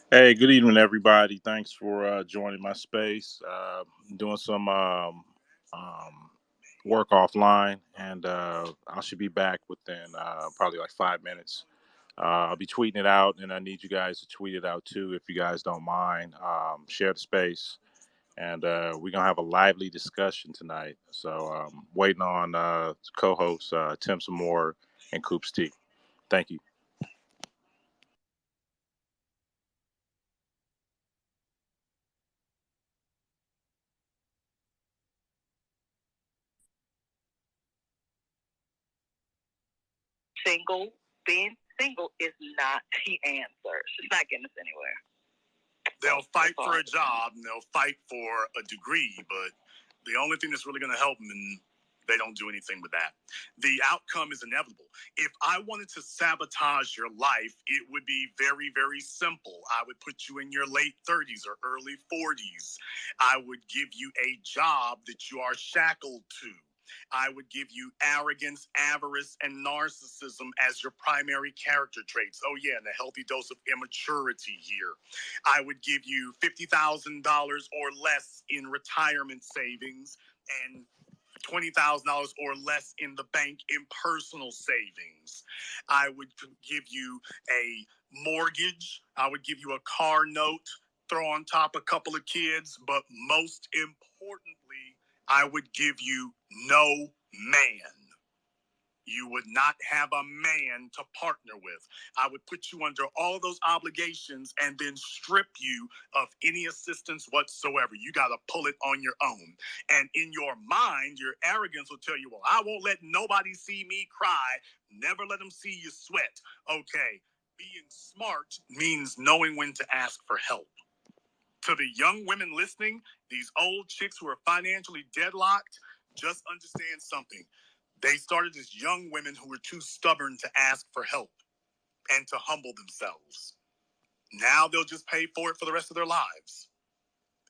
Hey, good evening, everybody. Thanks for joining my space. Doing some um, work offline, and I should be back within probably like 5 minutes. I'll be tweeting it out, and I need you guys to tweet it out too, if you guys don't mind. Share the space, and we're gonna have a lively discussion tonight. So, waiting on co-hosts Tim Samore and Coops T. Thank you. Single, being single is not the answer. It's not getting us anywhere. They'll fight for a job and they'll fight for a degree, but the only thing that's really going to help them, and they don't do anything with that. The outcome is inevitable. If I wanted to sabotage your life, it would be very, very simple. I would put you in your late 30s or early 40s. I would give you a job that you are shackled to. I would give you arrogance, avarice, and narcissism as your primary character traits. Oh, yeah, and a healthy dose of immaturity here. I would give you $50,000 or less in retirement savings and $20,000 or less in the bank in personal savings. I would give you a mortgage. I would give you a car note, throw on top a couple of kids, but most importantly, I would give you no man. You would not have a man to partner with. I would put you under all those obligations and then strip you of any assistance whatsoever. You got to pull it on your own. And in your mind, your arrogance will tell you, well, I won't let nobody see me cry. Never let them see you sweat. Okay, being smart means knowing when to ask for help. To the young women listening, these old chicks who are financially deadlocked, just understand something. They started as young women who were too stubborn to ask for help and to humble themselves. Now they'll just pay for it for the rest of their lives.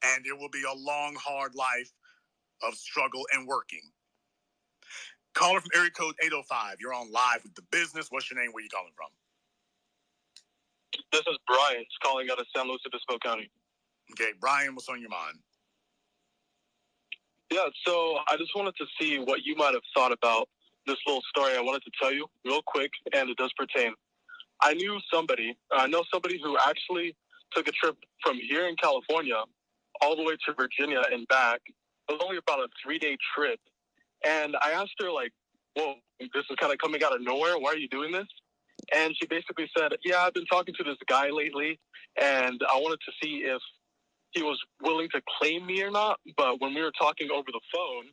And it will be a long, hard life of struggle and working. Caller from area code 805. You're on live with the business. What's your name? Where you calling from? This is Brian calling out of San Luis Obispo County. Okay, Brian, what's on your mind? Yeah, so I just wanted to see what you might have thought about this little story I wanted to tell you real quick, and it does pertain. I know somebody who actually took a trip from here in California all the way to Virginia and back. It was only about a 3-day trip. And I asked her, like, whoa, this is kind of coming out of nowhere. Why are you doing this? And she basically said, yeah, I've been talking to this guy lately, and I wanted to see if he was willing to claim me or not. But when we were talking over the phone,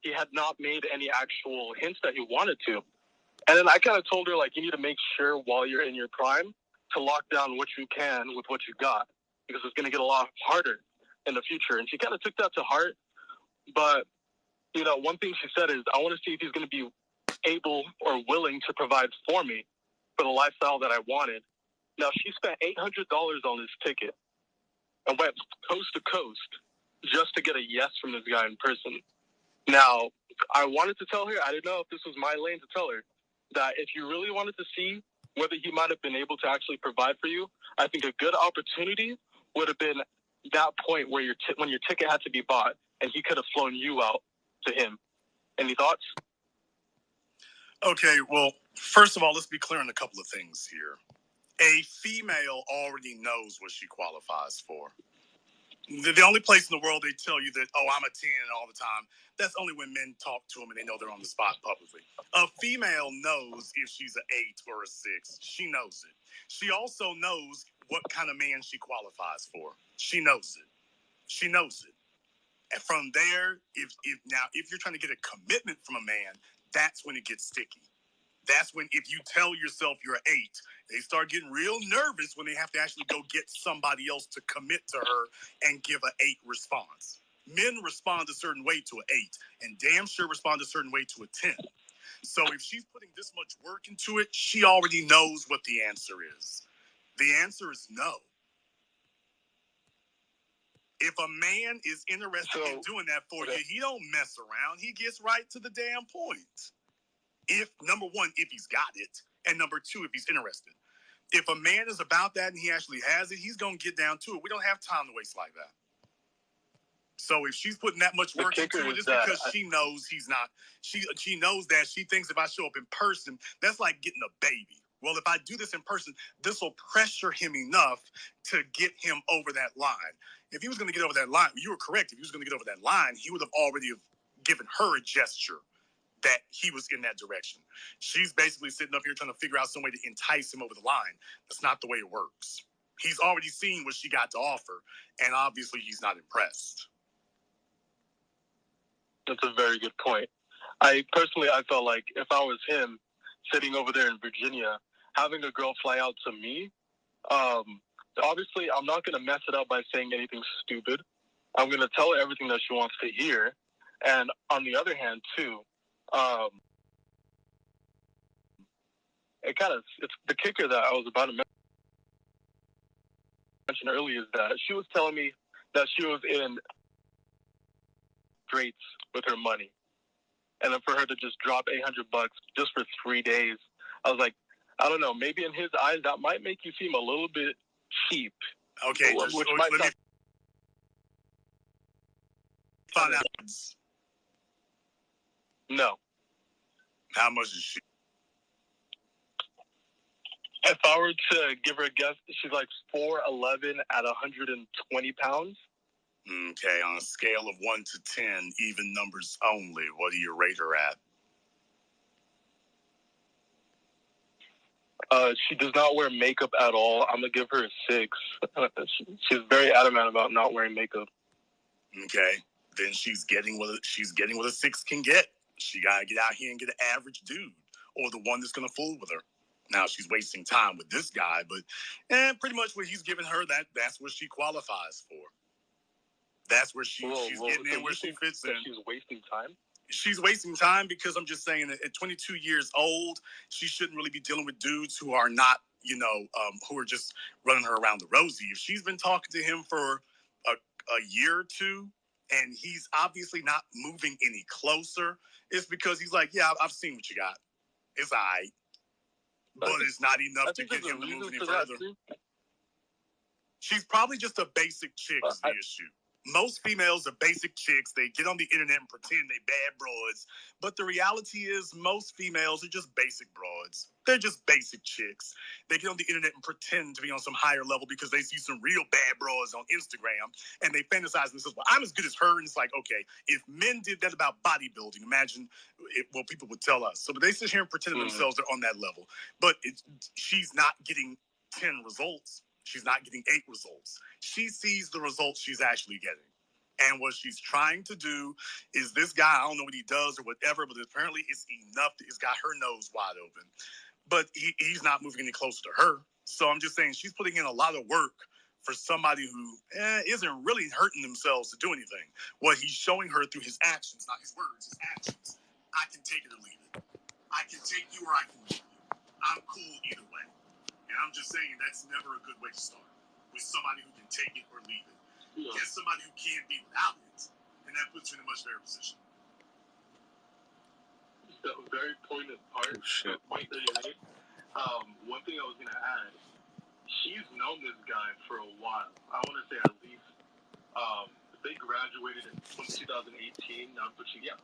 he had not made any actual hints that he wanted to. And then I kind of told her, like, you need to make sure while you're in your prime to lock down what you can with what you got, because it's going to get a lot harder in the future. And she kind of took that to heart. But, you know, one thing she said is, I want to see if he's going to be able or willing to provide for me for the lifestyle that I wanted. Now, she spent $800 on this ticket and went coast to coast just to get a yes from this guy in person. Now, I wanted to tell her, I didn't know if this was my lane to tell her, that if you really wanted to see whether he might have been able to actually provide for you, I think a good opportunity would have been that point where when your ticket had to be bought and he could have flown you out to him. Any thoughts? Okay, well, first of all, let's be clear on a couple of things here. A female already knows what she qualifies for. The only place in the world they tell you that, oh, I'm a 10 all the time, that's only when men talk to them and they know they're on the spot publicly. A female knows if she's an 8 or a 6. She knows it. She also knows what kind of man she qualifies for. She knows it. She knows it. And from there, if you're trying to get a commitment from a man, that's when it gets sticky. That's when, if you tell yourself you're an 8, they start getting real nervous when they have to actually go get somebody else to commit to her and give an 8 response. Men respond a certain way to an 8, and damn sure respond a certain way to a 10. So if she's putting this much work into it, she already knows what the answer is. The answer is no. If a man is interested in doing that for you, he don't mess around. He gets right to the damn point. If, number one, if he's got it, and number two, if he's interested. If a man is about that and he actually has it, he's going to get down to it. We don't have time to waste like that. So if she's putting that much work into it, just because she knows he's not, she knows that she thinks if I show up in person, that's like getting a baby. Well, if I do this in person, this will pressure him enough to get him over that line. If he was going to get over that line, you were correct. If he was going to get over that line, he would have already given her a gesture that he was in that direction. She's basically sitting up here trying to figure out some way to entice him over the line. That's not the way it works. He's already seen what she got to offer, and obviously he's not impressed. That's a very good point. I felt like if I was him sitting over there in Virginia, having a girl fly out to me, obviously I'm not going to mess it up by saying anything stupid. I'm going to tell her everything that she wants to hear. And on the other hand, too, it's the kicker that I was about to mention earlier is that she was telling me that she was in straits with her money. And then for her to just drop $800 just for 3 days, I was like, I don't know, maybe in his eyes that might make you seem a little bit cheap. Okay, let me find out. No. How much is she? If I were to give her a guess, she's like 4'11" at 120 pounds. Okay, on a scale of 1 to 10, even numbers only, what do you rate her at? She does not wear makeup at all. I'm gonna give her a 6. She's very adamant about not wearing makeup. Okay, then she's getting what a 6 can get. She gotta get out here and get an average dude, or the one that's gonna fool with her. Now she's wasting time with this guy, but pretty much what he's giving her, that's what she qualifies for. That's where she's getting in where she fits in. She's wasting time? She's wasting time because I'm just saying that at 22 years old, she shouldn't really be dealing with dudes who are not, who are just running her around the rosy. If she's been talking to him for a year or two and he's obviously not moving any closer, it's because he's like, yeah, I've seen what you got. It's all right. But it's not enough to get him to move any further. She's probably just a basic chick is the issue. Most females are basic chicks. They get on the internet and pretend they bad broads. But the reality is most females are just basic broads. They're just basic chicks. They get on the internet and pretend to be on some higher level because they see some real bad broads on Instagram and they fantasize themselves, well, I'm as good as her. And it's like, okay, if men did that about bodybuilding, imagine what people would tell us. So they sit here and pretend themselves are on that level. But she's not getting 10 results. She's not getting 8 results. She sees the results she's actually getting. And what she's trying to do is this guy, I don't know what he does or whatever, but apparently it's enough that it's got her nose wide open. But he's not moving any closer to her. So I'm just saying she's putting in a lot of work for somebody who isn't really hurting themselves to do anything. What he's showing her through his actions, not his words, his actions. I can take it or leave it. I can take you or I can leave you. I'm cool either way. And I'm just saying that's never a good way to start. With somebody who can take it or leave it. Yeah. Get somebody who can't be without it. And that puts you in a much better position. That was very pointed part. Point that you made. One thing I was going to add, she's known this guy for a while. I want to say at least they graduated in 2018. But she, yeah,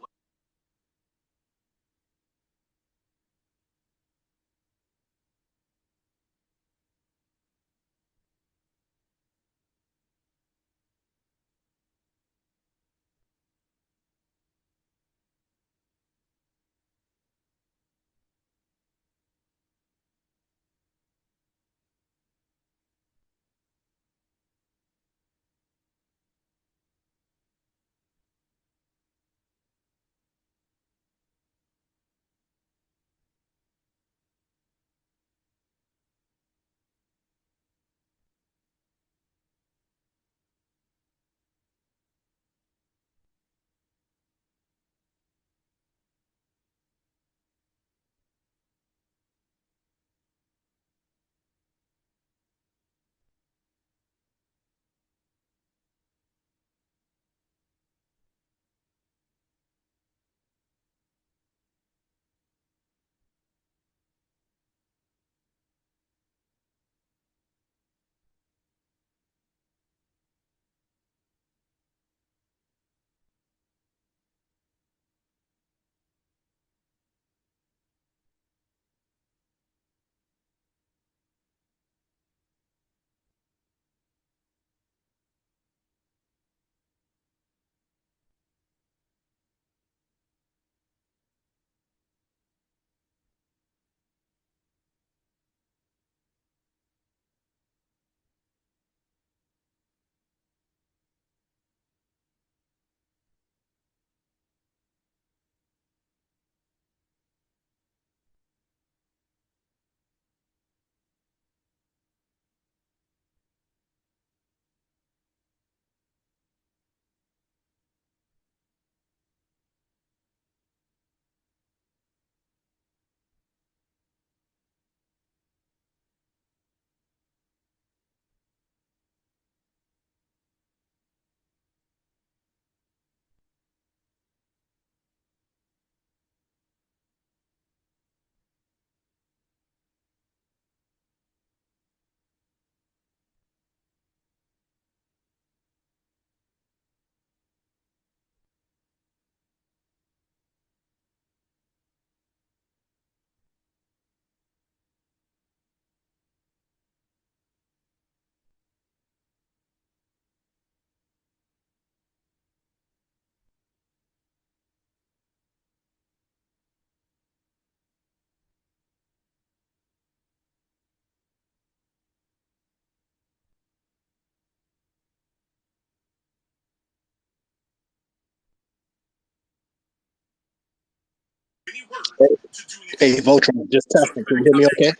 Hey, Voltron, just testing. Can you hear me okay?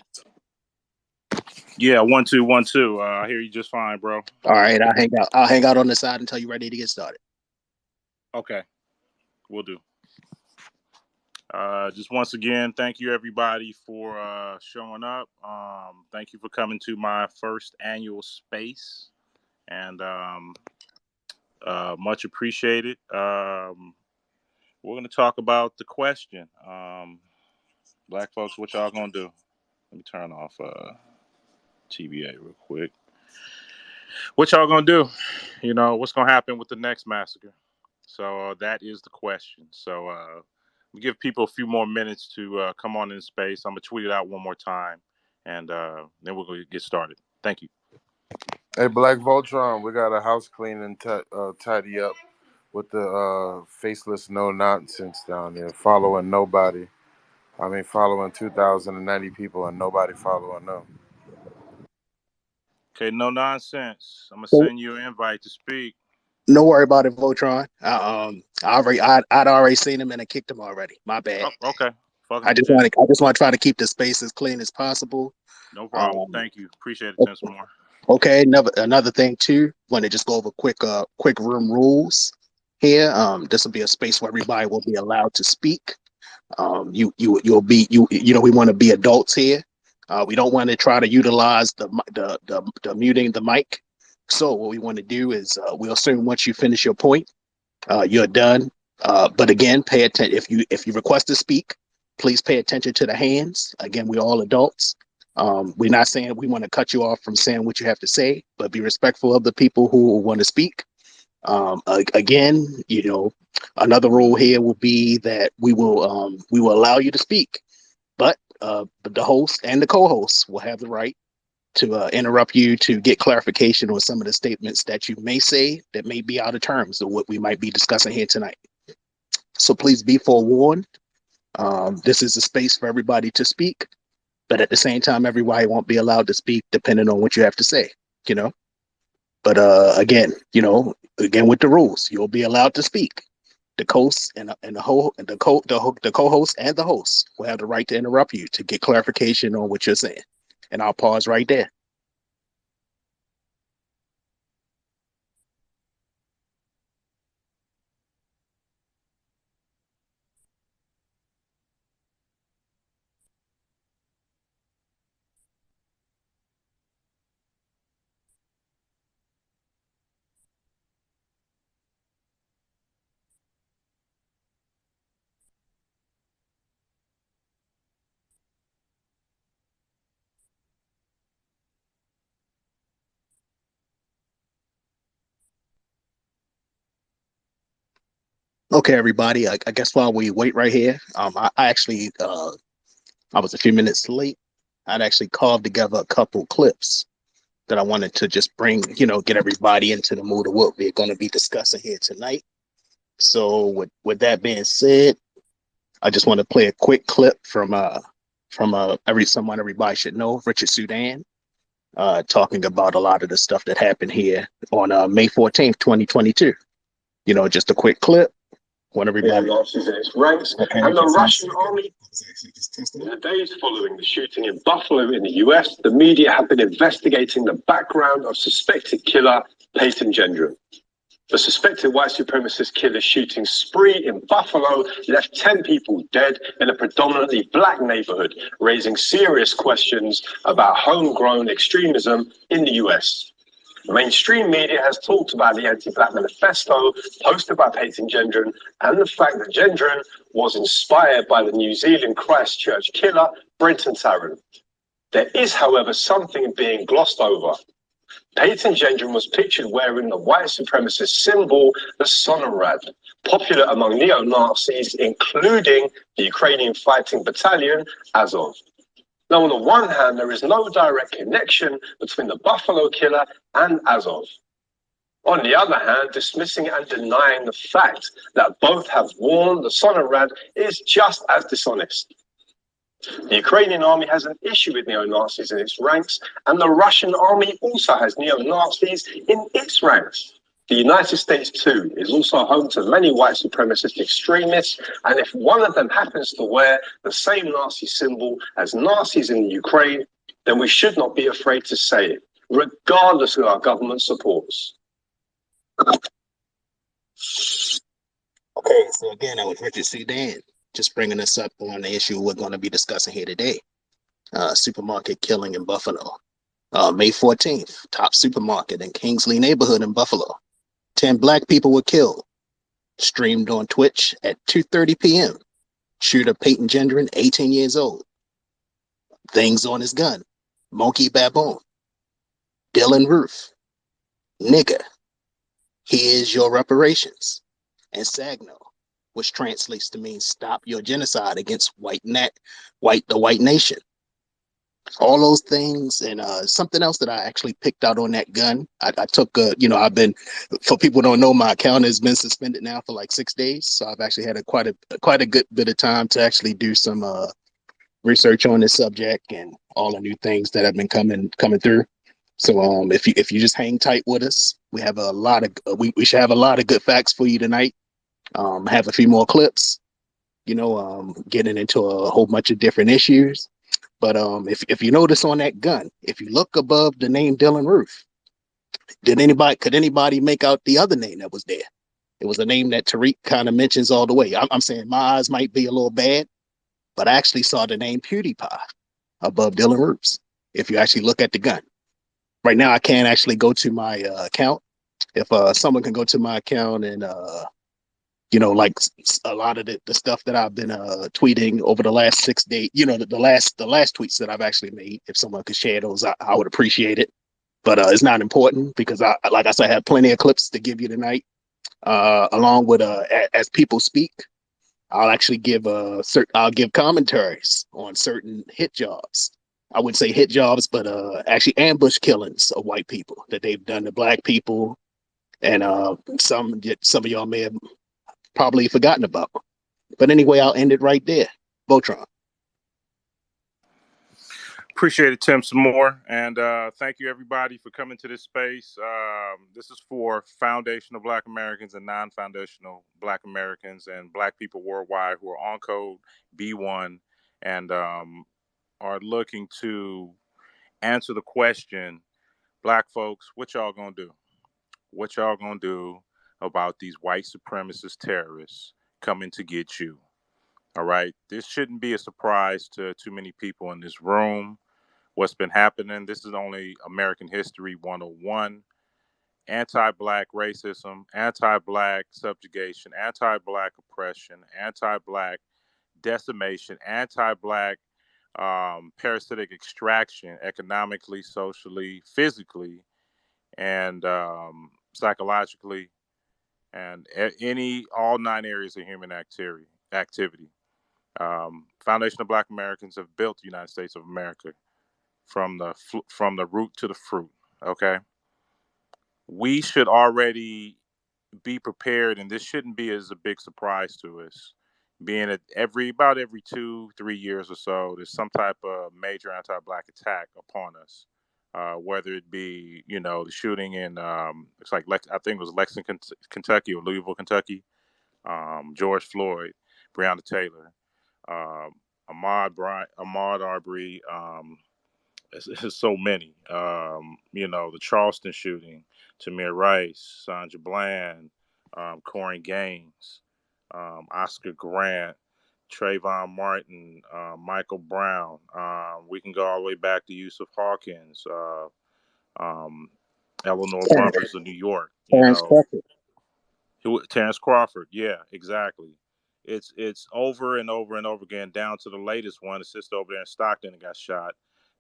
Yeah, 1 2 1 2. I hear you just fine, bro. All right, I'll hang out. I'll hang out on the side until you're ready to get started. Okay, we'll do. Just once again, thank you everybody for showing up. Thank you for coming to my first annual space, and much appreciated. We're going to talk about the question. Black folks, what y'all going to do? Let me turn off TBA real quick. What y'all going to do? You know, what's going to happen with the next massacre? So that is the question. So we give people a few more minutes to come on in space. I'm going to tweet it out one more time, and then we're going to get started. Thank you. Hey, BlkVoltron, we got a house clean and tidy up with the faceless no nonsense down there, following nobody. I mean, following 2,090 people and nobody following them. Okay, no nonsense. I'm going to send you an invite to speak. No worry about it, Voltron. I'd already seen him and I kicked him already. My bad. Oh, okay. I just want to try to keep the space as clean as possible. No problem. Thank you. Appreciate it, Tim Moore. Okay, another thing too. Want to just go over quick room rules here. This will be a space where everybody will be allowed to speak. We want to be adults here. We don't want to try to utilize the muting the mic. So what we want to do is we'll assume once you finish your point, you're done. But again, pay attention. If you request to speak, please pay attention to the hands. Again, we're all adults. We're not saying we want to cut you off from saying what you have to say, but be respectful of the people who want to speak. Again, another rule here will be that we will allow you to speak, but the host and the co-host will have the right to interrupt you to get clarification on some of the statements that you may say that may be out of terms of what we might be discussing here tonight. So please be forewarned. This is a space for everybody to speak, but at the same time, everybody won't be allowed to speak depending on what you have to say, But again with the rules, you'll be allowed to speak. The co-host and the co-host and the host will have the right to interrupt you to get clarification on what you're saying. And I'll pause right there. Okay, everybody. I guess while we wait right here, I actually I was a few minutes late. I'd actually carved together a couple clips that I wanted to just bring, get everybody into the mood of what we're going to be discussing here tonight. So with that being said, I just want to play a quick clip from someone everybody should know, Richard Sudan, talking about a lot of the stuff that happened here on May 14th, 2022. Just a quick clip. When everybody losses in its ranks, and the Russian army. In the days following the shooting in Buffalo in the US, the media have been investigating the background of suspected killer Peyton Gendron. The suspected white supremacist killer shooting spree in Buffalo left 10 people dead in a predominantly black neighborhood, raising serious questions about homegrown extremism in the US. Mainstream media has talked about the anti-black manifesto posted by Peyton Gendron and the fact that Gendron was inspired by the New Zealand Christchurch killer, Brenton Tarrant. There is, however, something being glossed over. Peyton Gendron was pictured wearing the white supremacist symbol, the Sonarad, popular among neo-Nazis, including the Ukrainian Fighting Battalion, Azov. Now, on the one hand, there is no direct connection between the Buffalo killer and Azov. On the other hand, dismissing and denying the fact that both have worn the Sonarad is just as dishonest. The Ukrainian army has an issue with neo-Nazis in its ranks, and the Russian army also has neo-Nazis in its ranks. The United States, too, is also home to many white supremacist extremists, and if one of them happens to wear the same Nazi symbol as Nazis in Ukraine, then we should not be afraid to say it, regardless who our government supports. Okay, so again, that was Richard Sudan, just bringing us up on the issue we're going to be discussing here today. Supermarket killing in Buffalo. May 14th, top supermarket in Kingsley neighborhood in Buffalo. 10 black people were killed. Streamed on Twitch at 2:30 p.m. Shooter Peyton Gendron, 18 years old. Things on his gun. Monkey Baboon. Dylan Roof. Nigger. Here's your reparations. And Sagno, which translates to mean stop your genocide against the white nation. All those things, and something else that I actually picked out on that gun. I took I've been, for people who don't know, my account has been suspended now for like 6 days, so I've actually had quite a good bit of time to actually do some research on this subject and all the new things that have been coming through. So if you just hang tight with us, we have a lot of we should have a lot of good facts for you tonight. Have a few more clips, getting into a whole bunch of different issues. But if you notice on that gun, if you look above the name Dylan Roof, could anybody make out the other name that was there? It was a name that Tariq kind of mentions all the way. I'm saying my eyes might be a little bad, but I actually saw the name PewDiePie above Dylan Roofs. If you actually look at the gun, right now I can't actually go to my account. If someone can go to my account and like a lot of the stuff that I've been tweeting over the last 6 days, the last tweets that I've actually made, if someone could share those, I would appreciate it. But it's not important because like I said, I have plenty of clips to give you tonight. Along with as people speak, I'll actually give I'll give commentaries on certain hit jobs. I wouldn't say hit jobs, but actually ambush killings of white people that they've done to black people, and some of y'all may have probably forgotten about. But anyway, I'll end it right there. Voltron. Appreciate it, Tim, some more. And thank you, everybody, for coming to this space. This is for foundational Black Americans and non-foundational Black Americans and Black people worldwide who are on code B1 and are looking to answer the question, Black folks, what y'all gonna do? What y'all gonna do about these white supremacist terrorists coming to get you? All right. This shouldn't be a surprise to too many people in this room. What's been happening? This is only American History 101. Anti-Black racism, anti-Black subjugation, anti-Black oppression, anti-Black decimation, anti-Black parasitic extraction, economically, socially, physically, and psychologically, and all 9 areas of human activity. Foundation of Black Americans have built the United States of America from the root to the fruit. Okay, we should already be prepared, and this shouldn't be as a big surprise to us. Being at about every 2-3 years or so, there's some type of major anti-Black attack upon us. Whether it be, the shooting in, it's like I think it was Lexington, Kentucky, or Louisville, Kentucky. George Floyd, Breonna Taylor, um, Ahmaud Arbery. It's so many. The Charleston shooting, Tamir Rice, Sandra Bland, Corey Gaines, Oscar Grant, Trayvon Martin, Michael Brown. We can go all the way back to Yusuf Hawkins, um, Eleanor Bumpurs of New York. Terrence Crawford. Terrence Crawford. Yeah, exactly. It's over and over and over again, down to the latest one. The sister over there in Stockton that got shot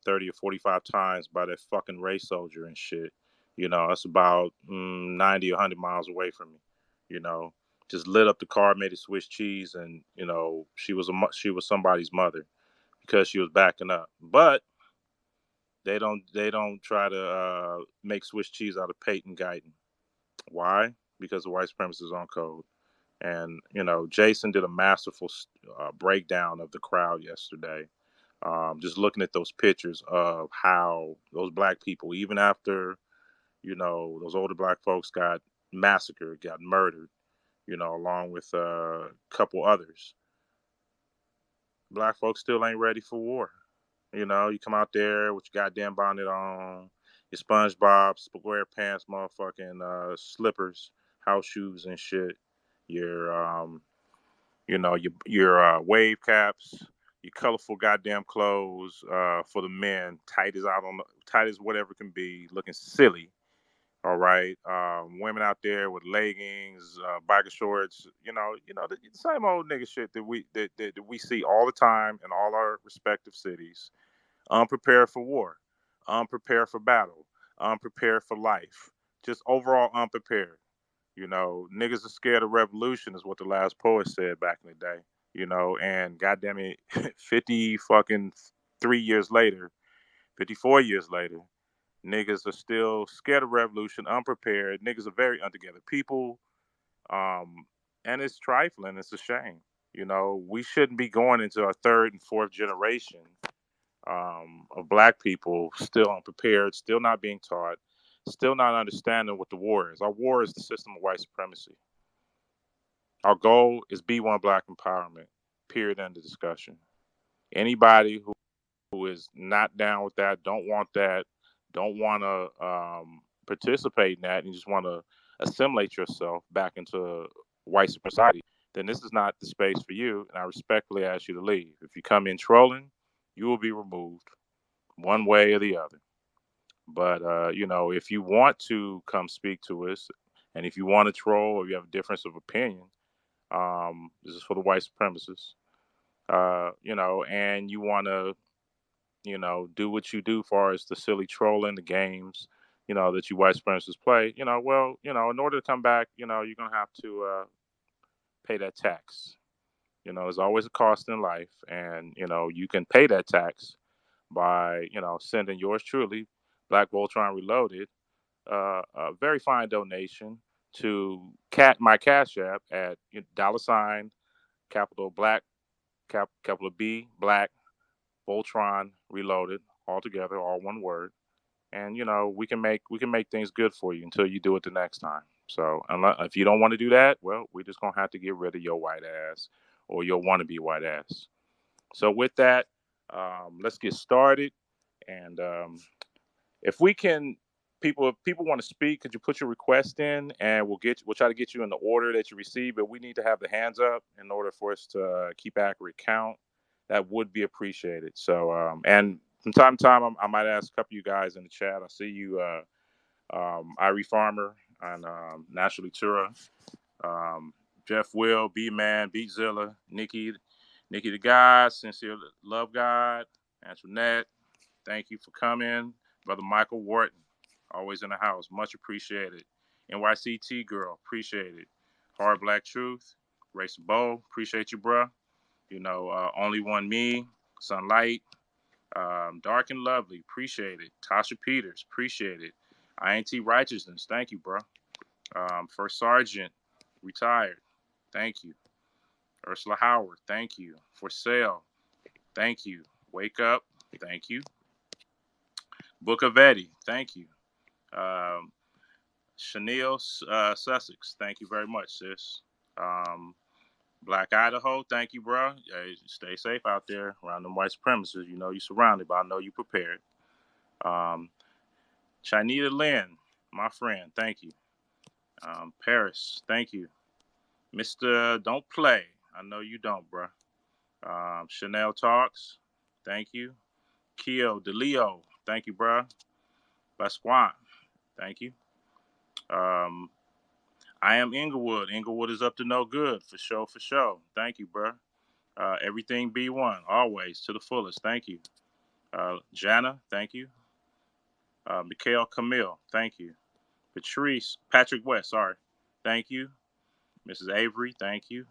30 or 45 times by that fucking race soldier and shit. That's about 90 or 100 miles away from me. Just lit up the car, made it Swiss cheese, and she was somebody's mother because she was backing up. But they don't try to make Swiss cheese out of Peyton Guyton. Why? Because the white supremacists on code. And Jason did a masterful breakdown of the crowd yesterday. Just looking at those pictures of how those black people, even after those older black folks got massacred, got murdered, along with a couple others. Black folks still ain't ready for war. You come out there with your goddamn bonnet on, your SpongeBob SquarePants motherfucking slippers, house shoes and shit. Your your wave caps, your colorful goddamn clothes for the men, tight as whatever can be, looking silly. All right, women out there with leggings, biker shorts. The same old nigga shit that we see all the time in all our respective cities. Unprepared for war, unprepared for battle, unprepared for life, just overall unprepared. Niggas are scared of revolution is what the last poet said back in the day. And goddamn it, 50 fucking 3 years later, 54 years later, niggas are still scared of revolution, unprepared. Niggas are very untogether people. Um, and it's trifling. It's a shame. We shouldn't be going into our third and fourth generation of black people still unprepared, still not being taught, still not understanding what the war is. Our war is the system of white supremacy. Our goal is B1 black empowerment. Period. End of discussion. Anybody who is not down with that, don't want that, don't want to participate in that, and just want to assimilate yourself back into white society, then this is not the space for you. And I respectfully ask you to leave. If you come in trolling, you will be removed one way or the other. But if you want to come speak to us, and if you want to troll or you have a difference of opinion, this is for the white supremacists. And you want to, do what you do, far as the silly trolling, the games, that you white supremacists play. In order to come back, you're gonna have to pay that tax. There's always a cost in life, and you can pay that tax by sending yours truly, BlkVoltron Reloaded, a very fine donation to my Cash App at dollar sign capital Black capital B Black Voltron Reloaded, all together, all one word. And we can make things good for you until you do it the next time. So if you don't want to do that, well, we're just gonna have to get rid of your white ass or your wannabe white ass. So with that, let's get started. And if we can, if people want to speak, could you put your request in, and we'll try to get you in the order that you receive. But we need to have the hands up in order for us to keep accurate count. That would be appreciated. So and from time to time, I might ask a couple of you guys in the chat. I see you, R.I.P Farmer and Naturally Tura, um, Jeff Will, B Man, Beatzilla, Nikki the guy, Sincere Love God, Antoinette. Thank you for coming. Brother Michael Wharton, always in the house. Much appreciated. NYCT girl, appreciate it. Hard Black Truth, Race Bow, appreciate you, bruh. Only One Me, Sunlight, Dark and Lovely, appreciate it. Tasha Peters, appreciate it. INT Righteousness, thank you, bruh. First Sergeant, retired, thank you. Ursula Howard, thank you. For Sale, thank you. Wake Up, thank you. Book of Eddie, thank you. Um, Chanel Sussex, thank you very much, sis. Um, Black Idaho, thank you, bro. Hey, stay safe out there around them white supremacists. You're surrounded, but I know you prepared. Um, Chinita Lynn, my friend, thank you. Paris, thank you. Mr. Don't Play, I know you don't, bro. Chanel Talks, thank you. Keo DeLeo, thank you, bro. Baswan, thank you. Um, I am Inglewood. Inglewood is up to no good, for sure, for sure. Thank you, bro. Everything B1, always to the fullest. Thank you. Jana, thank you. Mikhail Camille, thank you. Patrick West, sorry. Thank you. Mrs. Avery, thank you.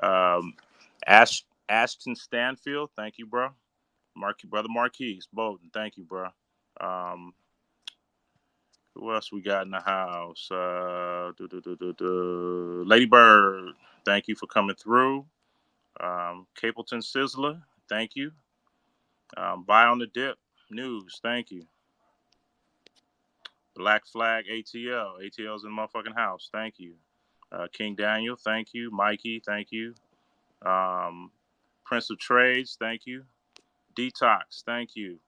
Um, Ashton Stanfield, thank you, bro. Brother Marquise Bolden, thank you, bro. Um, who else we got in the house? Lady Bird, thank you for coming through. Capleton Sizzler, thank you. Buy on the Dip News, thank you. Black Flag ATL. ATL's in the motherfucking house. Thank you. King Daniel, thank you. Mikey, thank you. Um, Prince of Trades, thank you. Detox, thank you.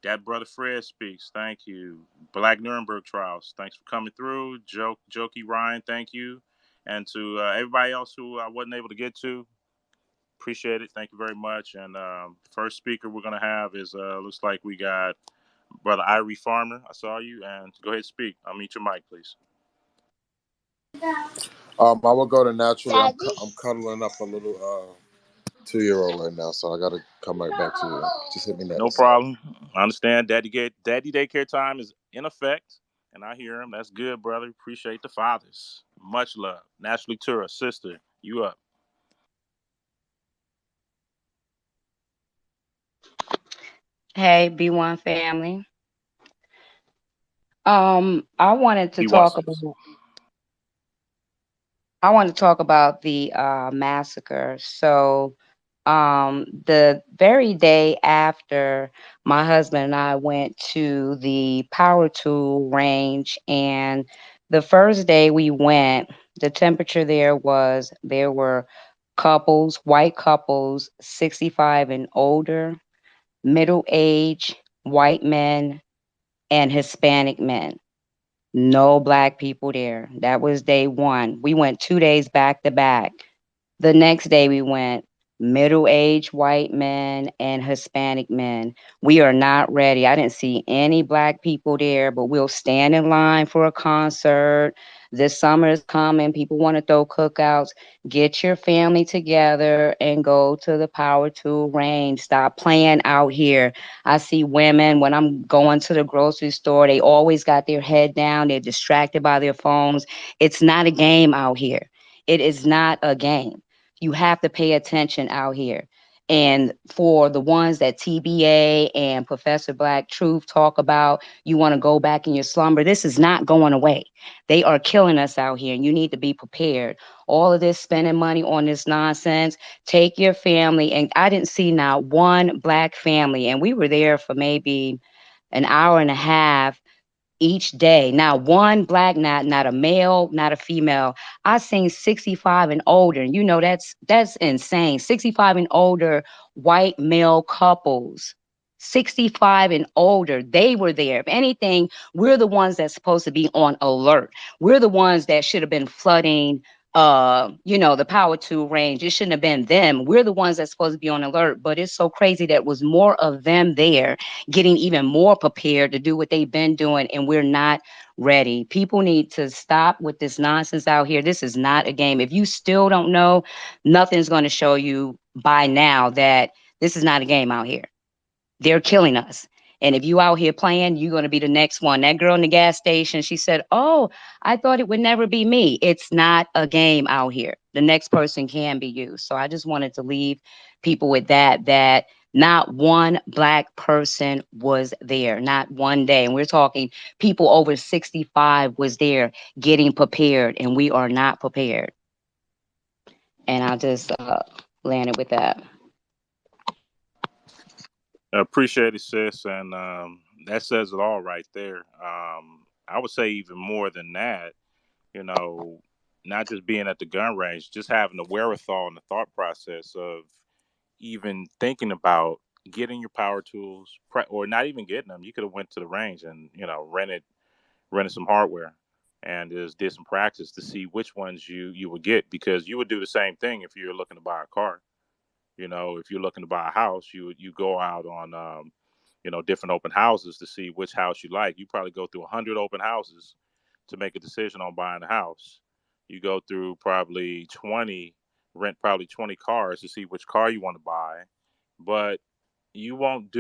That brother Fred speaks, thank you. Black Nuremberg Trials, thanks for coming through. Jokey Ryan, thank you. And to everybody else who I wasn't able to get to, appreciate it. Thank you very much. And first speaker we're gonna have is looks like we got brother R.I.P Farmer. I saw you, and go ahead speak. I'll mute your mic, please. I will go to naturally. I'm cuddling up a little 2-year-old right now, so I got to come right back to you. Just hit me next. No problem. I understand. Daddy daycare time is in effect, and I hear him. That's good, brother. Appreciate the fathers. Much love. Naturally, Tura, sister, you up? Hey, B1 family. I wanted to He wants talk us. about I want to talk about the massacre. So, the very day after my husband and I went to the power tool range, and the first day we went, the temperature there were couples, white couples, 65 and older, middle age, white men, and Hispanic men. No black people there. That was day one. We went 2 days back to back. The next day we went middle-aged white men and Hispanic men. We are not ready. I didn't see any black people there, but we'll stand in line for a concert. This summer is coming. People want to throw cookouts. Get your family together and go to the power tool range. Stop playing out here. I see women when I'm going to the grocery store, they always got their head down. They're distracted by their phones. It's not a game out here. It is not a game. You have to pay attention out here. And for the ones that TBA and Professor Black Truth talk about, you want to go back in your slumber. This is not going away. They are killing us out here, and you need to be prepared. All of this spending money on this nonsense, take your family. And I didn't see not one black family, and we were there for maybe an hour and a half each day. Not one black, not a male, not a female. I seen 65 and older. And that's insane. 65 and older white male couples. 65 and older, they were there. If anything, we're the ones that's supposed to be on alert. We're the ones that should have been flooding the power tool range. It shouldn't have been them. We're the ones that's supposed to be on alert. But it's so crazy that was more of them there getting even more prepared to do what they've been doing, and we're not ready. People need to stop with this nonsense out here. This is not a game. If you still don't know, nothing's going to show you by now that this is not a game out here. They're killing us. And if you out here playing, you're going to be the next one. That girl in the gas station, she said, "Oh, I thought it would never be me." It's not a game out here. The next person can be you. So I just wanted to leave people with that not one black person was there, not one day. And we're talking people over 65 was there getting prepared, and we are not prepared. And I'll just land it with that. Appreciate it, sis, and that says it all right there. I would say even more than that. You know, not just being at the gun range, just having the wherewithal and the thought process of even thinking about getting your power tools, or not even getting them. You could have went to the range and rented some hardware and just did some practice to see which ones you would get, because you would do the same thing if you're looking to buy a car. If you're looking to buy a house, you go out on different open houses to see which house you like. You probably go through 100 open houses to make a decision on buying a house. You go through probably 20, rent probably 20 cars to see which car you want to buy. But you won't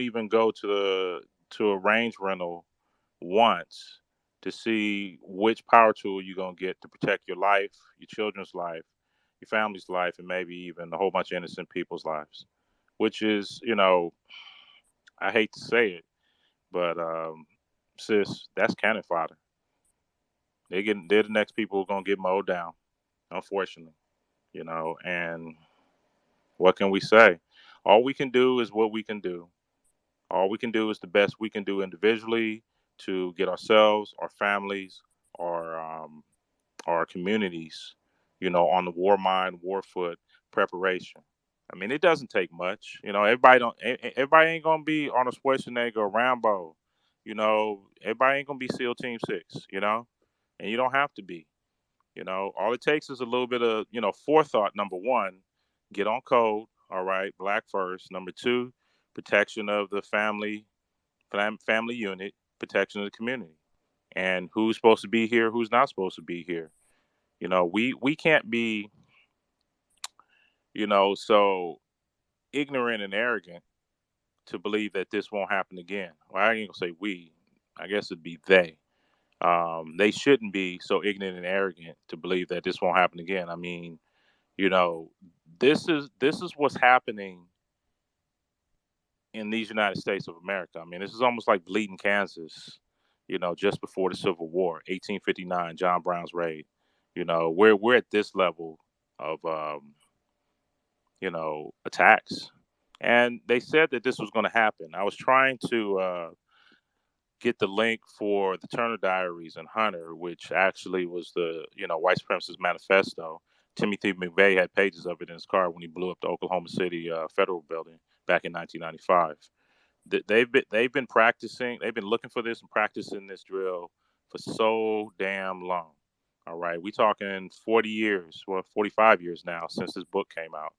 even go to a range rental once to see which power tool you're gonna get to protect your life, your children's life, your family's life, and maybe even a whole bunch of innocent people's lives. Which is, I hate to say it, but sis, that's cannon fodder. They're the next people who are gonna get mowed down, unfortunately. And what can we say? All we can do is what we can do. All we can do is the best we can do individually to get ourselves, our families, our our communities, on the war mind, war foot preparation. I mean, it doesn't take much. Everybody ain't gonna be Arnold Schwarzenegger or Rambo. Everybody ain't gonna be SEAL Team 6. And you don't have to be. All it takes is a little bit of forethought. Number one, get on code. All right, black first. Number two, protection of the family unit, protection of the community, and who's supposed to be here, who's not supposed to be here. We can't be so ignorant and arrogant to believe that this won't happen again. Well, I ain't gonna say we. I guess it'd be they. They shouldn't be so ignorant and arrogant to believe that this won't happen again. I mean, you know, this is what's happening in these United States of America. I mean, this is almost like bleeding Kansas. Just before the Civil War, 1859, John Brown's raid. We're at this level of attacks, and they said that this was going to happen. I was trying to get the link for the Turner Diaries and Hunter, which actually was the white supremacist manifesto. Timothy McVeigh had pages of it in his car when he blew up the Oklahoma City Federal Building back in 1995. They've been practicing. They've been looking for this and practicing this drill for so damn long. All right, we talking 40 years, well, 45 years now since this book came out,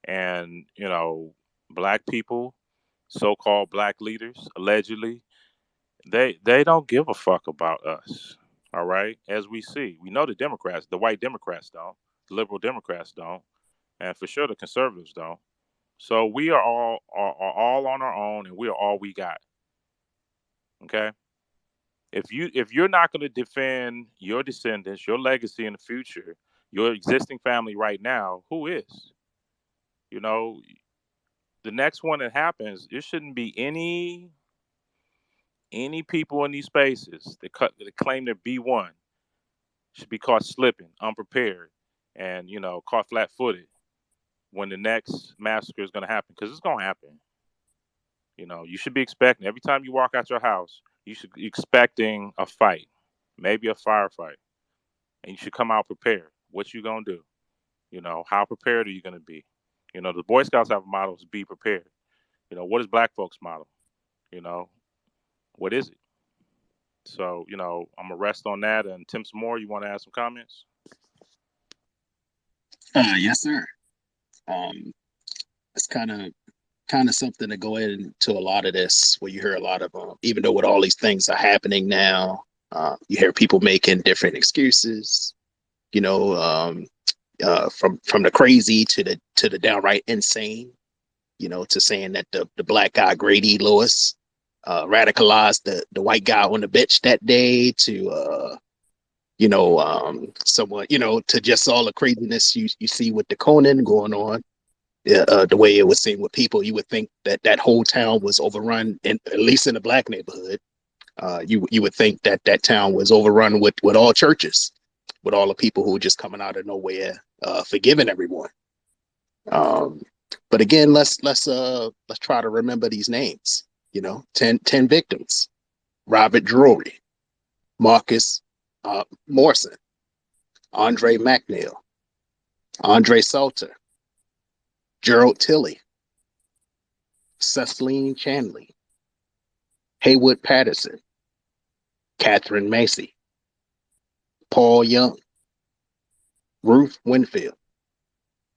and black people, so-called black leaders, allegedly, they don't give a fuck about us. All right, as we know the Democrats, the white Democrats don't, the liberal Democrats don't, and for sure the conservatives don't. So we are all on our own, and we are all we got. Okay. If you're not going to defend your descendants, your legacy in the future, your existing family right now, who is? You know, the next one that happens, there shouldn't be any people in these spaces that claim to be one should be caught slipping, unprepared, and caught flat-footed when the next massacre is going to happen, because it's going to happen. You should be expecting every time you walk out your house, you should be expecting a fight, maybe a firefight, and you should come out prepared. What you gonna do? How prepared are you gonna be? The Boy Scouts have a motto is be prepared. What is Black folks' motto? You know, what is it? So, I'm gonna rest on that. And Tim, some more. You want to add some comments? Yes, sir. Um, it's kind of something to go into a lot of this, where you hear a lot of, even though with all these things are happening now, you hear people making different excuses. You know, from the crazy to the downright insane. To saying that the black guy Grady Lewis radicalized the white guy on the bench that day, to someone, to just all the craziness you see with the Conan going on. The way it was seen with people, you would think that whole town was overrun, and at least in the black neighborhood, you would think that town was overrun with all churches, with all the people who were just coming out of nowhere, forgiving everyone. Um, but again, let's try to remember these names. 10 victims: Robert Drury, Marcus Morrison, Andre McNeil, Andre Salter, Gerald Tilley, Cecily Chanley, Haywood Patterson, Catherine Macy, Paul Young, Ruth Winfield.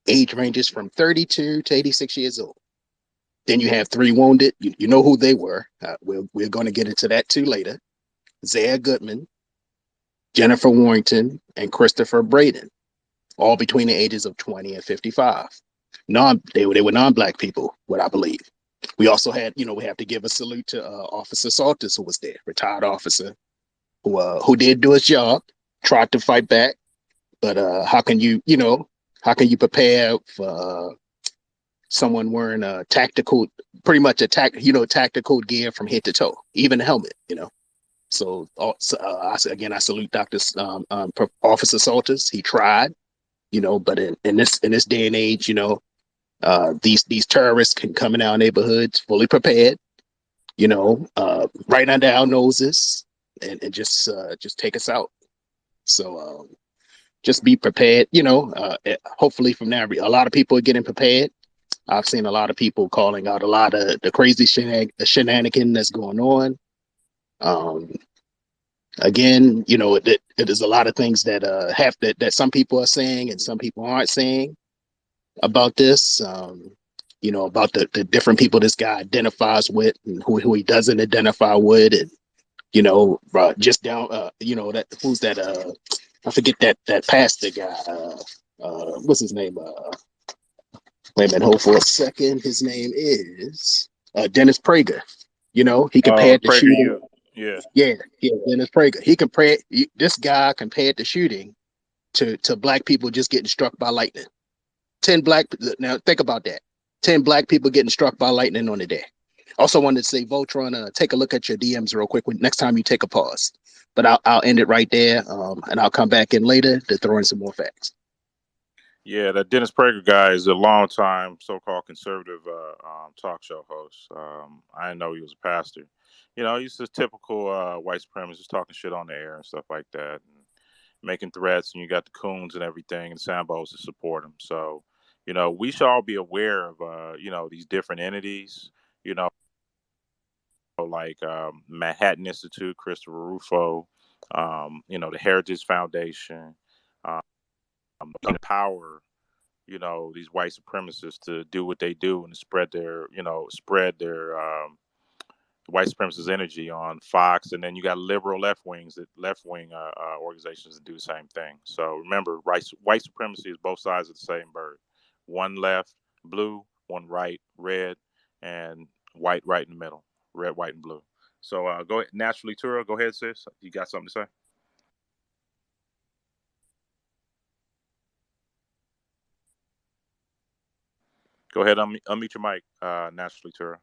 Age ranges from 32 to 86 years old. Then you have 3 wounded. You know who they were. We're going to get into that too later. Zaya Goodman, Jennifer Warrington, and Christopher Braden, all between the ages of 20 and 55. They were non-black people, what I believe. We also had, we have to give a salute to Officer Salters, who was there, retired officer, who did do his job, tried to fight back. But how can you prepare for someone wearing a tactical, pretty much tactical gear from head to toe, even a helmet, So, I salute Dr. Officer Salters. He tried, but in this day and age, these terrorists can come in our neighborhoods fully prepared, right under our noses, and just take us out. So just be prepared. Hopefully from now, a lot of people are getting prepared. I've seen a lot of people calling out a lot of the crazy shenanigan that's going on. Um, Again, it is a lot of things that that some people are saying and some people aren't saying about this. About the different people this guy identifies with and who he doesn't identify with, and just down, that who's that? I forget that pastor guy. What's his name? Wait a minute, hold for a second. His name is Dennis Prager. He compared the Prager shooting. U. Yeah. Yeah, yeah, Dennis Prager. This guy compared the shooting to black people just getting struck by lightning. 10 black, now think about that. 10 black people getting struck by lightning on the day. Also wanted to say, Voltron, take a look at your DMs real quick next time you take a pause. But I'll end it right there, and I'll come back in later to throw in some more facts. Yeah, that Dennis Prager guy is a longtime so-called conservative talk show host. I didn't know he was a pastor. He's just typical white supremacist talking shit on the air and stuff like that, and making threats. And you got the coons and everything, and Sambos to support him. So, we should all be aware of these different entities. Like Manhattan Institute, Christopher Rufo. The Heritage Foundation. Um, Empower these white supremacists to do what they do and spread their white supremacist energy on Fox. And then you got liberal left wing organizations that do the same thing. So remember, white supremacy is both sides of the same bird. One left blue, one right red, and white right in the middle. Red, white, and blue. So go ahead, naturally, Tura. Go ahead, sis. You got something to say? Go ahead, unmute your mic, naturally, Tura.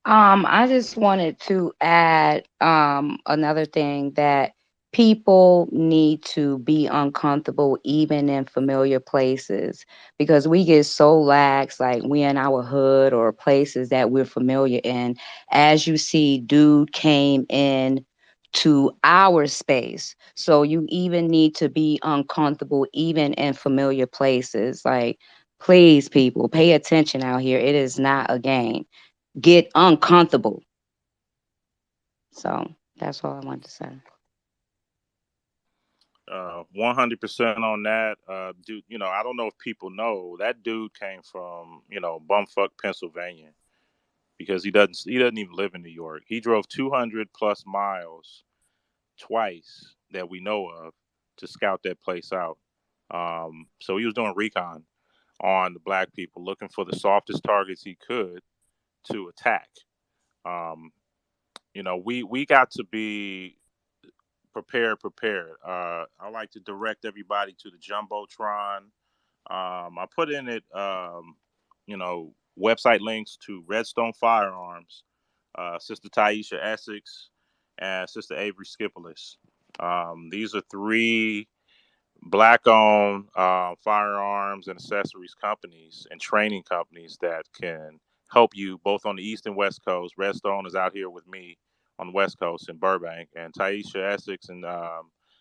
I just wanted to add another thing that people need to be uncomfortable even in familiar places because we get so lax, like we in our hood or places that we're familiar in. As you see, dude came in to our space. So you even need to be uncomfortable even in familiar places. Like, please, people, pay attention out here. It is not a game. Get uncomfortable. So that's all I want to say. 100% on that, dude. I don't know if people know that dude came from bumfuck Pennsylvania because he doesn't even live in New York. He drove 200 plus miles twice that we know of to scout that place out. So he was doing recon on the black people, looking for the softest targets he could to attack. Um, we got to be prepared. I like to direct everybody to the jumbotron. I put in it, website links to Redstone Firearms, Sister Taisha Essex, and Sister Avery Skipolis. These are three black-owned firearms and accessories companies and training companies that can help you both on the East and West Coast. Redstone is out here with me on the West Coast in Burbank, and Taisha Essex and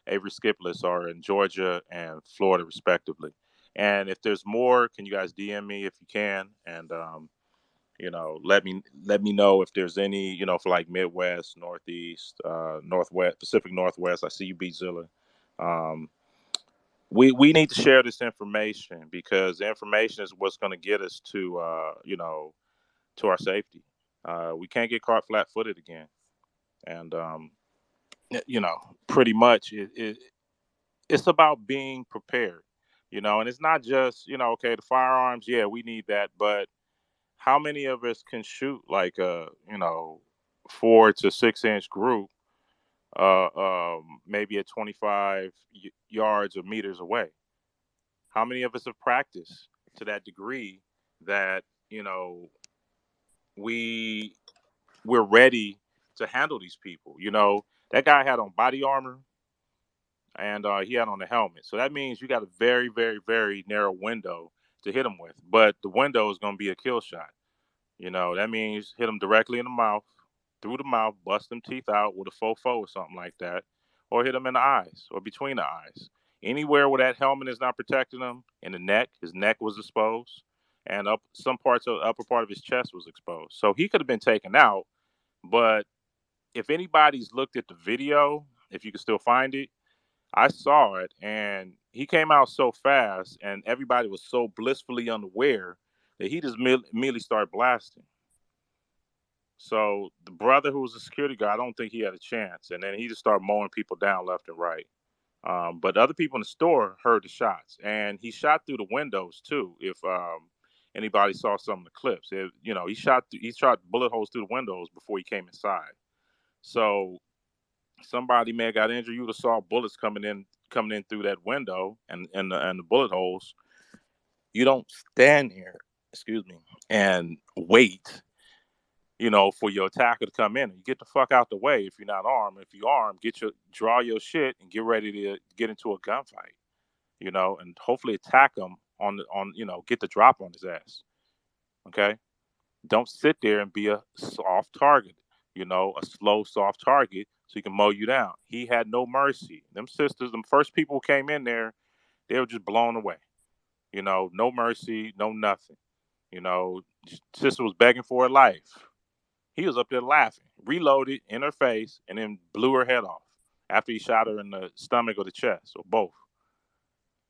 Avery Skipolis are in Georgia and Florida, respectively. And if there's more, can you guys DM me if you can? And let me know if there's any, for like Midwest, Northeast, Northwest, Pacific Northwest. I see you, Beatzilla. Um, we need to share this information because the information is what's going to get us to our safety. We can't get caught flat-footed again, and pretty much it's about being prepared. And it's not just okay, the firearms. Yeah, we need that, but how many of us can shoot like a 4 to 6 inch group, maybe at 25 yards or meters away? How many of us have practiced to that degree that we we're ready to handle these people? That guy had on body armor and he had on a helmet, so that means you got a very, very, very narrow window to hit him with. But the window is going to be a kill shot. That means hit them directly in the mouth, through the mouth, bust them teeth out with a fofo or something like that, or hit them in the eyes or between the eyes. Anywhere where that helmet is not protecting him, in the neck, his neck was exposed, and up some parts of the upper part of his chest was exposed. So he could have been taken out, but if anybody's looked at the video, if you can still find it, I saw it, and he came out so fast, and everybody was so blissfully unaware that he just immediately started blasting. So the brother who was a security guard, I don't think he had a chance, and then he just started mowing people down left and right. But other people in the store heard the shots, and he shot through the windows too. If anybody saw some of the clips, he shot bullet holes through the windows before he came inside. So somebody may have got injured. You would have saw bullets coming in through that window and the bullet holes. You don't stand there, excuse me, and wait, for your attacker to come in. You get the fuck out the way if you're not armed. If you armed, draw your shit and get ready to get into a gunfight. And hopefully attack him get the drop on his ass. Okay, don't sit there and be a soft target. A slow, soft target so he can mow you down. He had no mercy. Them sisters, them first people who came in there, they were just blown away. No mercy, no nothing. You know, sister was begging for her life. He was up there laughing, reloaded in her face, and then blew her head off after he shot her in the stomach or the chest or both.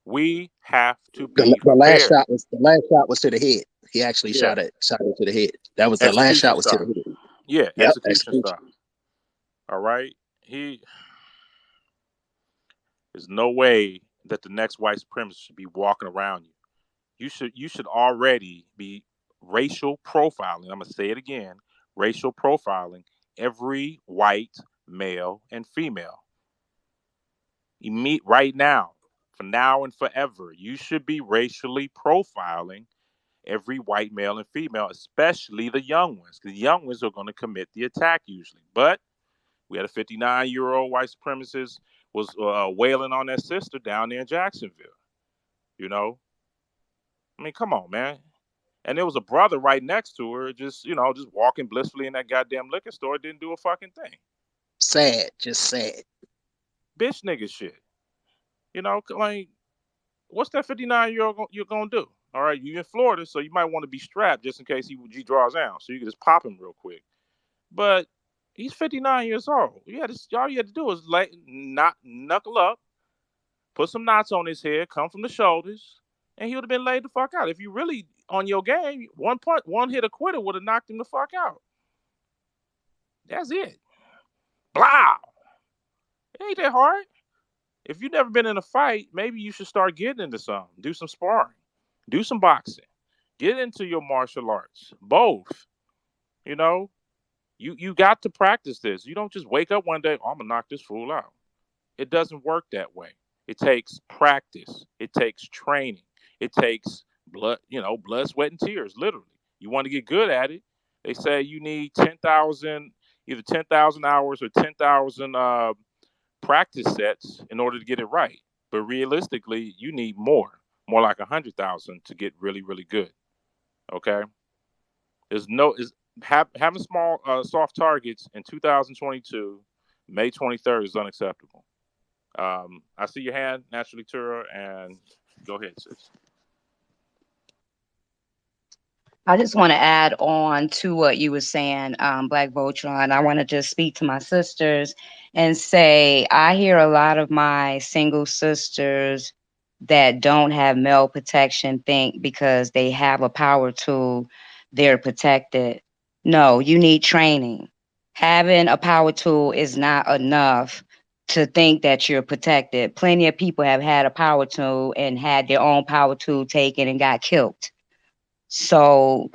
We have to be The last fair. shot was to the head. He actually Yeah, shot it to the head. That was the last execution shot was to the style. head. Yeah, Yep, execution execution. style. All right. There's no way that the next white supremacist should be walking around you. You should already be racial profiling. I'm gonna say it again, racial profiling every white male and female. You meet right now, for now and forever. You should be racially profiling every white male and female, especially the young ones, because the young ones are going to commit the attack usually. But we had a 59-year-old white supremacist was wailing on that sister down there in Jacksonville. You know, I mean, come on, man. And there was a brother right next to her, just walking blissfully in that goddamn liquor store, didn't do a fucking thing. Sad, just sad. Bitch nigga shit. Like, what's that 59-year-old you're gonna do? All right, you in Florida, so you might want to be strapped just in case he draws down, so you can just pop him real quick. But he's 59 years old. All you had to do was not knuckle up, put some knots on his head, come from the shoulders, and he would have been laid the fuck out. If you really on your game, one hit a quitter would have knocked him the fuck out. That's it. Blah. It ain't that hard. If you've never been in a fight, maybe you should start getting into something. Do some sparring. Do some boxing. Get into your martial arts. Both. You know, you got to practice this. You don't just wake up one day, oh, I'm gonna knock this fool out. It doesn't work that way. It takes practice. It takes training. It takes blood, sweat, and tears. Literally, you want to get good at it. They say you need 10,000, either 10,000 hours or 10,000 practice sets in order to get it right. But realistically, you need more like 100,000 to get really, really good. Okay, there's no is having small soft targets in 2022, May 23rd is unacceptable. I see your hand, naturally, Tura, and go ahead, sis. I just want to add on to what you were saying, Black Voltron. I want to just speak to my sisters and say I hear a lot of my single sisters that don't have male protection think because they have a power tool, they're protected. No, you need training. Having a power tool is not enough to think that you're protected. Plenty of people have had a power tool and had their own power tool taken and got killed. So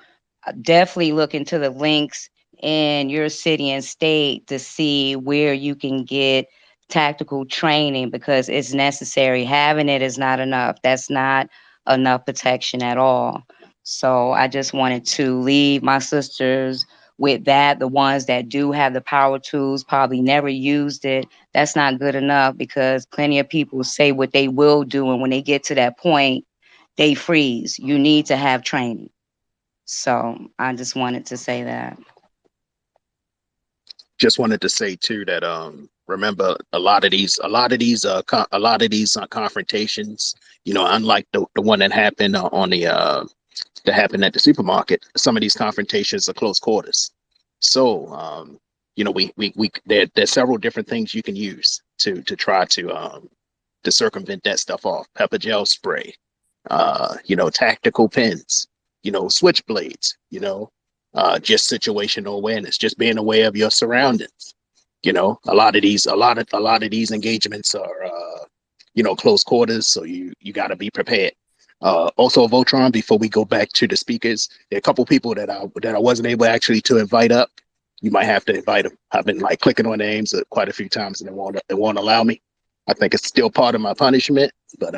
definitely look into the links in your city and state to see where you can get tactical training because it's necessary. Having it is not enough. That's not enough protection at all. So I just wanted to leave my sisters with that. The ones that do have the power tools probably never used it. That's not good enough because plenty of people say what they will do. And when they get to that point, they freeze. You need to have training. So I just wanted to say that. Just wanted to say too that remember a lot of these confrontations, unlike the one that happened on the that happened at the supermarket, some of these confrontations are close quarters. So there's several different things you can use to try to circumvent that stuff off. Pepper gel spray, tactical pins, switchblades, just situational awareness, just being aware of your surroundings. A lot of these engagements are, close quarters, so you got to be prepared. Also, Voltron. Before we go back to the speakers, there are a couple people that I wasn't able actually to invite up. You might have to invite them. I've been like clicking on names quite a few times, and it won't allow me. I think it's still part of my punishment, but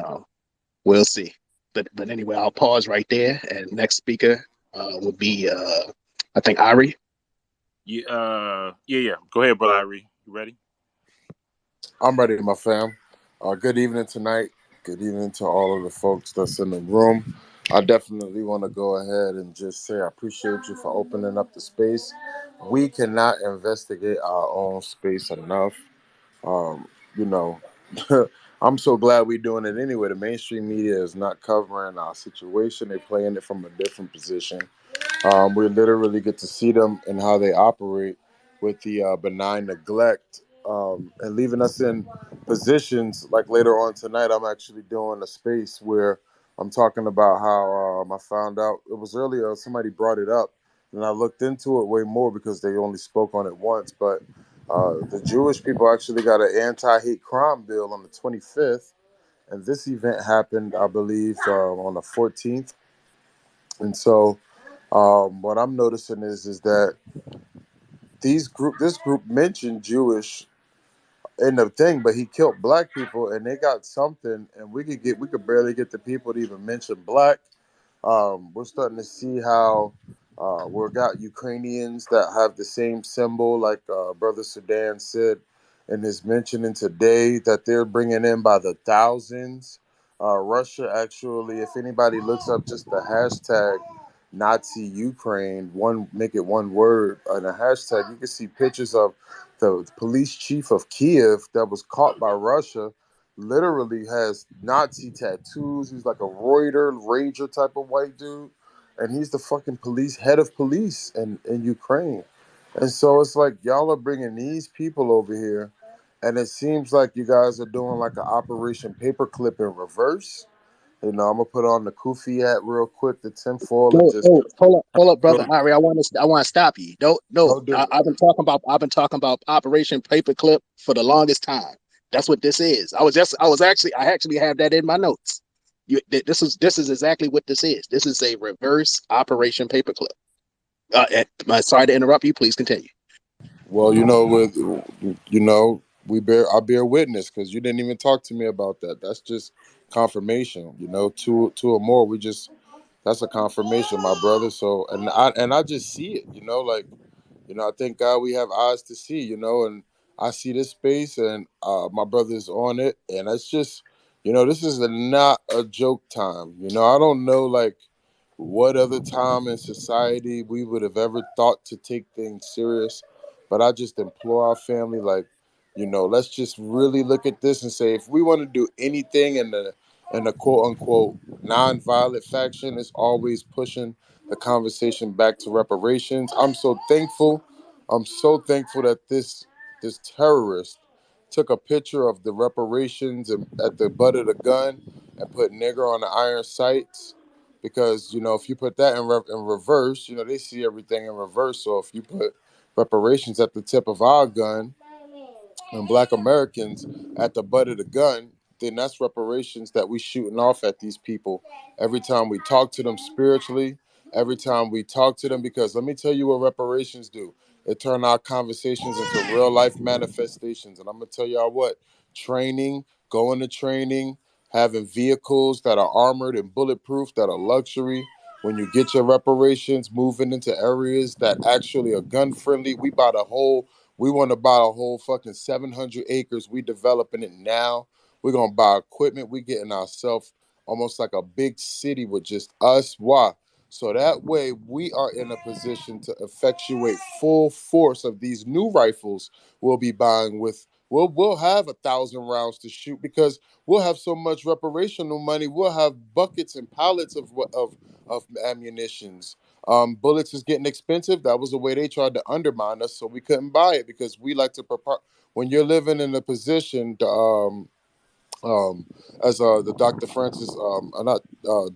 we'll see. But anyway, I'll pause right there. And next speaker would be I think Ari. Yeah. Go ahead, brother Irie. You ready? I'm ready, my fam. Good evening tonight. Good evening to all of the folks that's in the room. I definitely want to go ahead and just say I appreciate you for opening up the space. We cannot investigate our own space enough. Um, you know, I'm so glad we're doing it anyway. The mainstream media is not covering our situation. They're playing it from a different position. We literally get to see them and how they operate with the benign neglect and leaving us in positions like later on tonight. I'm actually doing a space where I'm talking about how I found out it was earlier, somebody brought it up, and I looked into it way more because they only spoke on it once. But the Jewish people actually got an anti hate crime bill on the 25th, and this event happened, I believe, on the 14th. And so what I'm noticing is that this group mentioned Jewish in the thing, but he killed black people, and they got something, and we could barely get the people to even mention black. We're starting to see how we've got Ukrainians that have the same symbol, like Brother Sudan said in his mentioning today, that they're bringing in by the thousands. Russia actually, if anybody looks up just the hashtag Nazi Ukraine, make it one word, and a hashtag, you can see pictures of the police chief of Kiev that was caught by Russia literally has Nazi tattoos. He's like a Reuter Ranger type of white dude, and he's the fucking police head of police in Ukraine. And so it's like y'all are bringing these people over here, and it seems like you guys are doing like an Operation Paperclip in reverse. I'm gonna put on the Kufi hat real quick, the tinfoil, and No, just no, hold up, go brother Ari. I want to stop you. Don't, no. go do it. I've been talking about Operation Paperclip for the longest time. That's what this is. I actually have that in my notes. This is exactly what this is. This is a reverse Operation Paperclip. Sorry to interrupt you. Please continue. Well, I bear witness because you didn't even talk to me about that. That's just confirmation. Two or more. That's a confirmation, my brother. So, and I just see it. I thank God we have eyes to see. And I see this space, and my brother's on it, and it's just, this is not a joke time. I don't know like what other time in society we would have ever thought to take things serious. But I just implore our family, like, let's just really look at this and say if we want to do anything in the quote unquote non-violent faction, it's always pushing the conversation back to reparations. I'm so thankful. I'm so thankful that this terrorist took a picture of the reparations at the butt of the gun and put nigger on the iron sights because if you put that in reverse, they see everything in reverse. So if you put reparations at the tip of our gun and black Americans at the butt of the gun, then that's reparations that we shooting off at these people every time we talk to them spiritually, every time we talk to them, because let me tell you what reparations do. It turn our conversations into real life manifestations. And I'm gonna tell y'all what, training, going to training, having vehicles that are armored and bulletproof that are luxury. When you get your reparations, moving into areas that actually are gun friendly, we want to buy a whole fucking 700 acres. We developing it now. We're going to buy equipment. We getting ourselves almost like a big city with just us. Why? So that way we are in a position to effectuate full force of these new rifles we'll be buying with. We'll have 1,000 rounds to shoot because we'll have so much reparational money. We'll have buckets and pallets of ammunitions. Bullets is getting expensive. That was the way they tried to undermine us, so we couldn't buy it because we like to prepare. When you're living in a position to um, as the Dr. Francis, not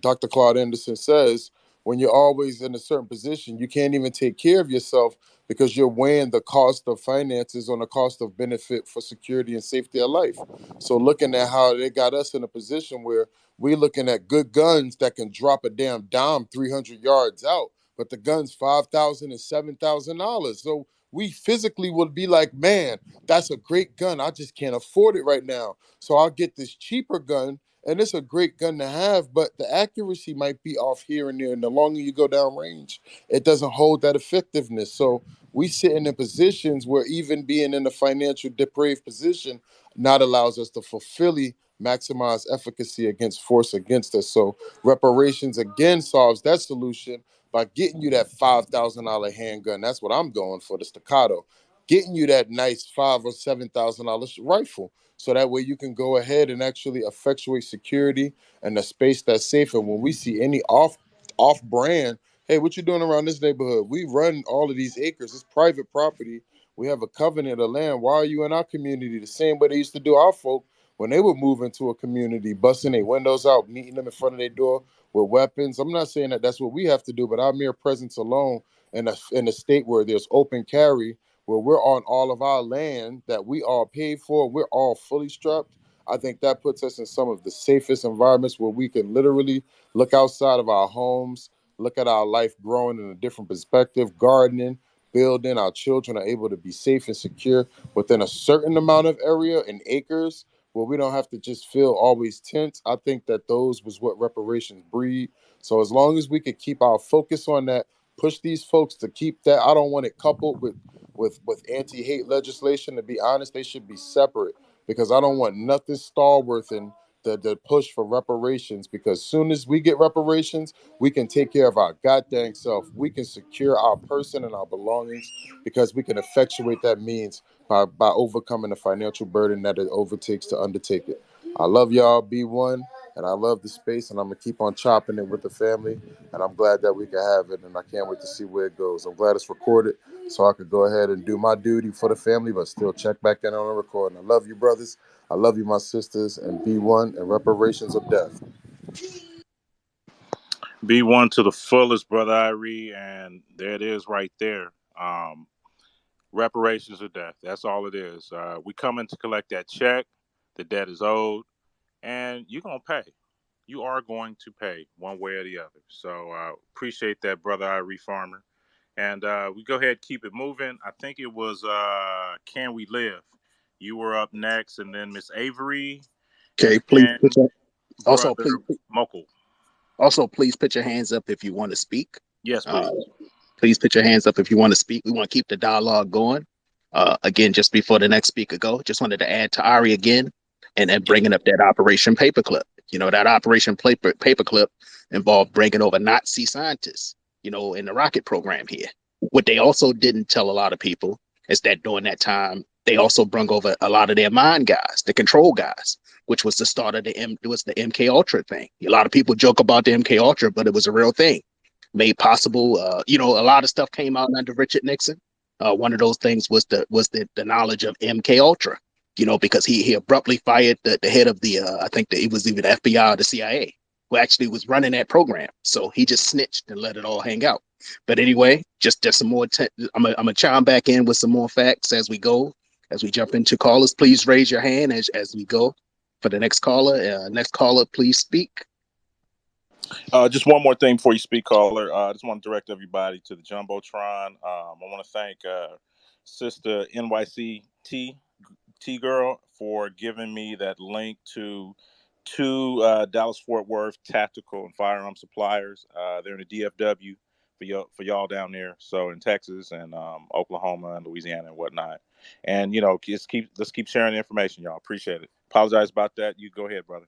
Dr. Claude Anderson says, when you're always in a certain position, you can't even take care of yourself because you're weighing the cost of finances on the cost of benefit for security and safety of life. So looking at how they got us in a position where we're looking at good guns that can drop a damn dime 300 yards out, but the gun's $5,000 and $7,000. So we physically would be like, man, that's a great gun. I just can't afford it right now. So I'll get this cheaper gun, and it's a great gun to have, but the accuracy might be off here and there. And the longer you go down range, it doesn't hold that effectiveness. So we sitting in positions where even being in a financial depraved position not allows us to fully maximize efficacy against force against us. So reparations again solves that solution by getting you that $5,000 handgun. That's what I'm going for, the staccato. Getting you that nice $5,000 or $7,000 rifle so that way you can go ahead and actually effectuate security and a space that's safe. And when we see any off brand, hey, what you doing around this neighborhood? We run all of these acres. It's private property. We have a covenant of land. Why are you in our community? The same way they used to do our folk when they would move into a community, busting their windows out, meeting them in front of their door with weapons. I'm not saying that that's what we have to do, but our mere presence alone in a state where there's open carry, where we're on all of our land that we all paid for, we're all fully strapped. I think that puts us in some of the safest environments where we can literally look outside of our homes, look at our life growing in a different perspective, gardening, building. Our children are able to be safe and secure within a certain amount of area and acres where we don't have to just feel always tense. I think that those was what reparations breed. So as long as we could keep our focus on that, push these folks to keep that. I don't want it coupled with anti-hate legislation. To be honest, they should be separate because I don't want nothing stalwart in the push for reparations, because soon as we get reparations, we can take care of our goddamn self. We can secure our person and our belongings because we can effectuate that means by overcoming the financial burden that it overtakes to undertake it. I love y'all, B1, and I love the space, and I'm gonna keep on chopping it with the family, and I'm glad that we can have it, and I can't wait to see where it goes. I'm glad it's recorded so I could go ahead and do my duty for the family, but still check back in on the recording. I love you, brothers. I love you, my sisters, and B1 and reparations of death. Be one to the fullest, brother Irie, and there it is right there. Reparations of death. That's all it is. We come in to collect that check. The debt is owed, and you're gonna pay. You are going to pay one way or the other. So appreciate that, brother Irie Farmer. And we go ahead and keep it moving. I think it was Can We Live? You were up next, and then Miss Avery, Okay, and please then put your, also brother please Mokel. please put your hands up if you want to speak. Yes, Uh, please. please put your hands up if you want to speak. We want to keep the dialogue going. Again, just before the next speaker go, just wanted to add to Ari again, and bringing up that Operation Paperclip. You know, that Operation Paperclip involved bringing over Nazi scientists, you know, in the rocket program here. What they also didn't tell a lot of people is that during that time, they also brought over a lot of their mind guys, the control guys, which was the start of the MK Ultra thing. A lot of people joke about the MK Ultra, but it was a real thing made possible. You know, a lot of stuff came out under Richard Nixon. One of those things was the knowledge of MK Ultra. You know, because he abruptly fired the head of the I think that it was even the FBI or the CIA who actually was running that program. So he just snitched and let it all hang out. But anyway, just some more. I'm gonna chime back in with some more facts as we go, as we jump into callers. Please raise your hand as we go for the next caller. Next caller, please speak. Just one more thing before you speak, caller. I just want to direct everybody to the Jumbotron. I want to thank Sister T Girl for giving me that link to two Dallas Fort Worth tactical and firearm suppliers. They're in the DFW for y'all down there. So in Texas and Oklahoma and Louisiana and whatnot. And let's keep sharing the information, y'all. Appreciate it. Apologize about that. You go ahead, brother.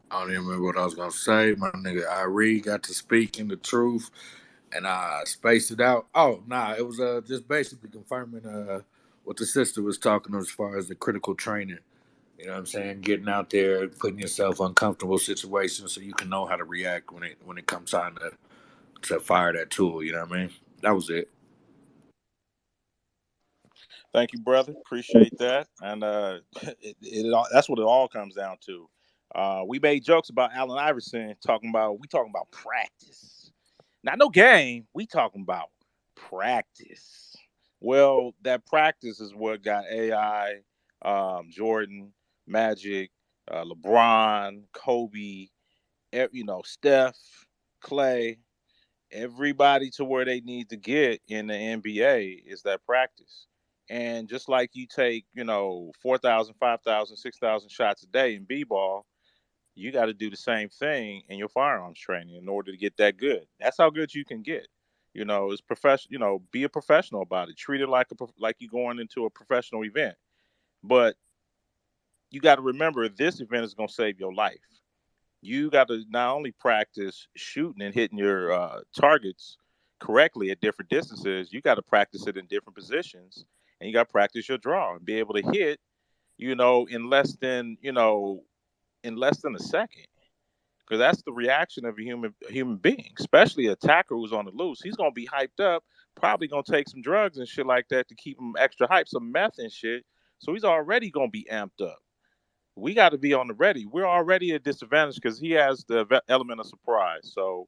I don't even remember what I was gonna say. My nigga R.I.P got to speaking the truth, and I spaced it out. Oh, nah, it was just basically confirming what the sister was talking as far as the critical training. You know what I'm saying? Getting out there, putting yourself in uncomfortable situations so you can know how to react when it comes time to fire that tool. You know what I mean? That was it. Thank you, brother. Appreciate that. And that's what it all comes down to. We made jokes about Allen Iverson talking about practice. Not no game. We talking about practice. Well, that practice is what got AI, Jordan, Magic, LeBron, Kobe, Steph, Clay, everybody to where they need to get in the NBA is that practice. And just like you take, 4,000, 5,000, 6,000 shots a day in b-ball, you got to do the same thing in your firearms training in order to get that good. That's how good you can get. It's professional. Be a professional about it. Treat it like you going into a professional event. But you got to remember, this event is going to save your life. You got to not only practice shooting and hitting your targets correctly at different distances, you got to practice it in different positions, and you got to practice your draw and be able to hit, in less than a second. Because that's the reaction of a human being, especially an attacker who's on the loose. He's gonna be hyped up, probably gonna take some drugs and shit like that to keep him extra hyped, some meth and shit. So he's already gonna be amped up. We got to be on the ready. We're already at disadvantage because he has the element of surprise. So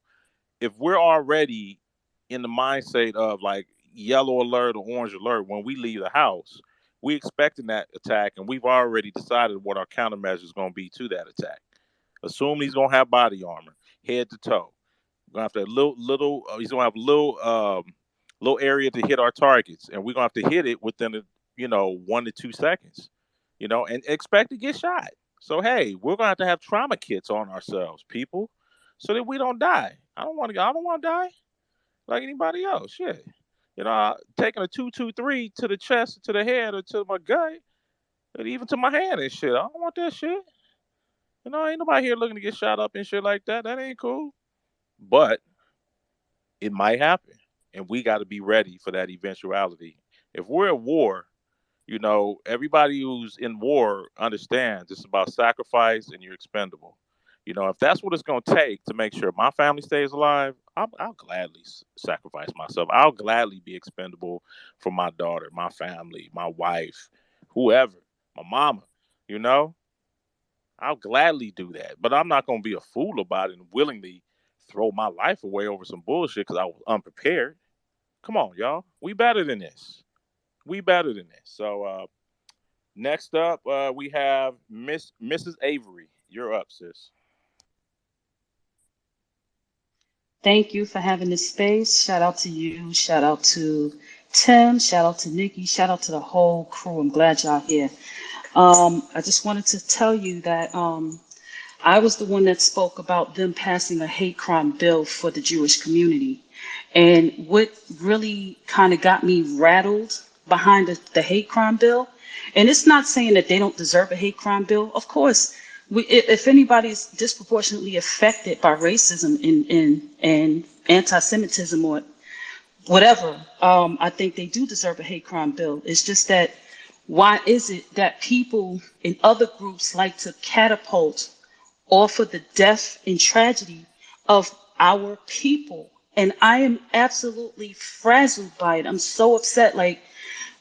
if we're already in the mindset of like yellow alert or orange alert when we leave the house, we expecting that attack, and we've already decided what our countermeasure is going to be to that attack. Assume he's going to have body armor, head to toe. Gonna have to little. He's gonna have little area to hit our targets, and we're gonna have to hit it within 1 to 2 seconds. And expect to get shot. So hey, we're gonna have trauma kits on ourselves, people, so that we don't die. I don't want to. I don't want to die like anybody else. Shit. Taking a 223 to the chest, to the head, or to my gut, and even to my hand and shit. I don't want that shit. Ain't nobody here looking to get shot up and shit like that. That ain't cool. But it might happen, and we got to be ready for that eventuality. If we're at war, everybody who's in war understands it's about sacrifice and you're expendable. If that's what it's going to take to make sure my family stays alive, I'll gladly sacrifice myself. I'll gladly be expendable for my daughter, my family, my wife, whoever, my mama. You know, I'll gladly do that, but I'm not going to be a fool about it and willingly throw my life away over some bullshit because I was unprepared. Come on, y'all. We better than this. We better than this. So next up, we have Mrs. Avery. You're up, sis. Thank you for having this space. Shout out to you. Shout out to Tim. Shout out to Nikki. Shout out to the whole crew. I'm glad y'all here. I just wanted to tell you that I was the one that spoke about them passing a hate crime bill for the Jewish community. And what really kind of got me rattled behind the hate crime bill, and it's not saying that they don't deserve a hate crime bill. Of course, if anybody's disproportionately affected by racism and anti-Semitism or whatever, I think they do deserve a hate crime bill. It's just that why is it that people in other groups like to catapult off of the death and tragedy of our people? And I am absolutely frazzled by it. I'm so upset. Like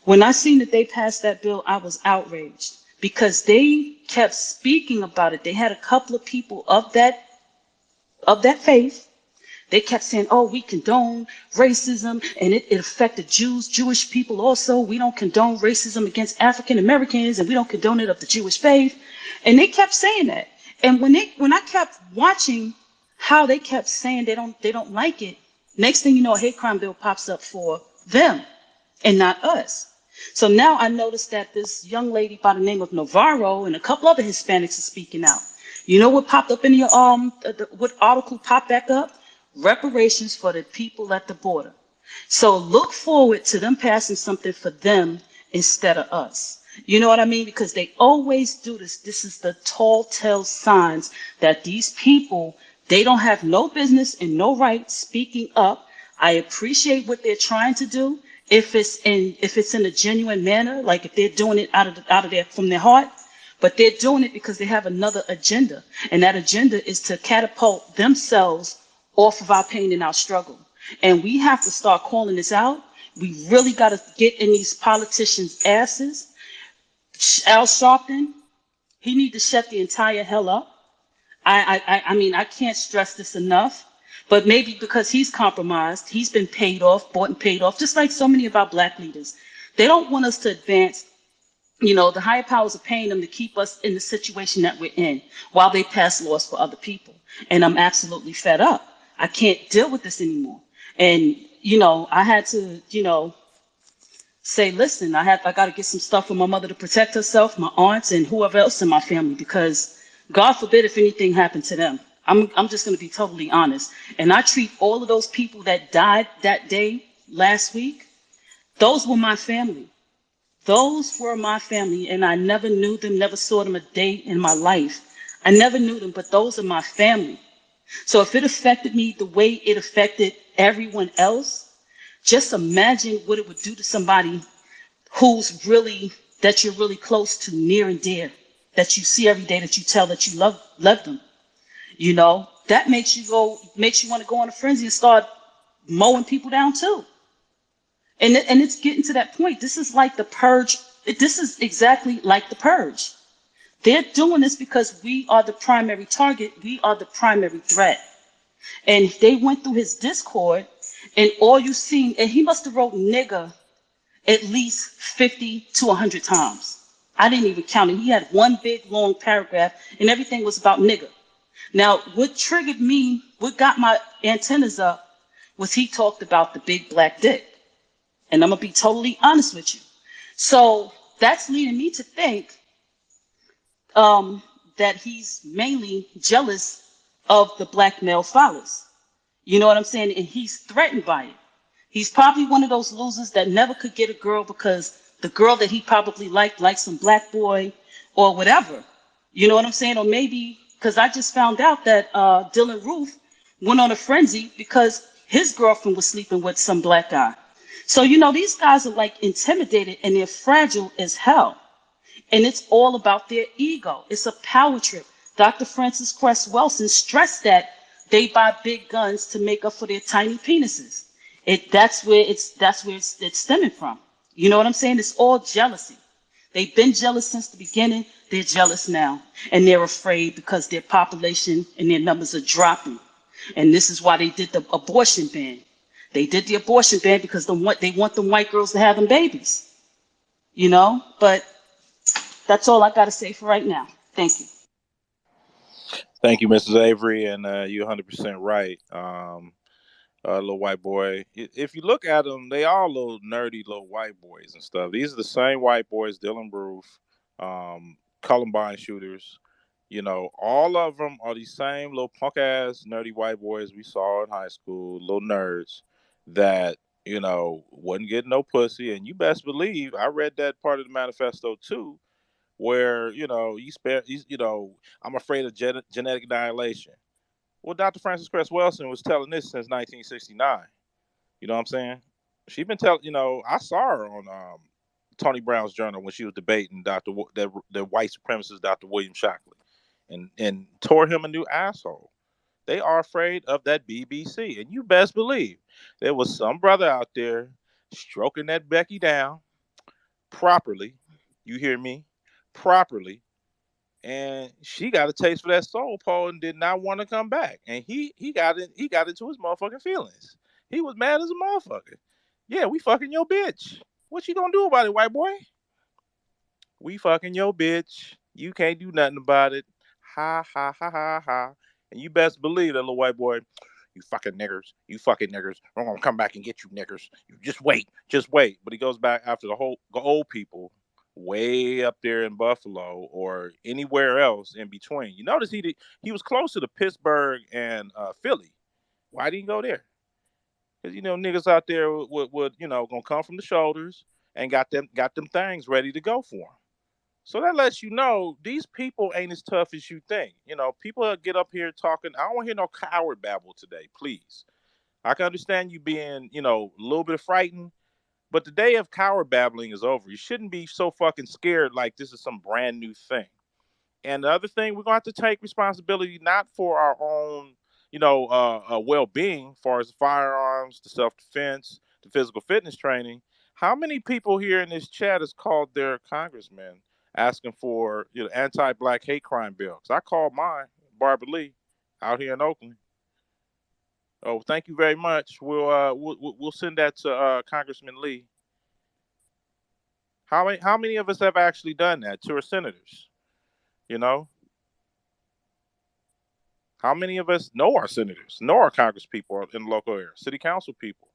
when I seen that they passed that bill, I was outraged because they kept speaking about it. They had a couple of people of that faith. They kept saying, oh, we condone racism and it affected Jewish people also. We don't condone racism against African Americans and we don't condone it of the Jewish faith. And they kept saying that. And when I kept watching how they kept saying they don't like it, next thing you know, a hate crime bill pops up for them and not us. So now I noticed that this young lady by the name of Navarro and a couple other Hispanics are speaking out. You know what popped up in your what article popped back up? Reparations for the people at the border. So look forward to them passing something for them instead of us. You know what I mean? Because they always do this. This is the tall tale signs that these people, they don't have no business and no right speaking up. I appreciate what they're trying to do. If it's in a genuine manner, like if they're doing it out of their from their heart, but they're doing it because they have another agenda, and that agenda is to catapult themselves off of our pain and our struggle. And we have to start calling this out. We really got to get in these politicians' asses. Al Sharpton, he need to shut the entire hell up. I mean, I can't stress this enough. But maybe because he's compromised, he's been paid off, bought and paid off, just like so many of our black leaders. They don't want us to advance. The higher powers are paying them to keep us in the situation that we're in while they pass laws for other people. And I'm absolutely fed up. I can't deal with this anymore. And, I had to, say, listen, I got to get some stuff for my mother to protect herself, my aunts, and whoever else in my family, because God forbid if anything happened to them. I'm just going to be totally honest. And I treat all of those people that died that day last week, those were my family. Those were my family, and I never knew them, never saw them a day in my life. I never knew them, but those are my family. So if it affected me the way it affected everyone else, just imagine what it would do to somebody that you're really close to, near and dear, that you see every day, that you tell that you love them. That makes you want to go on a frenzy and start mowing people down too. And it's getting to that point. This is like the purge. This is exactly like the purge. They're doing this because we are the primary target. We are the primary threat. And they went through his Discord, and all you seen, and he must have wrote nigga at least 50 to 100 times. I didn't even count it. He had one big long paragraph, and everything was about nigga. Now, what triggered me, what got my antennas up, was he talked about the big black dick. And I'm going to be totally honest with you. So that's leading me to think um, that he's mainly jealous of the black male fathers. You know what I'm saying? And he's threatened by it. He's probably one of those losers that never could get a girl because the girl that he probably liked some black boy or whatever. You know what I'm saying? Or maybe because I just found out that Dylan Roof went on a frenzy because his girlfriend was sleeping with some black guy. So, these guys are like intimidated and they're fragile as hell. And it's all about their ego. It's a power trip. Dr. Francis Cress Welsing stressed that they buy big guns to make up for their tiny penises. That's where it's stemming from. You know what I'm saying? It's all jealousy. They've been jealous since the beginning. They're jealous now. And they're afraid because their population and their numbers are dropping. And this is why they did the abortion ban. They did the abortion ban because they want them white girls to have them babies. But that's all I got to say for right now. Thank you. Thank you, Mrs. Avery, and you're 100% right. Little white boy. If you look at them, they all little nerdy little white boys and stuff. These are the same white boys, Dylan Roof, Columbine shooters. All of them are these same little punk ass nerdy white boys we saw in high school, little nerds that wasn't getting no pussy. And you best believe I read that part of the manifesto too, where I'm afraid of genetic annihilation. Well, Dr. Frances Cress Welsing was telling this since 1969. You know what I'm saying? She been telling. I saw her on Tony Brown's Journal when she was debating the white supremacist Dr. William Shockley, and tore him a new asshole. They are afraid of that BBC, and you best believe there was some brother out there stroking that Becky down properly. You hear me? Properly, and she got a taste for that soul pole and did not want to come back. And he got into his motherfucking feelings. He was mad as a motherfucker. Yeah, we fucking your bitch. What you gonna do about it, white boy? We fucking your bitch. You can't do nothing about it. Ha ha ha ha ha. And you best believe that little white boy. You fucking niggers. You fucking niggers. I'm gonna come back and get you niggers. You just wait. Just wait. But he goes back after the old people way up there in Buffalo or anywhere else in between. You notice he was closer to Pittsburgh and Philly. Why didn't he go there? Because niggas out there would gonna come from the shoulders and got them things ready to go for him. So that lets you know these people ain't as tough as you think. You know, people get up here talking. I don't want to hear no coward babble today, please. I can understand you being, a little bit frightened, but the day of coward babbling is over. You shouldn't be so fucking scared like this is some brand new thing. And the other thing, we're going to have to take responsibility not for our own, well-being, as far as the firearms, the self-defense, the physical fitness training. How many people here in this chat has called their congressman asking for, anti-black hate crime bill? 'Cause I called mine, Barbara Lee, out here in Oakland. Oh, thank you very much. We'll send that to Congressman Lee. How many of us have actually done that to our senators? You know, how many of us know our senators, know our congresspeople in the local area, city council people,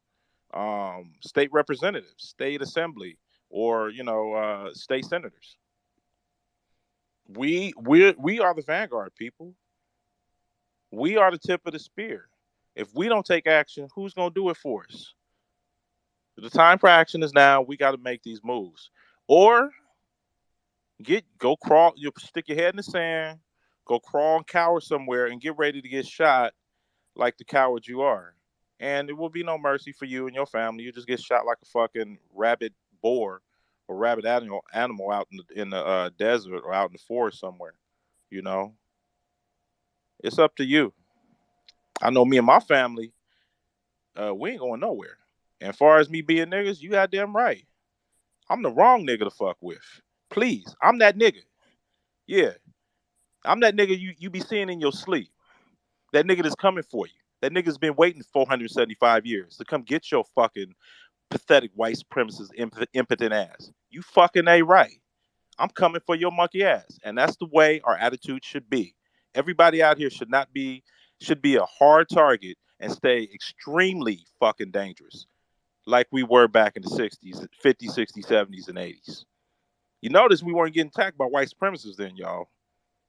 state representatives, state assembly, or state senators? We are the vanguard people. We are the tip of the spear. If we don't take action, who's gonna do it for us? The time for action is now. We got to make these moves, or go crawl. You stick your head in the sand, go crawl and cower somewhere, and get ready to get shot like the coward you are. And there will be no mercy for you and your family. You just get shot like a fucking rabid boar or rabid animal out in the desert or out in the forest somewhere. You know, it's up to you. I know me and my family, we ain't going nowhere. And as far as me being niggas, you goddamn right. I'm the wrong nigga to fuck with. Please, I'm that nigga. Yeah, I'm that nigga you be seeing in your sleep. That nigga that's coming for you. That nigga's been waiting 475 years to come get your fucking pathetic white supremacist impotent ass. You fucking ain't right. I'm coming for your monkey ass. And that's the way our attitude should be. Everybody out here should be a hard target and stay extremely fucking dangerous. Like we were back in the 60s, 50s, 60s, 70s, and 80s. You notice we weren't getting attacked by white supremacists then, y'all.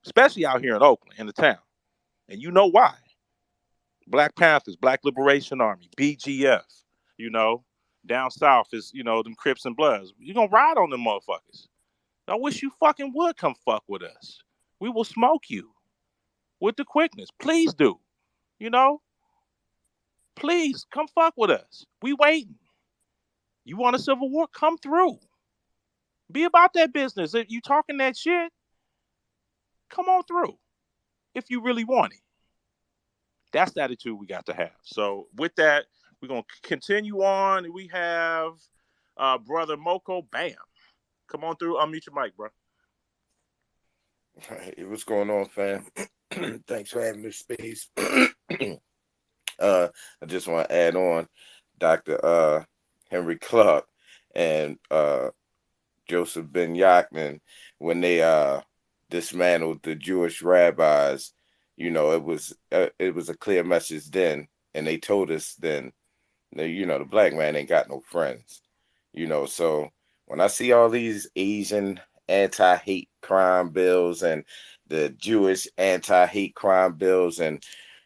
Especially out here in Oakland, in the town. And you know why. Black Panthers, Black Liberation Army, BGF, you know. Down south is, them Crips and Bloods. You're going to ride on them motherfuckers. I wish you fucking would come fuck with us. We will smoke you with the quickness. Please do. You know? Please come fuck with us. We waiting. You want a civil war? Come through. Be about that business. If you talking that shit, come on through. If you really want it. That's the attitude we got to have. So with that, we're gonna continue on. We have brother Moko Bam. Come on through. Unmute your mic, bro. Hey, what's going on, fam? Thanks for having this space. I just want to add on Dr. Henry Clark and Joseph Ben Yachman when they dismantled the Jewish rabbis. It was a clear message then, and they told us then, the black man ain't got no friends. So when I see all these Asian anti-hate crime bills and the Jewish anti-hate crime bills, and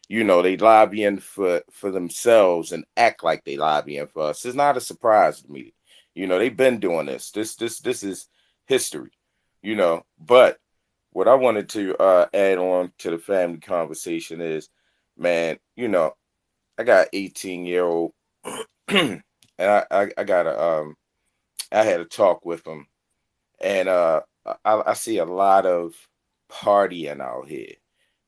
they lobbying for themselves and act like they lobbying for us, it's not a surprise to me. They've been doing this. This is history. But what I wanted to add on to the family conversation is, man, I got 18-year-old and I got I had a talk with him, and I see a lot of partying out here,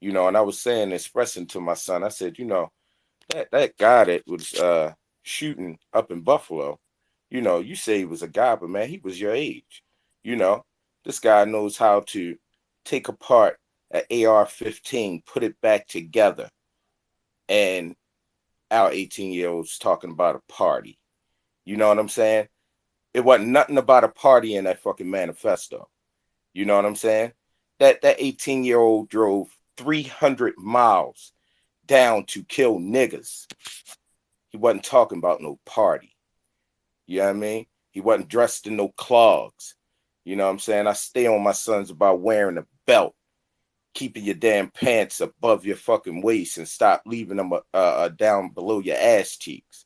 and I was expressing to my son, I said, that guy that was shooting up in Buffalo, you say he was a guy, but man, he was your age. This guy knows how to take apart an AR-15, put it back together, and our 18-year-olds talking about a party. You know what I'm saying? It wasn't nothing about a party in that fucking manifesto. You know what I'm saying? That 18-year-old drove 300 miles down to kill niggas. He wasn't talking about no party. You know what I mean? He wasn't dressed in no clogs. You know what I'm saying? I stay on my sons about wearing a belt, keeping your damn pants above your fucking waist, and stop leaving them down below your ass cheeks.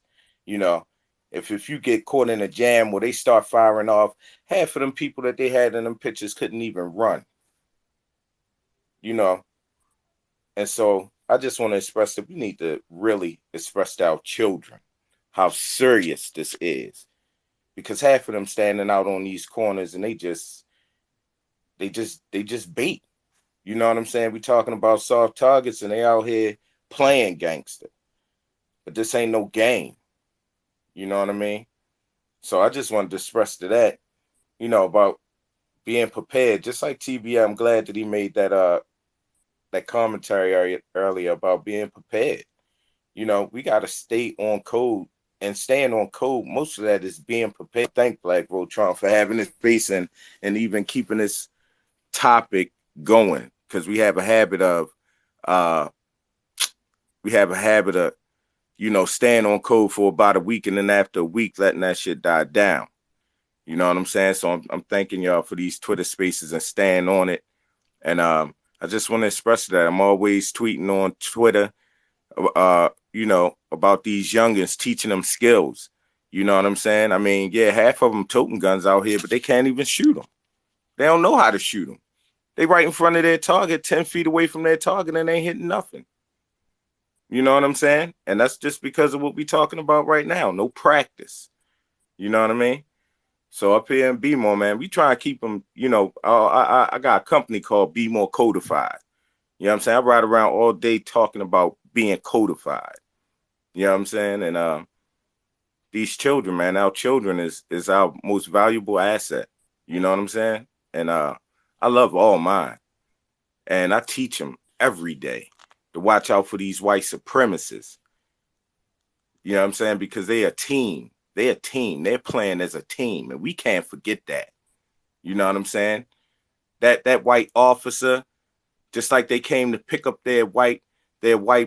If you get caught in a jam where they start firing off, half of them people that they had in them pictures couldn't even run. You know, and so I just want to express that we need to really express to our children how serious this is, because half of them standing out on these corners and they just bait. You know what I'm saying? We talking about soft targets and they out here playing gangster, but this ain't no game. You know what I mean? So I just wanted to express to that, you know, about being prepared. Just like TB, I'm glad that he made that commentary earlier about being prepared. You know, we got to stay on code, and staying on code, most of that is being prepared. Thank BlkVoltron for having this space and even keeping this topic going, because we have a habit of you know, staying on code for about a week, and then after a week letting that shit die down. You know what I'm saying? So I'm thanking y'all for these Twitter spaces and staying on it. And I just want to express that I'm always tweeting on Twitter, you know, about these youngins, teaching them skills. You know what I'm saying? I mean, yeah, half of them toting guns out here, but they can't even shoot them. They don't know how to shoot them. They right in front of their target, 10 feet away from their target, and they ain't hitting nothing. You know what I'm saying? And that's just because of what we're talking about right now. No practice. You know what I mean? So up here in B-More, man, we try to keep them, you know, I got a company called B-More Codified. You know what I'm saying? I ride around all day talking about being codified. You know what I'm saying? And these children, man, our children is our most valuable asset. You know what I'm saying? And I love all mine. And I teach them every day to watch out for these white supremacists. You know what I'm saying? Because they're a team. They're a team. They're playing as a team. And we can't forget that. You know what I'm saying? That white officer, just like they came to pick up their white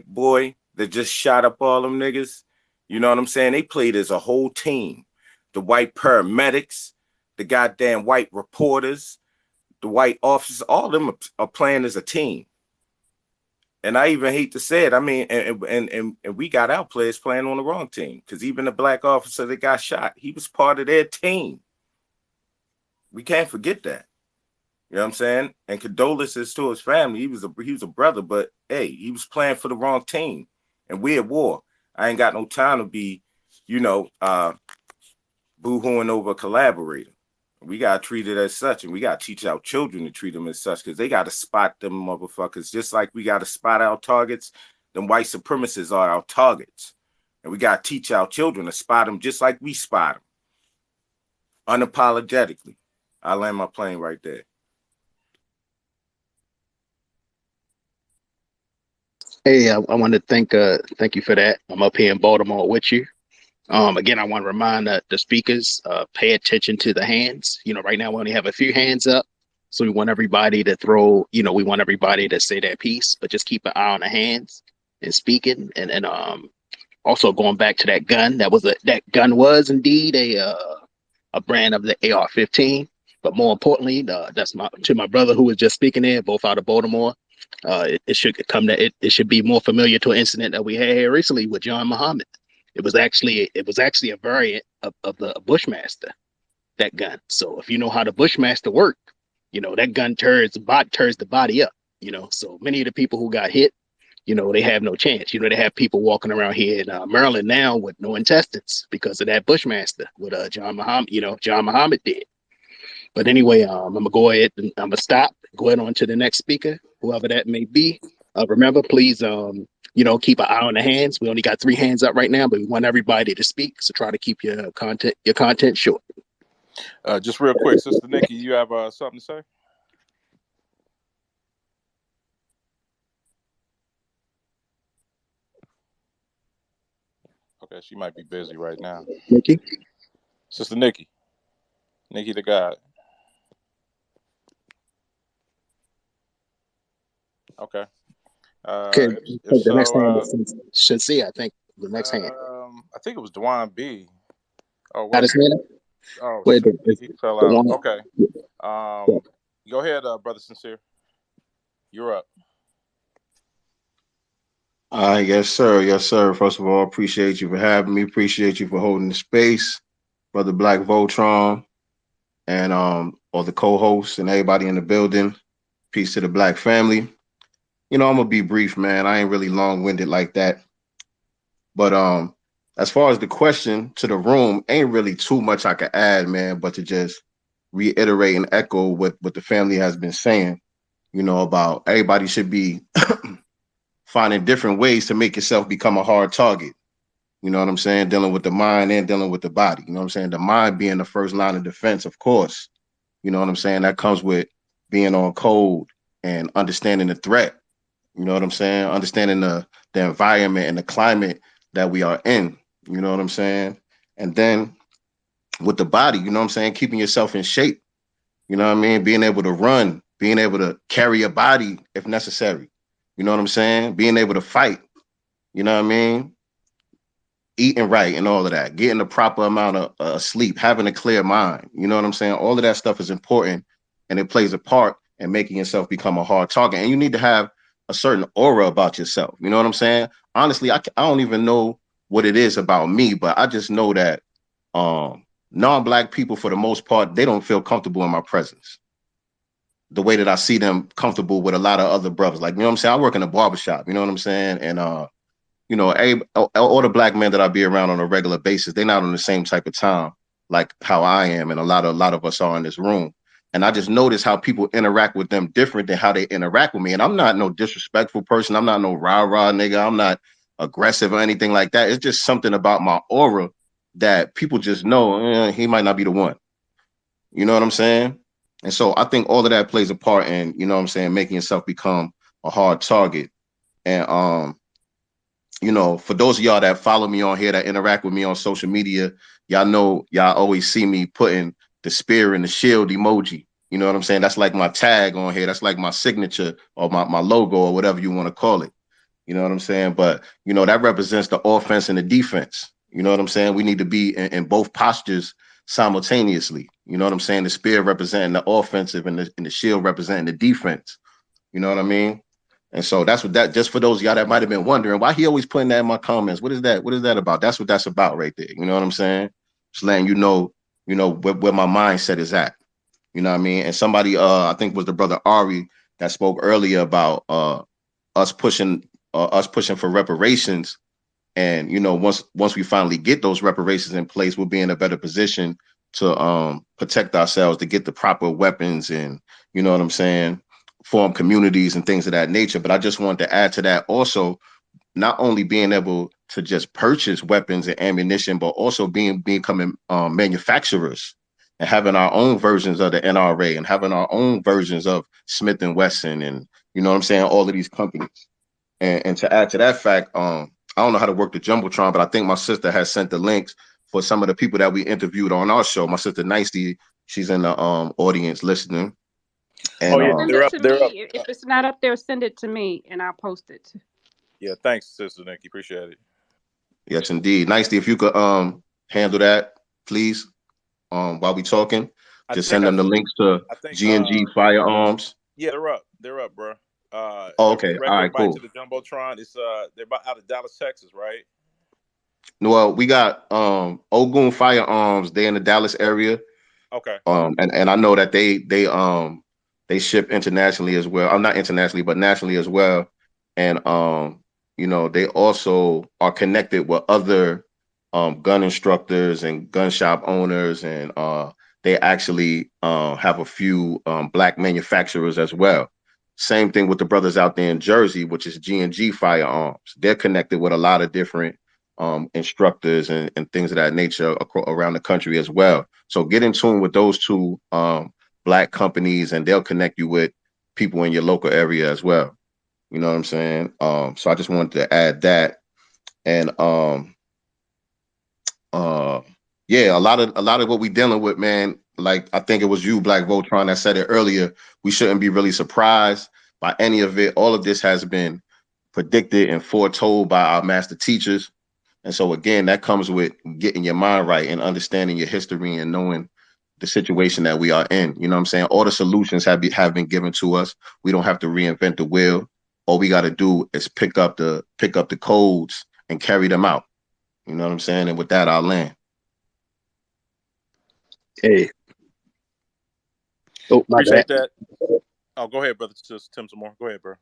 boy that just shot up all them niggas. You know what I'm saying? They played as a whole team. The white paramedics, the goddamn white reporters, the white officers, all of them are playing as a team. And I even hate to say it. I mean, and we got our players playing on the wrong team, because even the black officer that got shot, he was part of their team. We can't forget that. You know what I'm saying? And condolences to his family. He was a brother, but hey, he was playing for the wrong team. And we're at war. I ain't got no time to be, you know, boo-hooing over a collaborator. We got to treat it as such, and we got to teach our children to treat them as such, because they got to spot them motherfuckers. Just like we got to spot our targets, them white supremacists are our targets. And we got to teach our children to spot them just like we spot them, unapologetically. I land my plane right there. Hey, I want to thank you for that. I'm up here in Baltimore with you. Again, I want to remind the speakers, pay attention to the hands. You know, right now we only have a few hands up, so we want everybody to throw. You know, we want everybody to say their piece, but just keep an eye on the hands and speaking. And also going back to that gun, that gun was indeed a brand of the AR-15. But more importantly, that's to my brother who was just speaking there, both out of Baltimore. It should come that it should be more familiar to an incident that we had here recently with John Muhammad. It was actually a variant of the Bushmaster, that gun. So if you know how the Bushmaster worked, you know that gun tears the body up. You know, so many of the people who got hit, you know, they have no chance. You know, they have people walking around here in Maryland now with no intestines because of that Bushmaster, what John Muhammad, John Muhammad did. But anyway, I'm gonna go ahead and I'm gonna stop. Go ahead on to the next speaker, whoever that may be. Remember, please, keep an eye on the hands. We only got 3 hands up right now, but we want everybody to speak. So try to keep your content short. Just real quick, Sister Nikki, you have something to say? Okay, she might be busy right now. Nikki? Sister Nikki the God. Okay. Okay, the next hand should see. I think the next hand. I think it was Dwan B. Oh, Got his hand up? Oh, wait, he fell out. Okay. Go ahead, brother Sincere. You're up. Yes, sir. Yes, sir. First of all, appreciate you for having me. Appreciate you for holding the space, brother BlkVoltron, and all the co-hosts and everybody in the building. Peace to the Black family. I'm gonna be brief, man. I ain't really long-winded like that. But as far as the question to the room, ain't really too much I could add, man, but to just reiterate and echo what the family has been saying, about everybody should be finding different ways to make yourself become a hard target. You know what I'm saying? Dealing with the mind and dealing with the body. You know what I'm saying? The mind being the first line of defense, of course. You know what I'm saying? That comes with being on code and understanding the threat. You know what I'm saying? Understanding the environment and the climate that we are in. You know what I'm saying? And then with the body, you know what I'm saying? Keeping yourself in shape. You know what I mean? Being able to run, being able to carry your body if necessary. You know what I'm saying? Being able to fight. You know what I mean? Eating right and all of that, getting the proper amount of sleep, having a clear mind. You know what I'm saying? All of that stuff is important, and it plays a part in making yourself become a hard target. And you need to have a certain aura about yourself. You know what I'm saying? Honestly, I don't even know what it is about me, but I just know that non-black people, for the most part, they don't feel comfortable in my presence the way that I see them comfortable with a lot of other brothers. Like, you know what I'm saying? I work in a barbershop, you know what I'm saying? And all the black men that I be around on a regular basis, they're not on the same type of time like how I am, and a lot of us are in this room. And I just notice how people interact with them different than how they interact with me. And I'm not no disrespectful person. I'm not no rah-rah nigga. I'm not aggressive or anything like that. It's just something about my aura that people just know he might not be the one. You know what I'm saying? And so I think all of that plays a part in, you know what I'm saying, making yourself become a hard target. And for those of y'all that follow me on here, that interact with me on social media, y'all know y'all always see me putting the spear and the shield emoji. You know what I'm saying? That's like my tag on here. That's like my signature or my logo or whatever you want to call it. You know what I'm saying? But, that represents the offense and the defense. You know what I'm saying? We need to be in both postures simultaneously. You know what I'm saying? The spear representing the offensive and the shield representing the defense. You know what I mean? And so that's what that, just for those of y'all that might have been wondering why he always putting that in my comments. What is that? What is that about? That's what that's about right there. You know what I'm saying? Just letting where my mindset is at. You know what I mean? And somebody, I think was the brother Ari that spoke earlier about us pushing for reparations. And once we finally get those reparations in place, we'll be in a better position to protect ourselves, to get the proper weapons, and you know what I'm saying, form communities and things of that nature. But I just wanted to add to that also, not only being able to just purchase weapons and ammunition, but also becoming manufacturers and having our own versions of the NRA and having our own versions of Smith and Wesson, and you know what I'm saying, all of these companies. And to add to that fact, I don't know how to work the jumbotron, but I think my sister has sent the links for some of the people that we interviewed on our show. My sister Nicey, she's in the audience listening. And Send it to me. If it's not up there, send it to me and I'll post it. Yeah, thanks, Sister Nikki. Appreciate it. yes, indeed. Nicely, if you could handle that, please. While we talking, just send them the links to G&G Firearms. Yeah, they're up. They're up, bro. Oh, okay. All right, everybody cool. to the jumbotron. It's they're out of Dallas, Texas, right? Well, we got Ogun Firearms. They're in the Dallas area. Okay. And I know that they ship internationally as well. I'm not internationally, but nationally as well. And they also are connected with other gun instructors and gun shop owners, and they actually have a few black manufacturers as well. Same thing with the brothers out there in Jersey, which is G&G Firearms. They're connected with a lot of different instructors and things of that nature around the country as well. So get in tune with those two black companies, and they'll connect you with people in your local area as well. You know what I'm saying? So I just wanted to add that. And yeah, a lot of what we dealing with, man. Like I think it was you, BlkVoltron, that said it earlier. We shouldn't be really surprised by any of it. All of this has been predicted and foretold by our master teachers. And so again, that comes with getting your mind right and understanding your history and knowing the situation that we are in. You know what I'm saying? All the solutions have been given to us. We don't have to reinvent the wheel. all we got to do is pick up the codes and carry them out. You know what I'm saying? And with that, I'll land. Hey, oh my bad. Appreciate that. Oh, go ahead, brother. Just Tim some more. Go ahead, bro.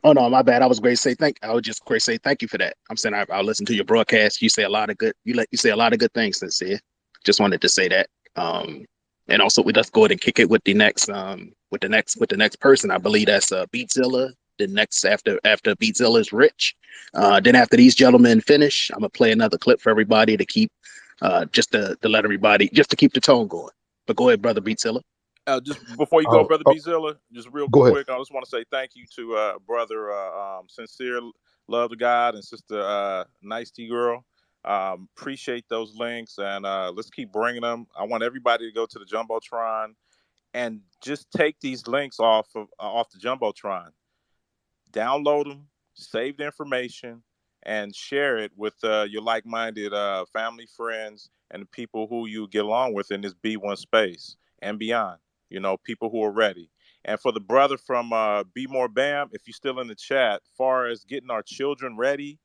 Oh no, my bad. I was great to say thank. I was just great to say thank you for that. I'm saying I'll listen to your broadcast. You say a lot of good. You say a lot of good things, sincere. Just wanted to say that. And also we let's go ahead and kick it with the next with the next person. I believe that's Beatzilla. The next after Beatzilla is Rich. Then after these gentlemen finish, I'm gonna play another clip for everybody to keep just to let everybody just to keep the tone going. But go ahead, brother Beatzilla. Just before you go, brother Bezilla, just real Go ahead. quick, I just want to say thank you to brother Sincere Love to God and sister Nice T Girl. Appreciate those links, and let's keep bringing them. I want everybody to go to the Jumbotron and just take these links off the Jumbotron, download them, save the information, and share it with your like-minded family, friends, and the people who you get along with in this B1 space and beyond. You know, people who are ready. And for the brother from Be More Bam, if you're still in the chat, far as getting our children ready,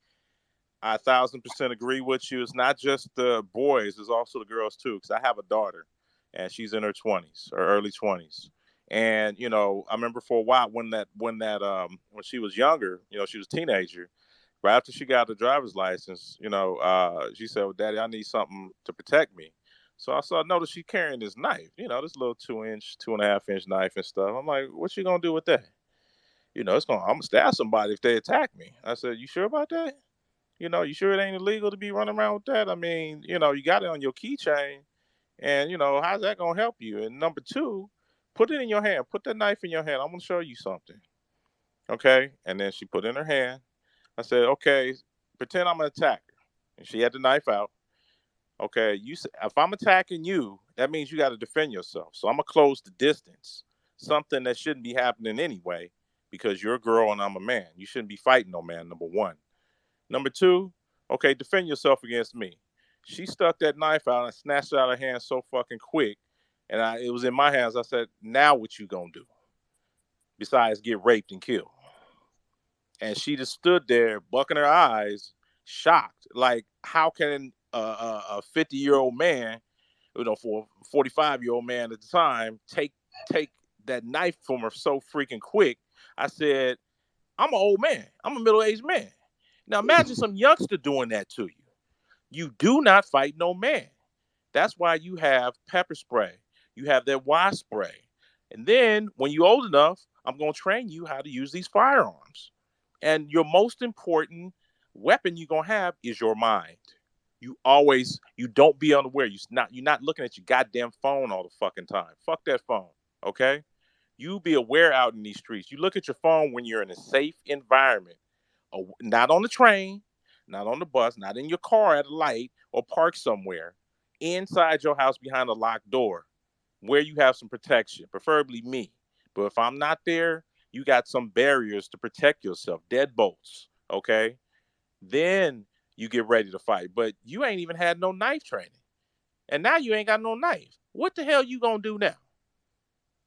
I 1,000% agree with you. It's not just the boys; it's also the girls too. Because I have a daughter, and she's in her 20s or early 20s. And you know, I remember for a while when she was younger, you know, she was a teenager. Right after she got the driver's license, you know, she said, "Well, Daddy, I need something to protect me." So I saw notice she carrying this knife, you know, this little 2-inch, 2.5-inch knife and stuff. I'm like, "What you gonna do with that?" You know, I'm gonna stab somebody if they attack me. I said, "You sure about that? You know, you sure it ain't illegal to be running around with that? I mean, you know, you got it on your keychain, and you know, how's that gonna help you? And number two, put it in your hand. Put that knife in your hand. I'm gonna show you something, okay?" And then she put it in her hand. I said, "Okay, pretend I'm an attacker." And she had the knife out. Okay, if I'm attacking you, that means you got to defend yourself. So I'm gonna close the distance. Something that shouldn't be happening anyway, because you're a girl and I'm a man. You shouldn't be fighting no man. Number one. Number two, okay, defend yourself against me. She stuck that knife out and snatched it out of her hand so fucking quick, and it was in my hands. I said, "Now what you gonna do? Besides get raped and killed?" And she just stood there, bucking her eyes, shocked. Like, how can a 50-year-old man, you know, for a 45-year-old man at the time, take that knife from her so freaking quick? I said, "I'm an old man. I'm a middle-aged man. Now imagine some youngster doing that to you. You do not fight no man. That's why you have pepper spray. You have that Y spray. And then when you're old enough, I'm going to train you how to use these firearms. And your most important weapon you're going to have is your mind. You don't be unaware. You're not looking at your goddamn phone all the fucking time. Fuck that phone. Okay? You be aware out in these streets. You look at your phone when you're in a safe environment, not on the train, not on the bus, not in your car at a light or park somewhere, inside your house behind a locked door where you have some protection, preferably me. But if I'm not there, you got some barriers to protect yourself, deadbolts, okay? Then you get ready to fight. But you ain't even had no knife training. And now you ain't got no knife. What the hell you gonna do now?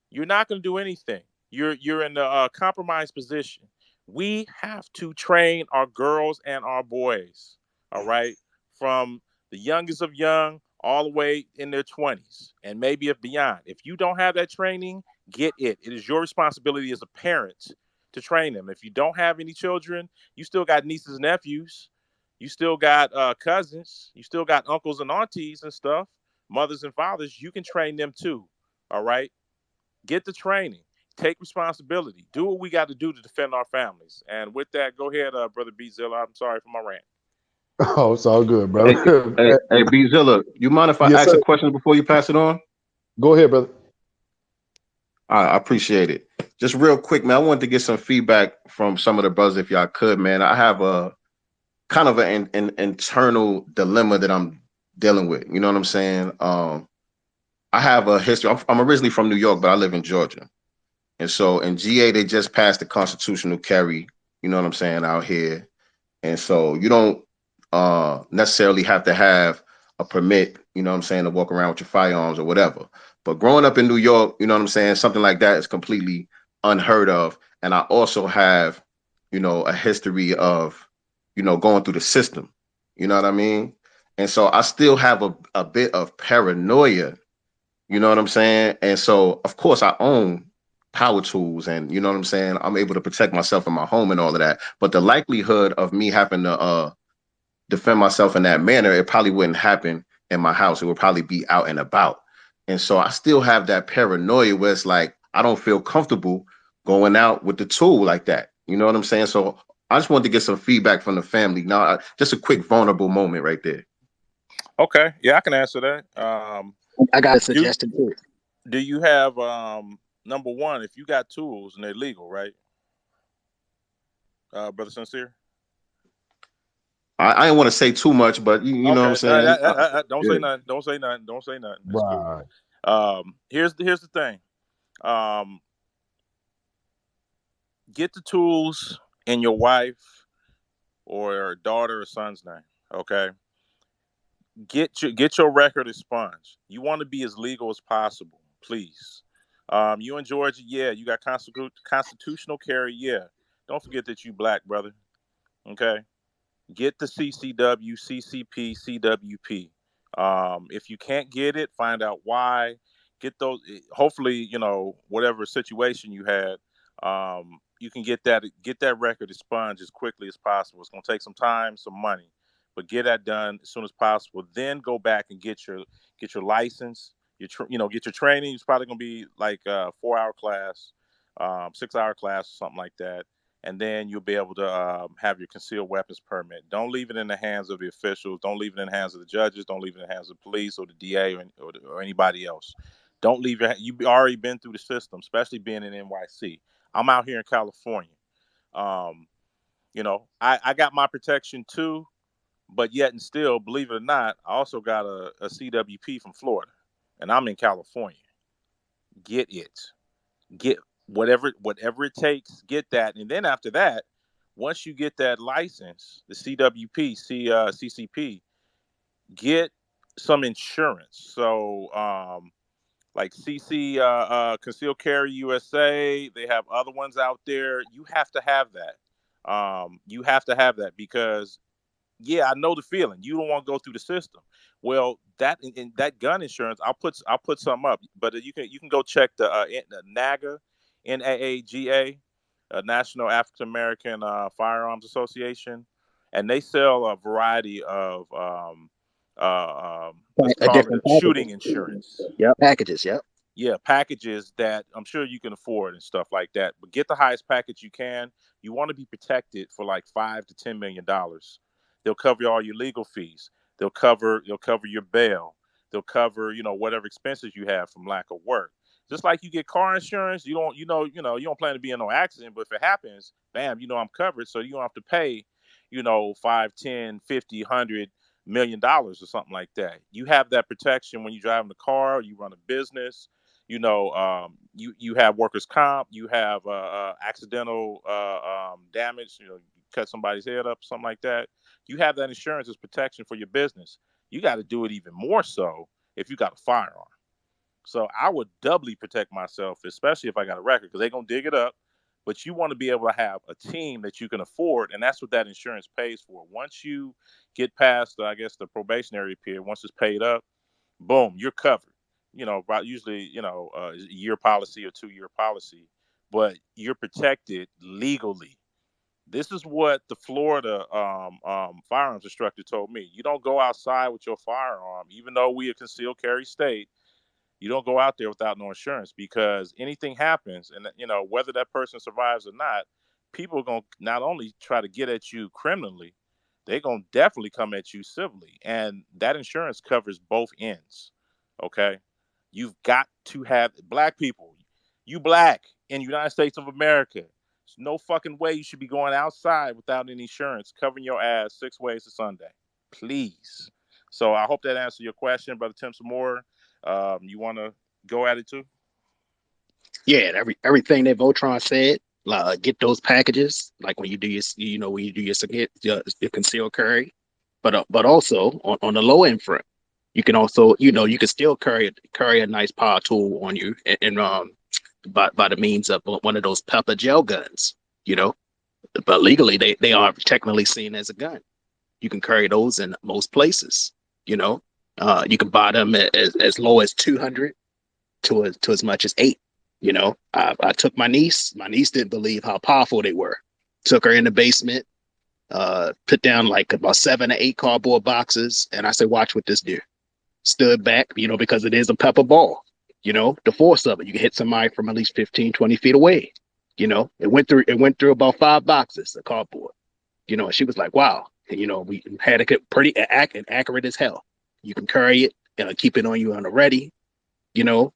You're not going to do anything. You're in a compromised position. We have to train our girls and our boys, all right, from the youngest of young all the way in their 20s and maybe if beyond. If you don't have that training, get it. It is your responsibility as a parent to train them. If you don't have any children, you still got nieces and nephews. You still got cousins. You still got uncles and aunties and stuff, mothers and fathers. You can train them too, all right? Get the training, take responsibility, do what we got to do to defend our families. And with that, go ahead, brother Beatzilla. I'm sorry for my rant. Oh, it's all good, Hey, brother. hey, Bzilla, you mind if I Yes, ask a sir. question before you pass it on? Go ahead, brother. I appreciate it. Just real quick, man. I wanted to get some feedback from some of the brothers, if y'all could, man. I have a kind of an internal dilemma that I'm dealing with. You know what I'm saying? I have a history. I'm originally from New York, but I live in Georgia. And so in GA, they just passed the constitutional carry, you know what I'm saying, out here. And so you don't necessarily have to have a permit, you know what I'm saying, to walk around with your firearms or whatever. But growing up in New York, you know what I'm saying, something like that is completely unheard of. And I also have a history of, going through the system. You know what I mean? And so I still have a bit of paranoia. You know what I'm saying? And so, of course, I own power tools, and you know what I'm saying? I'm able to protect myself in my home and all of that. But the likelihood of me having to defend myself in that manner, it probably wouldn't happen in my house. It would probably be out and about. And so I still have that paranoia where it's like I don't feel comfortable going out with the tool like that. You know what I'm saying? So I just wanted to get some feedback from the family. Now, just a quick vulnerable moment right there. Okay, yeah, I can answer that. I got a Do suggestion too. do you have number one? If you got tools and they're legal, right, brother Sincere? I didn't want to say too much, but you know what I'm Okay, no, saying? don't say Yeah. nothing. Don't say nothing. Don't say nothing. It's cool. Right. Here's the thing. Um, get the tools in your wife or daughter or son's name. Okay, get your record expunged. You want to be as legal as possible, please. You in Georgia, yeah. You got constitutional carry, yeah. Don't forget that you black, brother. Okay, get the CCW, CCP, CWP. If you can't get it, find out why. Get those. Hopefully, whatever situation you had, you can get that record expunged as quickly as possible. It's gonna take some time, some money, but get that done as soon as possible. Then go back and get your license. Get your training. It's probably gonna be like a 4 hour class, 6 hour class, or something like that, and then you'll be able to have your concealed weapons permit. Don't leave it in the hands of the officials. Don't leave it in the hands of the judges. Don't leave it in the hands of the police or the DA or anybody else. Don't leave you've already been through the system, especially being in NYC. I'm out here in California. Um, I got my protection too, but yet and still, believe it or not, I also got a CWP from Florida, and I'm in California. Get it. Get whatever it takes, get that. And then after that, once you get that license, the CWP, CCP, get some insurance. So like CC Conceal Carry USA, they have other ones out there. You have to have that. You have to have that because yeah, I know the feeling. You don't want to go through the system. Well, that in that gun insurance, I'll put some up, but you can go check the NAGA, NAAGA, National African American Firearms Association, and they sell a variety of let's A call it a different shooting packages. insurance. Yep, packages. Yep. Yeah, packages that I'm sure you can afford and stuff like that. But get the highest package you can. You want to be protected for like $5 to $10 million. They'll cover all your legal fees. They'll cover your bail. They'll cover whatever expenses you have from lack of work. Just like you get car insurance, you don't plan to be in no accident, but if it happens, bam, I'm covered, so you don't have to pay, 5, 10, 50, 100 million dollars or something like that. You have that protection when you drive in the car, you run a business, you have workers comp, you have accidental damage, you cut somebody's head up, something like that. You have that insurance as protection for your business. You got to do it even more so if you got a firearm. So I would doubly protect myself, especially if I got a record, because they're gonna dig it up. But you want to be able to have a team that you can afford, and that's what that insurance pays for. Once you get past, I guess, the probationary period, once it's paid up, boom, you're covered. About usually, a year policy or 2 year policy, but you're protected legally. This is what the Florida firearms instructor told me. You don't go outside with your firearm, even though we a concealed carry state. You don't go out there without no insurance because anything happens, and whether that person survives or not, people are gonna not only try to get at you criminally, they're gonna definitely come at you civilly, and that insurance covers both ends. Okay, you've got to have black people. You black in the United States of America. There's no fucking way you should be going outside without any insurance covering your ass 6 ways to Sunday. Please. So I hope that answered your question, Brother Tim. Some more. You want to go at it too? Yeah, and everything that Voltron said. Get those packages, like when you do when you do your concealed carry, but also on the low end front, you can also you can still carry a nice power tool on you, and by the means of one of those pepper gel guns, you know. but legally they aren't technically seen as a gun. You can carry those in most places. You know, you can buy them as low as 200 to as much as 8. You know, I took my niece. My niece didn't believe how powerful they were. Took her in the basement, put down like about 7 or 8 cardboard boxes, and I said, "Watch what this do." Stood back, you know, because it is a pepper ball. You know, the force of it, you can hit somebody from at least 15, 20 feet away. You know, it went through about 5 boxes of cardboard. You know, and she was like, "Wow." And, you know, we had it pretty accurate as hell. You can carry it and keep it on you on the ready. You know,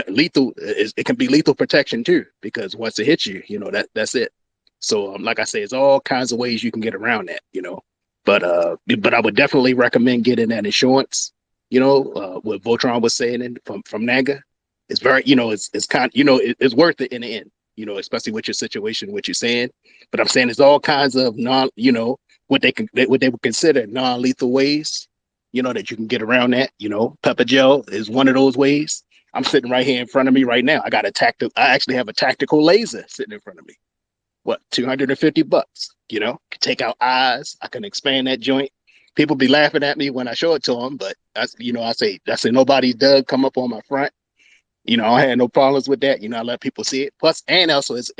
lethal is, it can be lethal protection too, because once it hits you, you know, that's it. So like I say, it's all kinds of ways you can get around that, you know. But I would definitely recommend getting that insurance. You know, what Voltron was saying from NAGA, it's very, you know, it's kind, you know, it's worth it in the end. You know, especially with your situation, what you're saying. But I'm saying there's all kinds of you know, what they would consider non-lethal ways, you know, that you can get around that. You know, pepper gel is one of those ways. I'm sitting right here in front of me right now. I actually have a tactical laser sitting in front of me. What, $250? You know, can take out eyes. I can expand that joint. People be laughing at me when I show it to them, but you know, I say nobody does come up on my front. You know, I had no problems with that. You know, I let people see it. Plus, and also it's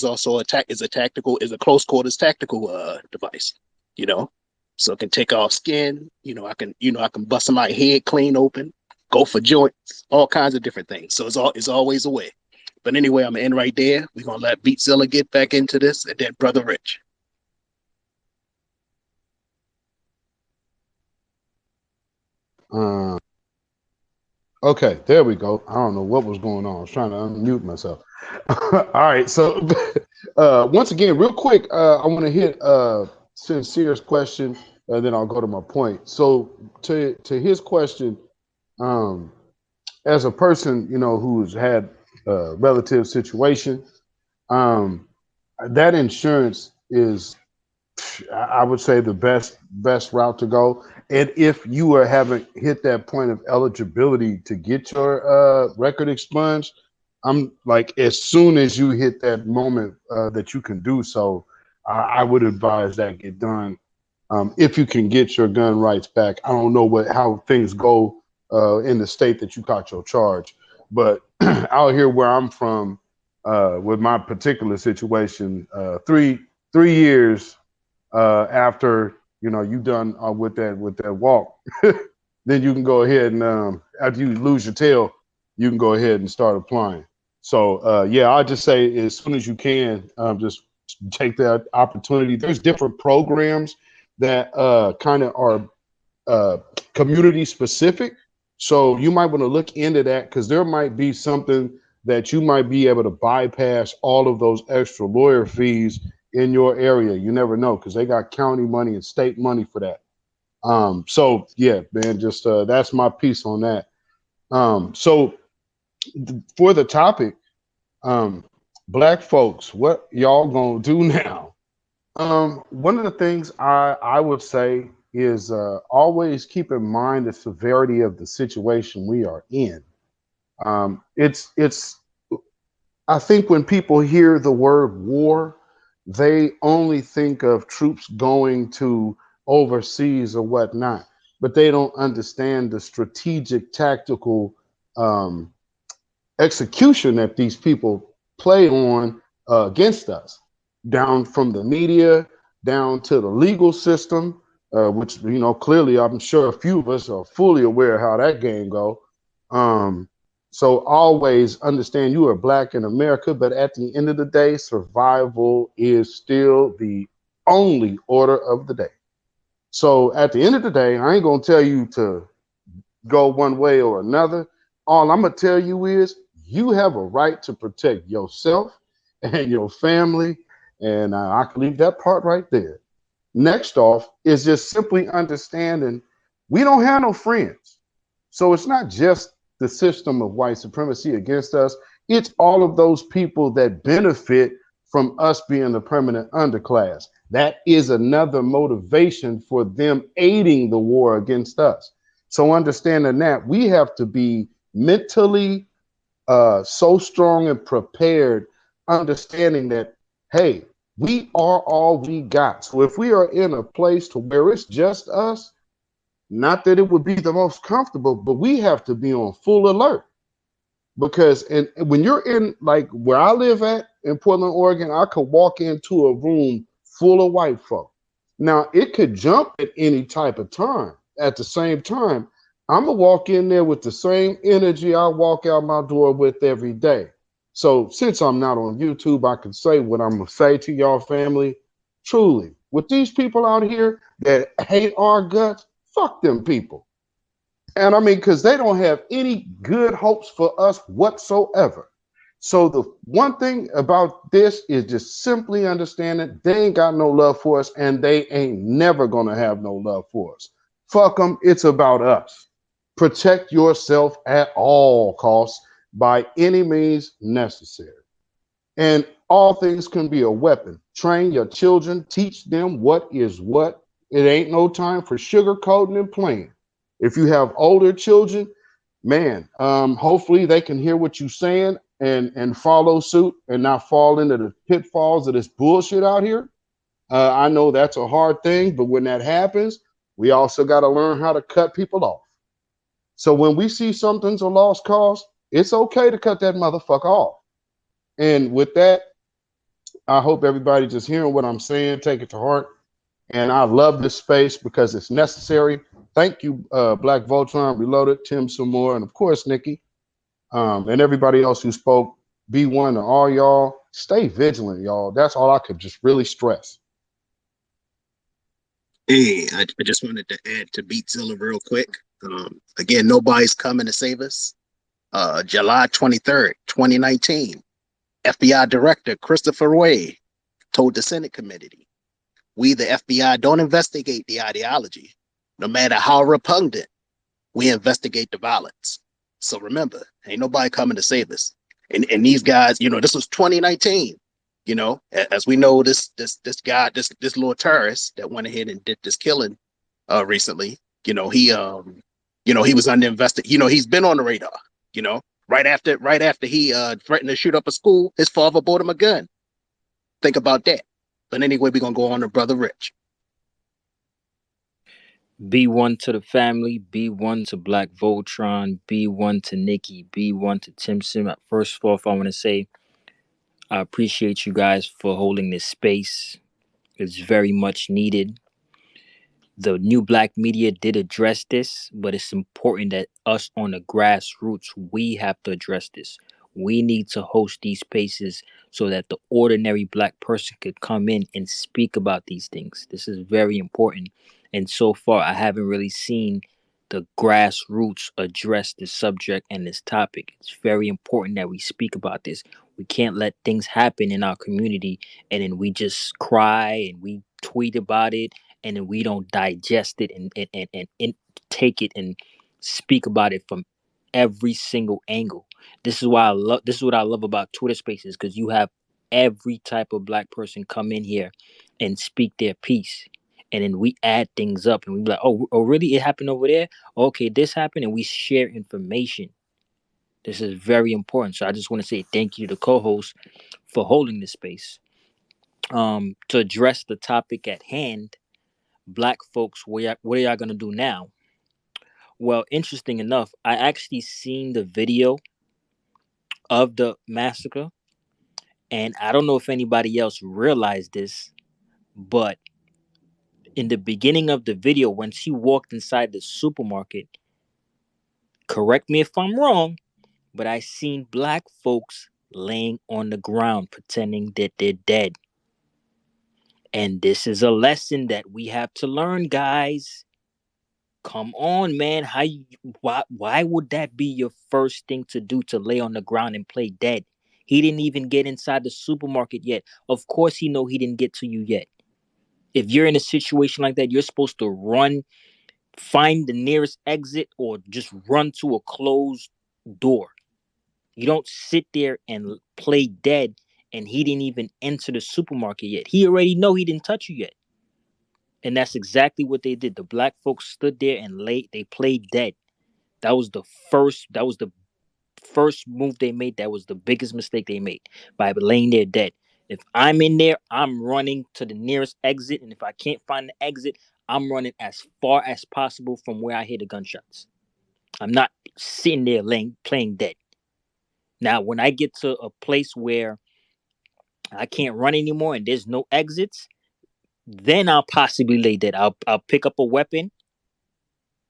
also is a close quarters tactical device. You know, so it can take off skin. I can bust my head clean open, go for joints, all kinds of different things. So it's always a way. But anyway, I'm gonna end right there. We're gonna let Beatzilla get back into this, and then Brother Rich. Uh, okay, there we go. I don't know what was going on. I was trying to unmute myself. All right, so once again, real quick, I want to hit Sincere's question, and then I'll go to my point. So to his question, um, as a person, you know, who's had a relative situation, um, that insurance is, I would say, the best route to go. And if you are haven't hit that point of eligibility to get your record expunged, I'm like, as soon as you hit that moment that you can do so, I would advise that get done. If you can get your gun rights back. I don't know how things go in the state that you caught your charge, but out here where I'm from, with my particular situation, 3 years after you done with that walk, then you can go ahead and after you lose your tail, you can go ahead and start applying. So yeah, I'll just say as soon as you can, just take that opportunity. There's different programs that kind of are uh, community specific. So you might want to look into that, because there might be something that you might be able to bypass all of those extra lawyer fees in your area. You never know, because they got county money and state money for that. So yeah, man, just that's my piece on that. So for the topic, um, black folks, what y'all gonna do now? One of the things I would say is always keep in mind the severity of the situation we are in. It's I think when people hear the word war, they only think of troops going to overseas or whatnot, but they don't understand the strategic tactical um, execution that these people play on against us, down from the media down to the legal system, which clearly I'm sure a few of us are fully aware of how that game go. Um, so always understand you are black in America, but at the end of the day, survival is still the only order of the day. So at the end of the day, I ain't gonna tell you to go one way or another. All I'm gonna tell you is you have a right to protect yourself and your family, and I can leave that part right there. Next off is just simply understanding we don't have no friends. So it's not just the system of white supremacy against us, it's all of those people that benefit from us being the permanent underclass. That is another motivation for them aiding the war against us. So understanding that, we have to be mentally so strong and prepared, understanding that, hey, We are all we got. So if we are in a place to where it's just us, not that it would be the most comfortable, but we have to be on full alert. Because and when you're in like where I live at in Portland, Oregon, I could walk into a room full of white folk. Now it could jump at any type of time. At the same time, I'm gonna walk in there with the same energy I walk out my door with every day. So since I'm not on YouTube, I can say what I'm gonna say to y'all family. Truly, with these people out here that hate our guts, fuck them people. And I mean, because they don't have any good hopes for us whatsoever. So the one thing about this is just simply understanding they ain't got no love for us and they ain't never gonna have no love for us. Fuck them, it's about us. Protect yourself at all costs by any means necessary. And all things can be a weapon. Train your children, teach them what is what. It ain't no time for sugarcoating and playing. If you have older children, man, hopefully they can hear what you're saying and follow suit and not fall into the pitfalls of this bullshit out here. I know that's a hard thing, but when that happens, we also got to learn how to cut people off. So when we see something's a lost cause, it's okay to cut that motherfucker off. And with that, I hope everybody just hearing what I'm saying, take it to heart. And I love this space because it's necessary. Thank you, BlkVoltron, Reloaded, Tim Samore, and of course, Nikki, and everybody else who spoke. B1 to all y'all. Stay vigilant, y'all. That's all I could just really stress. Hey, I just wanted to add to Beatzilla real quick. Again, nobody's coming to save us. July 23rd, 2019, FBI Director Christopher Wray told the Senate committee, we, the FBI, don't investigate the ideology. No matter how repugnant, we investigate the violence. So remember, ain't nobody coming to save us. And these guys, this was 2019. As we know, this guy, this little terrorist that went ahead and did this killing recently, he was under investigation. He's been on the radar, right after he threatened to shoot up a school, his father bought him a gun. Think about that. But anyway, we're gonna go on to Brother Rich. B1 to the family, B1 to BlkVoltron, B1 to Nikki, B1 to Tim Sim. First off, I want to say I appreciate you guys for holding this space. It's very much needed. The new black media did address this, but it's important that us on the grassroots, we have to address this. We need to host these spaces so that the ordinary black person could come in and speak about these things. This is very important. And so far, I haven't really seen the grassroots address this subject and this topic. It's very important that we speak about this. We can't let things happen in our community and then we just cry and we tweet about it and then we don't digest it and take it and speak about it from every single angle. This is what I love about Twitter Spaces, because you have every type of black person come in here and speak their piece. And then we add things up and we be like, oh, really? It happened over there? Okay, this happened, and we share information. This is very important. So I just want to say thank you to the co-host for holding this space. To address the topic at hand, black folks, what are y'all gonna do now? Well, interesting enough, I actually seen the video of the massacre, and I don't know if anybody else realized this, but in the beginning of the video, when she walked inside the supermarket, correct me if I'm wrong, but I seen black folks laying on the ground pretending that they're dead. And this is a lesson that we have to learn, guys. Come on, man. Why would that be your first thing to do, to lay on the ground and play dead? He didn't even get inside the supermarket yet. Of course he know he didn't get to you yet. If you're in a situation like that, you're supposed to run, find the nearest exit, or just run to a closed door. You don't sit there and play dead and he didn't even enter the supermarket yet. He already know he didn't touch you yet. And that's exactly what they did. The black folks stood there and they played dead. That was the first move they made. That was the biggest mistake they made, by laying there dead. If I'm in there, I'm running to the nearest exit, and if I can't find the exit, I'm running as far as possible from where I hear the gunshots. I'm not sitting there playing dead. Now, when I get to a place where I can't run anymore and there's no exits, then I'll possibly lay dead. I'll pick up a weapon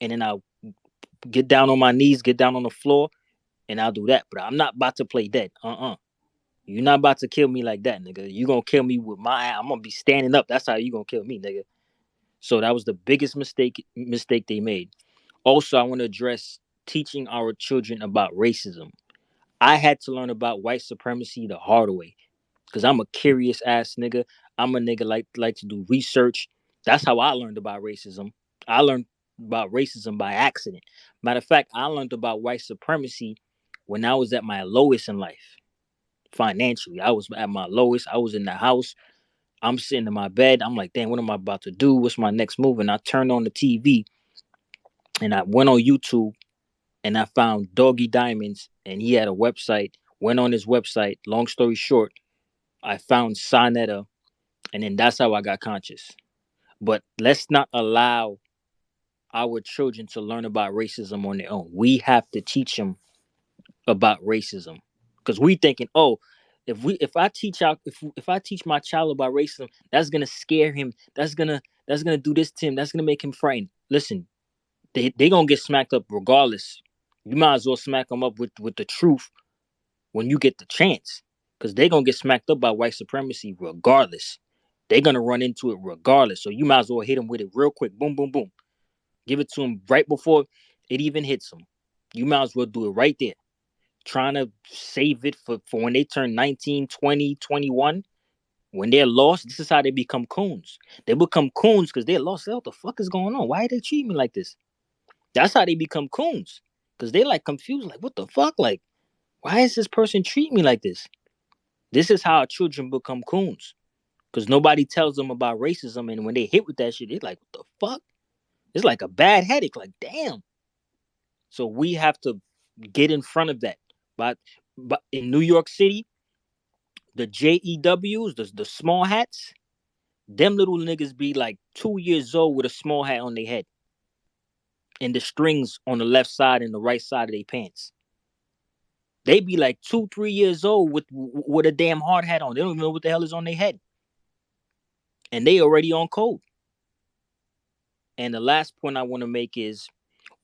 and then I'll get down on my knees, get down on the floor, and I'll do that. But I'm not about to play dead. You're not about to kill me like that, nigga. You gonna kill me with I'm gonna be standing up. That's how you gonna kill me, nigga. So that was the biggest mistake they made. Also, I want to address teaching our children about racism. I had to learn about white supremacy the hard way because I'm a curious ass nigga. I'm a nigga like to do research. That's how I learned about racism. I learned about racism by accident. Matter of fact, I learned about white supremacy when I was at my lowest in life. Financially, I was at my lowest. I was in the house. I'm sitting in my bed. I'm like, damn, what am I about to do? What's my next move? And I turned on the TV and I went on YouTube and I found Doggy Diamonds and he had a website. Went on his website. Long story short, I found Sonetta and then that's how I got conscious. But let's not allow our children to learn about racism on their own. We have to teach them about racism because we thinking, oh, if I teach my child about racism, that's gonna scare him. That's gonna do this to him. That's gonna make him frightened. Listen, they gonna get smacked up regardless. You might as well smack them up with the truth when you get the chance, because they gonna get smacked up by white supremacy regardless. They're gonna run into it regardless. So you might as well hit them with it real quick. Boom, boom, boom. Give it to them right before it even hits them. You might as well do it right there. Trying to save it for when they turn 19, 20, 21. When they're lost, this is how they become coons. They become coons because they're lost. What the fuck is going on? Why they treat me like this? That's how they become coons. Because they like confused, like, what the fuck? Like, why is this person treating me like this? This is how our children become coons. Because nobody tells them about racism. And when they hit with that shit, they're like, what the fuck? It's like a bad headache. Like, damn. So we have to get in front of that. But in New York City, the JEWs, the small hats, them little niggas be like 2 years old with a small hat on their head and the strings on the left side and the right side of their pants. They be like 2, 3 years old with a damn hard hat on. They don't even know what the hell is on their head, and they already on code. And the last point I want to make is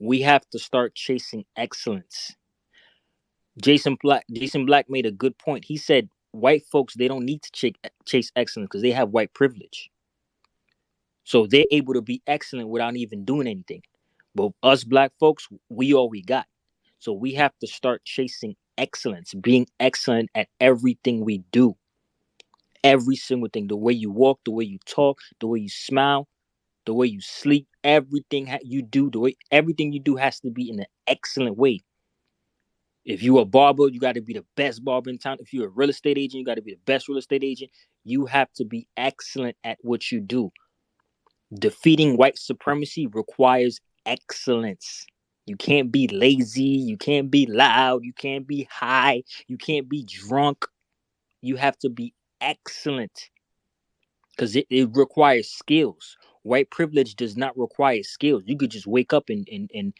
we have to start chasing excellence. Jason Black made a good point. He said white folks, they don't need to chase excellence because they have white privilege. So they're able to be excellent without even doing anything. But us black folks, we all we got. So we have to start chasing excellence, being excellent at everything we do. Every single thing. The way you walk, the way you talk, the way you smile, the way you sleep, everything you do, the way everything you do has to be in an excellent way. If you're a barber, you got to be the best barber in town. If you're a real estate agent, you got to be the best real estate agent. You have to be excellent at what you do. Defeating white supremacy requires excellence. You can't be lazy. You can't be loud. You can't be high. You can't be drunk. You have to be excellent because it requires skills. White privilege does not require skills. You could just wake up and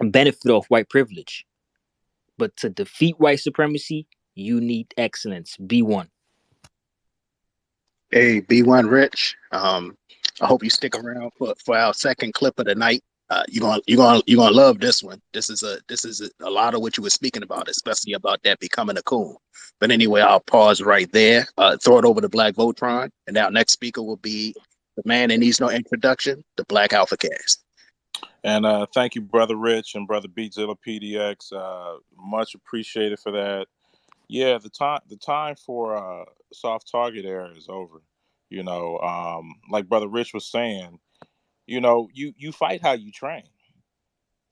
benefit off white privilege. But to defeat white supremacy, you need excellence. Be one. Hey, B1 Rich. I hope you stick around for our second clip of the night. You're gonna love this one. This is a lot of what you were speaking about, especially about that becoming a coon. But anyway, I'll pause right there. Throw it over to Black Voltron, and our next speaker will be the man that needs no introduction, the Black Alpha Cast. And thank you, brother Rich and brother Beatzilla PDX. Much appreciated for that. Yeah, the time for soft target era is over. Like brother Rich was saying, you fight how you train.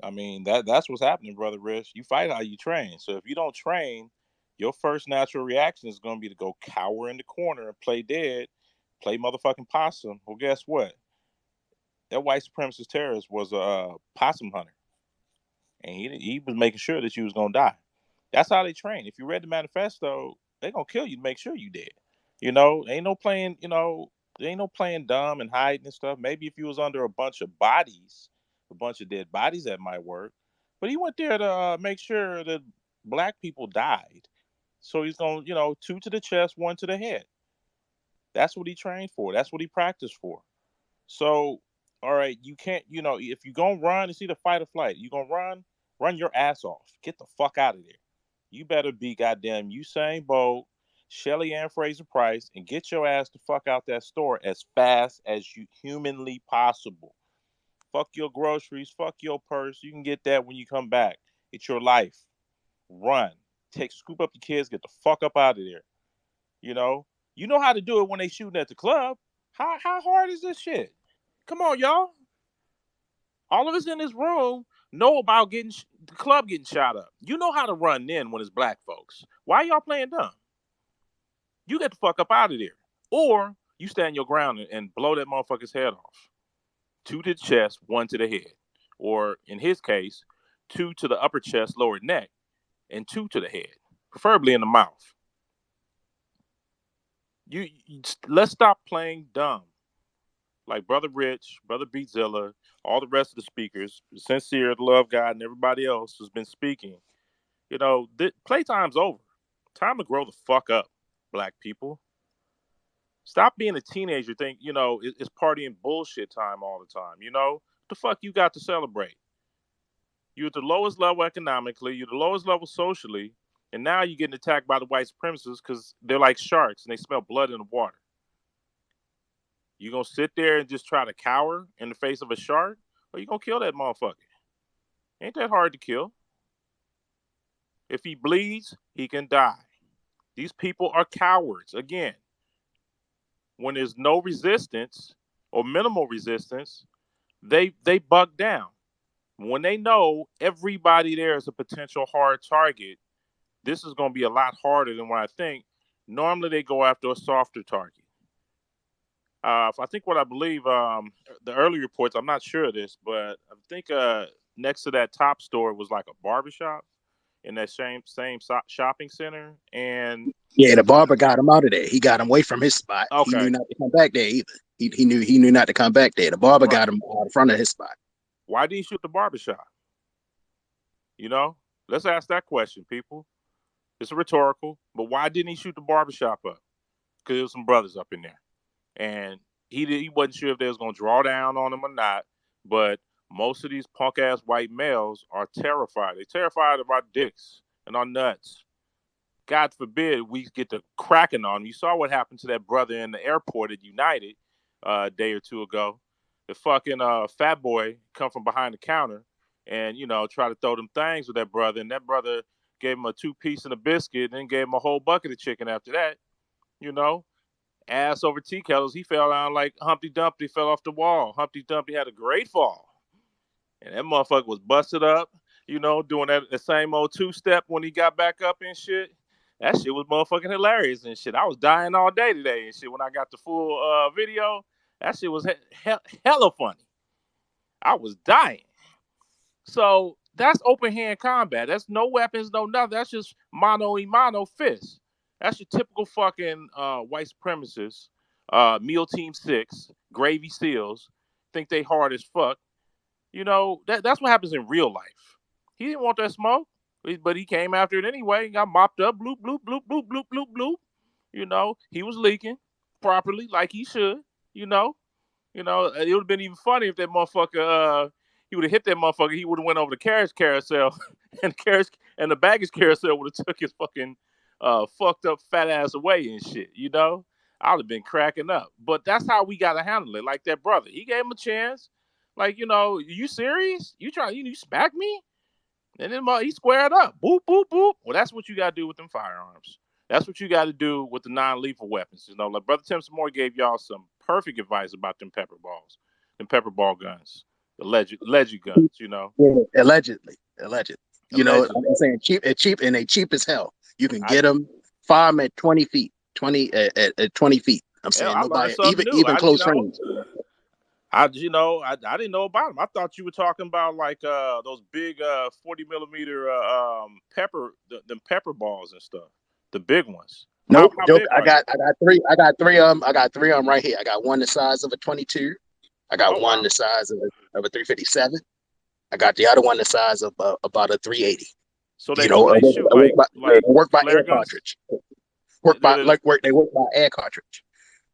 I mean that's what's happening, brother Rich. You fight how you train. So if you don't train, your first natural reaction is going to be to go cower in the corner and play dead, play motherfucking possum. Well, guess what? That white supremacist terrorist was a possum hunter, and he was making sure that you was gonna die. That's how they train. If you read the manifesto, They gonna kill you to make sure you dead. You know, ain't no playing. You know, there ain't no playing dumb and hiding and stuff. Maybe if you was under a bunch of bodies, a bunch of dead bodies, that might work. But he went there to make sure that black people died. So he's gonna, you know, 2 to the chest, 1 to the head. That's what he trained for. That's what he practiced for. So, all right, you can't, you know, if you're gonna run, it's either fight or flight. You gonna run your ass off. Get the fuck out of there. You better be goddamn Usain Bolt, Shelly Ann Fraser Price, and get your ass the fuck out that store as fast as you humanly possible. Fuck your groceries, fuck your purse. You can get that when you come back. It's your life. Run. Scoop up your kids, get the fuck up out of there. You know? You know how to do it when they shooting at the club. How hard is this shit? Come on, y'all. All of us in this room know about getting the club getting shot up. You know how to run in when it's black folks. Why y'all playing dumb? You get the fuck up out of there. Or you stand your ground and blow that motherfucker's head off. 2 to the chest, 1 to the head. Or in his case, 2 to the upper chest, lower neck, and 2 to the head, preferably in the mouth. Let's stop playing dumb. Like Brother Rich, Brother Beatzilla, all the rest of the speakers, Sincere, the Love God, and everybody else has been speaking. You know, playtime's over. Time to grow the fuck up, black people. Stop being a teenager. Think, you know, it's partying bullshit time all the time. You know, what the fuck you got to celebrate? You're at the lowest level economically. You're the lowest level socially. And now you're getting attacked by the white supremacists because they're like sharks and they smell blood in the water. You gonna sit there and just try to cower in the face of a shark? Or you gonna kill that motherfucker? Ain't that hard to kill? If he bleeds, he can die. These people are cowards. Again, when there's no resistance or minimal resistance, they buck down. When they know everybody there is a potential hard target, this is going to be a lot harder than what I think. Normally, they go after a softer target. I think what I believe, the early reports, I'm not sure of this, but I think next to that top store was like a barbershop in that same shopping center. And Yeah, the barber got him out of there. He got him away from his spot. He okay, knew not to come back there either. He knew not to come back there. The barber right. got him out in front of his spot. Why did he shoot the barbershop? You know, let's ask that question, people. It's rhetorical, but why didn't he shoot the barbershop up? Because there was some brothers up in there, and he wasn't sure if they was gonna draw down on him or not. But most of these punk ass white males are terrified. They're terrified of our dicks and our nuts. God forbid we get to cracking on them. You saw what happened to that brother in the airport at United a day or two ago. The fucking fat boy come from behind the counter and, you know, try to throw them things with that brother. And that brother gave him a 2-piece and a biscuit and then gave him a whole bucket of chicken after that. You know, ass over tea kettles. He fell down like Humpty Dumpty fell off the wall. Humpty Dumpty had a great fall. And that motherfucker was busted up, you know, doing that the same old 2-step when he got back up and shit. That shit was motherfucking hilarious and shit. I was dying all day today and shit when I got the full video. That shit was hella funny. I was dying. So that's open hand combat. That's no weapons, no nothing. That's just mano a mano fist. That's your typical fucking white supremacists, Meal Team 6, Gravy Seals, think they hard as fuck. You know, that's what happens in real life. He didn't want that smoke, but he came after it anyway. Got mopped up, bloop, bloop, bloop, bloop, bloop, bloop, bloop. You know, he was leaking properly like he should. You know, it would have been even funny if that motherfucker, he would have hit that motherfucker. He would have went over the carriage carousel, and the baggage carousel would have took his fucking fucked up fat ass away and shit. You know, I would have been cracking up. But that's how we gotta handle it. Like that brother, he gave him a chance. Like, you know, you serious? You smack me? And then he squared up. Boop, boop, boop. Well, that's what you got to do with them firearms. That's what you got to do with the non-lethal weapons. You know, like Brother Tim Moore gave y'all some perfect advice about them pepper balls, them pepper ball guns, the alleged guns, you know. Yeah, allegedly. You know, Allegedly. I'm saying cheap, and they cheap as hell. You can get them, fire them at 20 feet, 20 feet. I'm Hell, saying I learned nobody, something new. even close range. I didn't know about them. I thought you were talking about like those big 40 millimeter pepper, them pepper balls and stuff. The big ones. Nope, How joke. big I are you? got I got three right here. I got one the size of a 22. I Oh got one wow. the size of a 357. I got the other one the size of about a 380. So You they know, so they shoot like they work by flare air guns. cartridge. Did it- They work by air cartridge.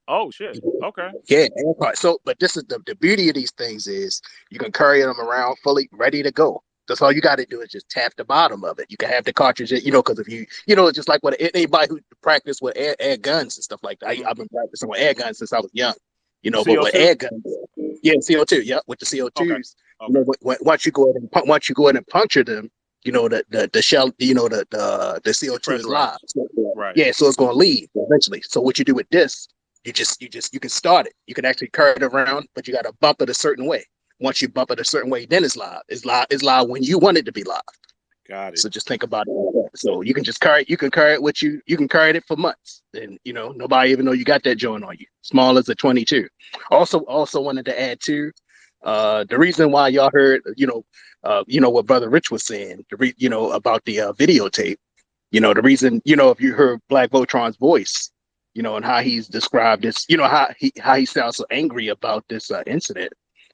Oh shit. Okay. Yeah, air cartridge. So, but this is the beauty of these things is you can carry them around fully ready to go. That's all you got to do is just tap the bottom of it. You can have the cartridge, because if it's just like what anybody who practice with air guns and stuff like that. Hmm. I've been practicing with air guns since I was young, but with CO2. air guns, yeah, CO2, yeah, with the Okay. CO2s, Okay. once you go ahead and puncture them, the shell, the It CO2 is live. pressurizes. Right. Yeah, so it's going to leave eventually. So what you do with this, you can start it. You can actually carry it around, but you got to bump it a certain way. Once you bump it a certain way, then it's live. It's live when you want it to be live. Got it. So just think about it like that. So you can just carry it. You can carry it with you. You can carry it for months, and nobody even know you got that joint on you. Small as a 22. Also wanted to add too, the reason why y'all heard, what Brother Rich was saying, about the videotape. The reason, if you heard BlkVoltron's voice, and how he's described this, how he sounds so angry about this incident,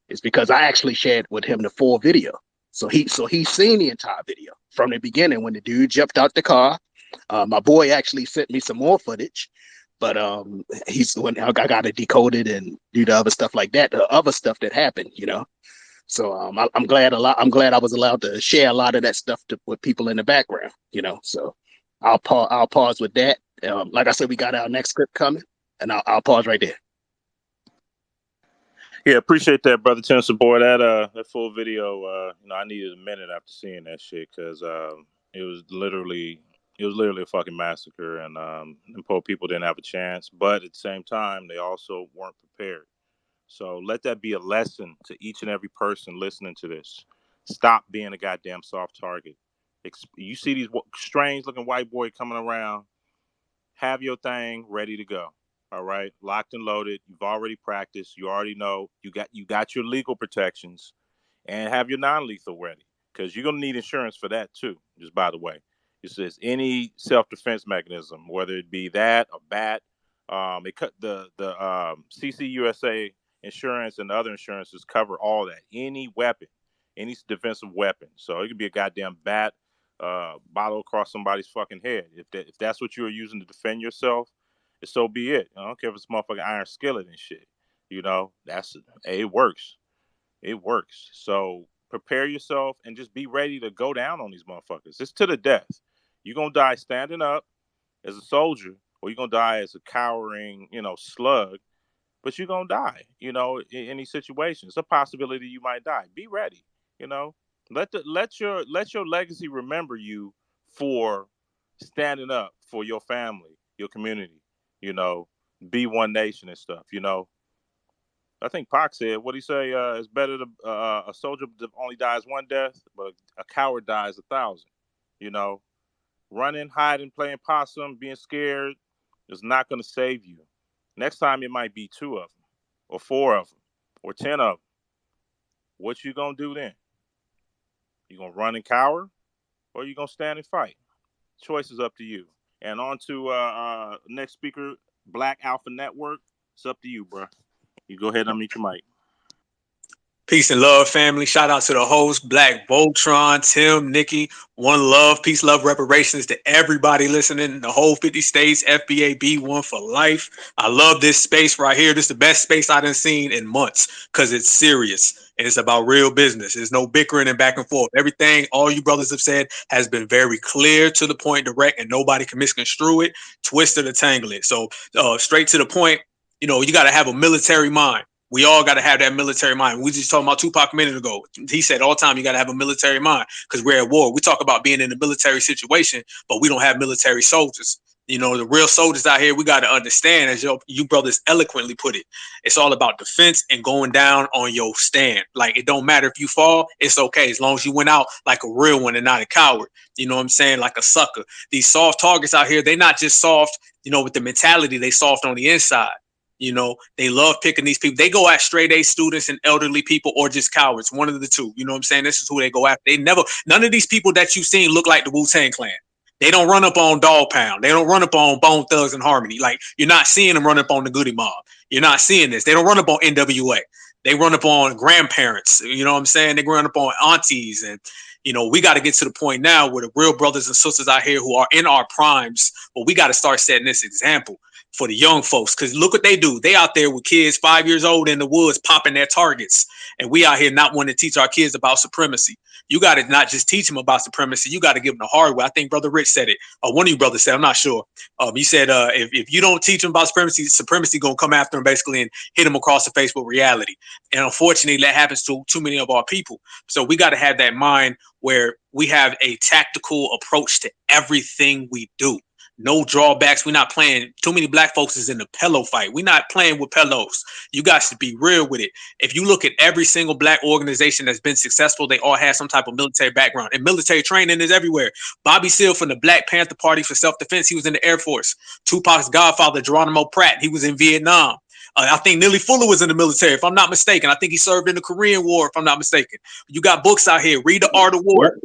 is because I actually shared with him the full video. So he's seen the entire video from the beginning when the dude jumped out the car. My boy actually sent me some more footage, but he's when I got to decode it and do the other stuff like that, the other stuff that happened. So I'm glad I'm glad I was allowed to share a lot of that stuff with people in the background. So I'll pause with that. Like I said, we got our next script coming, and I'll pause right there. Yeah, appreciate that, brother Tennessee boy. That full video, I needed a minute after seeing that shit because it was literally a fucking massacre, and poor people didn't have a chance. But at the same time, they also weren't prepared. So let that be a lesson to each and every person listening to this. Stop being a goddamn soft target. You see these strange looking white boy coming around. Have your thing ready to go. All right, locked and loaded. You've already practiced. You already know you got your legal protections, and have your non-lethal ready because you're gonna need insurance for that too. Just by the way, it says any self-defense mechanism, whether it be that or bat. It cut the CCUSA insurance and other insurances cover all that. Any weapon, any defensive weapon. So it could be a goddamn bat, bottle across somebody's fucking head. If that's what you're using to defend yourself, so be it. I don't care if it's motherfucking iron skillet and shit. It works. It works. So prepare yourself and just be ready to go down on these motherfuckers. It's to the death. You're gonna die standing up as a soldier, or you're gonna die as a cowering, slug. But you're gonna die. In any situation, it's a possibility you might die. Be ready. You know, let your legacy remember you for standing up for your family, your community. You know, be one nation and stuff. I think Pac said, what he say? It's better to a soldier only dies one death, but a coward dies 1,000. You know, running, hiding, playing possum, being scared is not going to save you. Next time it might be 2 of them, or 4 of them, or 10 of them. What you gonna do then? You gonna run and cower, or you gonna stand and fight? Choice is up to you. And on to next speaker, Black Alpha Network. It's up to you, bro. You go ahead and unmute your mic. Peace and love, family. Shout out to the host, BlkVoltron, Tim, Nikki. One love, peace, love, reparations to everybody listening. The whole 50 states, FBA B1 for life. I love this space right here. This is the best space I've seen in months because it's serious and it's about real business. There's no bickering and back and forth. Everything all you brothers have said has been very clear, to the point, direct, and nobody can misconstrue it, twist it, or tangle it. So straight to the point, you got to have a military mind. We all got to have that military mind. We just talking about Tupac a minute ago. He said all the time, you got to have a military mind because we're at war. We talk about being in a military situation, but we don't have military soldiers. The real soldiers out here, we got to understand, as you brothers eloquently put it, it's all about defense and going down on your stand. Like, it don't matter if you fall, it's okay. As long as you went out like a real one and not a coward. You know what I'm saying? Like a sucker. These soft targets out here, they not just soft, with the mentality, they soft on the inside. They love picking these people. They go at straight A students and elderly people, or just cowards. One of the two. You know what I'm saying? This is who they go after. None of these people that you've seen look like the Wu-Tang Clan. They don't run up on Dog Pound. They don't run up on Bone Thugs and Harmony. Like, you're not seeing them run up on the Goody Mob. You're not seeing this. They don't run up on NWA. They run up on grandparents. You know what I'm saying? They run up on aunties. And, you know, we got to get to the point now where the real brothers and sisters out here who are in our primes, but we got to start setting this example for the young folks. Because look what they do. They out there with kids 5 years old in the woods popping their targets. And we out here not wanting to teach our kids about supremacy. You got to not just teach them about supremacy. You got to give them the hard way. I think Brother Rich said it. One of you brothers said, I'm not sure. He said, if you don't teach them about supremacy going to come after them basically and hit them across the face with reality. And unfortunately, that happens to too many of our people. So we got to have that mind where we have a tactical approach to everything we do. No drawbacks. We're not playing. Too many black folks is in the pillow fight. We're not playing with pillows. You guys should be real with it. If you look at every single black organization that's been successful, they all have some type of military background. And military training is everywhere. Bobby Seale from the Black Panther Party for self-defense, he was in the Air Force. Tupac's godfather, Geronimo Pratt, he was in Vietnam. I think Nelly Fuller was in the military, if I'm not mistaken. I think he served in the Korean War, if I'm not mistaken. You got books out here. Read The Art of War.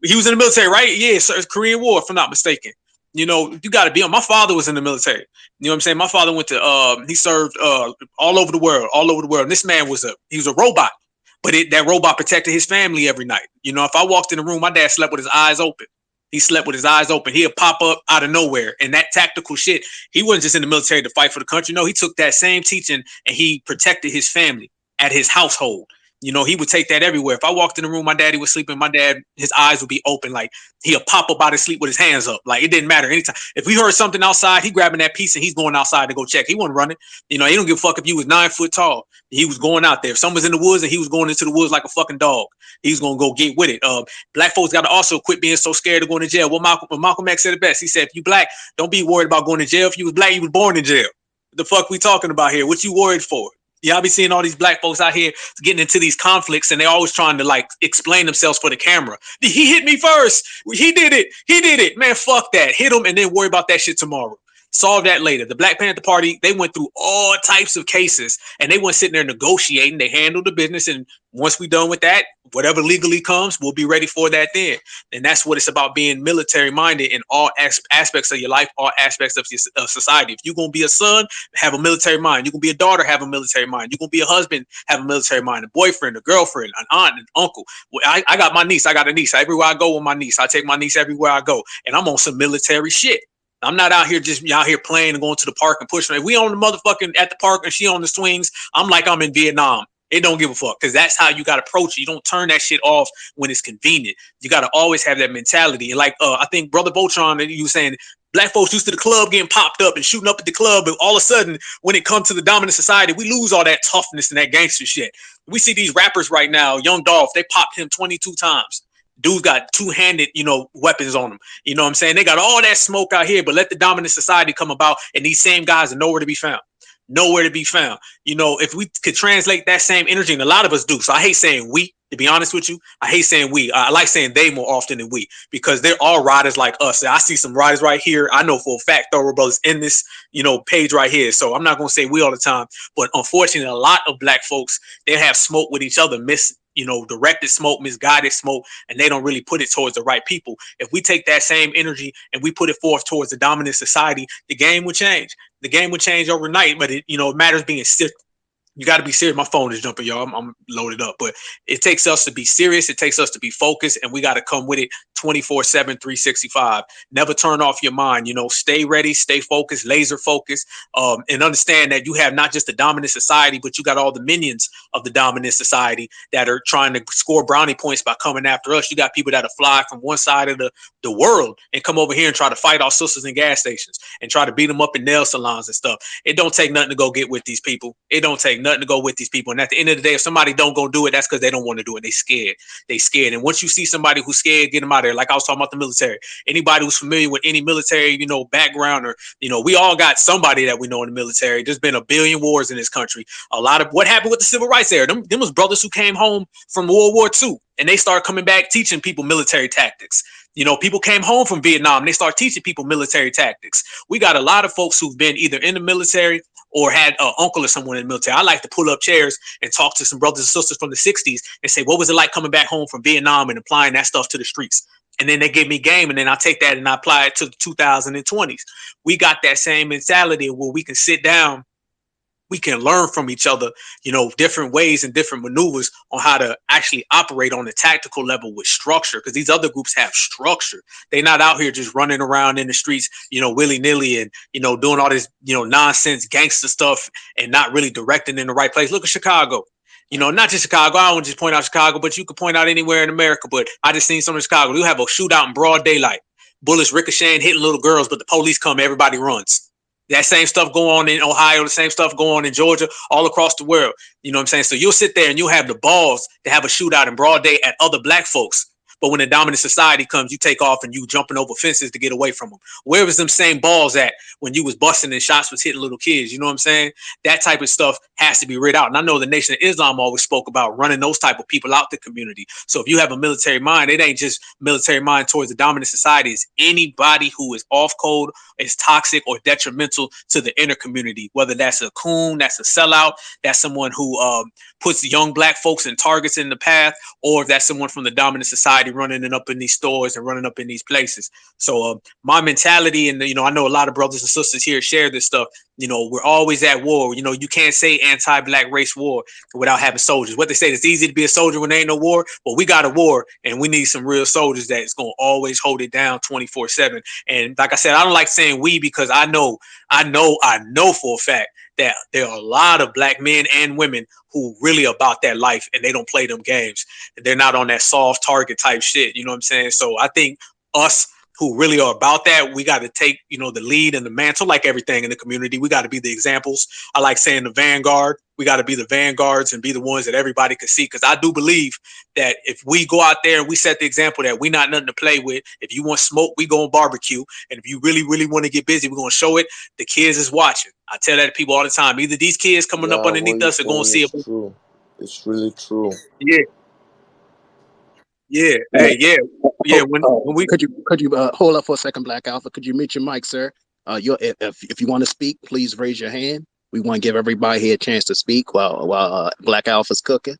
He was in the military, right? Yeah, so it's Korean War, if I'm not mistaken. You know, you got to be on. My father was in the military. You know what I'm saying? My father went to, he served all over the world. And this man he was a robot, but that robot protected his family every night. You know, if I walked in the room, my dad slept with his eyes open. He slept with his eyes open. He'd pop up out of nowhere. And that tactical shit, he wasn't just in the military to fight for the country. No, he took that same teaching and he protected his family at his household. You know, he would take that everywhere. If I walked in the room, my daddy was sleeping. My dad, his eyes would be open. Like, he'll pop up out of sleep with his hands up. Like, it didn't matter anytime. If we heard something outside, he grabbing that piece and he's going outside to go check. He wasn't running. You know, he don't give a fuck if you was 9 foot tall. He was going out there. If someone was in the woods and he was going into the woods like a fucking dog, he's going to go get with it. Black folks got to also quit being so scared of going to jail. Well, Malcolm X said it best. He said, if you black, don't be worried about going to jail. If you was black, you was born in jail. The fuck we talking about here? What you worried for? Y'all be seeing all these black folks out here getting into these conflicts and they always trying to like explain themselves for the camera. He hit me first. He did it. Man, fuck that. Hit him and then worry about that shit tomorrow. Solve that later. The Black Panther Party, they went through all types of cases and they weren't sitting there negotiating. They handled the business. And once we're done with that, whatever legally comes, we'll be ready for that then. And that's what it's about, being military minded in all aspects of your life, all aspects of your society. If you're going to be a son, have a military mind. You're going to be a daughter, have a military mind. You're going to be a husband, have a military mind. A boyfriend, a girlfriend, an aunt, an uncle. I got my niece. I got a niece. Everywhere I go with my niece, I take my niece everywhere I go. And I'm on some military shit. I'm not out here just out here playing and going to the park and pushing. If we on the motherfucking at the park and she on the swings, I'm like I'm in Vietnam. It don't give a fuck, because that's how you got to approach it. You don't turn that shit off when it's convenient. You got to always have that mentality. And like I think Brother Voltron, you were saying, black folks used to the club getting popped up and shooting up at the club, but all of a sudden, when it comes to the dominant society, we lose all that toughness and that gangster shit. We see these rappers right now, Young Dolph, they popped him 22 times. Dude got two-handed, weapons on him. You know what I'm saying? They got all that smoke out here, but let the dominant society come about, and these same guys are nowhere to be found. Nowhere to be found. If we could translate that same energy, and a lot of us do. So I hate saying we, to be honest with you. I hate saying we. I like saying they more often than we, because there are riders like us. I see some riders right here. I know for a fact Thorough Brothers in this, page right here. So I'm not going to say we all the time, but unfortunately, a lot of black folks, they have smoke with each other, directed smoke, misguided smoke, and they don't really put it towards the right people. If we take that same energy and we put it forth towards the dominant society, the game would change. The game would change overnight, but it matters being serious. You got to be serious. My phone is jumping, y'all. I'm loaded up, but it takes us to be serious. It takes us to be focused, and we got to come with it 24/7, 365. Never turn off your mind. Stay ready, stay focused, laser focused, and understand that you have not just the dominant society, but you got all the minions of the dominant society that are trying to score brownie points by coming after us. You got people that fly from one side of the world and come over here and try to fight our sisters in gas stations and try to beat them up in nail salons and stuff. It don't take nothing to go get with these people. It don't take nothing to go with these people. And at the end of the day, if somebody don't go do it, that's because they don't want to do it. They scared. And once you see somebody who's scared, get them out of there. Like I was talking about the military. Anybody who's familiar with any military, background, or, we all got somebody that we know in the military. There's been a billion wars in this country. A lot of what happened with the civil rights era. Them was brothers who came home from World War II, and they started coming back teaching people military tactics. People came home from Vietnam and they start teaching people military tactics. We got a lot of folks who've been either in the military or had an uncle or someone in the military. I like to pull up chairs and talk to some brothers and sisters from the 60s and say, what was it like coming back home from Vietnam and applying that stuff to the streets? And then they give me game, and then I take that and I apply it to the 2020s. We got that same mentality where we can sit down, we can learn from each other, different ways and different maneuvers on how to actually operate on the tactical level with structure. Because these other groups have structure. They're not out here just running around in the streets, willy nilly and, doing all this, nonsense gangster stuff and not really directing in the right place. Look at Chicago. Not just Chicago. I don't just point out Chicago, but you could point out anywhere in America. But I just seen some in Chicago. You have a shootout in broad daylight, bullets ricocheting, hitting little girls, but the police come, everybody runs. That same stuff go on in Ohio, the same stuff go on in Georgia, all across the world. You know what I'm saying? So you'll sit there and you'll have the balls to have a shootout in broad day at other black folks. But when the dominant society comes, you take off and you jumping over fences to get away from them. Where was them same balls at when you was busting and shots was hitting little kids? You know what I'm saying? That type of stuff has to be rid out. And I know the Nation of Islam always spoke about running those type of people out the community. So if you have a military mind, it ain't just military mind towards the dominant society. It's anybody who is off code, is toxic or detrimental to the inner community, whether that's a coon, that's a sellout, that's someone who puts young black folks and targets in the path, or if that's someone from the dominant society running and up in these stores and running up in these places. So my mentality, and I know a lot of brothers and sisters here share this stuff. We're always at war. You can't say anti-black race war without having soldiers. What they say, it's easy to be a soldier when there ain't no war. Well, we got a war, and we need some real soldiers that's going to always hold it down 24/7. And like I said, I don't like saying we, because I know for a fact that there are a lot of black men and women who really about that life, and they don't play them games. They're not on that soft target type shit. You know what I'm saying? So I think us who really are about that, we got to take, the lead and the mantle, like everything in the community. We got to be the examples. I like saying the vanguard. We got to be the vanguards and be the ones that everybody can see. Because I do believe that if we go out there and we set the example that we not nothing to play with, if you want smoke, we go on barbecue. And if you really, really want to get busy, we're going to show it. The kids is watching. I tell that to people all the time. Either these kids coming up What underneath you're us are going to saying see is it. true. It's really true. Yeah. Yeah. Hey, yeah. Yeah. When we, Could you hold up for a second, Black Alpha? Could you mute your mic, sir? If you want to speak, please raise your hand. We want to give everybody here a chance to speak while Black Alpha's cooking.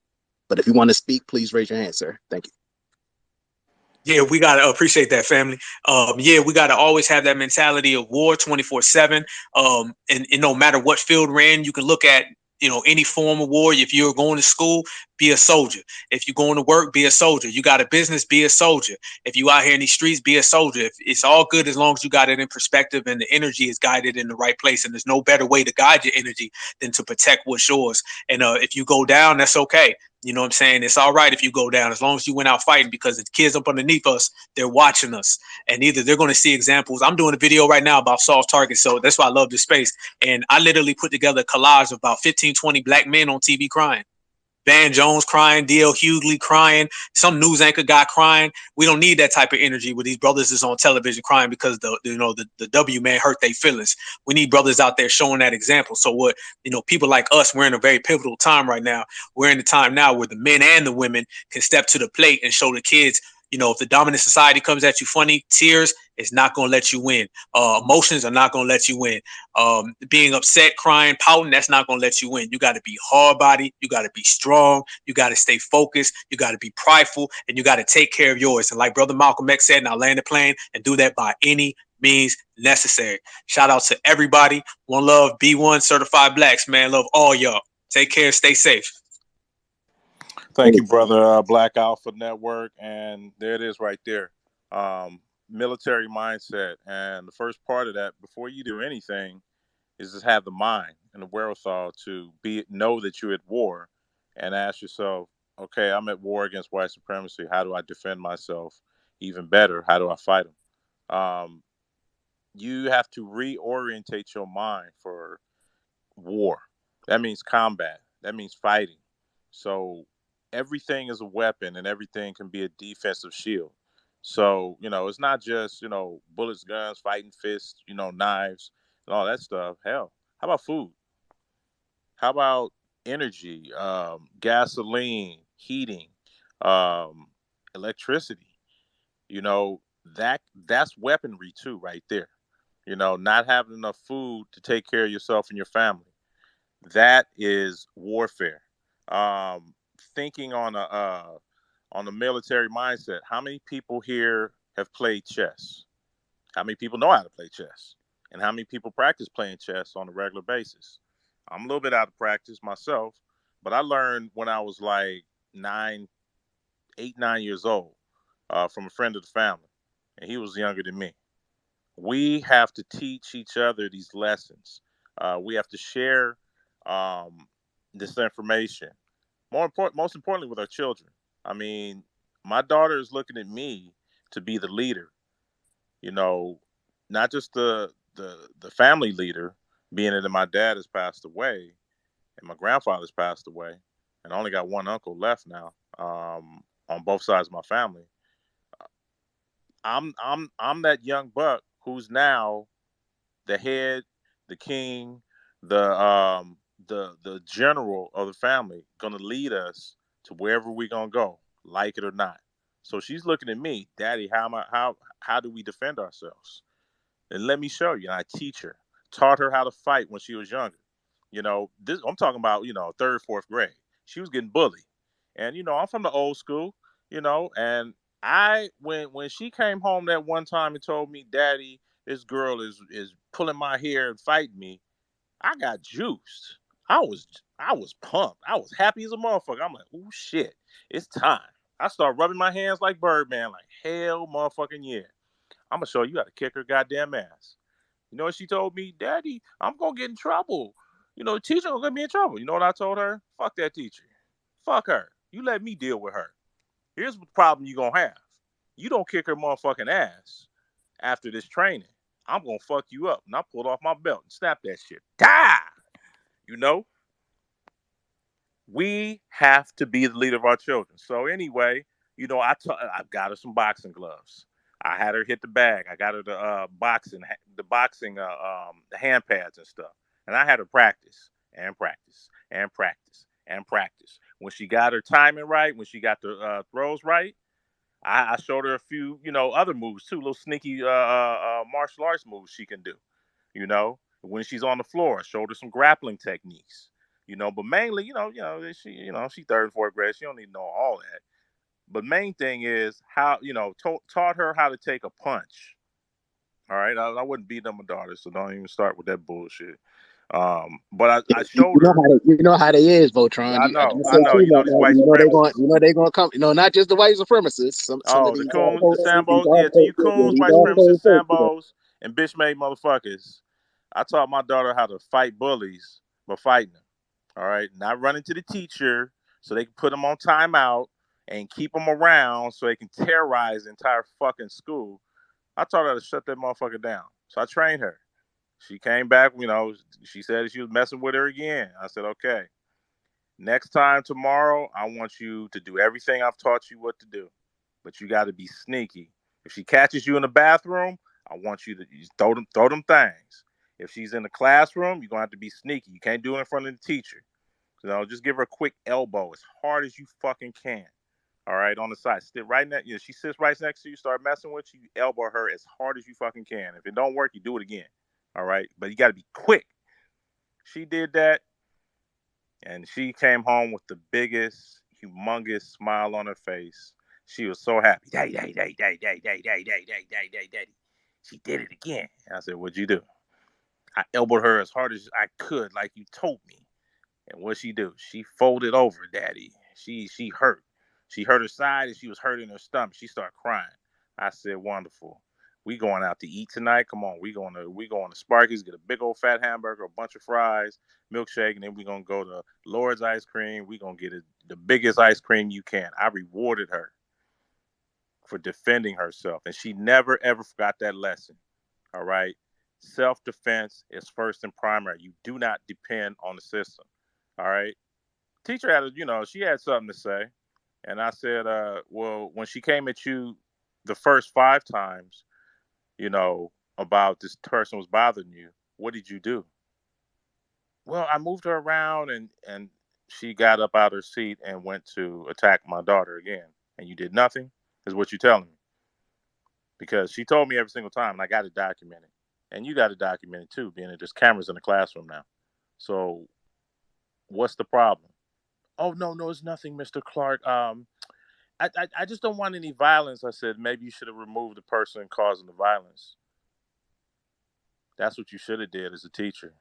But if you want to speak, please raise your hand, sir. Thank you. Yeah, we gotta appreciate that, family. Yeah, we gotta always have that mentality of war 24/7. And no matter what field we're in, you can look at any form of war. If you're going to school, be a soldier. If you're going to work, be a soldier. You got a business, be a soldier. If you out here in these streets, be a soldier. If it's all good as long as you got it in perspective and the energy is guided in the right place. And there's no better way to guide your energy than to protect what's yours. And if you go down, that's okay. You know what I'm saying? It's all right if you go down as long as you went out fighting, because the kids up underneath us, they're watching us. And either they're going to see examples. I'm doing a video right now about soft targets. So that's why I love this space. And I literally put together a collage of about 15, 20 black men on TV crying. Van Jones crying, D.L. Hughley crying, some news anchor guy crying. We don't need that type of energy where these brothers is on television crying because the W man hurt their feelings. We need brothers out there showing that example. So what, people like us, we're in a very pivotal time right now. We're in the time now where the men and the women can step to the plate and show the kids, if the dominant society comes at you funny, tears is not going to let you win. Emotions are not going to let you win. Being upset, crying, pouting, that's not going to let you win. You got to be hard body. You got to be strong. You got to stay focused. You got to be prideful, and you got to take care of yours. And like Brother Malcolm X said, now land the plane and do that by any means necessary. Shout out to everybody. One love, B1 certified blacks, man. Love all y'all. Take care. Stay safe. Thank you, brother. Black Alpha Network, and there it is right there. Military mindset, and the first part of that, before you do anything, is just have the mind and the wherewithal to know that you're at war, and ask yourself, okay, I'm at war against white supremacy. How do I defend myself even better? How do I fight them? You have to reorientate your mind for war. That means combat. That means fighting. So everything is a weapon, and everything can be a defensive shield. So, it's not just, bullets, guns, fighting fists, knives and all that stuff. Hell, how about food? How about energy, gasoline, heating, um, electricity? That's weaponry too, right there. Not having enough food to take care of yourself and your family. That is warfare. Thinking on a military mindset. How many people here have played chess? How many people know how to play chess? And how many people practice playing chess on a regular basis? I'm a little bit out of practice myself, but I learned when I was like 9 years old, from a friend of the family, and he was younger than me. We have to teach each other these lessons. We have to share um, this information. Most importantly, with our children. I mean, my daughter is looking at me to be the leader. You know, not just the family leader, being that my dad has passed away and my grandfather's passed away, and I only got one uncle left now, on both sides of my family. I'm that young buck who's now the head, the king, the general of the family, gonna lead us to wherever we're gonna go, like it or not. So she's looking at me, Daddy. How do we defend ourselves? And let me show you. And I teach her, taught her how to fight when she was younger. This I'm talking about. Third, fourth grade. She was getting bullied, and I'm from the old school. And I when she came home that one time and told me, Daddy, this girl is pulling my hair and fighting me. I got juiced. I was pumped. I was happy as a motherfucker. I'm like, oh shit, it's time. I start rubbing my hands like Birdman, like hell, motherfucking yeah. I'm gonna show you how to kick her goddamn ass. You know what she told me? Daddy, I'm gonna get in trouble. The teacher gonna get me in trouble. You know what I told her? Fuck that teacher. Fuck her. You let me deal with her. Here's the problem you gonna have. You don't kick her motherfucking ass after this training. I'm gonna fuck you up. And I pulled off my belt and snapped that shit. Die! You know? We have to be the leader of our children. So anyway, I've got her some boxing gloves. I had her hit the bag. I got her the hand pads and stuff. And I had her practice and practice and practice and practice. When she got her timing right, when she got the throws right, I showed her a few, other moves too, little sneaky martial arts moves she can do. When she's on the floor, I showed her some grappling techniques. But mainly, she third and fourth grade. She don't need to know all that. But main thing is how, taught her how to take a punch. All right, I wouldn't beat up my daughter, so don't even start with that bullshit. But I showed her. You know how they is, Voltron. I I know, don't say I know. too much. These white supremacists. They gonna come. Not just the white supremacists. Some of Oh, the these coons, the Sambos. Yeah, to also you coons, white supremacists, Sambos, and bitch made motherfuckers. I taught my daughter how to fight bullies by fighting them. All right, not running to the teacher so they can put them on timeout and keep them around so they can terrorize the entire fucking school. I taught her to shut that motherfucker down. So I trained her. She came back, she said she was messing with her again. I said, okay, next time tomorrow, I want you to do everything I've taught you what to do. But you got to be sneaky. If she catches you in the bathroom, I want you to throw them things. If she's in the classroom, you're gonna have to be sneaky. You can't do it in front of the teacher. Just give her a quick elbow as hard as you fucking can. All right, on the side. Sit right next. She sits right next to you. Start messing with you. Elbow her as hard as you fucking can. If it don't work, you do it again. All right, but you got to be quick. She did that, and she came home with the biggest, humongous smile on her face. She was so happy. Daddy, daddy, daddy, daddy, daddy, daddy, daddy, daddy, daddy, daddy, daddy, daddy. She did it again. And I said, "What'd you do?" I elbowed her as hard as I could, like you told me. And what she do? She folded over, Daddy. She hurt. She hurt her side and she was hurting her stomach. She started crying. I said, "Wonderful. We going out to eat tonight. Come on, we going to Sparky's, get a big old fat hamburger, a bunch of fries, milkshake, and then we gonna go to Lord's ice cream. We gonna get the biggest ice cream you can." I rewarded her for defending herself, and she never ever forgot that lesson. All right. Self defense is first and primary. You do not depend on the system. All right. Teacher had, she had something to say. And I said, well, when she came at you the first 5 times, about this person was bothering you, what did you do? Well, I moved her around and she got up out of her seat and went to attack my daughter again. And you did nothing, is what you're telling me. Because she told me every single time, and I got it documented. And you got it documented too, being that there's cameras in the classroom now. So what's the problem? Oh no, no, it's nothing, Mr. Clark. I just don't want any violence. I said maybe you should have removed the person causing the violence. That's what you should have did as a teacher.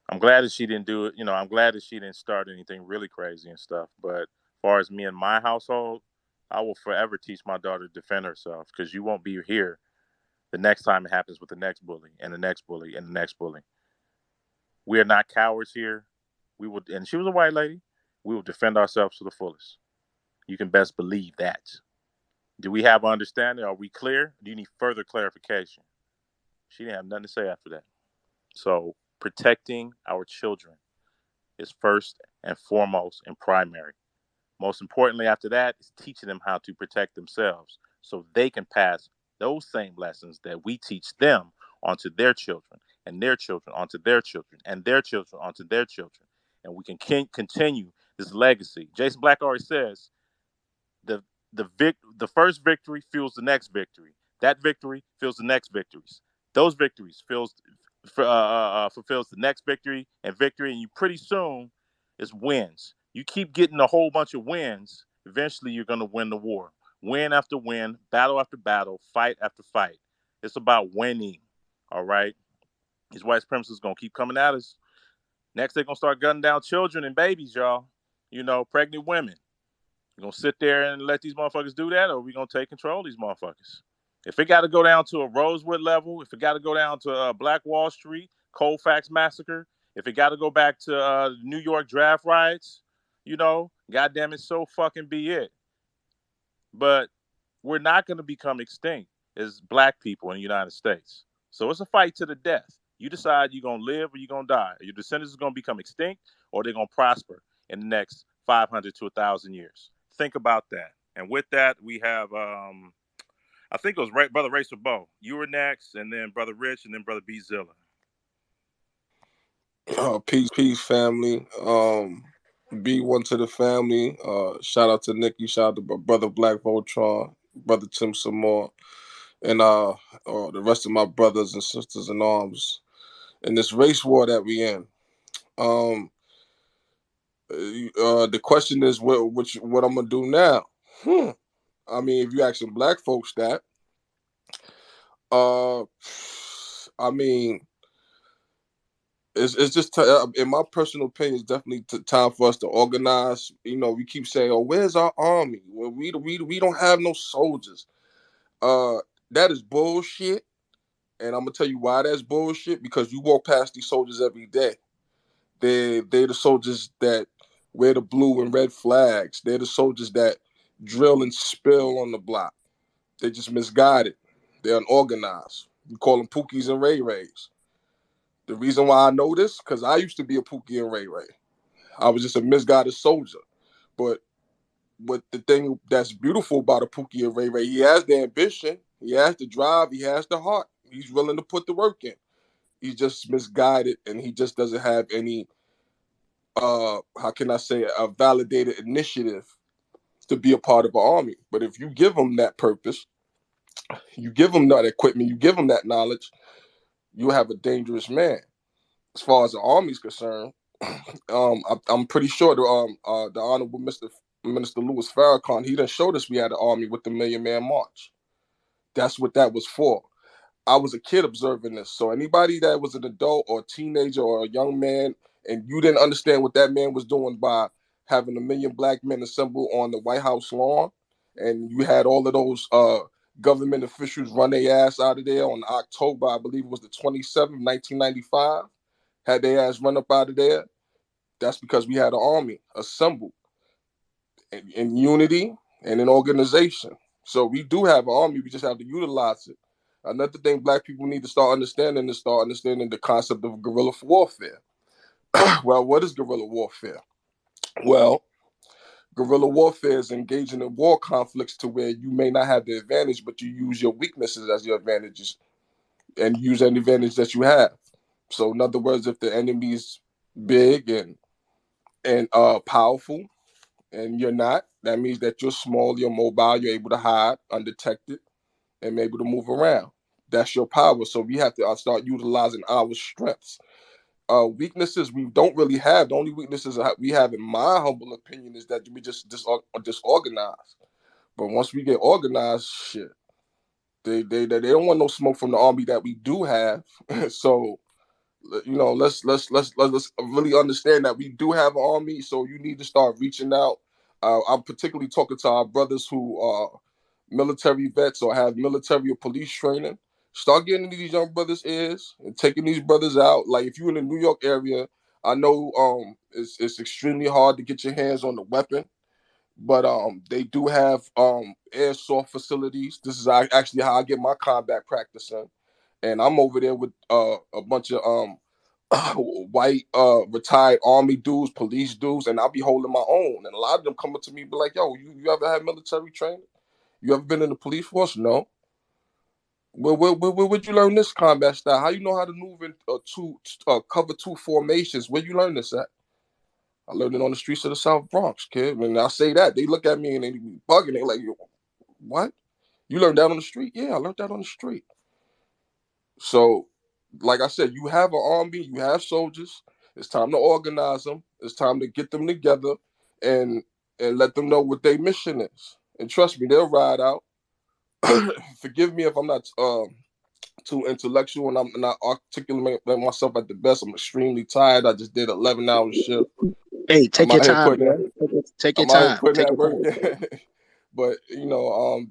I'm glad that she didn't do it. I'm glad that she didn't start anything really crazy and stuff. But as far as me and my household, I will forever teach my daughter to defend herself because you won't be here the next time it happens with the next bully and the next bully and the next bully. We are not cowards here. We will, and she was a white lady. We will defend ourselves to the fullest. You can best believe that. Do we have understanding? Are we clear? Do you need further clarification? She didn't have nothing to say after that. So protecting our children is first and foremost and primary. Most importantly, after that, is teaching them how to protect themselves so they can pass those same lessons that we teach them onto their children and their children onto their children and their children onto their children. And we can continue this legacy. Jason Black already says the the first victory fuels the next victory. That victory fuels the next victories. Those victories fulfills the next victory, and you pretty soon is wins. You keep getting a whole bunch of wins. Eventually, you're going to win the war. Win after win, battle after battle, fight after fight. It's about winning. All right. These white supremacists are going to keep coming at us. Next, they're going to start gunning down children and babies, y'all. Pregnant women. We gonna sit there and let these motherfuckers do that, or we gonna take control of these motherfuckers? If it got to go down to a Rosewood level, if it got to go down to Black Wall Street, Colfax massacre, if it got to go back to New York draft riots, goddamn it, so fucking be it. But we're not gonna become extinct as black people in the United States. So it's a fight to the death. You decide you're gonna live or you're gonna die. Your descendants are gonna become extinct or they're gonna prosper in the next 500 to 1,000 years. Think about that. And with that, we have, I think it was Brother Racer Bo. You were next, and then Brother Rich, and then Brother B Zilla. Peace, family. B1 to the family. Shout out to Nikki. Shout out to Brother BlkVoltron, Brother Tim Samore, and the rest of my brothers and sisters in arms in this race war that we in. The question is what I'm gonna do now. I mean, if you asking black folks that, I mean, it's just in my personal opinion, it's definitely time for us to organize. We keep saying, "Oh, where's our army?" Well, we don't have no soldiers. That is bullshit, and I'm gonna tell you why that's bullshit. Because you walk past these soldiers every day. They're the soldiers that wear the blue and red flags. They're the soldiers that drill and spill on the block. They're just misguided. They're unorganized. We call them Pookies and Ray Rays. The reason why I know this, because I used to be a Pookie and Ray Ray. I was just a misguided soldier. But the thing that's beautiful about a Pookie and Ray Ray, he has the ambition, he has the drive, he has the heart. He's willing to put the work in. He's just misguided, and he just doesn't have any, how can I say, a validated initiative to be a part of an army. But if you give him that purpose, you give him that equipment, you give him that knowledge, you have a dangerous man. As far as the army is concerned, I'm pretty sure the Honorable Minister Louis Farrakhan, he done showed us we had an army with the Million Man March. That's what that was for. I was a kid observing this. So anybody that was an adult or a teenager or a young man and you didn't understand what that man was doing by having 1,000,000 black men assemble on the White House lawn, and you had all of those government officials run their ass out of there on October, I believe it was the 27th, 1995, had their ass run up out of there, that's because we had an army assembled in unity and in organization. So we do have an army, we just have to utilize it. Another thing black people need to start understanding is the concept of guerrilla warfare. Well, what is guerrilla warfare? Well, guerrilla warfare is engaging in war conflicts to where you may not have the advantage, but you use your weaknesses as your advantages and use any advantage that you have. So in other words, if the enemy is big and powerful and you're not, that means that you're small, you're mobile, you're able to hide undetected and able to move around. That's your power. So we have to start utilizing our strengths. Weaknesses we don't really have. The only weaknesses we have, in my humble opinion, is that we just disorganized. But once we get organized, shit, they don't want no smoke from the army that we do have. So let's really understand that we do have an army. So you need to start reaching out. I'm particularly talking to our brothers who are military vets or have military or police training. Start getting into these young brothers' ears and taking these brothers out. Like if you're in the New York area, I know it's extremely hard to get your hands on the weapon, but they do have airsoft facilities. This is actually how I get my combat practice in, and I'm over there with a bunch of white retired army dudes, police dudes, and I'll be holding my own. And a lot of them coming to me be like, "Yo, you ever had military training? You ever been in the police force? No. Where would you learn this combat style? How you know how to move in cover two formations? Where you learn this at? I learned it on the streets of the South Bronx, kid. When I say that, they look at me and they be bugging. They like, what? You learned that on the street? Yeah, I learned that on the street. So, like I said, you have an army, you have soldiers. It's time to organize them. It's time to get them together and let them know what their mission is. And trust me, they'll ride out. Forgive me if I'm not too intellectual and I'm not articulating myself at the best. I'm extremely tired. I just did 11-hour shift. Hey, take I'm your out here time, putting bro. that. Take your I'm out here time. putting Take that your work time. in. But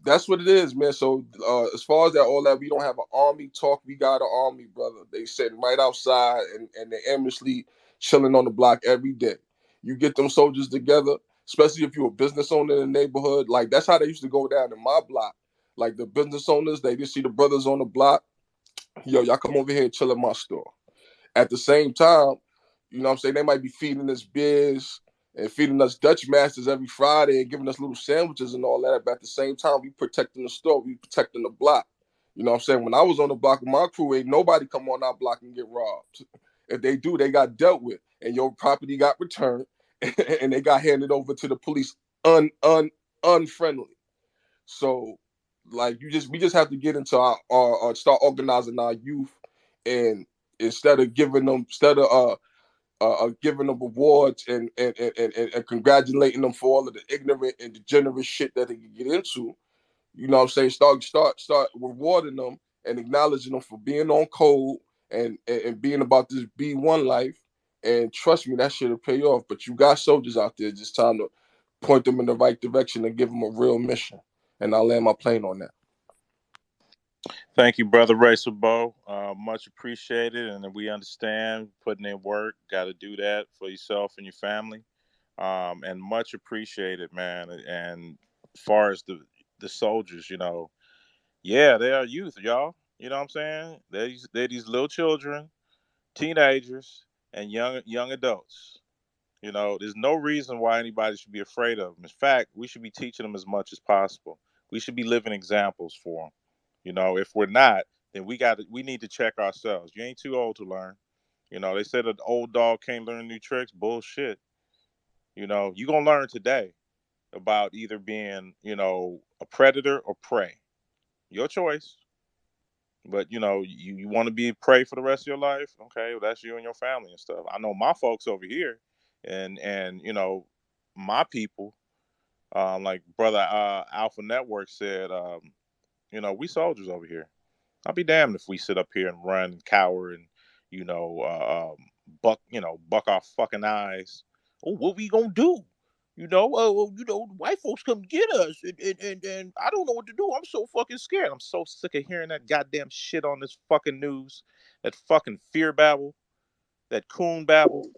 that's what it is, man. So as far as that, all that, we don't have an army talk. We got an army, brother. They sitting right outside and they aimlessly chilling on the block every day. You get them soldiers together, especially if you're a business owner in the neighborhood. Like that's how they used to go down in my block. Like the business owners, they just see the brothers on the block. Yo, y'all come over here and chill at my store. At the same time, you know what I'm saying, they might be feeding us beers and feeding us Dutch Masters every Friday and giving us little sandwiches and all that. But at the same time, we protecting the store, we protecting the block. You know what I'm saying? When I was on the block with my crew, ain't nobody come on our block and get robbed. If they do, they got dealt with, and your property got returned, and they got handed over to the police unfriendly. So, like, we just have to get into our start organizing our youth, and instead of giving them awards and congratulating them for all of the ignorant and degenerate shit that they can get into. You know what I'm saying? Start rewarding them and acknowledging them for being on code and being about this B1 life. And trust me, that shit'll pay off. But you got soldiers out there, just time to point them in the right direction and give them a real mission. And I'll land my plane on that. Thank you, brother Racer Bo. Much appreciated, and we understand putting in work. Got to do that for yourself and your family, and much appreciated, man. And as far as the soldiers, yeah, they are youth, y'all. You know what I'm saying? They're these little children, teenagers, and young adults. There's no reason why anybody should be afraid of them. In fact, we should be teaching them as much as possible. We should be living examples for them. If we're not, then we need to check ourselves. You ain't too old to learn. They said an old dog can't learn new tricks. Bullshit. You gonna learn today about either being, a predator or prey. Your choice. But you want to be prey for the rest of your life. Okay, well, that's you and your family and stuff. I know my folks over here, and my people, like brother Alpha Network said, we soldiers over here. I'll be damned if we sit up here and run and cower and buck our fucking eyes. Oh, what we gonna do? White folks come get us, and I don't know what to do. I'm so fucking scared. I'm so sick of hearing that goddamn shit on this fucking news. That fucking fear babble, that coon babble.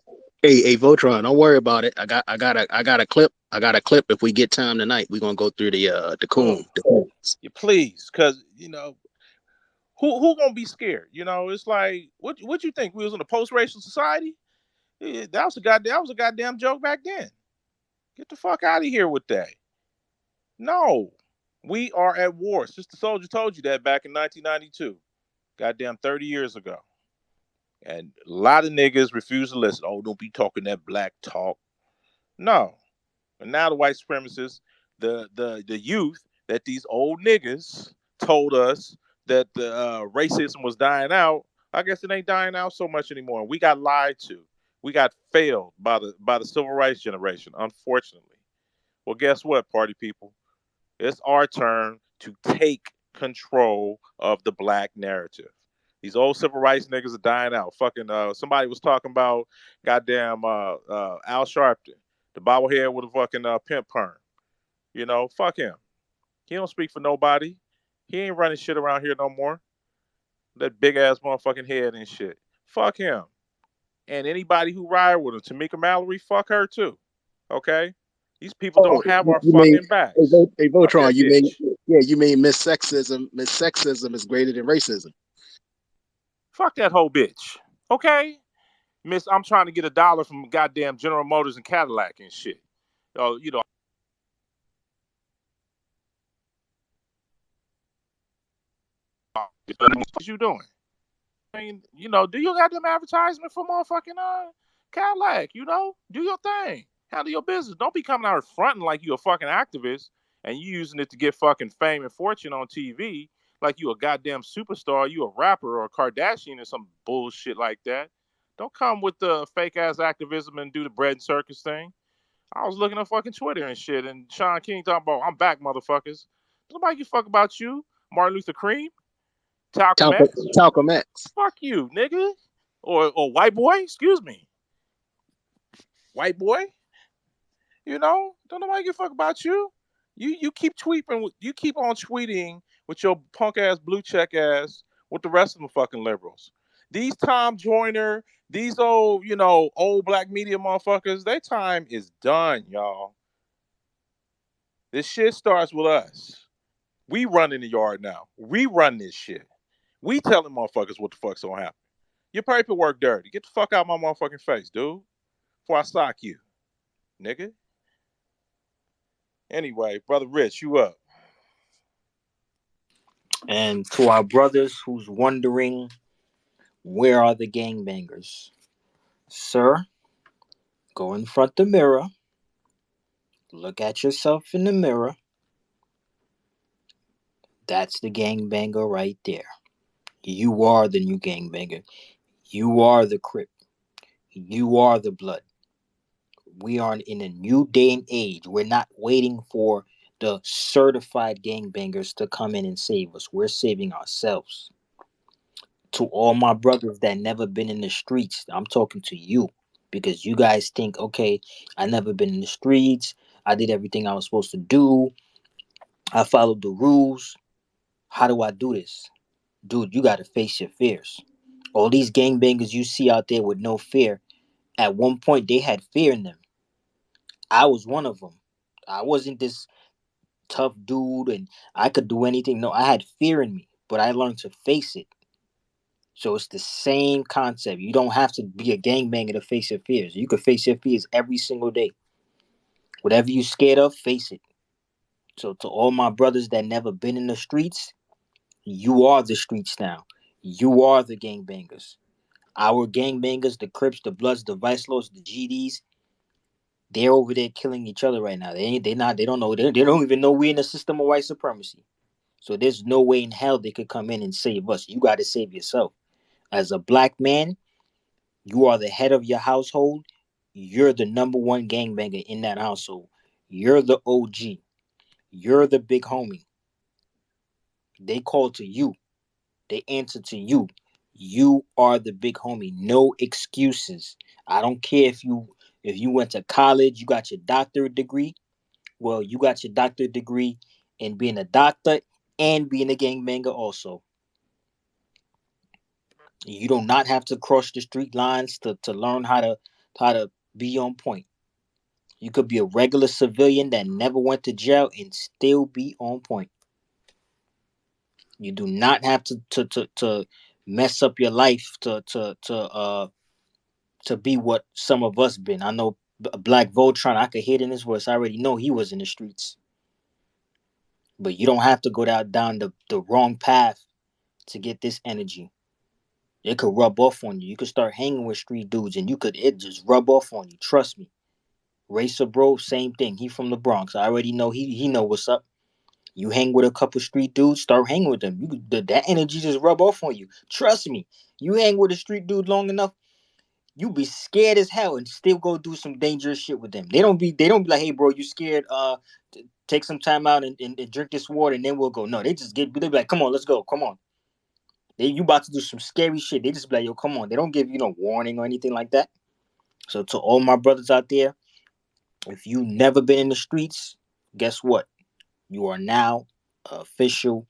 Hey, Voltron, don't worry about it. I got a clip. I got a clip. If we get time tonight, we're gonna go through the Ugh, coon. The coons. you please, cause who gonna be scared? It's like what you think we was in a post racial society? Yeah, that was a goddamn joke back then. Get the fuck out of here with that. No, we are at war. Sister Soldier told you that back in 1992, goddamn 30 years ago. And a lot of niggas refuse to listen. Oh, don't be talking that black talk. No. And now the white supremacists, the youth that these old niggas told us that the racism was dying out. I guess it ain't dying out so much anymore. We got lied to. We got failed by the civil rights generation, unfortunately. Well, guess what, party people? It's our turn to take control of the black narrative. These old civil rights niggas are dying out. Fucking somebody was talking about goddamn Al Sharpton, the bobblehead with a fucking pimp perm. You know, fuck him. He don't speak for nobody. He ain't running shit around here no more. That big ass motherfucking head and shit. Fuck him. And anybody who ride with him, Tamika Mallory, fuck her too. Okay? These people Oh, don't have our you mean fucking backs. hey, Fuck Voltron? that You mean bitch. yeah? You mean Miss Sexism? Miss Sexism is greater than racism. Fuck that whole bitch. Okay? Miss, I'm trying to get $1 from goddamn General Motors and Cadillac and shit. You know, what you doing? I mean, you know, do you got them advertisement for motherfucking Cadillac? You know, do your thing, handle your business. Don't be coming out fronting like you a fucking activist and you using it to get fucking fame and fortune on TV, like you a goddamn superstar, you a rapper or a Kardashian or some bullshit like that. Don't come with the fake ass activism and do the bread and circus thing. I was looking at fucking Twitter and shit, and Sean King talking about I'm back, motherfuckers. Nobody give a fuck about you, Martin Luther Cream, Talcum Talcum, X. Talcum X. Fuck you, nigga. Or white boy, excuse me. White boy, you know, don't nobody give a fuck about you. You keep tweeting, you keep on tweeting with your punk ass blue check ass with the rest of the fucking liberals. These Tom Joyner, these old, you know, old black media motherfuckers, their time is done, y'all. This shit starts with us. We run in the yard now. We run this shit. We telling motherfuckers what the fuck's gonna happen. Your paperwork dirty. Get the fuck out of my motherfucking face, dude. Before I sock you, nigga. Anyway, brother Rich, you up. And to our brothers who's wondering, where are the gangbangers? Sir, go in front the mirror. Look at yourself in the mirror. That's the gangbanger right there. You are the new gangbanger. You are the Crip. You are the Blood. We are in a new day and age. We're not waiting for the certified gangbangers to come in and save us. We're saving ourselves. To all my brothers that never been in the streets, I'm talking to you because you guys think, okay, I never been in the streets. I did everything I was supposed to do. I followed the rules. How do I do this? Dude, you got to face your fears. All these gangbangers you see out there with no fear, at one point they had fear in them. I was one of them. I wasn't this tough dude and I could do anything. No, I had fear in me, but I learned to face it. So it's the same concept. You don't have to be a gangbanger to face your fears. You can face your fears every single day. Whatever you're scared of, face it. So to all my brothers that never been in the streets, you are the streets now. You are the gangbangers. Our gangbangers, the Crips, the Bloods, the Vice Lords, the GDs, they're over there killing each other right now. They don't know, they don't even know we're in a system of white supremacy. So there's no way in hell they could come in and save us. You got to save yourself. As a black man, you are the head of your household. You're the number one gangbanger in that household. You're the OG. You're the big homie. They call to you. They answer to you. You are the big homie. No excuses. I don't care if you went to college, you got your doctorate degree. Well, you got your doctorate degree in being a doctor and being a gangbanger also. You do not have to cross the street lines to learn how to be on point. You could be a regular civilian that never went to jail and still be on point. You do not have to mess up your life to be what some of us been. I know BlkVoltron, I could hear it in his voice. I already know he was in the streets. But you don't have to go down the wrong path to get this energy. It could rub off on you. You could start hanging with street dudes and it just rub off on you. Trust me. Racer bro, same thing. He from the Bronx. I already know he know what's up. You hang with a couple street dudes, start hanging with them. That energy just rub off on you. Trust me. You hang with a street dude long enough, you be scared as hell and still go do some dangerous shit with them. They don't be like, hey bro, you scared? Take some time out and drink this water and then we'll go. No, they be like, come on, let's go, come on. You about to do some scary shit. They just be like, yo, come on. They don't give you no warning or anything like that. So to all my brothers out there, if you never been in the streets, guess what? You are now an official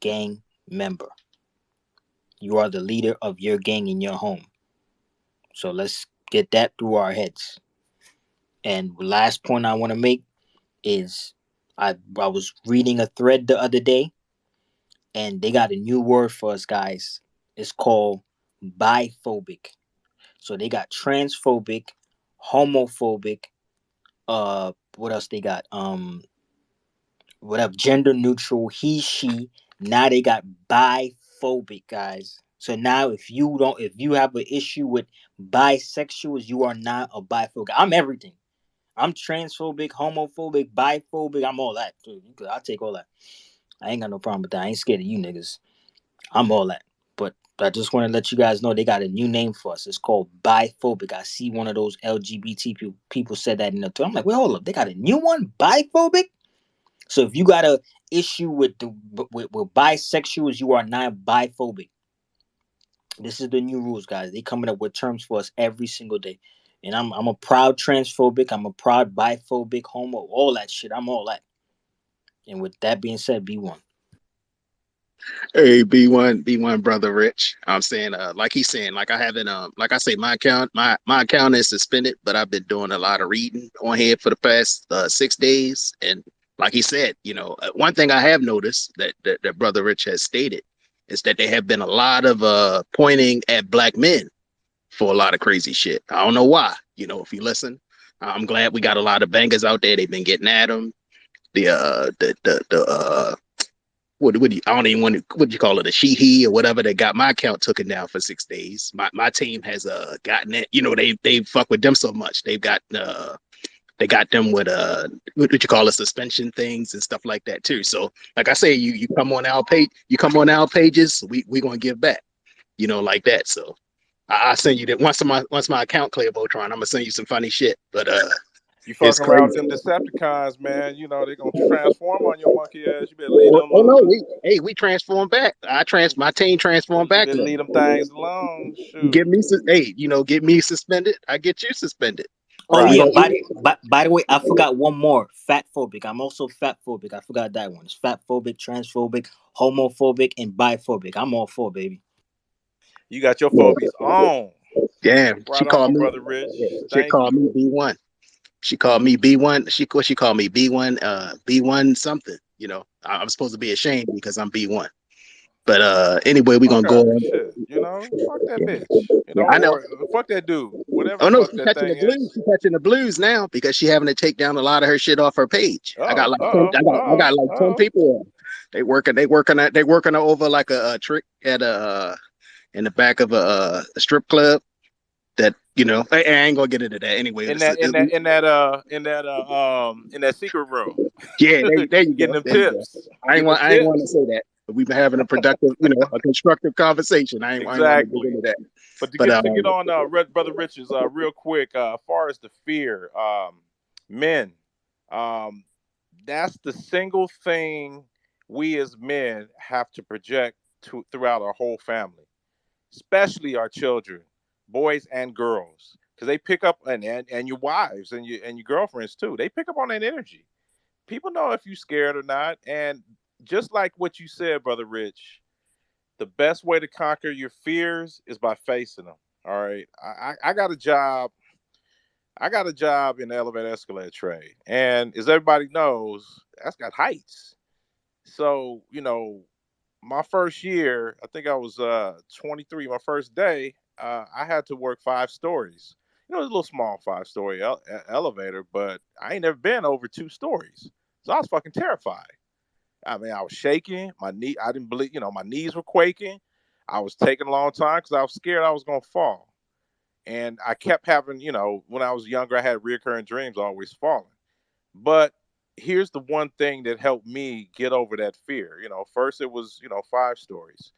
gang member. You are the leader of your gang in your home. So let's get that through our heads. And last point I want to make is I was reading a thread the other day, and they got a new word for us guys. It's called biphobic. So they got transphobic, homophobic, what else they got? Whatever, gender neutral, he, she. Now they got biphobic, guys. So now if you have an issue with bisexuals, you are not a biphobic. I'm everything. I'm transphobic, homophobic, biphobic. I'm all that. Dude, I'll take all that. I ain't got no problem with that. I ain't scared of you niggas. I'm all that. But I just want to let you guys know they got a new name for us. It's called biphobic. I see one of those LGBT people said that in the tweet. I'm like, wait, hold up. They got a new one? Biphobic? So if you got a issue with with bisexuals, you are not biphobic. This is the new rules, guys. They coming up with terms for us every single day. And I'm a proud transphobic. I'm a proud biphobic, homo, all that shit. I'm all that. And with that being said, be one. Hey, B1, brother Rich. I'm saying, like he's saying, like I haven't, like I say, my account is suspended, but I've been doing a lot of reading on here for the past 6 days. And like he said, one thing I have noticed that brother Rich has stated is that there have been a lot of pointing at black men for a lot of crazy shit. I don't know why. If you listen, I'm glad we got a lot of bangers out there. They've been getting at them. The what do you, I don't even want to, what do you call it, a she, or whatever, that got my account taken down for 6 days. My team has gotten it. They fuck with them so much. They got them with what you call it, suspension things and stuff like that too. So like I say, you come on our page, you come on our pages, we gonna give back, like that. So I send you that once my account clear, Voltron, I'm gonna send you some funny shit. But You it's fucking around with crazy. them Decepticons, man. You know they're gonna transform on your monkey ass. You better leave them. Oh no, we transform back. My team transformed You back better now. leave them things alone. Get Shoot. me, get me suspended. I get you suspended. Oh Right. yeah, by the way, I forgot one more. Fat phobic. I'm also fat phobic. I forgot that one. It's fat phobic, transphobic, homophobic, and biphobic. I'm all for, baby. You got your phobies on. Damn, Right on, brother Rich. she Thank called you. me B1. She called me B1. She called me B1. B1 something. I'm supposed to be ashamed because I'm B1. But anyway, we're Fuck gonna go her. on. Shit. Fuck that bitch. Yeah, I know. Or fuck that dude. Whatever Oh the no, fuck she's that catching the thing blues. is. She's catching the blues now because she having to take down a lot of her shit off her page. I got Oh, like 10, I got like 10 oh. people. They working over like a trick at in the back of a strip club. That I ain't gonna get into that anyway. In that secret room. Yeah, there you Getting go. them There you go. tips. I Getting them ain't want to tips. say that, but we've been having a productive, a constructive conversation. I ain't want to dig Exactly. into that. But to But get on brother Rich's real quick, as far as the fear, men, um, that's the single thing we as men have to project throughout our whole family, especially our children, boys and girls, because they pick up and your wives and your girlfriends too. They pick up on that energy. People know if you scared or not, and just like what you said, brother Rich, the best way to conquer your fears is by facing them. All right. I got a job. I got a job in the elevator escalator trade. And as everybody knows, that's got heights. So, my first year, I think I was 23, my first day, I had to work 5 stories. It was a little small 5-story elevator, but I ain't never been over 2 stories. So I was fucking terrified. I mean, I was shaking. I didn't believe, my knees were quaking. I was taking a long time because I was scared I was going to fall. And I kept having, when I was younger, I had recurring dreams always falling. But here's the one thing that helped me get over that fear. First it was, 5 stories.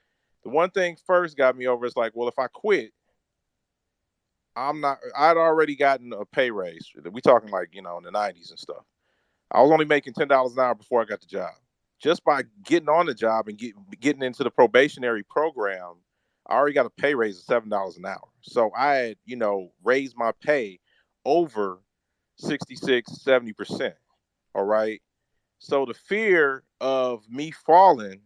The one thing first got me over is like, well, if I quit, I'd already gotten a pay raise. We talking like, in the 90s and stuff. I was only making $10 an hour before I got the job. Just by getting on the job and getting into the probationary program, I already got a pay raise of $7 an hour. So I had, raised my pay over 66, 70%. All right. So the fear of me falling,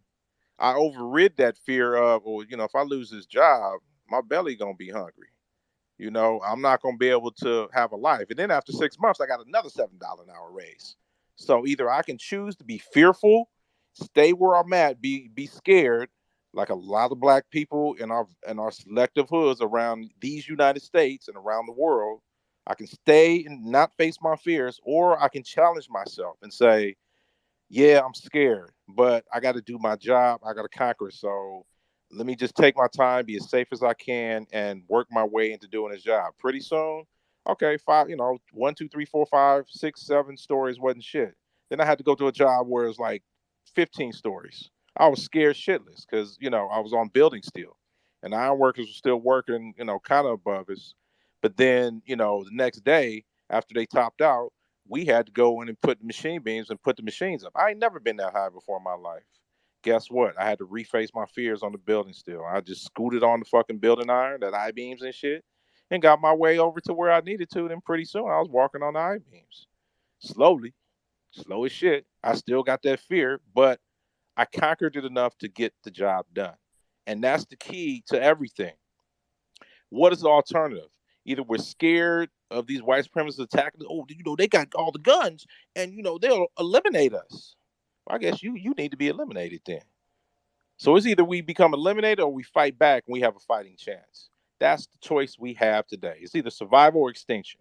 I overrid that fear of, well, if I lose this job, my belly gonna be hungry. I'm not going to be able to have a life. And then after 6 months, I got another $7 an hour raise. So either I can choose to be fearful, stay where I'm at, be scared, like a lot of black people in our selective hoods around these United States and around the world. I can stay and not face my fears, or I can challenge myself and say, yeah, I'm scared, but I got to do my job. I got to conquer it. So let me just take my time, be as safe as I can, and work my way into doing his job. Pretty soon, okay, five, 1, 2, 3, 4, 5, 6, 7 stories wasn't shit. Then I had to go to a job where it's like 15 stories. I was scared shitless because, I was on building still. And the iron workers were still working, kind of above us. But then, the next day after they topped out, we had to go in and put the machine beams and put the machines up. I ain't never been that high before in my life. Guess what? I had to reface my fears on the building still. I just scooted on the fucking building iron, that I beams and shit, and got my way over to where I needed to. Then pretty soon I was walking on the I beams. Slowly, slow as shit. I still got that fear, but I conquered it enough to get the job done. And that's the key to everything. What is the alternative? Either we're scared of these white supremacists attacking. Oh, they got all the guns, and they'll eliminate us. Well, I guess you need to be eliminated then. So it's either we become eliminated or we fight back and we have a fighting chance. That's the choice we have today. It's either survival or extinction.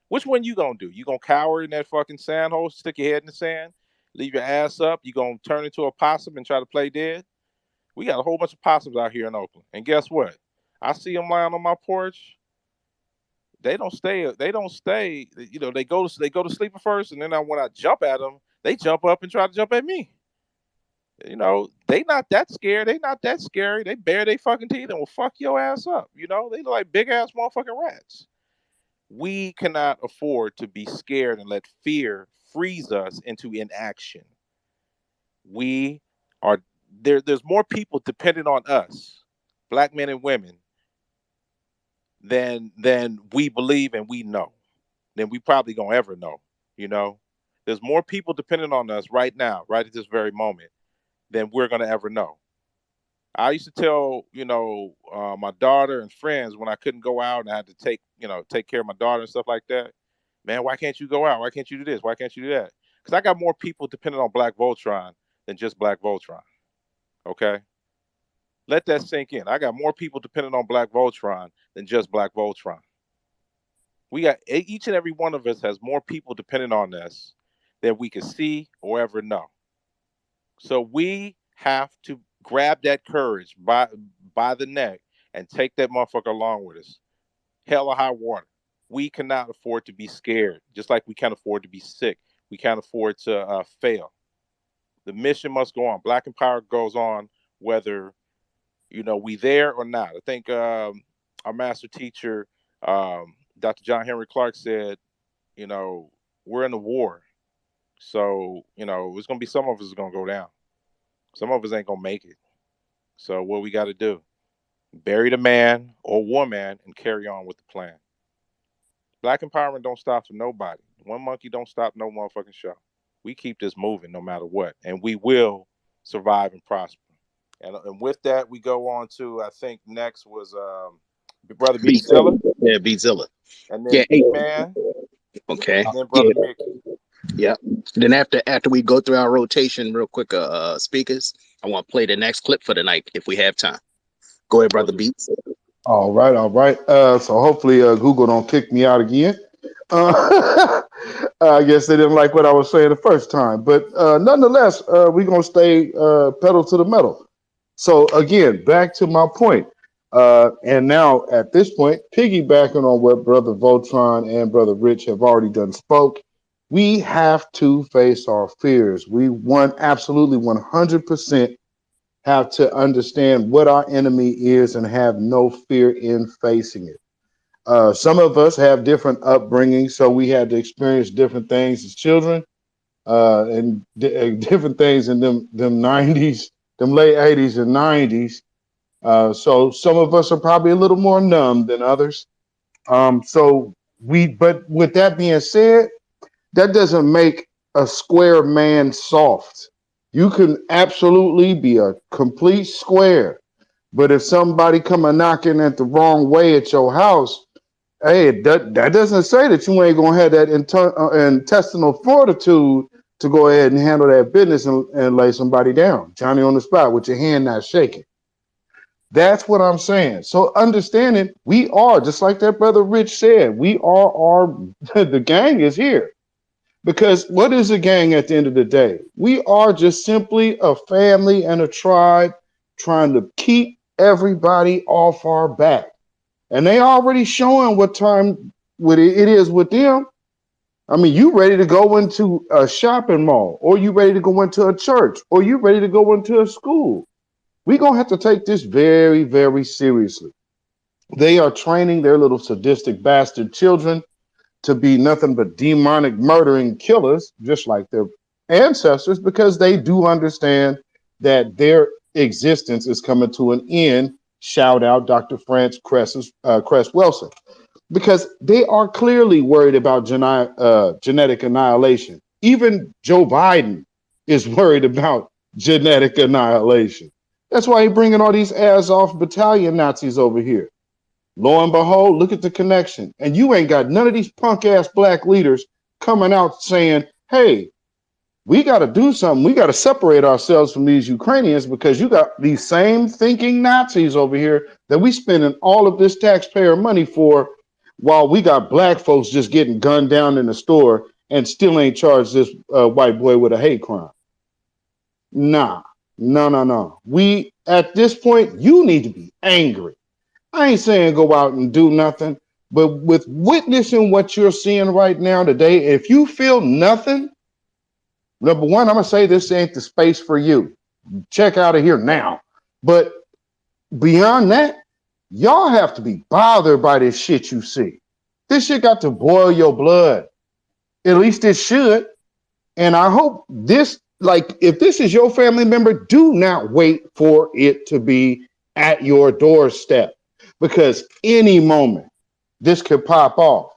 Which one you gonna do? You gonna cower in that fucking sand hole, stick your head in the sand, leave your ass up? You gonna turn into a possum and try to play dead? We got a whole bunch of possums out here in Oakland, and guess what? I see them lying on my porch. They don't stay. They don't stay. They go to sleep at first, and then when I jump at them, they jump up and try to jump at me. They not that scared. They not that scary. They bare their fucking teeth and will fuck your ass up. They look like big ass motherfucking rats. We cannot afford to be scared and let fear freeze us into inaction. We are there. There's more people dependent on us, black men and women, than we believe and we know, than we probably gonna ever know. You know, there's more people dependent on us right now, right at this very moment, than we're gonna ever know. I used to tell, my daughter and friends when I couldn't go out and I had to take care of my daughter and stuff like that. Man, why can't you go out? Why can't you do this? Why can't you do that? Because I got more people dependent on BlkVoltron than just BlkVoltron. Okay, let that sink in. I got more people dependent on BlkVoltron than just BlkVoltron. We got each and every one of us has more people dependent on us than we can see or ever know. So we have to grab that courage by the neck and take that motherfucker along with us. Hell or high water. We cannot afford to be scared, just like we can't afford to be sick. We can't afford to fail. The mission must go on. Black Empower goes on whether we there or not. I think our master teacher, Dr. John Henry Clark, said, we're in a war. So, it's gonna be some of us is gonna go down. Some of us ain't gonna make it. So what we gotta do? Bury the man or woman and carry on with the plan. Black empowerment don't stop for nobody. One monkey don't stop no motherfucking show. We keep this moving no matter what, and we will survive and prosper. And with that, we go on to, I think next was Brother Beatzilla, Yeah, Beatzilla. and then Yeah. B Man, Okay. and then Yeah. Brother Mickey. Yeah. Then after we go through our rotation real quick, speakers, I want to play the next clip for the night if we have time. Go ahead, Will brother do. Beats. All right, all right. So hopefully Google don't kick me out again. I guess they didn't like what I was saying the first time, but nonetheless, we're gonna stay pedal to the metal. So again, back to my point, and now at this point, piggybacking on what Brother Voltron and Brother Rich have already done spoke, we have to face our fears. We absolutely 100% have to understand what our enemy is and have no fear in facing it. Some of us have different upbringing, so we had to experience different things as children, and different things in them 90s, them late 80s and 90s. So some of us are probably a little more numb than others. But with that being said, that doesn't make a square man soft. You can absolutely be a complete square, but if somebody come a knocking at the wrong way at your house, hey, that doesn't say that you ain't gonna have that intestinal fortitude to go ahead and handle that business and lay somebody down, Johnny on the spot with your hand not shaking. That's what I'm saying. So understanding, we are just like that brother Rich said. We are our the gang is here. Because what is a gang at the end of the day? We are just simply a family and a tribe trying to keep everybody off our back. And they already showing what time it is with them. I mean, you ready to go into a shopping mall, or you ready to go into a church, or you ready to go into a school. We're going to have to take this very, very seriously. They are training their little sadistic bastard children to be nothing but demonic murdering killers, just like their ancestors, because they do understand that their existence is coming to an end. Shout out Dr. Franz Cress Wilson, because they are clearly worried about genetic annihilation. Even Joe Biden is worried about genetic annihilation. That's why he's bringing all these ass-off battalion Nazis over here. Lo and behold, look at the connection. And you ain't got none of these punk-ass black leaders coming out saying, hey, we got to do something. We got to separate ourselves from these Ukrainians, because you got these same thinking Nazis over here that we spending all of this taxpayer money for, while we got black folks just getting gunned down in the store and still ain't charged this white boy with a hate crime. Nah, no. We, at this point, you need to be angry. I ain't saying go out and do nothing, but with witnessing what you're seeing right now today, if you feel nothing, number one, I'm going to say this ain't the space for you. Check out of here now. But beyond that, y'all have to be bothered by this shit you see. This shit got to boil your blood. At least it should. And I hope this, like, if this is your family member, do not wait for it to be at your doorstep, because any moment this could pop off.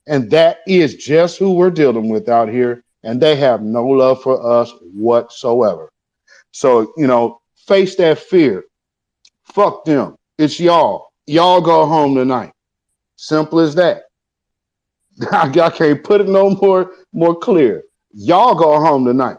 And that is just who we're dealing with out here. And they have no love for us whatsoever. So, face that fear. Fuck them. It's y'all. Y'all go home tonight. Simple as that. I can't put it no more clear. Y'all go home tonight.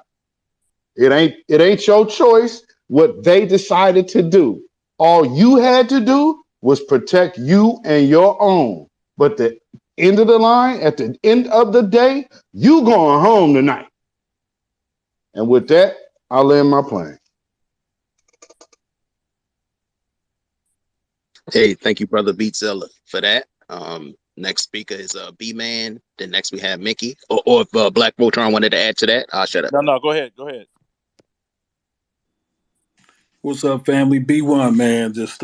It ain't your choice what they decided to do. All you had to do was protect you and your own. But the end of the line, at the end of the day, you going home tonight. And with that, I'll land my plane. Hey, thank you, brother Beatzilla, for that. Next speaker is B-Man. Then next we have Mickey. Or if BlkVoltron wanted to add to that, I'll shut up. No, go ahead. What's up, family? B1, man. Just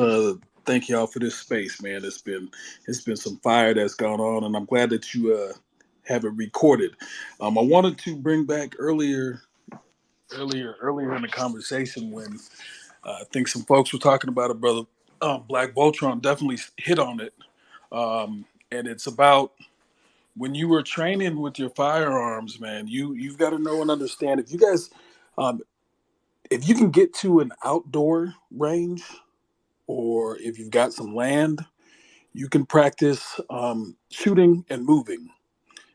thank y'all for this space, man. It's been some fire that's gone on, and I'm glad that you have it recorded. I wanted to bring back earlier in the conversation when I think some folks were talking about it, brother. BlkVoltron definitely hit on it, and it's about when you were training with your firearms, man. You've got to know and understand, if you guys, if you can get to an outdoor range, or if you've got some land, you can practice shooting and moving,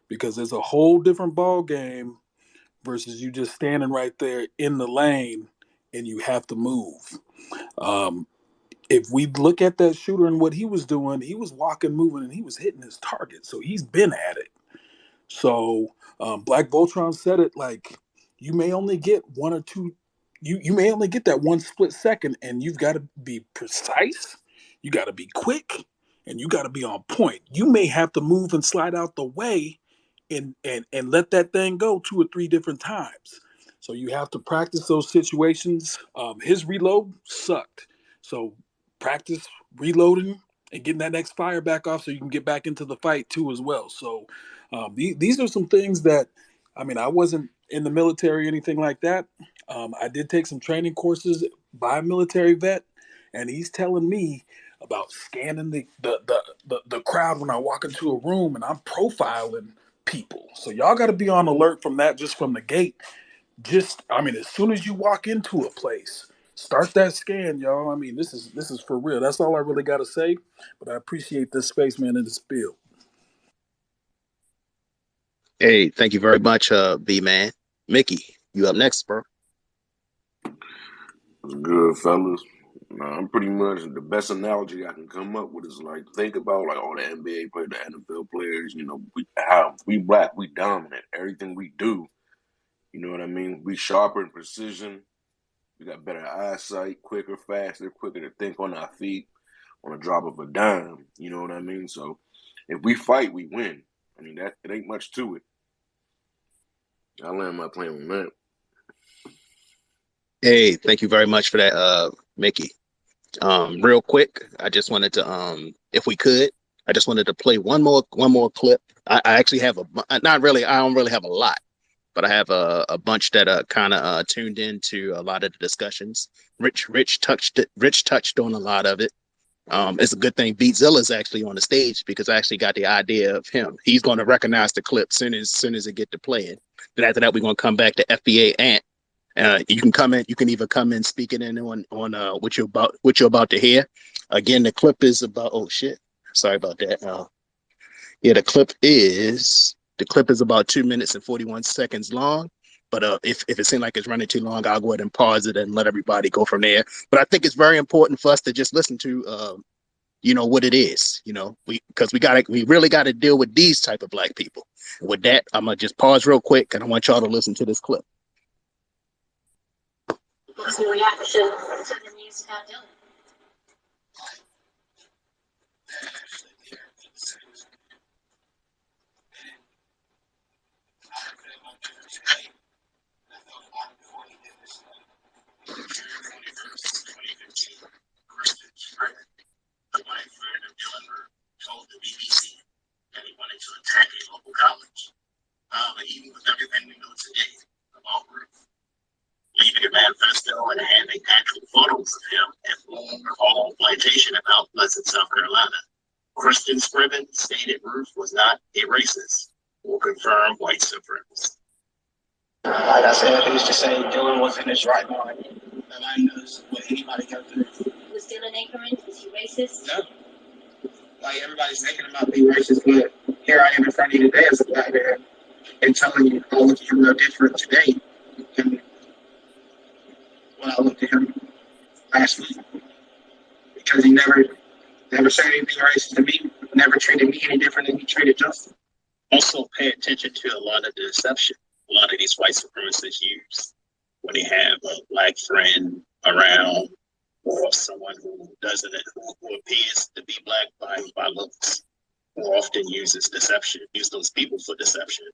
because there's a whole different ball game versus you just standing right there in the lane and you have to move. If we look at that shooter and what he was doing, he was walking, moving, and he was hitting his target. So he's been at it. So BlkVoltron said it, like, you may only get one or two, you may only get that one split second, and you've got to be precise, you got to be quick, and you got to be on point. You may have to move and slide out the way and let that thing go two or three different times. So you have to practice those situations. His reload sucked. So practice reloading and getting that next fire back off so you can get back into the fight too as well. So these are some things that, I mean, I wasn't in the military or anything like that. I did take some training courses by a military vet, and he's telling me about scanning the crowd when I walk into a room, and I'm profiling people. So y'all got to be on alert from that, just from the gate. Just, I mean, as soon as you walk into a place, start that scan, y'all. I mean, this is for real. That's all I really got to say. But I appreciate this spaceman in the spiel. Hey, thank you very much, B man. Mickey, you up next, bro? What's good, fellas? I'm pretty much the best analogy I can come up with is like think about like all the NBA players, the NFL players. You know, how we black, we dominant. Everything we do, you know what I mean. We sharper in precision. We got better eyesight, quicker, faster, quicker to think on our feet on a drop of a dime. You know what I mean. So if we fight, we win. I mean that it ain't much to it. I land my plane on that. Hey, thank you very much for that, Mickey. Real quick, I just wanted to, if we could, I just wanted to play one more clip. I actually have not really, I don't really have a lot, but I have a bunch that kind of tuned into a lot of the discussions. Rich touched on a lot of it. It's a good thing Beatzilla actually on the stage because I actually got the idea of him. He's going to recognize the clip soon as it get to playing. Then after that, we're going to come back to FBA Ant. You can come in. You can either come in speaking in on what you're about to hear. Again, the clip is about. Oh shit! Sorry about that. Yeah, the clip is about 2 minutes and 41 seconds long. But if it seems like it's running too long, I'll go ahead and pause it and let everybody go from there. But I think it's very important for us to just listen to what it is. We really got to deal with these type of black people. With that, I'm gonna just pause real quick, and I want y'all to listen to this clip. What's your reaction to the news about Dylan? Told the BBC that he wanted to attack a local college. But even with everything we know today about Ruth, leaving a manifesto and having actual photos of him at Bloom Hall Plantation in Mount Pleasant, South Carolina, Kristen Scriven stated Ruth was not a racist or confirmed white supremacist. Like I said, who's to say Dylan was in his right mind? Nobody knows what anybody go through. Was Dylan ignorant? Was he racist? No. Like everybody's making him out to be racist, but here I am in front of you today as a black man and telling you I look at him no different today than when I looked at him last week. Because he never said anything racist to me, never treated me any different than he treated Justin. Also pay attention to a lot of the deception a lot of these white supremacists use when they have a black friend around or someone who appears to be black by looks, who often uses deception, use those people for deception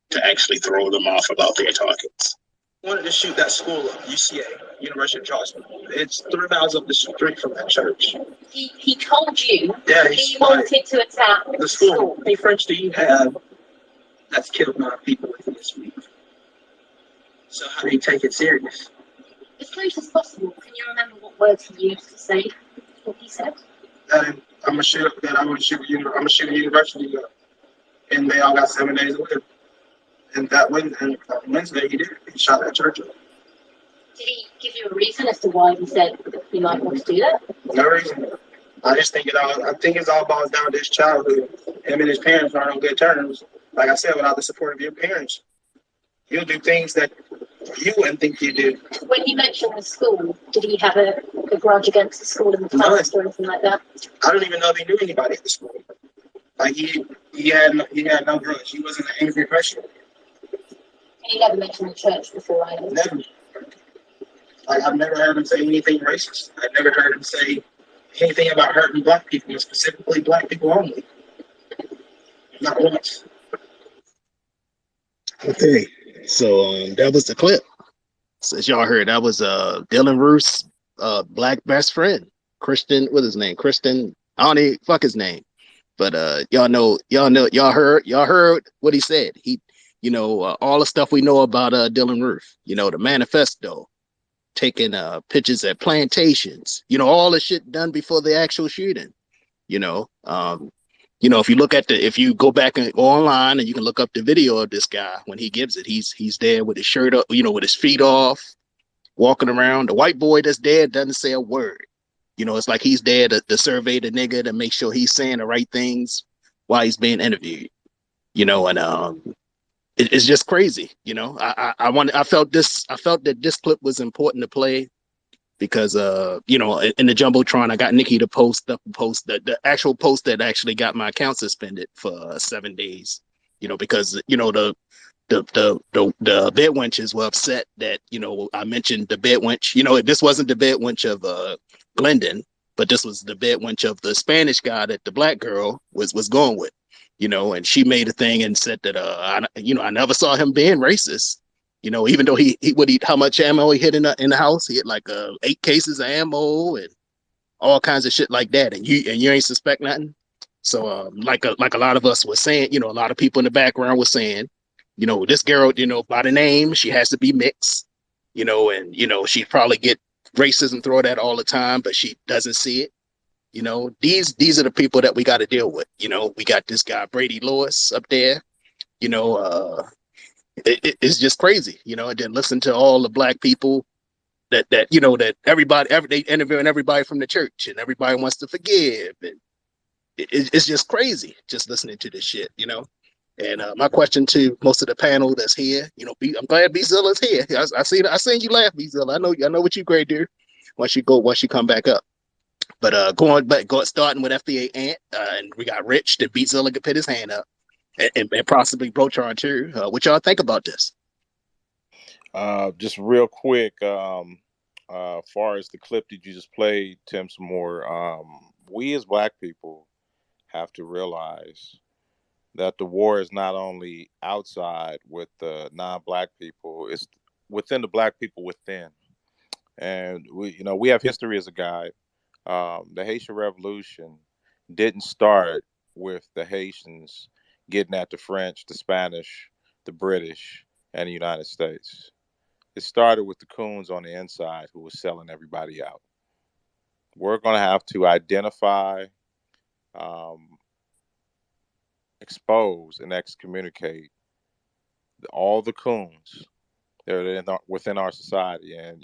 to actually throw them off about their targets. Wanted to shoot that school up, UCA, University of Georgia. It's 3 miles up the street from that church. He told you he wanted to attack the school. How many friends do you have that's killed 9 people within this week? So how do you take it serious? As close as possible. Can you remember what words he used to say? What he said? I'm gonna shoot a university up, and they all got 7 days with him. And that Wednesday he did. He shot that church up. Did he give you a reason as to why he said he might want to do that? No reason. I think it's all boils down to his childhood. Him and his parents aren't on good terms. Like I said, without the support of your parents, you'll do things that you wouldn't think you do. When he mentioned the school, did he have a grudge against the school in the past or anything like that? I don't even know if he knew anybody at the school. Like he had no grudge. He wasn't an angry person. And he never mentioned the church before either. Never. Like I've never heard him say anything racist. I've never heard him say anything about hurting black people, and specifically black people only. Not once. Okay, so that was the clip. So as y'all heard, that was Dylan Roof's black best friend, Kristen. What is his name? Kristen I don't even fuck his name. But y'all heard what he said. He, all the stuff we know about Dylan Roof. The manifesto, taking pictures at plantations. All the shit done before the actual shooting. You know, um, if you go back and go online and you can look up the video of this guy when he gives it. He's there with his shirt up, with his feet off, walking around. The white boy that's there doesn't say a word. It's like he's there to survey the nigga to make sure he's saying the right things while he's being interviewed. And it's just crazy. I felt that this clip was important to play because in the jumbotron I got Nikki to post the actual post that actually got my account suspended for 7 days. Because the bed wenches were upset that I mentioned the bed wench. This wasn't the bed wench of Glendon, but this was the bed wench of the Spanish guy that the black girl was going with. And she made a thing and said that I never saw him being racist. Even though he would eat how much ammo he hit in the house. He had like 8 cases of ammo and all kinds of shit like that, and you ain't suspect nothing. So like a lot of us were saying, a lot of people in the background were saying, this girl, by the name, she has to be mixed, and she'd probably get racism thrown at all the time, but she doesn't see it. These are the people that we got to deal with. We got this guy Brady Lewis up there. You know, it's just crazy. And then listen to all the black people that they interviewing everybody from the church, and everybody wants to forgive, and it's just crazy just listening to this shit. And my question to most of the panel that's here, I'm glad B Zilla's here. I seen you laugh, B Zilla. I know what you great do. Once you come back up. But starting with FBA Ant, and we got Rich, that B Zilla could put his hand up, and possibly BlkVoltron too. What y'all think about this? Just real quick, far as the clip that you just played, Tim, some more. We as black people have to realize that the war is not only outside with the non-black people; it's within the black people within. And we have history as a guide. The Haitian Revolution didn't start with the Haitians getting at the French, the Spanish, the British, and the United States. It started with the coons on the inside who was selling everybody out. We're going to have to identify, um, expose, and excommunicate all the coons that are within our society. And,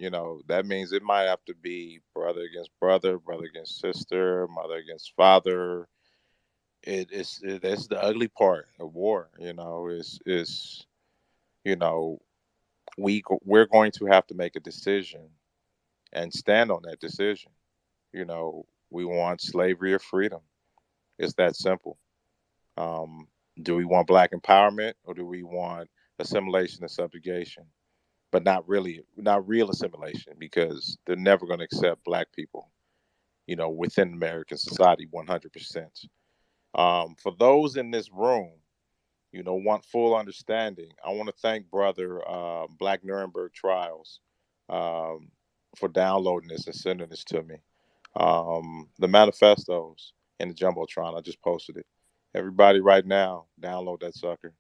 that means it might have to be brother against brother, brother against sister, mother against father. That's the ugly part of war, is you know, we're going to have to make a decision and stand on that decision. We want slavery or freedom. It's that simple. Um, do we want black empowerment, or do we want assimilation and subjugation? But not real assimilation, because they're never going to accept black people, within American society 100%. For those in this room, want full understanding, I want to thank brother Black Nuremberg Trials, um, for downloading this and sending this to me. The manifestos in the jumbotron, I just posted it. Everybody right now, download that sucker.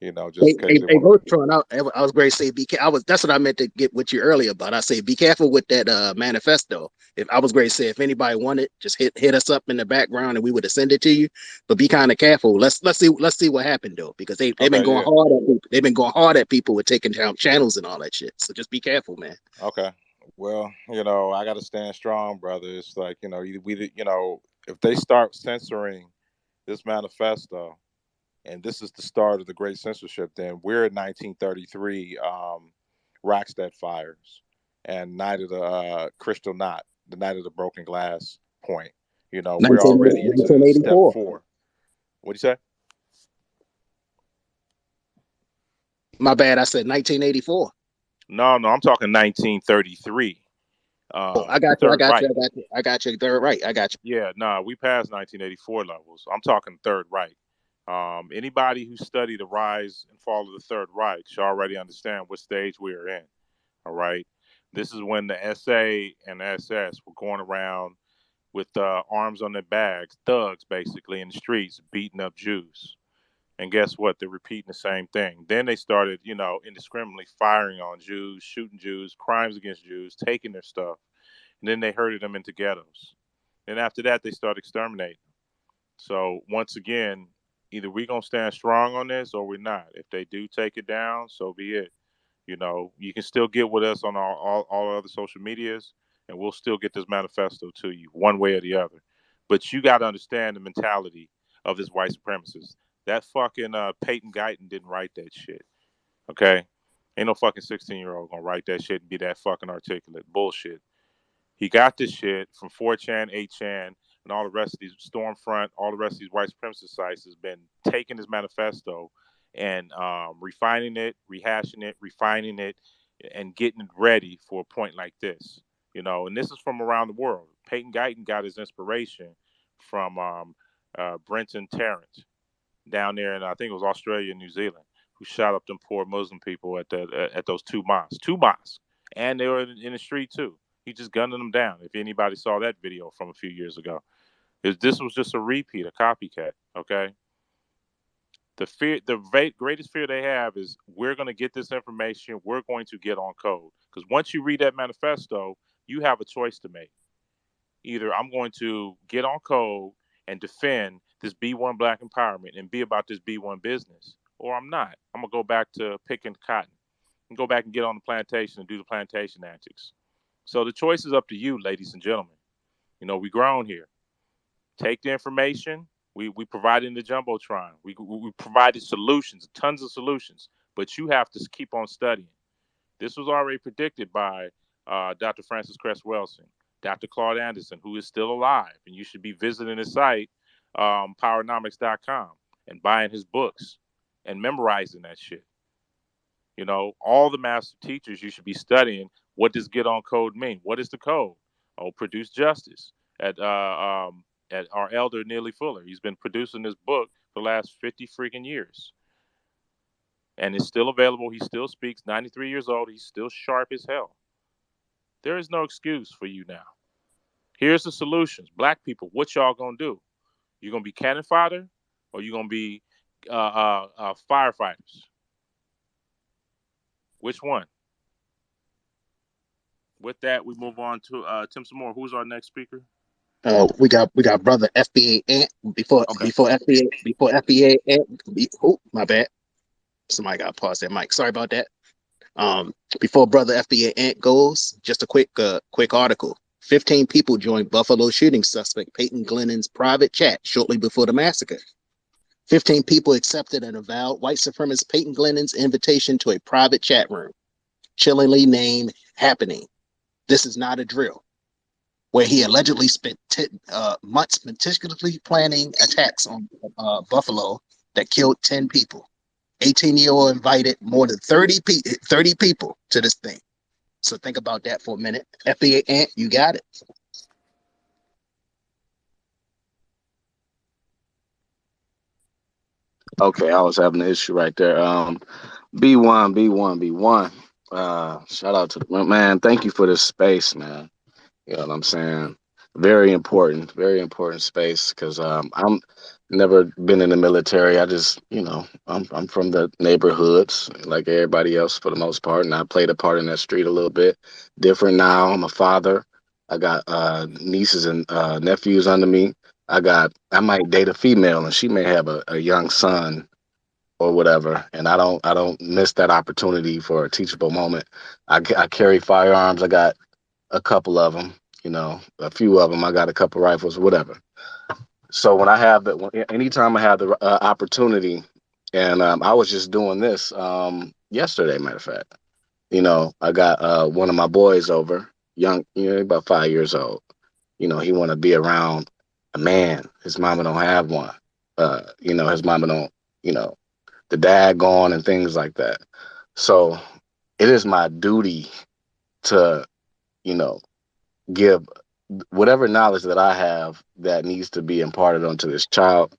Just Hey, in case hey, they hey, want to. Voltron, I was going to say, that's what I meant to get with you earlier about. I say, be careful with that manifesto. If I was going to say, if anybody wanted, just hit us up in the background and we would have send it to you. But be kind of careful. Let's see what happened though, because they've been Okay, going yeah. hard at people. They've been going hard at people with taking down channels and all that shit. So just be careful, man. Okay. Well, I got to stand strong, brother. It's like, if they start censoring this manifesto, and this is the start of the great censorship, then we're in 1933, Rockstead fires, and night of the Crystal Knot, the night of the broken glass point. We're 19, already into step 1984. 4. What do you say? My bad. I said 1984. No, no, I'm talking 1933. Oh, I The got you. I Third got you. Reich. I got you. I got you. Third right. I got you. Yeah, nah, we passed 1984 levels. I'm talking Third Reich. Anybody who studied the rise and fall of the Third Reich should already understand what stage we are in. All right. This is when the SA and SS were going around with arms on their bags, thugs basically in the streets beating up Jews. And guess what? They're repeating the same thing. Then they started, indiscriminately firing on Jews, shooting Jews, crimes against Jews, taking their stuff. And then they herded them into ghettos. And after that, they started exterminating. So once again, either we're going to stand strong on this or we're not. If they do take it down, so be it. You can still get with us on all other social medias, and we'll still get this manifesto to you one way or the other. But you got to understand the mentality of this white supremacist. That fucking Peyton Guyton didn't write that shit. Okay, ain't no fucking 16-year-old gonna write that shit and be that fucking articulate. Bullshit. He got this shit from 4chan, 8chan, and all the rest of these Stormfront, all the rest of these white supremacist sites has been taking his manifesto and refining it, rehashing it, refining it, and getting it ready for a point like this. And this is from around the world. Peyton Guyton got his inspiration from Brenton Tarrant down there in, I think it was Australia and New Zealand, who shot up them poor Muslim people at those two mosques, and they were in the street too. He just gunning them down. If anybody saw that video from a few years ago, this was just a repeat, a copycat. Okay. The greatest fear they have is we're going to get this information. We're going to get on code, because once you read that manifesto, you have a choice to make. Either I'm going to get on code and defend this B1 Black empowerment and be about this B1 business, or I'm not. I'm going to go back to picking cotton and go back and get on the plantation and do the plantation antics. So the choice is up to you, ladies and gentlemen. We grown here. Take the information. We provided the Jumbotron. We provided solutions, tons of solutions, but you have to keep on studying. This was already predicted by Dr. Francis Cress Welsing, Dr. Claude Anderson, who is still alive, and you should be visiting his site, powernomics.com, and buying his books and memorizing that shit. All the master teachers, you should be studying, what does get on code mean? What is the code? Oh, produce justice at our elder Neely Fuller. He's been producing this book for the last 50 freaking years. And it's still available. He still speaks, 93 years old. He's still sharp as hell. There is no excuse for you now. Here's the solutions. Black people, what y'all gonna do? You gonna be cannon fodder, or you gonna be firefighters? Which one? With that, we move on to Tim Samore. Who's our next speaker? We got brother FBA Ant before FBA Ant. Oh, my bad. Somebody got to pause their mic. Sorry about that. Before brother FBA Ant goes, just a quick article. 15 people joined Buffalo shooting suspect Peyton Glennon's private chat shortly before the massacre. 15 people accepted an avowed white supremacist Peyton Glennon's invitation to a private chat room, chillingly named Happening. This is not a drill, where he allegedly spent months meticulously planning attacks on Buffalo that killed 10 people. 18-year-old invited more than 30 people to this thing. So think about that for a minute. FBA Ant, you got it. Okay, I was having an issue right there. B1. Shout out to the man. Thank you for this space, man. You know what I'm saying? Very important space, because I'm never been in the military. I just, I'm from the neighborhoods like everybody else for the most part, and I played a part in that street a little bit. Different now. I'm a father. I got nieces and nephews under me. I might date a female, and she may have a young son or whatever, and I don't miss that opportunity for a teachable moment. I carry firearms. I got a couple of them, a few of them. I got a couple rifles, whatever. So when I have anytime I have the opportunity, and I was just doing this yesterday, matter of fact. I got one of my boys over, young, about 5 years old. He want to be around a man. His mama don't have one. His mama don't, the dad gone and things like that. So it is my duty to, give whatever knowledge that I have that needs to be imparted onto this child.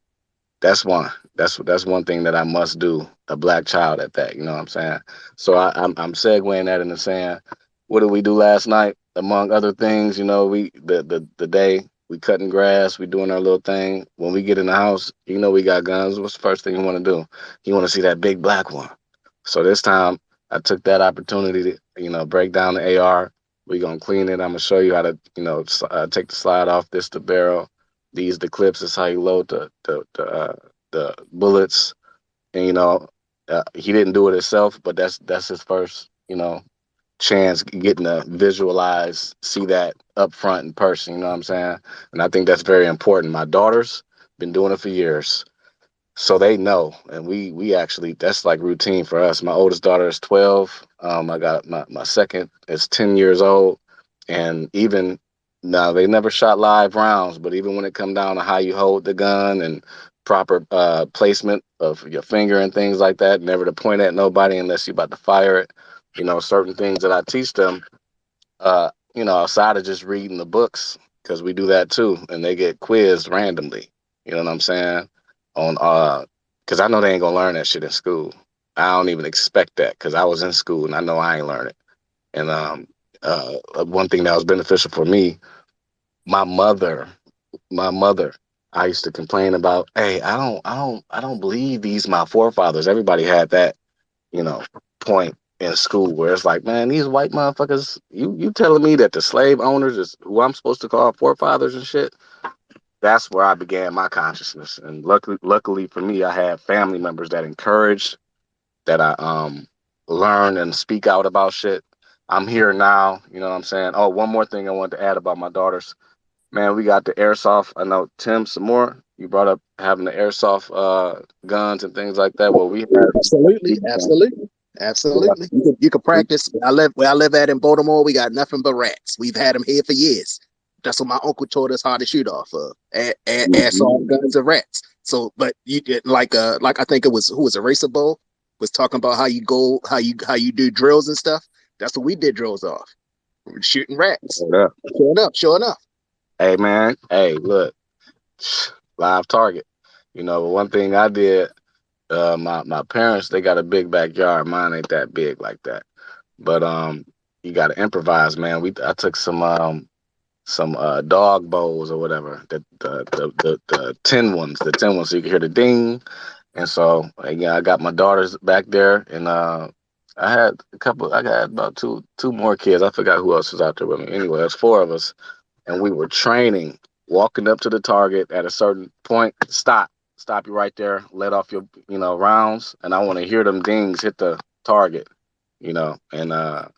That's one. That's one thing that I must do. A black child at that. You know what I'm saying? So I'm segueing that into saying, what did we do last night? Among other things, we the day We cutting grass. We doing our little thing. When we get in the house, you know we got guns. What's the first thing you want to do? You want to see that big black one. So this time I took that opportunity to, break down the AR. We gonna clean it. I'm gonna show you how to, take the slide off. This the barrel. These the clips. This how you load the bullets. And he didn't do it himself, but that's his first, chance getting to visualize, see that up front in person. You know what I'm saying? And I think that's very important. My daughter's been doing it for years, so they know, and we actually, that's like routine for us. My oldest daughter is 12. I got my second is 10 years old, and even now they never shot live rounds, but even when it come down to how you hold the gun and proper placement of your finger and things like that, never to point at nobody unless you're about to fire it. Certain things that I teach them, outside of just reading the books, because we do that too, and they get quizzed randomly. You know what I'm saying? On because I know they ain't gonna learn that shit in school. I don't even expect that because I was in school and I know I ain't learn it. And one thing that was beneficial for me, my mother, my mother, I used to complain about, hey, I don't believe these my forefathers. Everybody had that, you know, point in school where it's like, man, these white motherfuckers, you telling me that the slave owners is who I'm supposed to call forefathers and shit? That's where I began my consciousness. And luckily for me, I had family members that encouraged, that I learn and speak out about shit. I'm here now, you know what I'm saying? Oh, one more thing I wanted to add about my daughters. Man, we got the airsoft. I know Tim some more. You brought up having the airsoft guns and things like that. Well, we Absolutely, have absolutely, absolutely. You can practice. Where I live at in Baltimore, we got nothing but rats. We've had them here for years. That's what my uncle taught us how to shoot off of airsoft guns and rats. So, but you did like I think it was who was a racer bull was talking about how you do drills and stuff. That's what we did drills off, shooting rats. Showing up. Hey man, hey, look, live target. One thing I did, my parents, they got a big backyard. Mine ain't that big like that. But you gotta improvise, man. I took some dog bowls or whatever, the tin ones, so you can hear the ding. And so yeah, I got my daughters back there, and I got about two more kids. I forgot who else was out there with me. Anyway, there's four of us, and we were training, walking up to the target at a certain point. Stop you right there. Let off your rounds, and I want to hear them dings hit the target. And that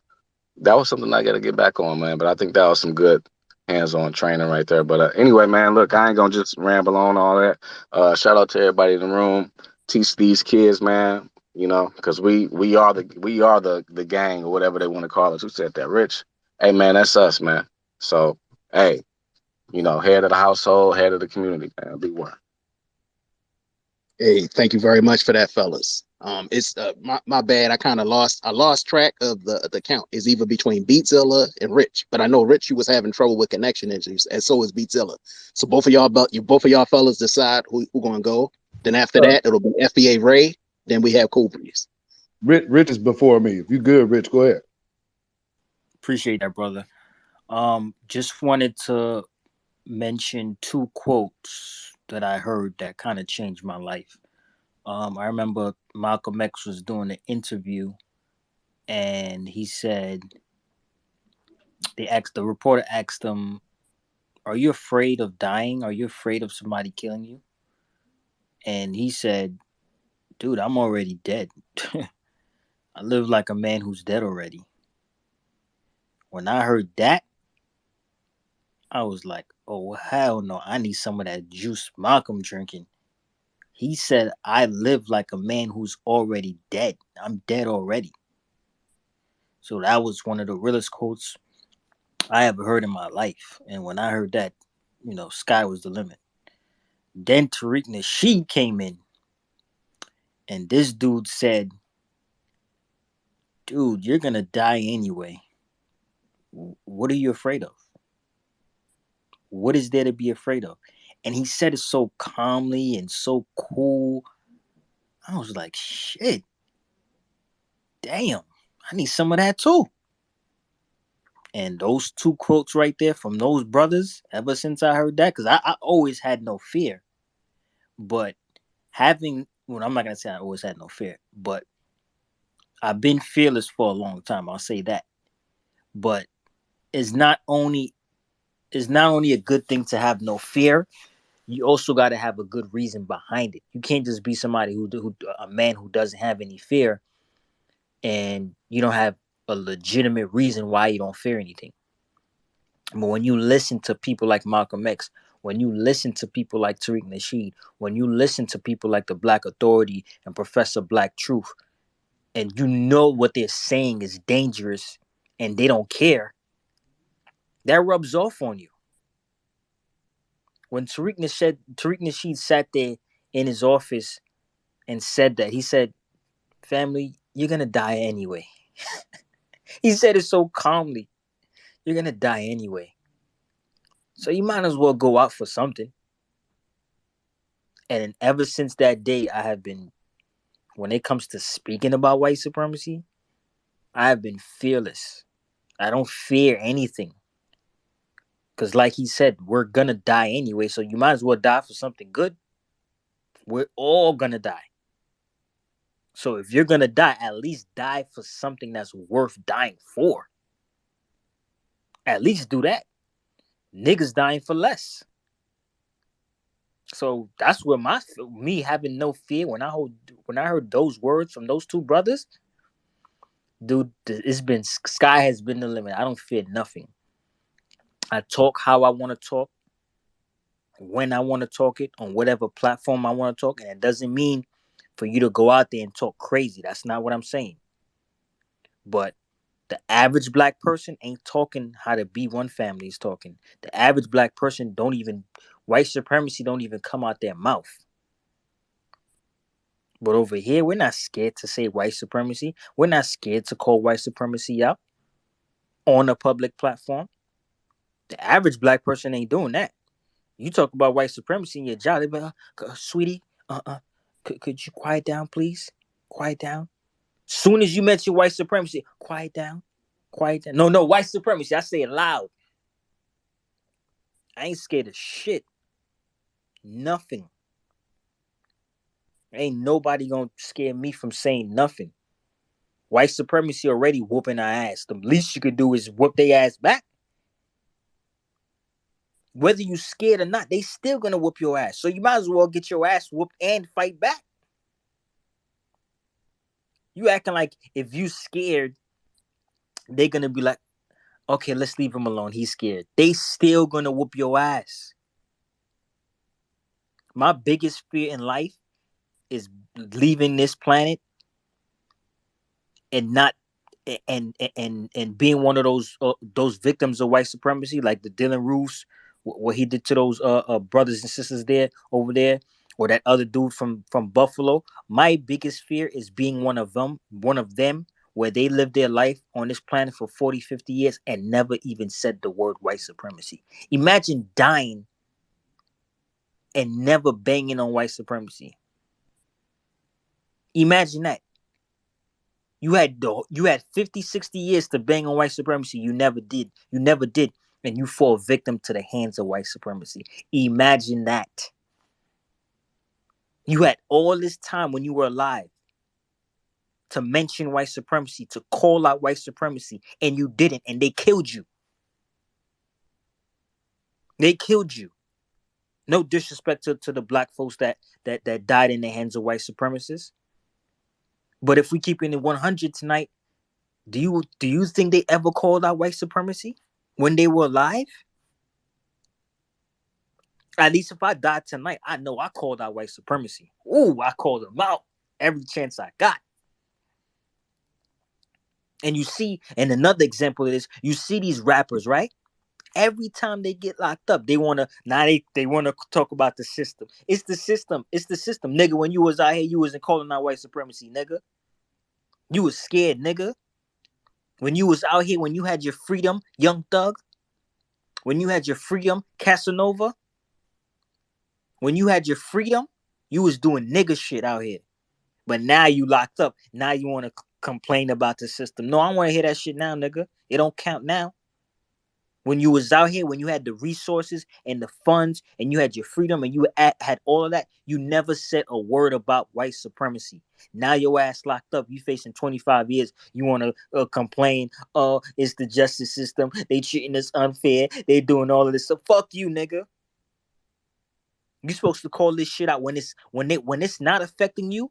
was something I got to get back on, man. But I think that was some good hands-on training right there. But anyway, man, look, I ain't gonna just ramble on all that. Shout out to everybody in the room. Teach these kids, man. Because we are the gang or whatever they want to call us. Who said that? Rich. Hey, man, that's us, man. So, hey, head of the household, head of the community, man. Be one. Hey, thank you very much for that, fellas. It's my bad. I lost track of the count. It's either between Beatzilla and Rich, but I know Rich, you was having trouble with connection issues, and so is Beatzilla. So both of y'all fellas decide who gonna go. Then after that, it'll be FBA Ray. Then we have Cool Breeze. Rich is before me. If you good, Rich, go ahead. Appreciate that, brother. Just wanted to mention two quotes that I heard that kind of changed my life. I remember Malcolm X was doing an interview, and he said the reporter asked him, "Are you afraid of dying? Are you afraid of somebody killing you?" And he said, "Dude, I'm already dead. I live like a man who's dead already." When I heard that, I was like, "Oh hell no! I need some of that juice Malcolm drinking." He said, "I live like a man who's already dead. I'm dead already." So that was one of the realest quotes I ever heard in my life. And when I heard that, sky was the limit. Then Tariq Nasheed came in, and this dude said, "Dude, you're gonna die anyway. What are you afraid of? What is there to be afraid of?" And he said it so calmly and so cool. I was like, shit, damn, I need some of that too. And those two quotes right there from those brothers, ever since I heard that, because I always had no fear, but well, I'm not going to say I always had no fear, but I've been fearless for a long time. I'll say that. But it's not only a good thing to have no fear. You also got to have a good reason behind it. You can't just be somebody who a man who doesn't have any fear, and you don't have a legitimate reason why you don't fear anything. But when you listen to people like Malcolm X, when you listen to people like Tariq Nasheed, when you listen to people like the Black Authority and Professor Black Truth, and you know what they're saying is dangerous and they don't care, that rubs off on you. When Tariq Nasheed sat there in his office and said that, he said, family, you're going to die anyway. He said it so calmly. You're going to die anyway. So you might as well go out for something. And ever since that day, I have been, when it comes to speaking about white supremacy, I have been fearless. I don't fear anything. Because like he said, we're going to die anyway. So you might as well die for something good. We're all going to die. So if you're going to die, at least die for something that's worth dying for. At least do that. Niggas dying for less. So that's where me having no fear when I heard those words from those two brothers, dude, it's been sky has been the limit. I don't fear nothing. I talk how I want to talk, when I want to talk it, on whatever platform I want to talk, and it doesn't mean for you to go out there and talk crazy. That's not what I'm saying. But the average black person ain't talking how the B1 family is talking. The average black person white supremacy don't even come out their mouth. But over here, we're not scared to say white supremacy. We're not scared to call white supremacy out on a public platform. The average black person ain't doing that. You talk about white supremacy in your job, they be like, sweetie, could you quiet down, please? Quiet down. Soon as you mention white supremacy, quiet down. Quiet down. No, white supremacy. I say it loud. I ain't scared of shit. Nothing. Ain't nobody gonna scare me from saying nothing. White supremacy already whooping our ass. The least you could do is whoop their ass back. Whether you scared or not, they still gonna whoop your ass. So you might as well get your ass whooped and fight back. You acting like if you scared, they gonna be like, okay, let's leave him alone. He's scared. They still gonna whoop your ass. My biggest fear in life is leaving this planet and not and being one of those victims of white supremacy, like the Dylan Roos, what he did to those brothers and sisters there over there, or that other dude from Buffalo. My biggest fear is being one of them, where they lived their life on this planet for 40, 50 years and never even said the word white supremacy. Imagine dying and never banging on white supremacy. Imagine that. You had 50, 60 years to bang on white supremacy. You never did. And you fall victim to the hands of white supremacy. Imagine that. You had all this time when you were alive to mention white supremacy, to call out white supremacy, and you didn't, and they killed you. They killed you. No disrespect to the black folks that died in the hands of white supremacists. But if we keep it in 100 tonight, do you think they ever called out white supremacy when they were alive? At least if I died tonight, I know I called out white supremacy. Ooh, I called them out every chance I got. And you see, and another example of this, you see these rappers, right? Every time they get locked up, they wanna they wanna talk about the system. It's the system. It's the system, nigga. When you was out here, you wasn't calling out white supremacy, nigga. You was scared, nigga. When you was out here, when you had your freedom, Young Thug. When you had your freedom, Casanova. When you had your freedom, you was doing nigga shit out here. But now you locked up. Now you want to complain about the system. No, I want to hear that shit now, nigga. It don't count now. When you was out here, when you had the resources and the funds and you had your freedom and you had all of that, you never said a word about white supremacy. Now your ass locked up. You facing 25 years. You want to complain, oh, it's the justice system. They treating us unfair. They doing all of this. So fuck you, nigga. You supposed to call this shit out when it's not affecting you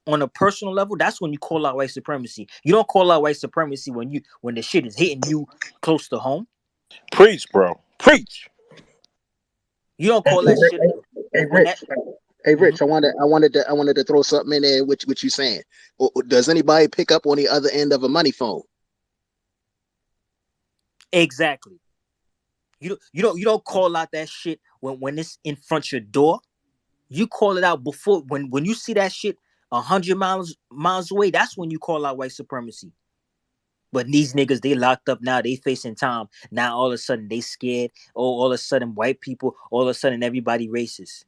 on a personal level. That's when you call out white supremacy. You don't call out white supremacy when the shit is hitting you close to home. Preach, bro. Preach. You don't Hey, call that shit hey, when that. Rich. Hey, Mhm. Rich. I wanted to throw something in there. What you saying? Does anybody pick up on the other end of a money phone? Exactly. You don't call out that shit when it's in front of your door. You call it out before when you see that shit 100 miles away. That's when you call out white supremacy. But these niggas, they locked up now. They facing time. Now all of a sudden they scared. Oh, all of a sudden white people. All of a sudden everybody racist.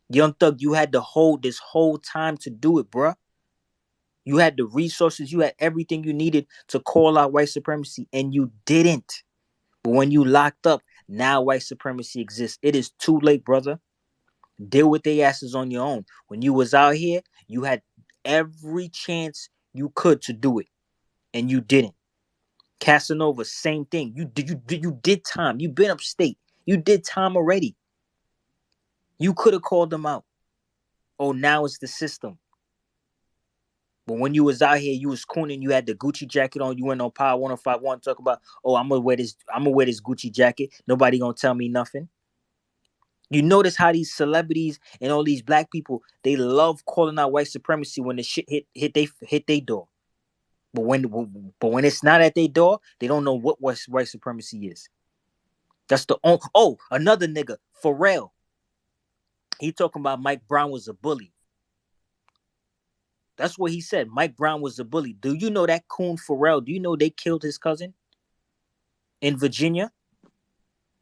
Young Thug, you had to hold this whole time to do it, bruh. You had the resources. You had everything you needed to call out white supremacy, and you didn't. But when you locked up, now white supremacy exists. It is too late, brother. Deal with their asses on your own. When you was out here, you had every chance you could to do it, and you didn't. Casanova, same thing. You did time. You been upstate. You did time already. You could have called them out. Oh, now it's the system. But when you was out here, you was cooning. You had the Gucci jacket on. You went on Power 105.1 talk about, oh, I'm gonna wear this. I'm gonna wear this Gucci jacket. Nobody gonna tell me nothing. You notice how these celebrities and all these black people, they love calling out white supremacy when the shit hit they door. But when it's not at their door, they don't know what white supremacy is. That's the another nigga, Pharrell. He talking about Mike Brown was a bully. That's what he said. Mike Brown was a bully. Do you know that coon Pharrell? Do you know they killed his cousin in Virginia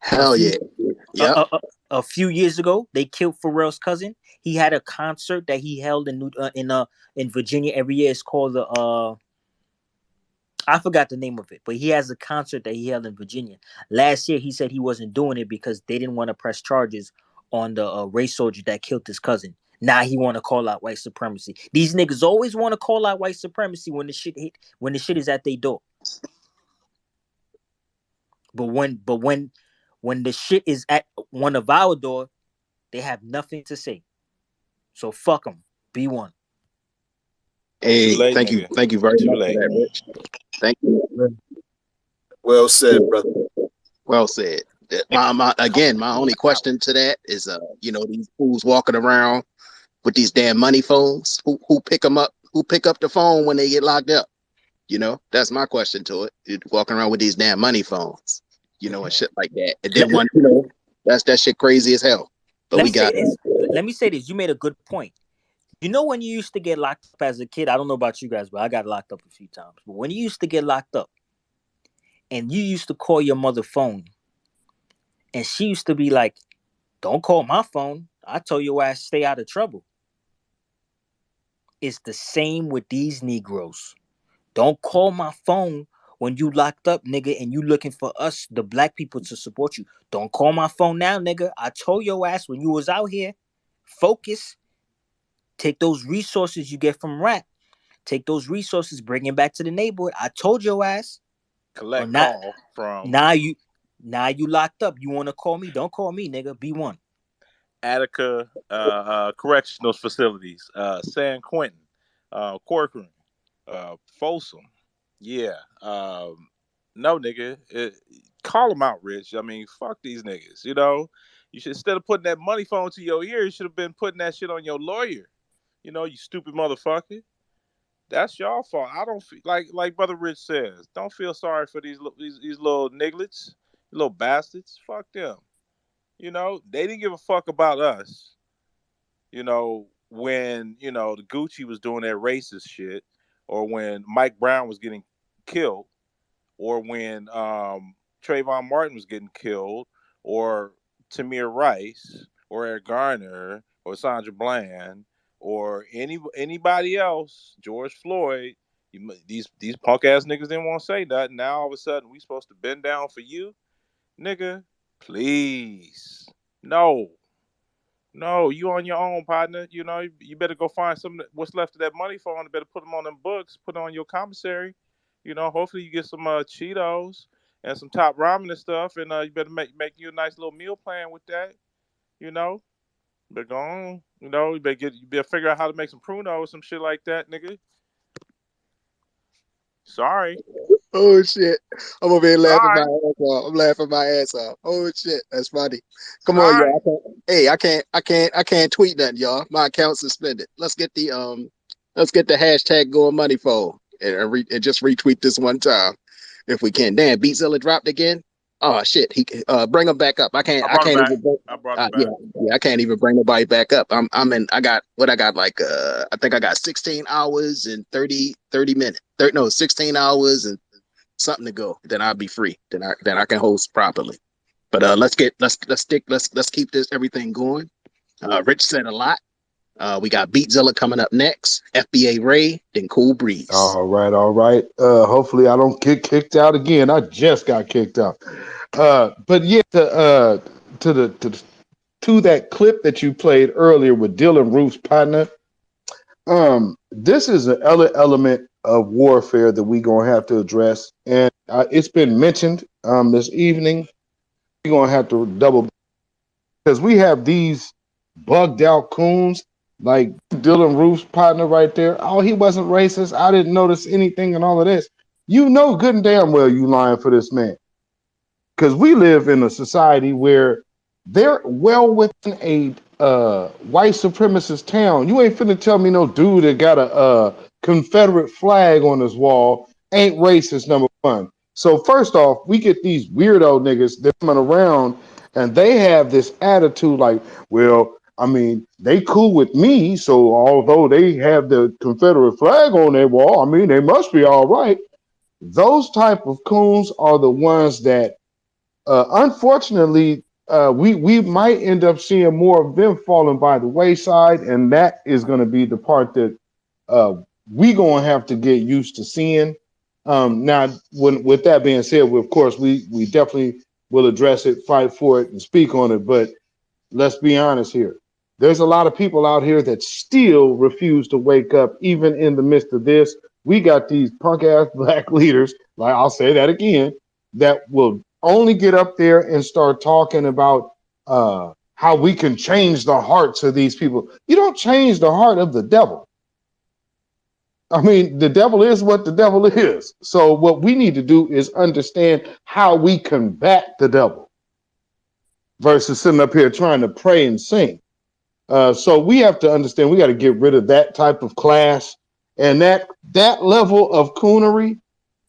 a Hell few yeah. a, Yep. a, a, a few years ago? They killed Pharrell's cousin. He had a concert that he held in Virginia every year. It's called the I forgot the name of it, but he has a concert that he held in Virginia. Last year, he said he wasn't doing it because they didn't want to press charges on the race soldier that killed his cousin. Now he want to call out white supremacy. These niggas always want to call out white supremacy when the shit is at their door. But when the shit is at one of our door, they have nothing to say. So fuck them. Be one. Too Hey, late, nigga. thank you very Too much for late. that, Rich. Thank you. Well said, brother. Well said. My only question to that is, these fools walking around with these damn money phones. Who pick them up? Who pick up the phone when they get locked up? That's my question to it. You're walking around with these damn money phones, and shit like that. And Let, then that's that shit crazy as hell. But let we me say got this. Let me say this. You made a good point. You know when you used to get locked up as a kid, I don't know about you guys, but I got locked up a few times. But when you used to get locked up and you used to call your mother phone and she used to be like, don't call my phone. I told your ass stay out of trouble. It's the same with these Negroes. Don't call my phone when you locked up, nigga, and you looking for us, the black people, to support you. Don't call my phone now, nigga. I told your ass when you was out here, focus, take those resources you get from rap. Take those resources, bring it back to the neighborhood. I told your ass. Or Collect not call from now you locked up. You wanna call me? Don't call me, nigga. Be one. Attica Correctional Facilities, San Quentin, Corcoran, Folsom. Yeah. No, nigga. Call them out, Rich. I mean, fuck these niggas. You should, instead of putting that money phone to your ear, you should have been putting that shit on your lawyer. You stupid motherfucker. That's y'all fault. I don't feel like Brother Rich says. Don't feel sorry for these little nigglets, little bastards. Fuck them. They didn't give a fuck about us. When the Gucci was doing that racist shit, or when Mike Brown was getting killed, or when Trayvon Martin was getting killed, or Tamir Rice, or Eric Garner, or Sandra Bland, or anybody else, George Floyd. These punk ass niggas didn't want to say nothing. Now all of a sudden we supposed to bend down for you. nigga, please. No. No, you on your own, partner. You know, you better go find some what's left of that money phone. Better put them on them books. Put on your commissary. You know, hopefully you get some Cheetos and some top ramen and stuff, and you better make you a nice little meal plan with that. You know, but go on. You know, you better figure out how to make some pruno or some shit like that, nigga. Sorry, Oh shit! I'm over here laughing my sorry, ass off. I'm laughing my ass off. Oh shit, that's funny. Come on, sorry. y'all. Hey, I can't tweet nothing, y'all. My account suspended. Let's get the hashtag going money fold and just retweet this one time if we can. Damn, Beatzilla dropped again. Oh shit, he bring him back up. I I brought him can't back. even. Bring, I brought him yeah, back. yeah, I can't even bring nobody back up. I'm in. I got what I got like I think I got 16 hours and 30 minutes. 16 hours and something to go. Then I'll be free. Then I can host properly. But let's keep this everything going. Rich said a lot. We got Beatzilla coming up next. FBA Ray, then Cool Breeze. All right, all right. Hopefully I don't get kicked out again. I just got kicked out. But yeah, to that clip that you played earlier with Dylan Roof's partner. This is an element of warfare that we're gonna have to address, and it's been mentioned this evening. We're gonna have to double because we have these bugged out coons like Dylan Roof's partner right there. Oh, he wasn't racist. I didn't notice anything and all of this. You know good and damn well you lying for this man because we live in a society where they're well within a white supremacist town. You ain't finna tell me no dude that got a Confederate flag on his wall ain't racist, number one. So first off, we get these weirdo niggas that coming around and they have this attitude like, well, I mean, they cool with me, so although they have the Confederate flag on their wall, I mean, they must be all right. Those type of coons are the ones that unfortunately, we might end up seeing more of them falling by the wayside, and that is going to be the part that we going to have to get used to seeing. Now, with that being said, of course, we definitely will address it, fight for it, and speak on it. But let's be honest here. There's a lot of people out here that still refuse to wake up, even in the midst of this. We got these punk ass black leaders, like I'll say that again, that will only get up there and start talking about how we can change the hearts of these people. You don't change the heart of the devil. I mean, the devil is what the devil is. So what we need to do is understand how we combat the devil versus sitting up here trying to pray and sing. So we have to understand we got to get rid of that type of class and that level of coonery.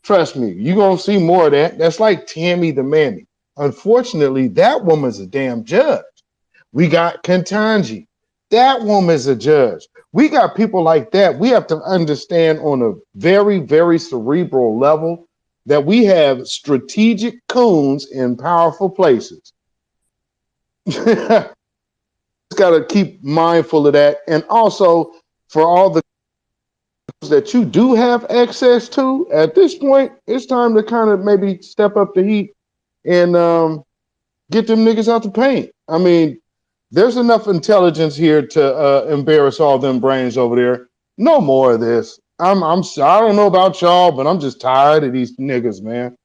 Trust me, you're gonna see more of that. That's like Tammy the Mammy. Unfortunately, that woman's a damn judge. We got Kentanji. That woman's a judge. We got people like that. We have to understand on a very, very cerebral level that we have strategic coons in powerful places. Got to keep mindful of that. And also, for all the that you do have access to at this point, it's time to kind of maybe step up the heat and get them niggas out the paint. I mean, there's enough intelligence here to embarrass all them brains over there. No more of this. I don't know about y'all, but I'm just tired of these niggas, man.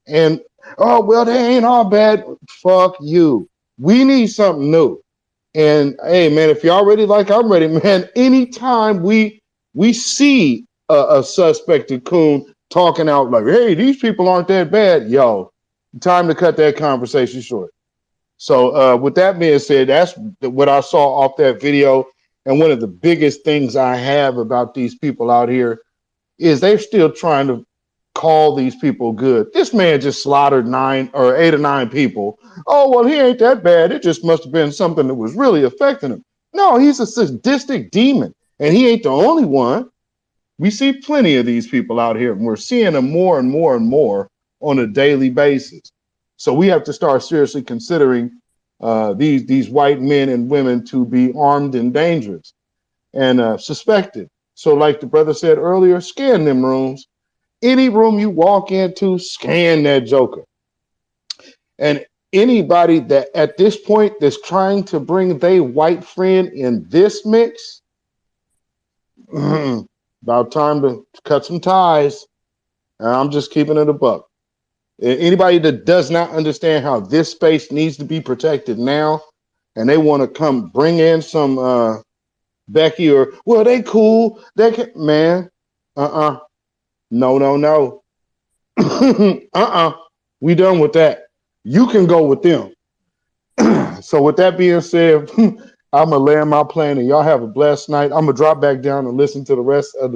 And oh well, they ain't all bad. Fuck you. We need something new. And hey, man, if y'all ready, like I'm ready, man. Anytime we see a suspected coon talking out like, "Hey, these people aren't that bad," yo, time to cut that conversation short. So, with that being said, that's what I saw off that video. And one of the biggest things I have about these people out here is they're still trying to call these people good. This man just slaughtered 8 or 9 people. Oh, well, he ain't that bad. It just must have been something that was really affecting him. No, he's a sadistic demon, and he ain't the only one. We see plenty of these people out here, and we're seeing them more and more and more on a daily basis. So we have to start seriously considering these white men and women to be armed and dangerous and suspected. So like the brother said earlier, scan them rooms. Any room you walk into, scan that joker. And Anybody that at this point that's trying to bring their white friend in this mix, about time to cut some ties. And I'm just keeping it a buck. Anybody that does not understand how this space needs to be protected now, and they want to come bring in some Becky or well, they cool. They can man. No, no, no. We done with that. You can go with them. So with that being said, I'm gonna land my plane, and y'all have a blessed night. I'm gonna drop back down and listen to the rest of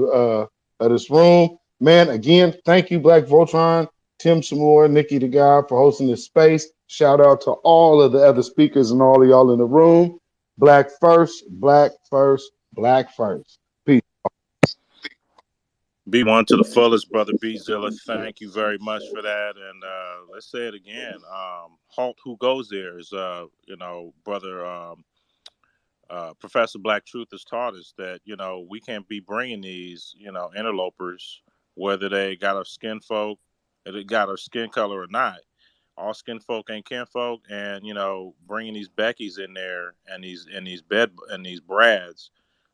this room. Man, again, thank you, Black Voltron, Tim Samore, Nikki the guy for hosting this space. Shout out to all of the other speakers and all of y'all in the room. Black first, black first, black first. Peace. Be one to the fullest, brother B Zilla. Thank you very much for that. And let's say it again. Halt, who goes there is, brother Professor Black Truth has taught us that we can't be bringing these interlopers, whether they got our skin folk, or they got our skin color or not. All skin folk ain't kin folk, and bringing these Beckys in there and these Brads,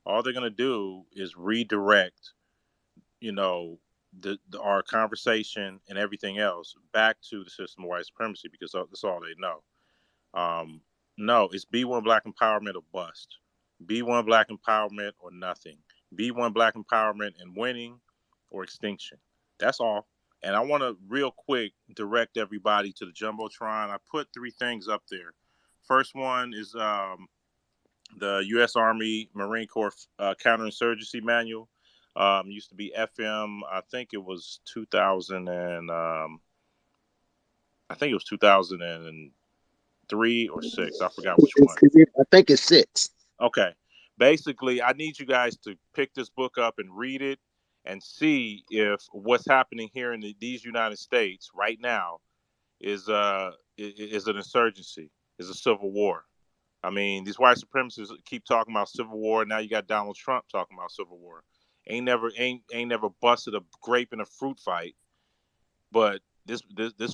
all they're gonna do is redirect you know our conversation and everything else back to the system of white supremacy because that's all they know. No, it's B1 Black Empowerment or bust. B1 Black Empowerment or nothing. B1 Black Empowerment and winning or extinction. That's all. And I want to real quick direct everybody to the Jumbotron. I put three things up there. First one is the U.S. Army Marine Corps Counterinsurgency Manual. Used to be FM. I think it was 2000 and I think it was 2003 or six. I forgot which one. I think it's 6. Okay. Basically, I need you guys to pick this book up and read it and see if what's happening here in these United States right now is an insurgency, is a civil war. I mean, these white supremacists keep talking about civil war. Now you got Donald Trump talking about civil war. Ain't never busted a grape in a fruit fight, but this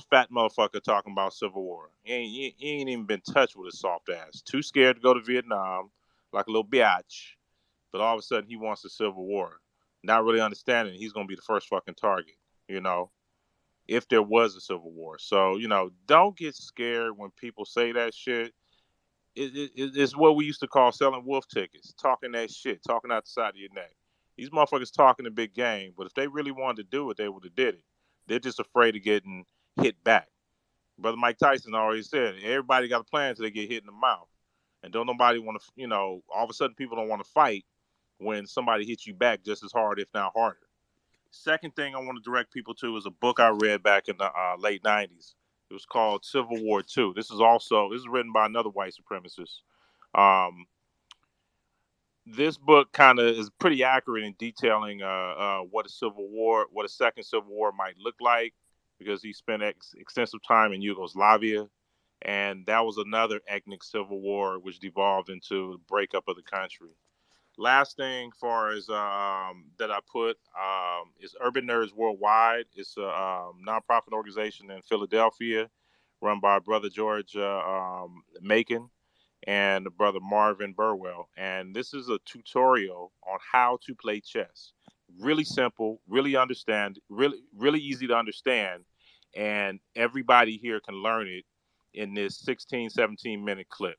fat motherfucker talking about civil war. He ain't even been touched with his soft ass. Too scared to go to Vietnam, like a little biatch. But all of a sudden he wants a civil war. Not really understanding he's gonna be the first fucking target. You know, if there was a civil war. So don't get scared when people say that shit. It's what we used to call selling wolf tickets, talking that shit, talking out the side of your neck. These motherfuckers talking a big game, but if they really wanted to do it, they would have did it. They're just afraid of getting hit back. Brother Mike Tyson already said everybody got a plan until they get hit in the mouth, and don't nobody want to. All of a sudden people don't want to fight when somebody hits you back just as hard, if not harder. Second thing I want to direct people to is a book I read back in the late '90s. It was called Civil War II. This is written by another white supremacist. Um, this book kind of is pretty accurate in detailing what a second civil war might look like, because he spent extensive time in Yugoslavia, and that was another ethnic civil war which devolved into the breakup of the country. Last thing, far as that I put is Urban Nerds Worldwide. It's a nonprofit organization in Philadelphia, run by brother George Macon and brother Marvin Burwell. And this is a tutorial on how to play chess. Really simple, really easy to understand, and everybody here can learn it in this 16, 17-minute clip.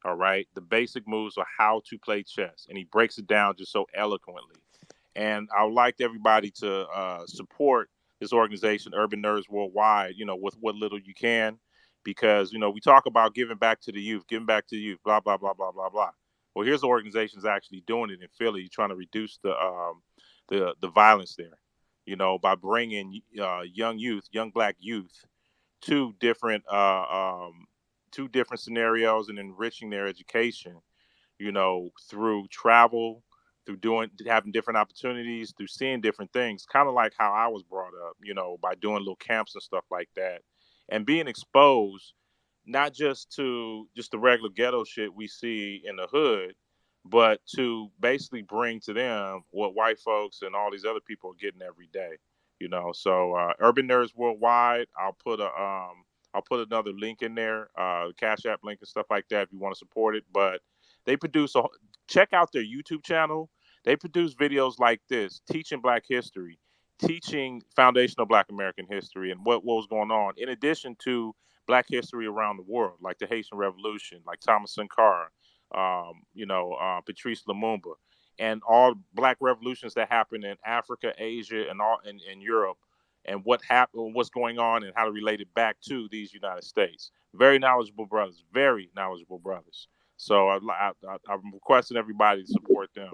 All right. The basic moves are how to play chess. And he breaks it down just so eloquently. And I would like everybody to support this organization, Urban Nerds Worldwide, with what little you can. Because, we talk about giving back to the youth, blah, blah, blah, blah, blah, blah. Well, here's the organizations actually doing it in Philly, trying to reduce the violence there, by bringing young black youth two different scenarios and enriching their education, through travel, through having different opportunities, through seeing different things, kind of like how I was brought up, by doing little camps and stuff like that, and being exposed not just to just the regular ghetto shit we see in the hood, but to basically bring to them what white folks and all these other people are getting every day. So Urban Nerds Worldwide, I'll put I'll put another link in there, Cash App link and stuff like that if you want to support it. But they produce check out their YouTube channel. They produce videos like this, teaching Black history, teaching foundational Black American history and what was going on, in addition to Black history around the world, like the Haitian Revolution, like Thomas Sankara, Patrice Lumumba, and all Black revolutions that happened in Africa, Asia, and all in Europe, and what happened, what's going on, and how to relate it back to these United States. Very knowledgeable brothers, very knowledgeable brothers. So I'm requesting everybody to support them.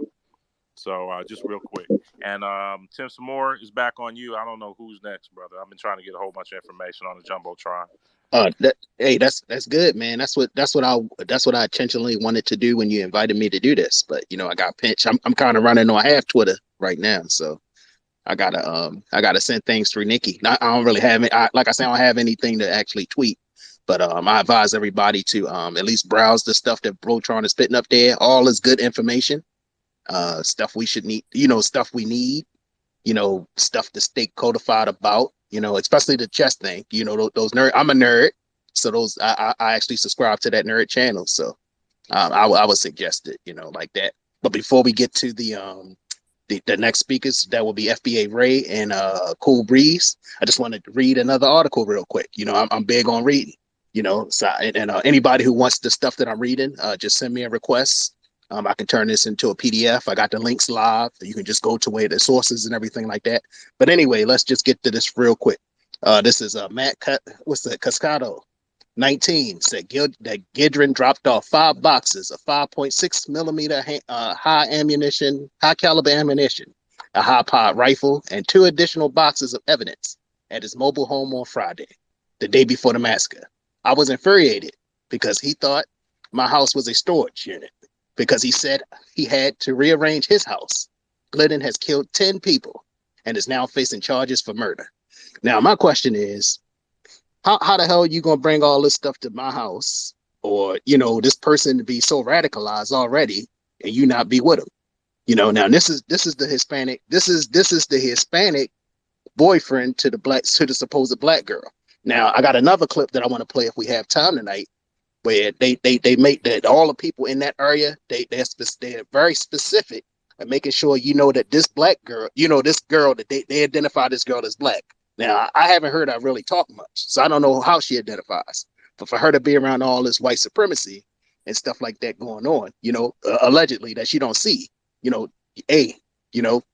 So just real quick, and Tim Samore is back on you. I don't know who's next, brother. I've been trying to get a whole bunch of information on the jumbotron. Hey, that's good, man. That's what I intentionally wanted to do when you invited me to do this. But I got pinched. I'm kind of running on half Twitter right now, so I gotta send things through Nikki. I don't really have it. Like I said, I don't have anything to actually tweet. But I advise everybody to at least browse the stuff that BlkVoltron is putting up there. All is good information. Stuff we should need. Stuff we need. Stuff to stay codified about. Especially the chess thing. Those nerd. I'm a nerd, so those I actually subscribe to that nerd channel. So I would suggest it. Like that. But before we get to the next speakers, that will be FBA Ray and Cool Breeze. I just wanted to read another article real quick. I'm big on reading. So anybody who wants the stuff that I'm reading, just send me a request. I can turn this into a PDF. I got the links live. You can just go to where the sources and everything like that. But anyway, let's just get to this real quick. This is Matt Cascado. 19 said that Gidron dropped off 5 boxes of 5.6 millimeter high caliber ammunition, a high pod rifle, and 2 additional boxes of evidence at his mobile home on Friday, the day before the massacre. I was infuriated because he thought my house was a storage unit, because he said he had to rearrange his house. Glidden has killed 10 people and is now facing charges for murder. Now, my question is, how the hell are you gonna bring all this stuff to my house, or this person to be so radicalized already, and you not be with him? Now this is the Hispanic. This is the Hispanic boyfriend to the supposed Black girl. Now I got another clip that I want to play if we have time tonight, where they make that all the people in that area they're very specific at making sure that this Black girl, this girl that they identify this girl as Black. Now, I haven't heard her really talk much, so I don't know how she identifies. But for her to be around all this white supremacy and stuff like that going on, allegedly that she don't see, a,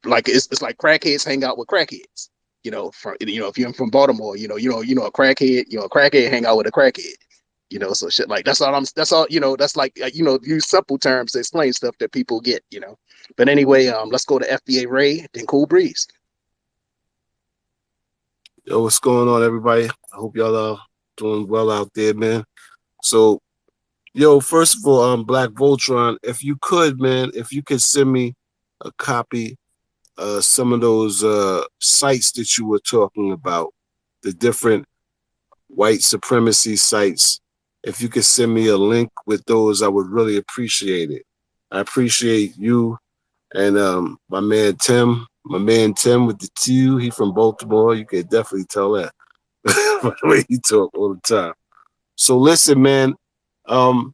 like it's like crackheads hang out with crackheads. If you're from Baltimore, a crackhead hang out with a crackhead. So shit like that's all. That's like use simple terms to explain stuff that people get. But anyway, let's go to FBA Ray, then Cool Breeze. Yo, what's going on, everybody? I hope y'all are doing well out there, man. So, first of all, BlkVoltron, if you could, man, if you could send me a copy of some of those sites that you were talking about, the different white supremacy sites. If you could send me a link with those, I would really appreciate it. I appreciate you and my man Tim with the T. He from Baltimore. You could definitely tell that by the way he talk all the time. So listen, man. Absolutely,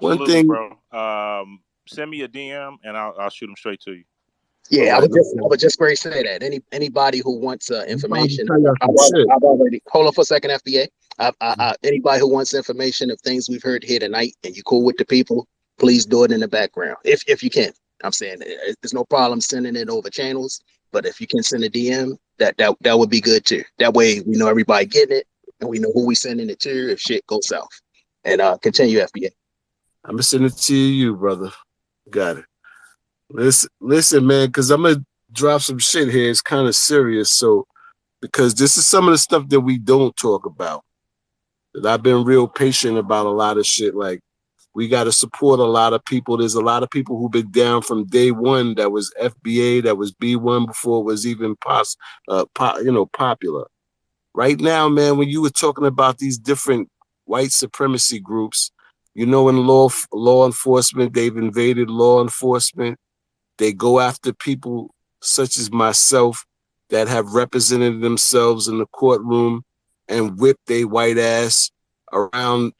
one thing, bro. Send me a DM and I'll shoot them straight to you. Yeah, right, I would just very say that anybody who wants information, I've already hold on for a second, FBA. Anybody who wants information of things we've heard here tonight, and you cool with the people, please do it in the background if you can. I'm saying there's no problem sending it over channels, but if you can send a DM, that would be good too. That way we know everybody getting it, and we know who we sending it to if shit goes south. And continue, FBA. I'm gonna send it to you, brother. Got it. Listen, man, because I'm gonna drop some shit here. It's kind of serious, so because this is some of the stuff that we don't talk about. That I've been real patient about a lot of shit. Like, we got to support a lot of people. There's a lot of people who've been down from day one. That was FBA, that was B1 before it was even popular. Right now, man, when you were talking about these different white supremacy groups, in law enforcement, they've invaded law enforcement. They go after people such as myself that have represented themselves in the courtroom and whipped their white ass around,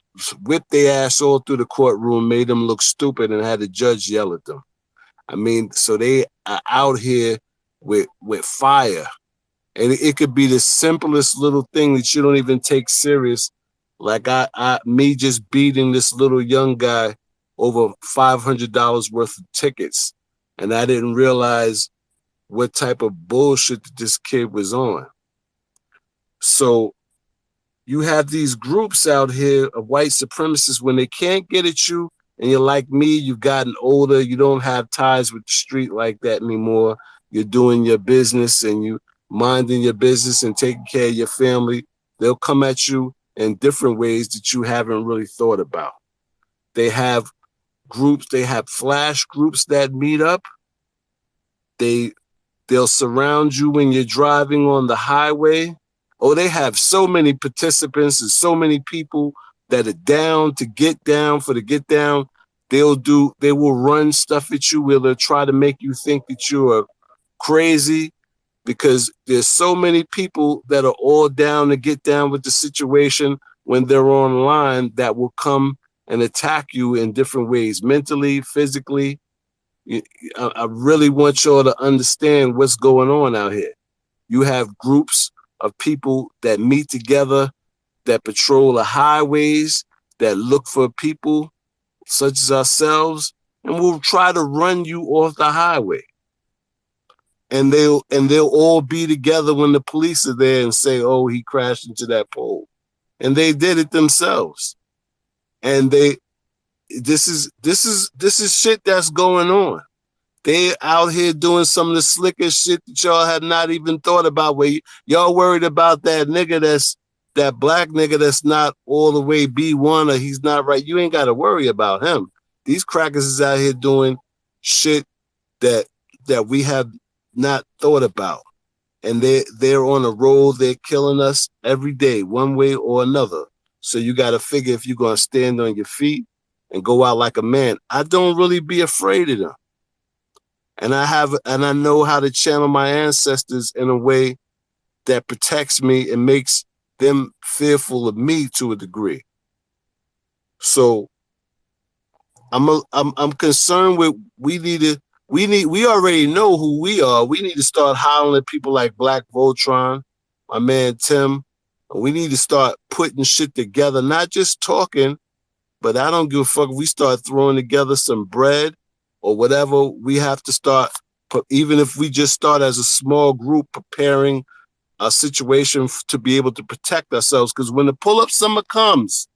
whipped their ass all through the courtroom, made them look stupid, and had the judge yell at them. I mean, so they are out here with fire. And it could be the simplest little thing that you don't even take serious. Like me just beating this little young guy over $500 worth of tickets. And I didn't realize what type of bullshit that this kid was on. So you have these groups out here of white supremacists when they can't get at you, and you're like me, you've gotten older, you don't have ties with the street like that anymore. You're doing your business and you minding your business and taking care of your family. They'll come at you in different ways that you haven't really thought about. They have groups, they have flash groups that meet up. They'll surround you when you're driving on the highway. Oh, they have so many participants and so many people that are down to get down for the get down. They will run stuff at you where they'll try to make you think that you are crazy, because there's so many people that are all down to get down with the situation when they're online that will come and attack you in different ways, mentally, physically. I really want y'all to understand what's going on out here. You have groups of people that meet together, that patrol the highways, that look for people such as ourselves, and will try to run you off the highway. And they'll all be together when the police are there and say, "Oh, he crashed into that pole," and they did it themselves. And this is shit that's going on. They out here doing some of the slickest shit that y'all had not even thought about. Where y'all worried about that nigga that black nigga that's not all the way B1, or he's not right. You ain't got to worry about him. These crackers is out here doing shit that we have not thought about, and they're on a roll. They're killing us every day, one way or another. So you got to figure if you're gonna stand on your feet and go out like a man. I don't really be afraid of them. And I know how to channel my ancestors in a way that protects me and makes them fearful of me to a degree. So I'm concerned with we already know who we are. We need to start hollering at people like BlkVoltron, my man Tim. We need to start putting shit together, not just talking, but I don't give a fuck if we start throwing together some bread or whatever. We have to start, even if we just start as a small group, preparing a situation to be able to protect ourselves. Because when the pull-up summer comes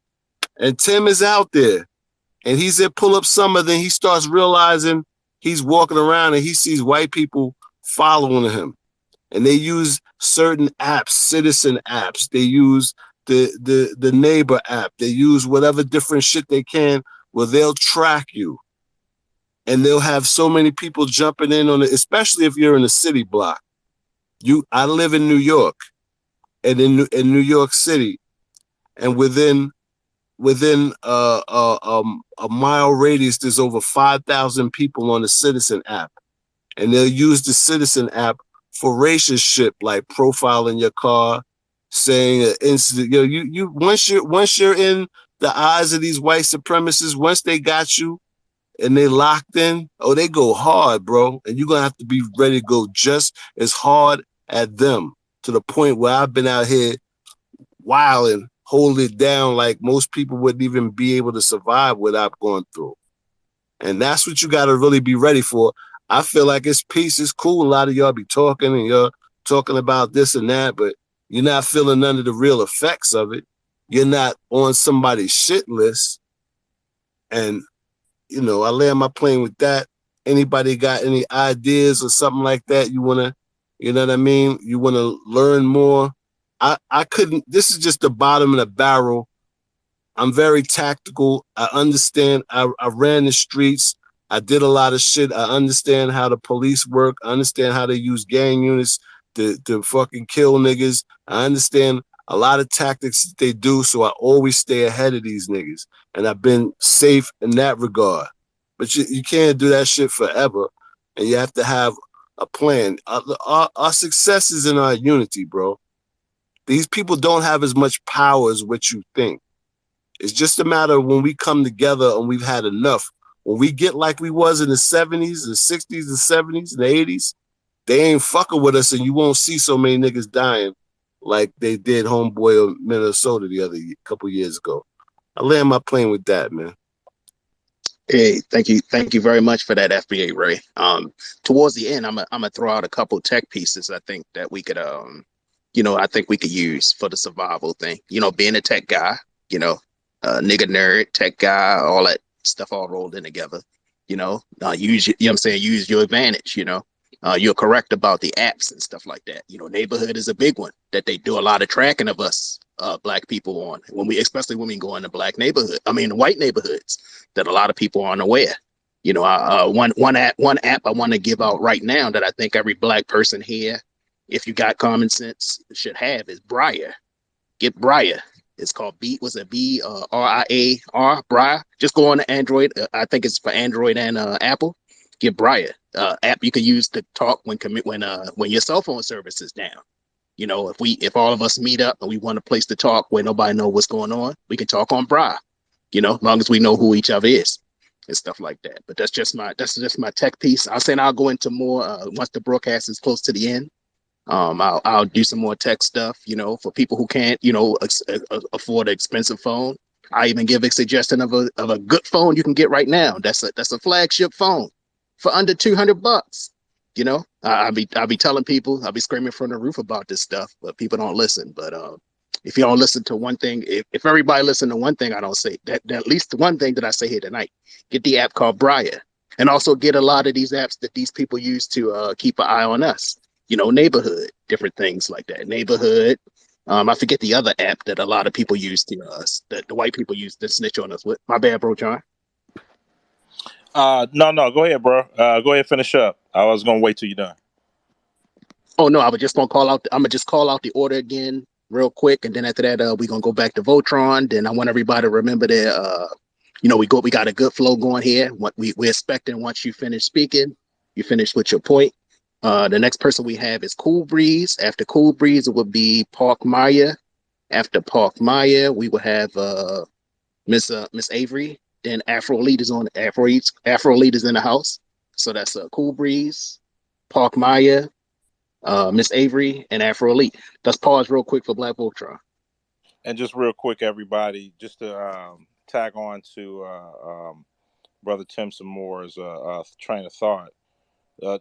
and Tim is out there and he's at pull-up summer, then he starts realizing he's walking around and he sees white people following him. And they use certain apps, citizen apps. They use the neighbor app. They use whatever different shit they can where they'll track you. And they'll have so many people jumping in on it, especially if you're in a city block. I live in New York, and in New York City, and within a mile radius, there's over 5,000 people on the Citizen app, and they'll use the Citizen app for racist shit like profiling your car, saying an incident. You once you're in the eyes of these white supremacists, once they got you and they locked in, oh, they go hard, bro. And you're gonna have to be ready to go just as hard at them, to the point where I've been out here wilding, holding it down like most people wouldn't even be able to survive what I've gone through. And that's what you gotta really be ready for. I feel like it's peace, it's cool. A lot of y'all be talking and you're talking about this and that, but you're not feeling none of the real effects of it. You're not on somebody's shit list. And I land my plane with that. Anybody got any ideas or something like that you want to, you know what I mean? You want to learn more? I couldn't, this is just the bottom of the barrel. I'm very tactical. I understand. I ran the streets. I did a lot of shit. I understand how the police work. I understand how they use gang units to fucking kill niggas. I understand a lot of tactics that they do, so I always stay ahead of these niggas. And I've been safe in that regard. But you can't do that shit forever, and you have to have a plan. Our success is in our unity, bro. These people don't have as much power as what you think. It's just a matter of when we come together and we've had enough. When we get like we was in the 70s, the 60s, the 70s, and the 80s, they ain't fucking with us, and you won't see so many niggas dying like they did homeboy of Minnesota couple years ago. I land my plane with that, man. Hey, thank you very much for that, FBA Ray. Towards the end, I'm gonna throw out a couple tech pieces I think that we could, I think we could use for the survival thing. Being a tech guy, nigga nerd, tech guy, all that stuff all rolled in together. I'm saying, use your advantage. You're correct about the apps and stuff like that. Neighborhood is a big one that they do a lot of tracking of us, black people on especially when we go into white neighborhoods that a lot of people aren't aware. One app I want to give out right now that I think every black person here, if you got common sense, should have is Briar. Get Briar. It's called BRIAR, Briar. Just go on to Android. I think it's for Android and Apple. Get Briar. App you can use to talk when your cell phone service is down. If all of us meet up and we want a place to talk where nobody know what's going on, we can talk on Briar. As long as we know who each other is and stuff like that. But that's just my tech piece. I'll go into more once the broadcast is close to the end. I'll do some more tech stuff, for people who can't, afford an expensive phone. I even give a suggestion of a good phone you can get right now. That's a flagship phone for under $200. I'll be telling people, I'll be screaming from the roof about this stuff, but people don't listen. But if you don't listen to one thing, if everybody listen to one thing I don't say, that at least the one thing that I say here tonight, get the app called Briar, and also get a lot of these apps that these people use to keep an eye on us. Neighborhood, different things like that. Neighborhood. I forget the other app that a lot of people use to that the white people use to snitch on us with. My bad, bro, John. No, go ahead, bro. Go ahead, finish up. I was gonna wait till you're done. Oh no, I was just gonna call out. I'm gonna just call out the order again real quick, and then after that, we're gonna go back to Voltron. Then I want everybody to remember that we got a good flow going here. What we're expecting once you finish speaking, you finish with your point. The next person we have is Cool Breeze. After Cool Breeze, it would be Park Maya. After Park Maya, we would have Miss Avery. Then Afro Elite is on Afro Elite is in the house. So that's Cool Breeze, Park Maya, Miss Avery, and Afro Elite. Let's pause real quick for Black Voltron. And just real quick, everybody, just to tag on to Brother Tim some more as a train of thought.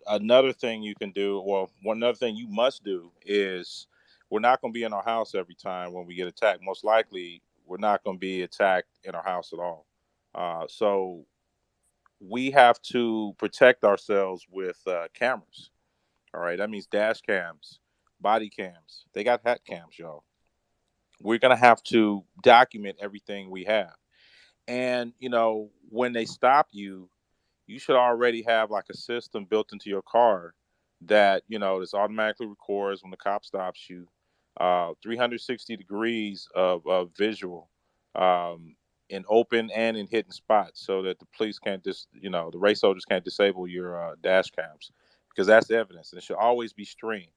Another thing you can do, one other thing you must do is we're not going to be in our house every time when we get attacked. Most likely, we're not going to be attacked in our house at all. So we have to protect ourselves with cameras. All right, that means dash cams, body cams. They got hat cams, y'all. We're going to have to document everything we have. And, when they stop you, you should already have like a system built into your car that, this automatically records when the cop stops you, 360 degrees of visual, in open and in hidden spots so that the police can't the race soldiers can't disable your dash cams because that's evidence and it should always be streamed.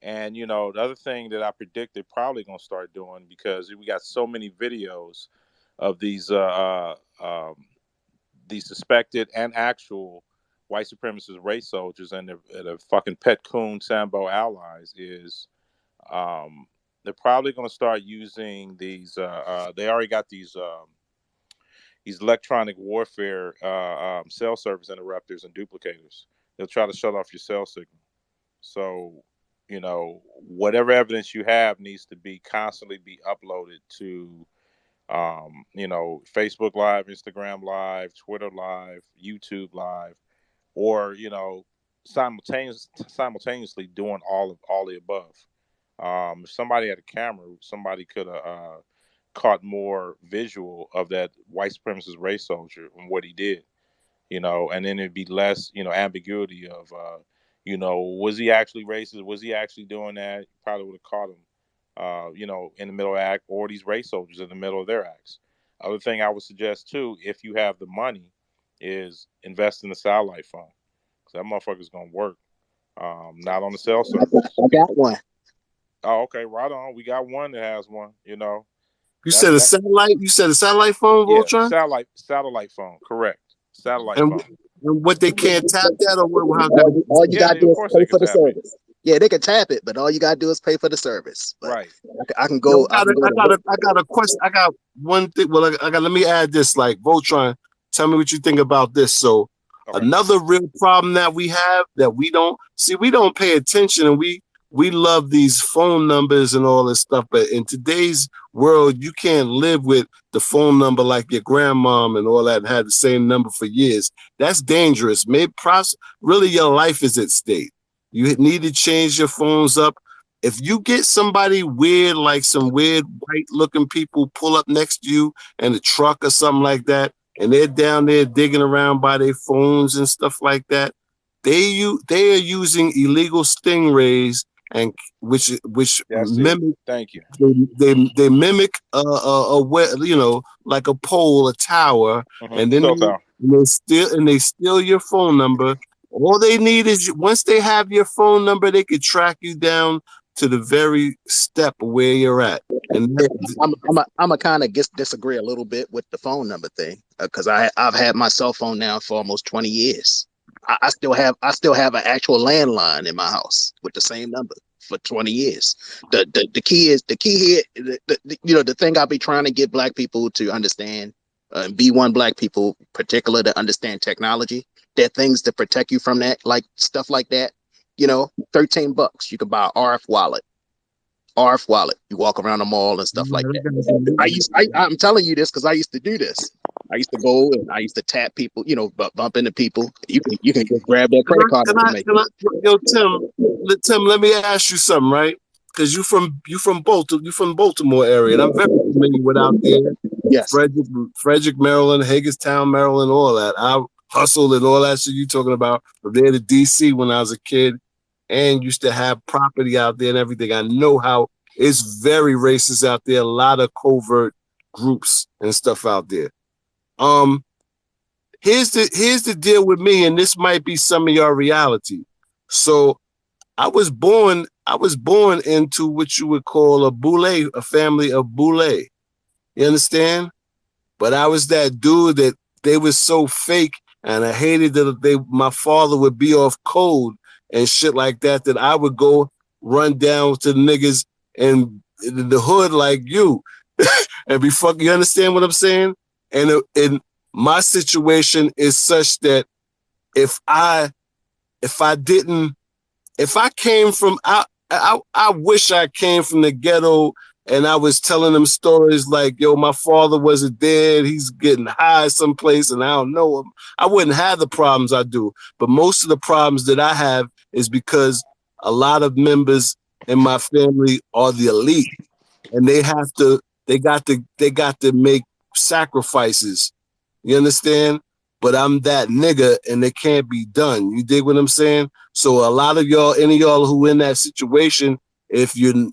And the other thing that I predict they're probably going to start doing because we got so many videos of these suspected and actual white supremacist race soldiers and their fucking pet coon Sambo allies is they're probably going to start using these. They already got these electronic warfare cell service interrupters and duplicators. They'll try to shut off your cell signal. So, whatever evidence you have needs to be constantly be uploaded to, Facebook Live, Instagram Live, Twitter Live, YouTube Live, or simultaneously doing all the above. If somebody had a camera, somebody could have caught more visual of that white supremacist race soldier and what he did, and then it'd be less, ambiguity of, was he actually racist? Was he actually doing that? Probably would have caught him, in the middle of the act, or these race soldiers in the middle of their acts. Other thing I would suggest too, if you have the money, is invest in the satellite phone because that motherfucker's gonna work. Not on the cell service. I got one. Oh, okay, right on. We got one that has one. You That's said a that. satellite. You said a satellite phone, Yeah, Voltron, satellite phone. Correct. Satellite and, phone. and what they can't tap that, or what? How's that? All you Yeah, gotta do of is course pay they can for the tap it. service. Yeah, they can tap it, but all you gotta do is pay for the service. But Right. I can Yo, go. I can go to work. I got a question. I got one thing. Well, I got. Let me add this. Like Voltron, tell me what you think about this. So, Okay. another real problem that we have that we don't see, we don't pay attention, and we love these phone numbers and all this stuff. But in today's world, you can't live with the phone number like your grandmom and all that and had the same number for years. That's dangerous. Maybe really your life is at stake. You need to change your phones up. If you get somebody weird, like some weird white looking people pull up next to you in a truck or something like that, and they're down there digging around by their phones and stuff like that, they are using illegal stingrays and which That's it. mimic Thank you. they mimic like a pole, a tower, and then Cell tower. they steal your phone number. All they need is once they have your phone number, they could track you down to the very step where you're at. And Yeah, I'm a kind of disagree a little bit with the phone number thing because I've had my cell phone now for almost 20 years. I still have an actual landline in my house with the same number for 20 years. The key here the thing I'll be trying to get black people to understand, B1 black people particular to understand technology. There are things to protect you from that, like stuff like that. $13 you can buy an RF wallet. You walk around the mall and stuff like that. I'm telling you this because I used to do this. I used to go and I used to tap people, bump into people. You can just grab their credit card information. Yo, Tim, let me ask you something, right? Because you from Baltimore area, and I'm very familiar with out there, Yes. Frederick, Maryland, Hagerstown, Maryland, all that. I hustled and all that shit you talking about from there to DC when I was a kid, and used to have property out there and everything. I know how it's very racist out there. A lot of covert groups and stuff out there. Um, here's the deal with me, and this might be some of your reality. So I was born into what you would call a family of boule. You understand? But I was that dude that they was so fake, and I hated that my father would be off code and shit like that. That I would go run down to the niggas and in the hood like you, and be fucking. You understand what I'm saying? And my situation is such that if I if I didn't if I came from I wish I came from the ghetto and I was telling them stories like, yo, my father wasn't dead, he's getting high someplace and I don't know him. I wouldn't have the problems I do. But most of the problems that I have is because a lot of members in my family are the elite and they got to make sacrifices. You understand? But I'm that nigga and it can't be done. You dig what I'm saying? So a lot of y'all, any of y'all who in that situation, if you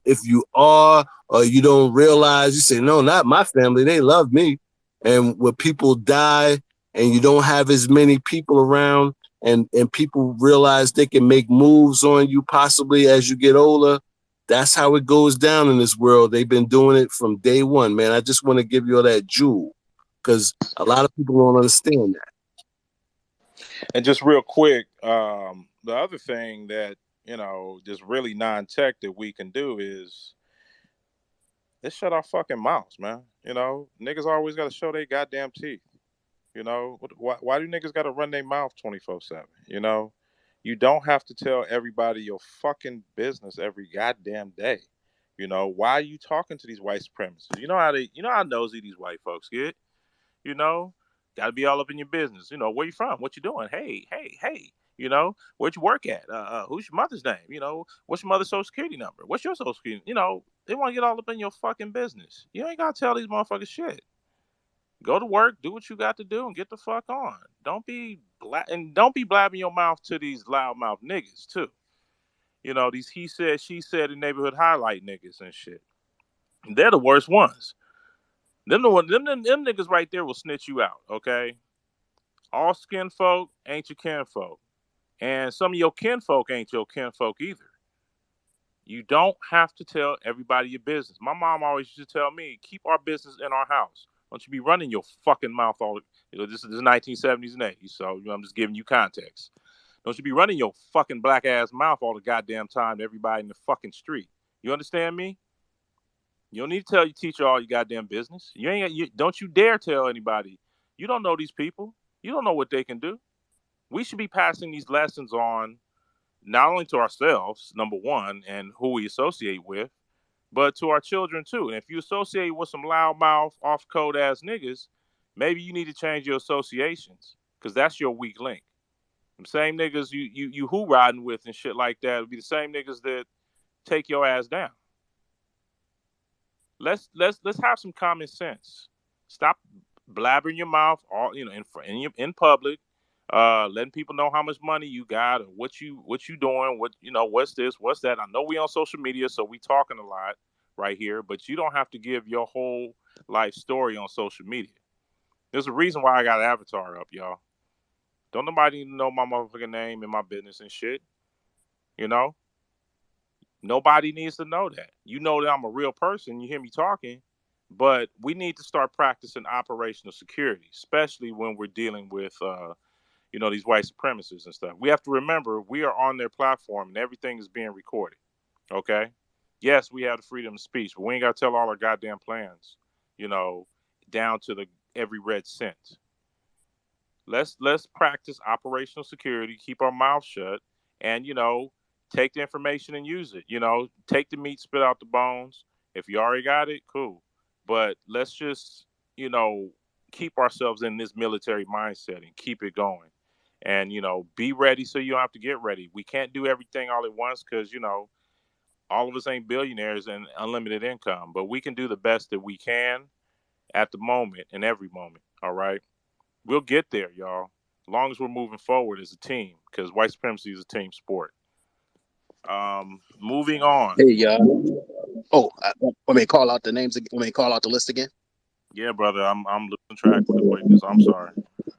are or you don't realize, you say, no, not my family, they love me. And when people die and you don't have as many people around and people realize they can make moves on you possibly as you get older, that's how it goes down in this world. They've been doing it from day one, man. I just want to give you all that jewel because a lot of people don't understand that. And just real quick, the other thing that just really non-tech that we can do is let's shut our fucking mouths, man. Niggas always got to show their goddamn teeth. Why do niggas got to run their mouth 24/7? You don't have to tell everybody your fucking business every goddamn day. Why are you talking to these white supremacists? You know how nosy these white folks get. You know, got to be all up in your business. Where you from? What you doing? Hey, hey, hey. Where'd you work at? Who's your mother's name? What's your mother's social security number? What's your social security? They want to get all up in your fucking business. You ain't got to tell these motherfuckers shit. Go to work, do what you got to do, and get the fuck on. Don't be blabbing your mouth to these loudmouth niggas too. These he said, she said, in neighborhood highlight niggas and shit. They're the worst ones. Them niggas right there will snitch you out. Okay, all skin folk ain't your kinfolk, and some of your kinfolk ain't your kinfolk either. You don't have to tell everybody your business. My mom always used to tell me, keep our business in our house. Don't you be running your fucking mouth all. This is 1970s and 80s, so I'm just giving you context. Don't you be running your fucking black ass mouth all the goddamn time to everybody in the fucking street. You understand me? You don't need to tell your teacher all your goddamn business. Don't you dare tell anybody. You don't know these people. You don't know what they can do. We should be passing these lessons on not only to ourselves, number one, and who we associate with, but to our children too. And if you associate with some loudmouth, off code ass niggas, maybe you need to change your associations because that's your weak link. The same niggas you who riding with and shit like that would be the same niggas that take your ass down. Let's have some common sense. Stop blabbering your mouth all in public, letting people know how much money you got or what you doing, what's this, what's that. I know we on social media, so we talking a lot right here, but you don't have to give your whole life story on social media. There's a reason why I got an avatar up, y'all. Don't nobody know my motherfucking name and my business and shit. You know, nobody needs to know that. You know that I'm a real person. You hear me talking, but we need to start practicing operational security, especially when we're dealing with, these white supremacists and stuff. We have to remember we are on their platform and everything is being recorded. Okay. Yes, we have the freedom of speech, but we ain't got to tell all our goddamn plans, you know, down to the every red cent. Let's practice operational security, keep our mouth shut, and take the information and use it. Take the meat, spit out the bones. If you already got it, cool. But let's just keep ourselves in this military mindset and keep it going. And be ready so you don't have to get ready. We can't do everything all at once because all of us ain't billionaires and unlimited income, but we can do the best that we can at the moment and every moment. All right. We'll get there, y'all. As long as we're moving forward as a team, because white supremacy is a team sport. Moving on. Hey, oh, let me call out the names. Let me call out the list again. Yeah, brother, I'm losing track with the quickness. I'm sorry.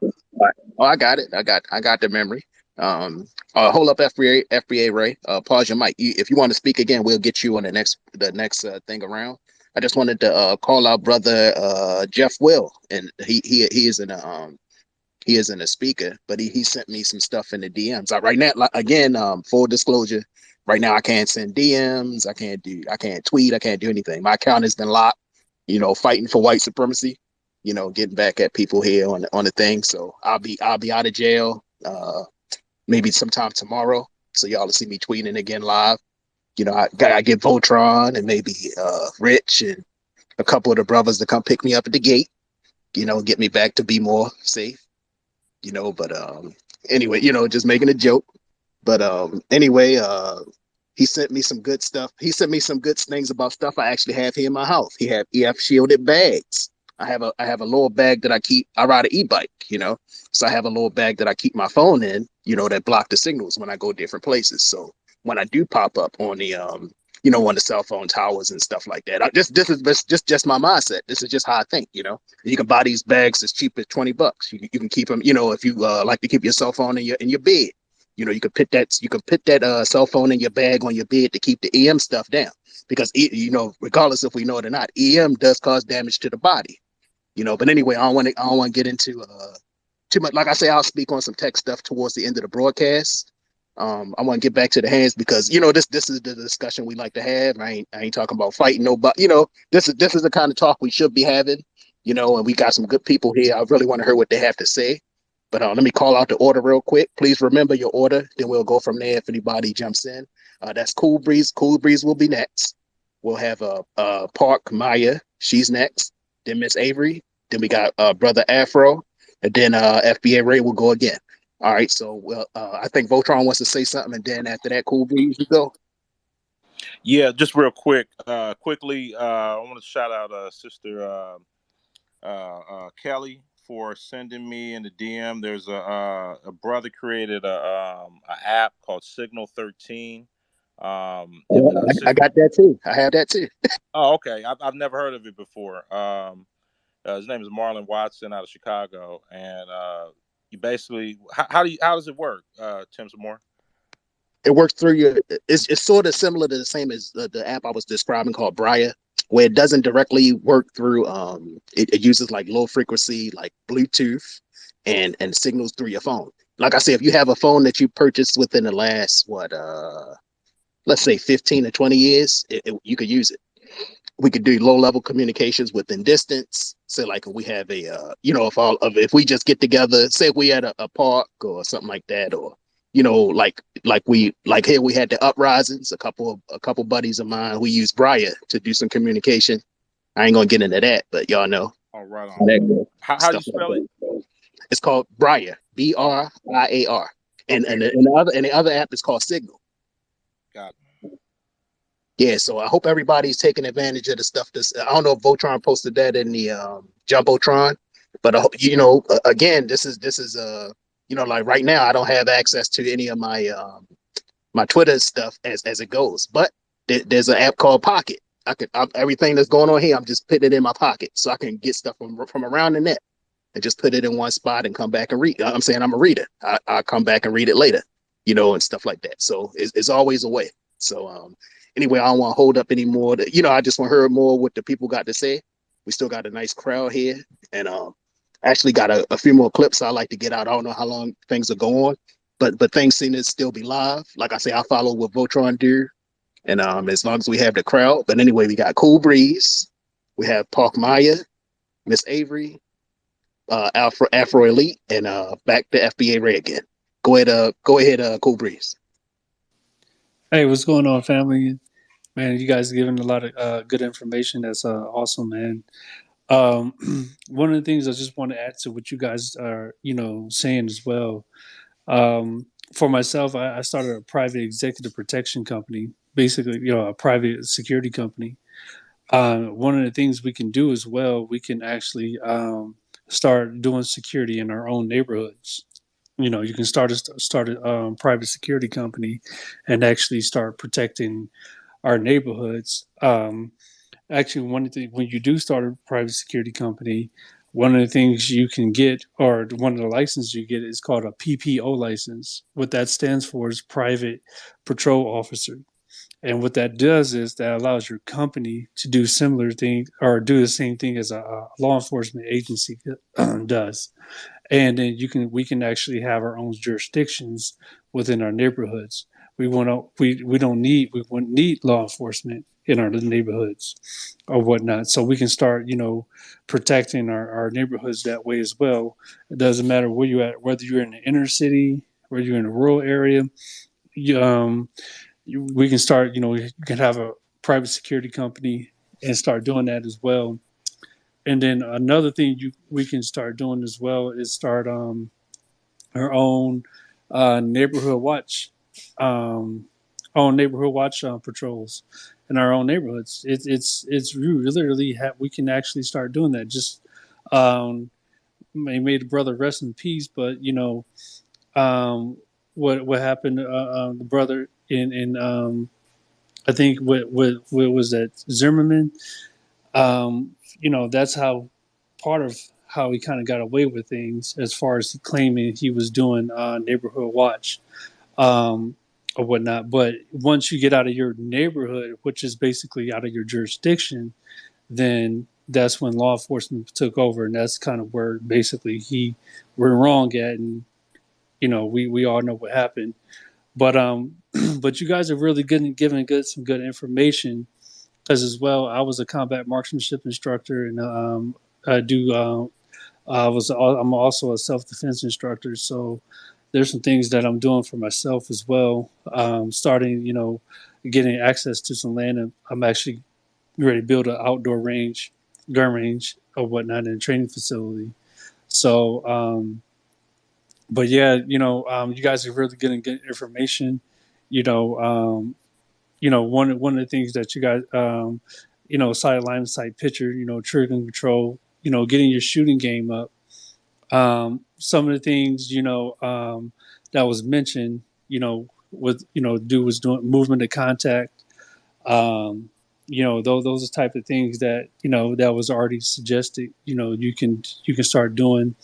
All right. Oh, I got it. I got the memory. Hold up, FBA Ray. Pause your mic. If you want to speak again, we'll get you on the next thing around. I just wanted to call out brother Jeff Will, and he is in a speaker, but he sent me some stuff in the DMs. Right now, like, again, full disclosure, right now I can't send DMs, I can't tweet, I can't do anything. My account has been locked, fighting for white supremacy, getting back at people here on the thing. So I'll be out of jail maybe sometime tomorrow. So y'all will see me tweeting again live. I get Voltron and maybe Rich and a couple of the brothers to come pick me up at the gate, get me back to be more safe. But anyway, just making a joke. But anyway, he sent me some good stuff. He sent me some good things about stuff I actually have here in my house. He have EF shielded bags. I have a little bag that I keep. I ride an e-bike, so I have a little bag that I keep my phone in, that block the signals when I go different places. So when I do pop up on the on the cell phone towers and stuff like that, this is just my mindset. This is just how I think. You can buy these bags as cheap as $20. You can keep them. If you like to keep your cell phone in your bed, you can put that cell phone in your bag on your bed to keep the EM stuff down, because regardless if we know it or not, EM does cause damage to the body. But anyway, I don't want to get into too much. Like I say, I'll speak on some tech stuff towards the end of the broadcast. I want to get back to the hands because this is the discussion we like to have. I ain't talking about fighting nobody. This is the kind of talk we should be having. And we got some good people here. I really want to hear what they have to say. But let me call out the order real quick. Please remember your order. Then we'll go from there if anybody jumps in. That's Cool Breeze. Cool Breeze will be next. We'll have Park Maya. She's next. Then Miss Avery. Then we got Brother Afro. And then FBA Ray will go again. All right. So I think Voltron wants to say something. And then after that, Cool Breeze, you go. Yeah, just real quickly, I want to shout out Sister Kelly for sending me in the DM. There's a brother created a app called Signal 13. I got that too. I have that too. Oh, okay. I've never heard of it before. His name is Marlon Watson out of Chicago, and you basically how does it work, Tim, some more? it works through your. It's sort of similar to the same as the app I was describing called Briar, where it doesn't directly work through. It uses like low frequency, like Bluetooth, and signals through your phone. Like I said, if you have a phone that you purchased within the last let's say 15 to 20 years, you could use it. We could do low level communications within distance. So like if we have a if we just get together, say if we at a park or something like that, or like here we had the uprisings, a couple buddies of mine, we used Briar to do some communication. I ain't gonna get into that, but y'all know. Oh, right on. How do you spell it? It's called Briar, Briar, and the other app is called Signal. Got it. Yeah, so I hope everybody's taking advantage of the stuff. I don't know if Voltron posted that in the Jumbotron, but again, like right now I don't have access to any of my Twitter stuff as it goes, but there's an app called Pocket. Everything that's going on here, I'm just putting it in my pocket so I can get stuff from around the net and just put it in one spot and come back and read. I'm saying I'm a reader. I'll come back and read it later, and stuff like that. So it's always a way. So anyway, I don't want to hold up anymore. I just want to hear more what the people got to say. We still got a nice crowd here, and actually got a few more clips I like to get out. I don't know how long things are going, but things seem to still be live. Like I say, I follow what Voltron do, and as long as we have the crowd. But anyway, we got Cool Breeze, we have Park Maya, Miss Avery, Afro Elite, and back to FBA Ray again. Go ahead, Cool Breeze. Hey, what's going on, family? Man, you guys giving a lot of good information. That's awesome, man. Um, one of the things I just want to add to what you guys are, saying as well. For myself, I started a private executive protection company, basically, a private security company. One of the things we can do as well, we can actually start doing security in our own neighborhoods. You can start a private security company and actually start protecting our neighborhoods. Actually, one of the when you do start a private security company, one of the things you can get, or one of the licenses you get, is called a PPO license. What that stands for is Private Patrol Officer. And what that does is that allows your company to do similar thing or do the same thing as a law enforcement agency does. And then we can actually have our own jurisdictions within our neighborhoods. We don't need we wouldn't need law enforcement in our neighborhoods or whatnot. So we can start, protecting our neighborhoods that way as well. It doesn't matter where you're at, whether you're in the inner city, whether you're in a rural area. You, we can start, you can have a private security company and start doing that as well. And then another thing we can start doing as well is start our own neighborhood watch, um, own neighborhood watch patrols in our own neighborhoods. It's literally we can actually start doing that. Just may the brother rest in peace, but um, what happened? The brother in I think what was that Zimmerman? That's how part of how he kind of got away with things as far as claiming he was doing neighborhood watch or whatnot. But once you get out of your neighborhood, which is basically out of your jurisdiction, then that's when law enforcement took over, and that's kind of where basically he were wrong at, and we all know what happened. But but you guys are really giving some good information because as well, I was a combat marksmanship instructor, and I do. I'm also a self defense instructor, so there's some things that I'm doing for myself as well. Starting, getting access to some land, and I'm actually ready to build an outdoor range, gun range, or whatnot, and a training facility. So, but yeah, you guys are really getting good information. You know, one of the things that you guys, sight line sight picture, trigger control, getting your shooting game up. Some of the things, that was mentioned, with, dude was doing movement to contact, those are the type of things that, that was already suggested, you can start doing.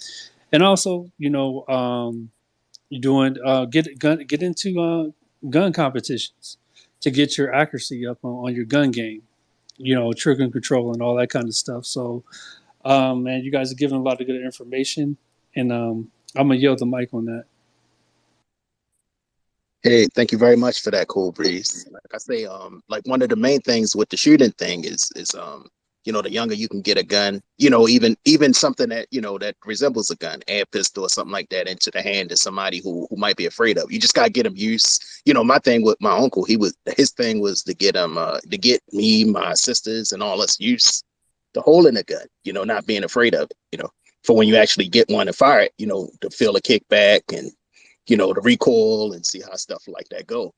And also, doing, get into, gun competitions to get your accuracy up on your gun game. Trigger control and all that kind of stuff. So, man, you guys are giving a lot of good information, and I'm gonna yield the mic on that. Hey, thank you very much for that, Cool Breeze. Like I say, like one of the main things with the shooting thing is the younger you can get a gun, even something that that resembles a gun, air pistol or something like that, into the hand of somebody who might be afraid of. You just gotta get them used. My thing with my uncle, his thing was to get to get me, my sisters, and all us used to holding a gun. Not being afraid of it. For when you actually get one and fire it, to feel a kickback and the recoil and see how stuff like that go.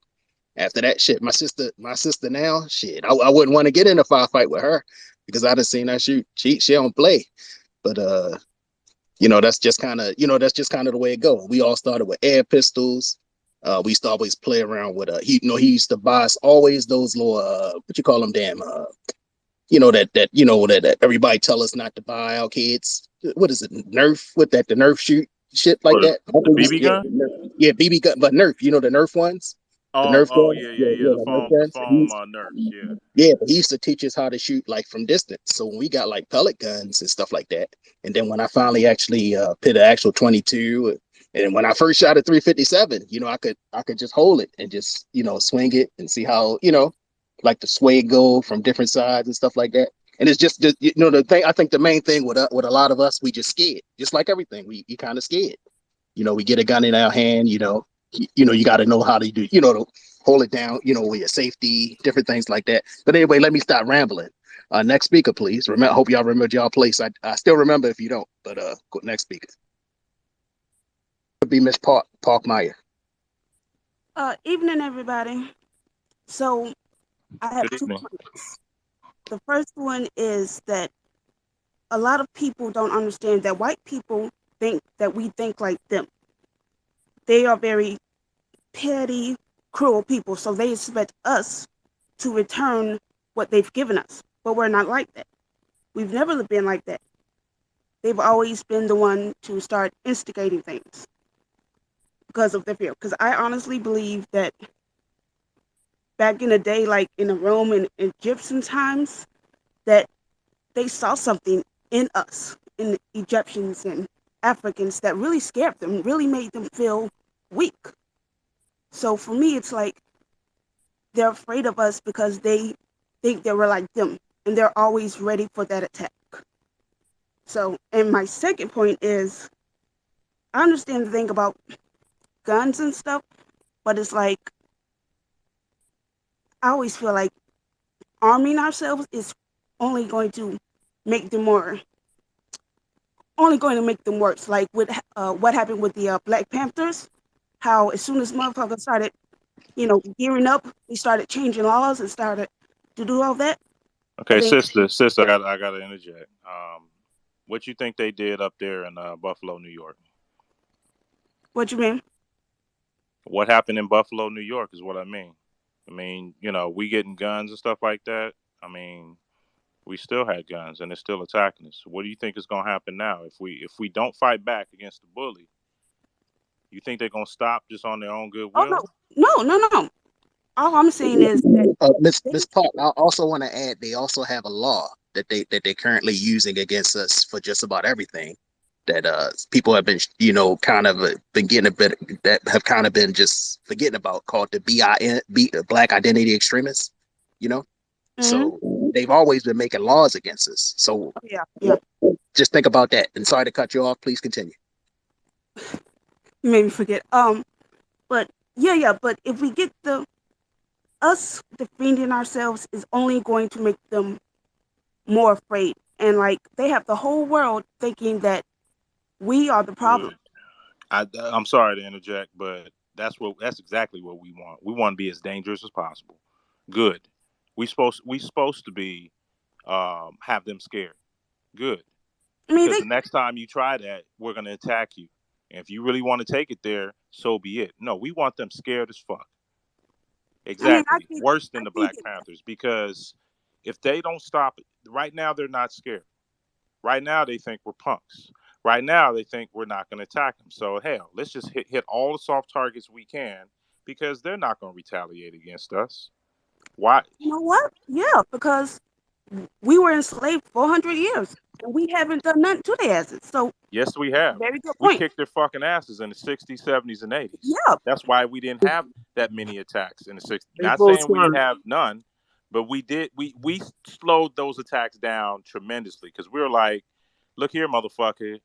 After that shit, my sister now, shit, I wouldn't want to get in a firefight with her because I done seen her shoot. She don't play. But that's just kind of the way it go. We all started with air pistols. We used to always play around with he used to buy us always those little what you call them, damn that everybody tell us not to buy our kids. What is it? Nerf with that the Nerf shoot shit like What, that. the BB Yeah, gun? yeah, BB gun, but Nerf. The Nerf ones, the Oh, Nerf oh guns. yeah, yeah, Yeah, yeah. yeah, The the Nerf foam, the guns. foam nerfs. Yeah. Yeah, but he used to teach us how to shoot like from distance. So when we got like pellet guns and stuff like that, and then when I finally actually put an actual 22, and when I first shot a 357, I could just hold it and just swing it and see how like the sway go from different sides and stuff like that. And it's just the thing. I think the main thing with a lot of us, we just scared, just like everything. We you kind of scared. We get a gun in our hand. You got to know how to do. To hold it down. With your safety, different things like that. But anyway, let me stop rambling. Next speaker, please. Remember, hope y'all remember y'all place. I still remember if you don't. But next speaker would be Miss Parkmeyer. Evening, everybody. So I have Good 2 evening. points. The first one is that a lot of people don't understand that white people think that we think like them. They are very petty, cruel people, so they expect us to return what they've given us. But we're not like that. We've never been like that. They've always been the one to start instigating things because of their fear. Because I honestly believe that back in the day, like in the Roman and Egyptian times, that they saw something in us, in the Egyptians and Africans, that really scared them, really made them feel weak. So for me, it's like they're afraid of us because they think that we're like them, and they're always ready for that attack. So, and my second point is, I understand the thing about guns and stuff, but it's like, I always feel like arming ourselves is only going to make them more only going to make them worse. Like with what happened with the Black Panthers, how as soon as motherfuckers started, gearing up, we started changing laws and started to do all that. I Okay, think, sister, I gotta interject. What you think they did up there in Buffalo, New York? what you mean? What happened in Buffalo, New York is what I mean. I mean, we getting guns and stuff like that. I mean, we still had guns and they're still attacking us. What do you think is going to happen now if we don't fight back against the bully? You think they're going to stop just on their own Oh goodwill? no, no, no, no. All I'm saying is that they, Miss Park, I also want to add they also have a law that they're currently using against us for just about everything that people have been kind of been getting a bit that have kind of been just forgetting about, called the Black Identity Extremists. You know, mm-hmm. so they've always been making laws against us. So Oh, yeah, yeah. just think about that. And sorry to cut you off. Please continue. You made me forget. But yeah, yeah. But if we get us defending ourselves is only going to make them more afraid, and like they have the whole world thinking that we are the problem. Good. I'm sorry to interject, but that's exactly what we want. We want to be as dangerous as possible. Good. We supposed to be have them scared. Good. I mean, Because they. the next time you try that, we're going to attack you. And if you really want to take it there, so be it. No, we want them scared as fuck. I mean, Exactly. Worse I than the can Black get that. Panthers. Because if they don't stop it, right now they're not scared. Right now they think we're punks. Right now they think we're not going to attack them. So hell, let's just hit all the soft targets we can because they're not going to retaliate against us. Why? You know what? Yeah, because we were enslaved 400 years and we haven't done nothing to the asses. So Yes, we that's a have. very good We point. kicked their fucking asses in the 60s, 70s, and 80s. Yeah. That's why we didn't have that many attacks in the 60s. Hey, Not saying we Voltron, have none, but we did. We slowed those attacks down tremendously because we were like, look here, motherfucker,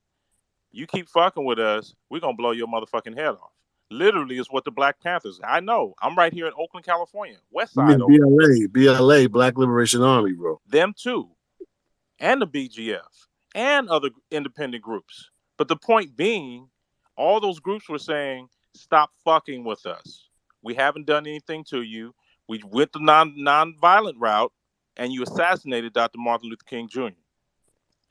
you keep fucking with us, we're going to blow your motherfucking head off. Literally is what the Black Panthers. I know. I'm right here in Oakland, California, West you Side mean Oakland. BLA, Black Liberation Army, bro. Them too, and the BGF and other independent groups. But the point being, all those groups were saying, stop fucking with us. We haven't done anything to you. We went the non-violent route, and you assassinated Dr. Martin Luther King Jr.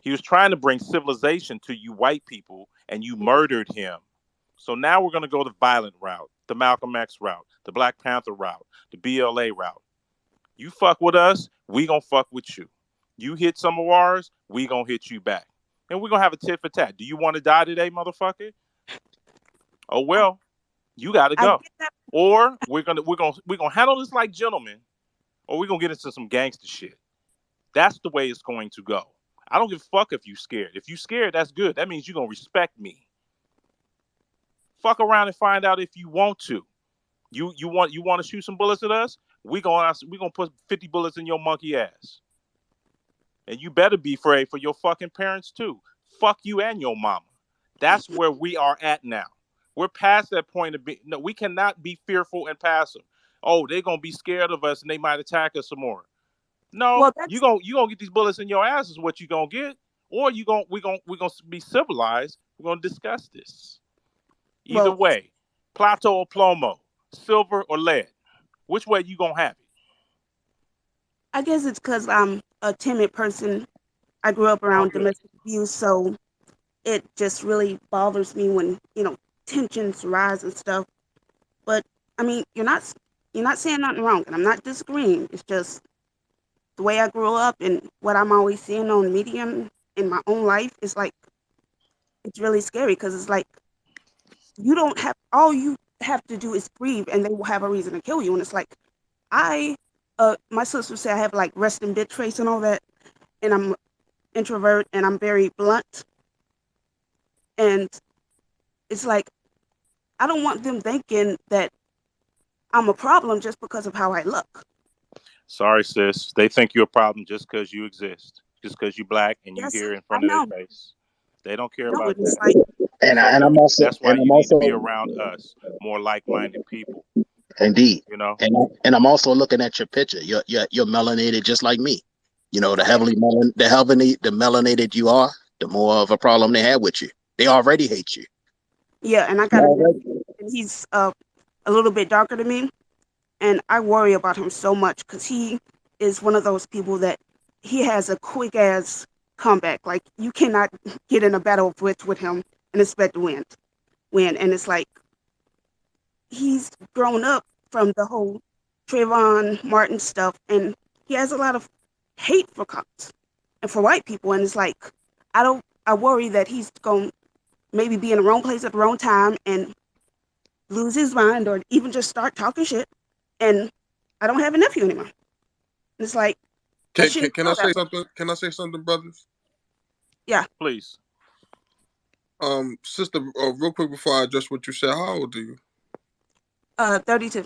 He was trying to bring civilization to you white people, and you murdered him. So now we're going to go the violent route, the Malcolm X route, the Black Panther route, the BLA route. You fuck with us, we gonna fuck with you. You hit some of ours, we gonna hit you back. And we're gonna have a tit for tat. Do you want to die today, motherfucker? Oh I, well, you gotta I go. get that. Or we're gonna handle this like gentlemen, or we're gonna get into some gangster shit. That's the way it's going to go. I don't give a fuck if you scared. If you scared, that's good. That means you're gonna respect me. Fuck around and find out if you want to. You want to shoot some bullets at us? We gonna put 50 bullets in your monkey ass. And you better be afraid for your fucking parents too. Fuck you and your mama. That's where we are at now. We're past that point of being. No, we cannot be fearful and passive. Oh, they're gonna be scared of us and they might attack us some more. No, Well, you that's gonna you gonna get these bullets in your ass is what you gonna get, or we gonna be civilized. We're gonna discuss this. Either well. way, plato or plomo, silver or lead. Which way you gonna have it? I guess it's because I'm a timid person. I grew up Oh, around good. domestic abuse, so it just really bothers me when tensions rise and stuff. But I mean, you're not saying nothing wrong, and I'm not disagreeing. It's just the way I grew up and what I'm always seeing on media and in my own life is like it's really scary because it's like you don't have all you have to do is grieve, and they will have a reason to kill you. And it's like I, my sister said I have like resting bitch face and all that, and I'm introvert and I'm very blunt, and it's like I don't want them thinking that I'm a problem just because of how I look. Sorry, sis. They think you're a problem just because you exist, just because you black and you Yes, here in I front of their know. face. They don't care No, about and it's that. like It's And I'm okay. also That's why and I'm you need to be also around us, more like-minded people. indeed, You know. and I'm also looking at your picture. You're melanated just like me. You know, yeah, the melanated you are, the more of a problem they have with you. They already hate you. yeah, and I got a nephew, and he's a little bit darker than me, and I worry about him so much because he is one of those people that he has a quick ass comeback. Like you cannot get in a battle of wits with him and expect to win, and it's like he's grown up from the whole Trayvon Martin stuff, and he has a lot of hate for cops and for white people. And it's like, I worry that he's going to maybe be in the wrong place at the wrong time and lose his mind or even just start talking shit. And I don't have a nephew anymore. And it's like, I shouldn't Can I feel say that way. something? Can I say something, brothers? Yeah, Please. Sister, real quick before I address what you said, how old are you? 32.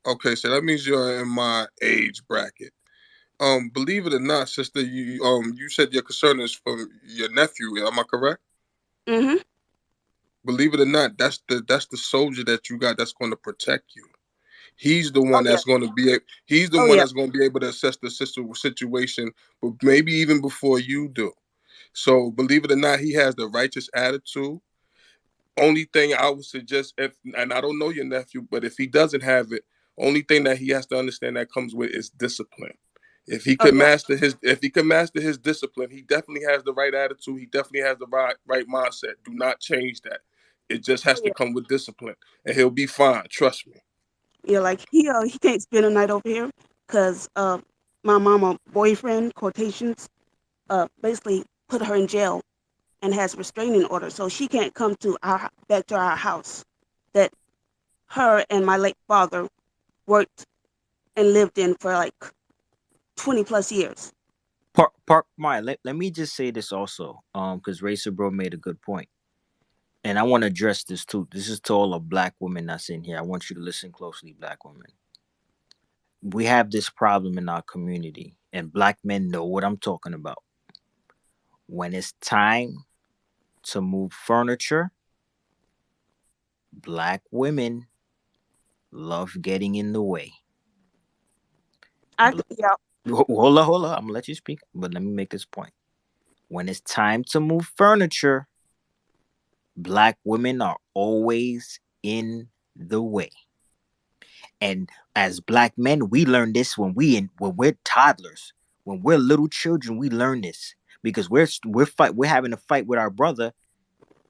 Okay, so that means you're in my age bracket. Believe it or not, sister, you said your concern is from your nephew. Am I correct? Mm-hmm. Believe it or not, that's the soldier that you got that's going to protect you. He's the Oh, one yeah. that's going to be. He's the Oh, one yeah. that's going to be able to assess the situation, but maybe even before you do. So believe it or not, he has the righteous attitude. Only thing I would suggest, and I don't know your nephew, but if he doesn't have it, only thing that he has to understand that comes with is discipline. Oh, yeah. If he can master his discipline, he definitely has the right attitude. He definitely has the right mindset. Do not change that. It just Oh, has to yeah. come with discipline, and he'll be fine. Trust me. Yeah, like he can't spend a night over here because my mama boyfriend quotations basically put her in jail and has restraining order, so she can't come to our back to our house. That her and my late father worked and lived in for like 20 plus years. Park my let me just say this also, because Racer Bro made a good point. And I want to address this too. This is to all the black women that's in here. I want you to listen closely, black women. We have this problem in our community, and black men know what I'm talking about. When it's time to move furniture, black women love getting in the way. Yeah. Hold on. I'm gonna let you speak, but let me make this point. When it's time to move furniture, black women are always in the way. And as black men, we learn this when we're toddlers, when we're little children. We learn this because we're having a fight with our brother,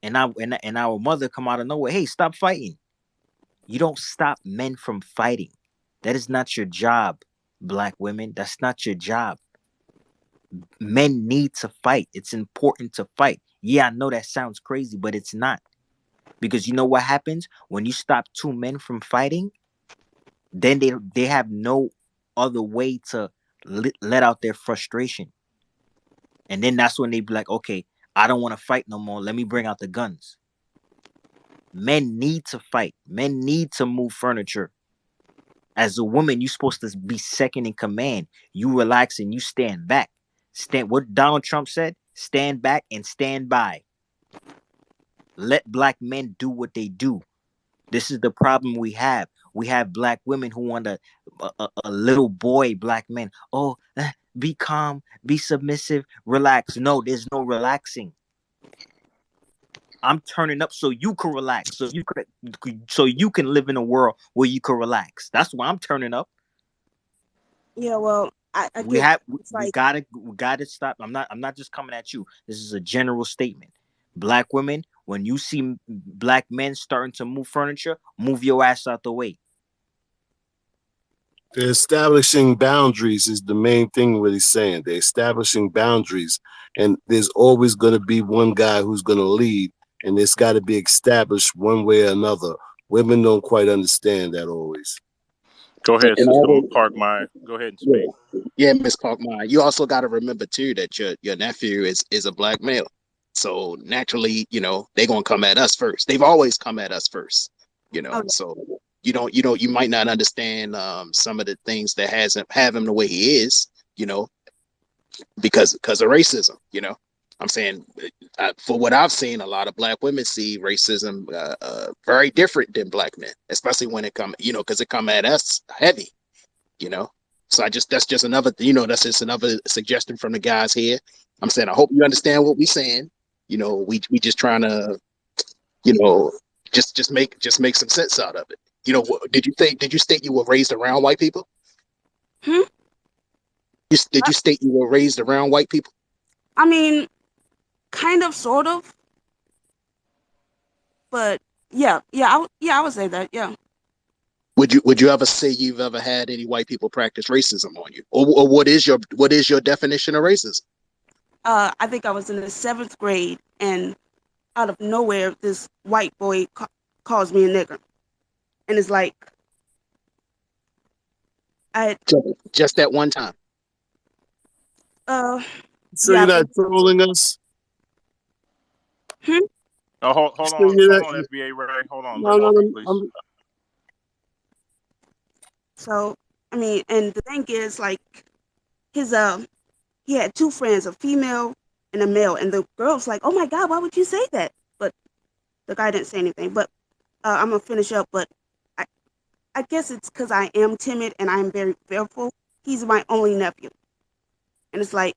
and our mother come out of nowhere. Hey, stop fighting! You don't stop men from fighting. That is not your job, black women. That's not your job. Men need to fight. It's important to fight. Yeah, I know that sounds crazy, but it's not. Because you know what happens when you stop two men from fighting? Then they have no other way to let out their frustration. And then that's when they be like, okay, I don't want to fight no more. Let me bring out the guns. Men need to fight. Men need to move furniture. As a woman, you're supposed to be second in command. You relax and you stand back. Stand what Donald Trump said, stand back and stand by. Let black men do what they do. This is the problem we have. We have black women who want a little boy, black men. Oh, be calm, be submissive, relax. No, there's no relaxing. I'm turning up so you can relax, so you can live in a world where you can relax. That's why I'm turning up. Yeah, well, I We get have it's like, we gotta stop. I'm not just coming at you. This is a general statement. Black women, when you see black men starting to move furniture, move your ass out the way. They're establishing boundaries is the main thing what he's saying. They're establishing boundaries, and there's always going to be one guy who's going to lead, and it's got to be established one way or another. Women don't quite understand that always. Go ahead, And Sister always, Park Mine. Go ahead and speak. yeah, Miss Parkmine. You also got to remember too that your nephew is a black male, so naturally, they're gonna come at us first. They've always come at us first, oh, So you might not understand some of the things that has him have him the way he is, you know, because of racism. I'm saying for what I've seen, a lot of black women see racism very different than black men, especially when it come, because it come at us heavy, you know. So that's just another, that's just another suggestion from the guys here. I'm saying I hope you understand what we're saying. We just trying to, you know, just make some sense out of it. Did you state you were raised around white people? hmm? Did you state you were raised around white people? I mean, kind of, sort of, but I would say that, yeah. Would you ever say you've ever had any white people practice racism on you, or what is your definition of racism? I think I was in the 7th grade, and out of nowhere, this white boy calls me a nigger, and it's like, I, Just that one time. uh, So yeah, you're I not think so. trolling us? Hmm? Oh, hold So on, you're hold not, on, FBA Ray. Hold on, no, no, hold on, no, please. So, I mean, and the thing is, like, his he had two friends, a female and a male, and the girl's like, "Oh my God, why would you say that?" But the guy didn't say anything. But I'm gonna finish up. But I, I guess it's because I am timid and I'm very fearful. He's my only nephew, and it's like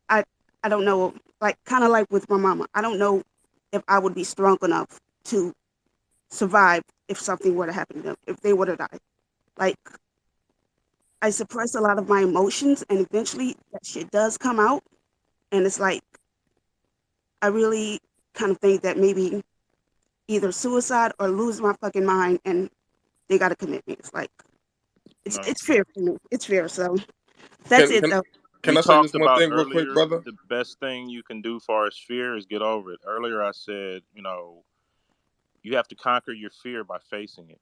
I, I don't know, like kind of like with my mama. I don't know if I would be strong enough to survive if something were to happen to them, if they were to die. Like I suppress a lot of my emotions, and eventually that shit does come out, and it's like I really kind of think that maybe either suicide or lose my fucking mind, and they got to commit me. It's like No. it's fair for me. It's fair. So that's Can it, can though. can We I say talked this one about thing real quick, earlier brother? the best thing you can do for as fear is get over it. Earlier I said, You have to conquer your fear by facing it.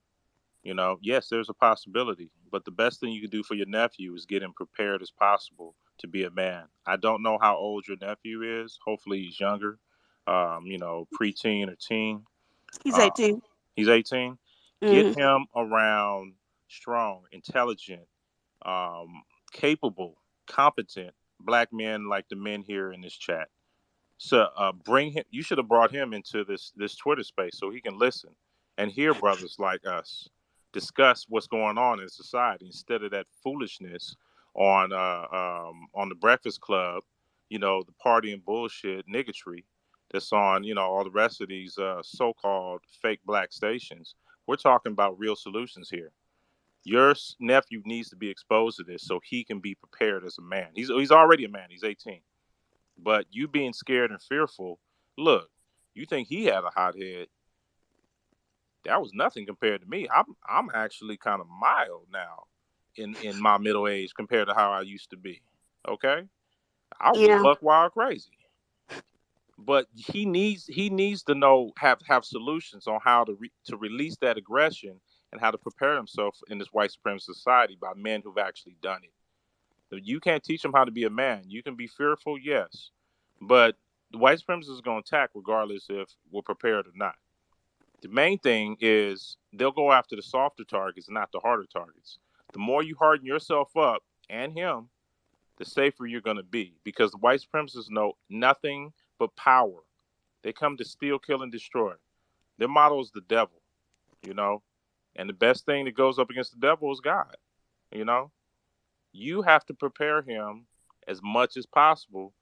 Yes, there's a possibility, but the best thing you can do for your nephew is get him prepared as possible to be a man. I don't know how old your nephew is. Hopefully, he's younger, preteen or teen. He's Uh, 18. he's 18. Get Hmm. him around strong, intelligent, um, capable, competent black men like the men here in this chat. So bring him. You should have brought him into this Twitter space so he can listen and hear brothers like us discuss what's going on in society instead of that foolishness on the Breakfast Club. The party and bullshit niggatry that's on all the rest of these so-called fake black stations. We're talking about real solutions here. Your nephew needs to be exposed to this so he can be prepared as a man. He's already a man. He's 18. But you being scared and fearful, look, you think he had a hot head. That was nothing compared to me. I'm actually kind of mild now in my middle age compared to how I used to be. Okay? I was Yeah. buck wild crazy. But he needs to know have solutions on how to release that aggression and how to prepare himself in this white supremacist society by men who've actually done it. You can't teach him how to be a man. You can be fearful, yes, but the white supremacists is going to attack regardless if we're prepared or not. The main thing is they'll go after the softer targets, not the harder targets. The more you harden yourself up and him, the safer you're going to be because the white supremacists know nothing but power. They come to steal, kill, and destroy. Their motto is the devil, you know, and the best thing that goes up against the devil is God, you know. You have to prepare him as much as possible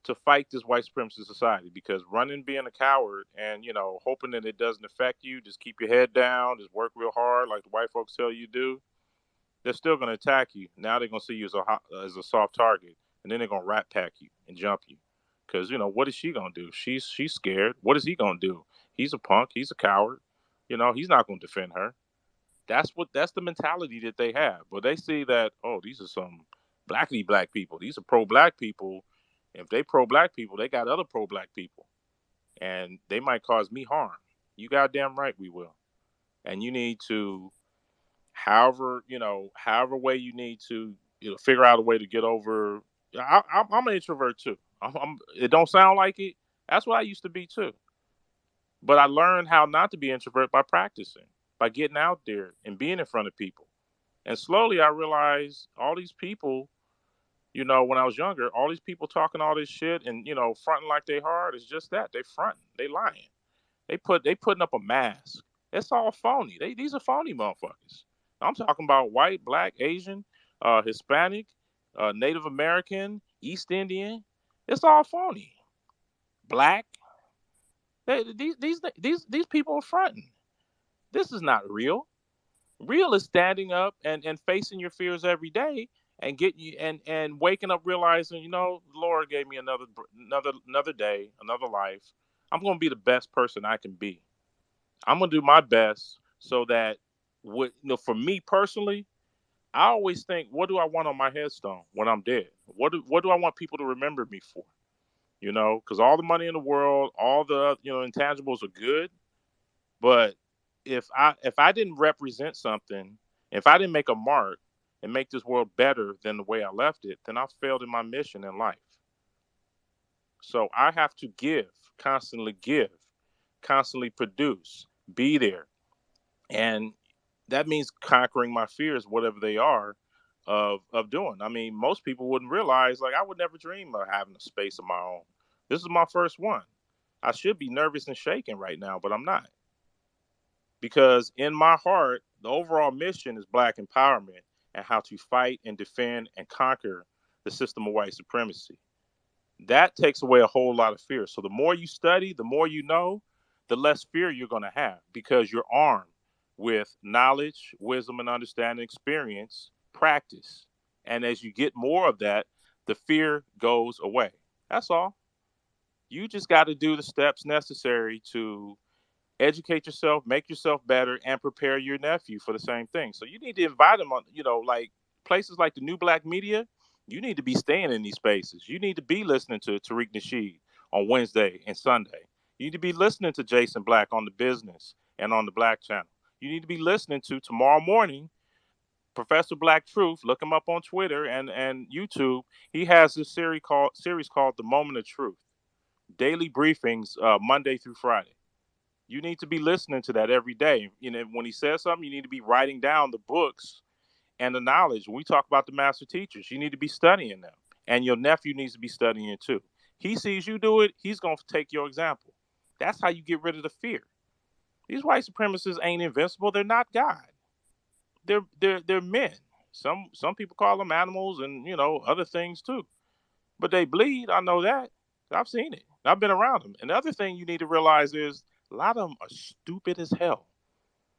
to fight this white supremacist society because running being a coward and hoping that it doesn't affect you, just keep your head down, just work real hard like the white folks tell you to do, they're still going to attack you. Now they're going to see you as a soft target, and then they're going to rat pack you and jump you because what is she going to do? She's scared. What is he going to do? He's a punk, he's a coward. He's not going to defend her. That's the mentality that they have. But they see that, oh, these are some blackity black people. These are pro black people. If they pro black people, they got other pro black people. And they might cause me harm. You goddamn right we will. And you need to, however way you need to, figure out a way to get over. I'm an introvert too. It don't sound like it. That's what I used to be too. But I learned how not to be introvert by practicing, by getting out there and being in front of people. And slowly I realized all these people, when I was younger, all these people talking all this shit and, fronting like they hard is just that. They fronting. They lying. They putting up a mask. It's all phony. These are phony motherfuckers. I'm talking about white, black, Asian, Hispanic, Native American, East Indian. It's all phony. Black. These people are fronting. This is not real. Real is standing up and facing your fears every day and getting you and waking up realizing, the Lord gave me another day, another life. I'm gonna be the best person I can be. I'm gonna do my best so that for me personally, I always think, what do I want on my headstone when I'm dead? What do I want people to remember me for? Because all the money in the world, all the intangibles are good, but if I didn't represent something, if I didn't make a mark and make this world better than the way I left it, then I failed in my mission in life. So I have to give, constantly produce, be there. And that means conquering my fears, whatever they are, of doing. I mean, most people wouldn't realize, like, I would never dream of having a space of my own. This is my first one. I should be nervous and shaking right now, but I'm not. Because in my heart, the overall mission is black empowerment and how to fight and defend and conquer the system of white supremacy. That takes away a whole lot of fear. So the more you study, the more you know, the less fear you're going to have because you're armed with knowledge, wisdom, and understanding, experience, practice. And as you get more of that, the fear goes away. That's all. You just got to do the steps necessary to educate yourself, make yourself better, and prepare your nephew for the same thing. So you need to invite him on, like places like the New Black Media. You need to be staying in these spaces. You need to be listening to Tariq Nasheed on Wednesday and Sunday. You need to be listening to Jason Black on the business and on the Black channel. You need to be listening to tomorrow morning Professor Black Truth. Look him up on Twitter and YouTube. He has this series called The Moment of Truth. Daily briefings, Monday through Friday. You need to be listening to that every day. You know, when he says something, you need to be writing down the books and the knowledge. When we talk about the master teachers, you need to be studying them. And your nephew needs to be studying too. He sees you do it, he's going to take your example. That's how you get rid of the fear. These white supremacists ain't invincible. They're not God. They're men. Some people call them animals and, you know, other things too. But they bleed. I know that. I've seen it. I've been around them. And the other thing you need to realize is a lot of them are stupid as hell.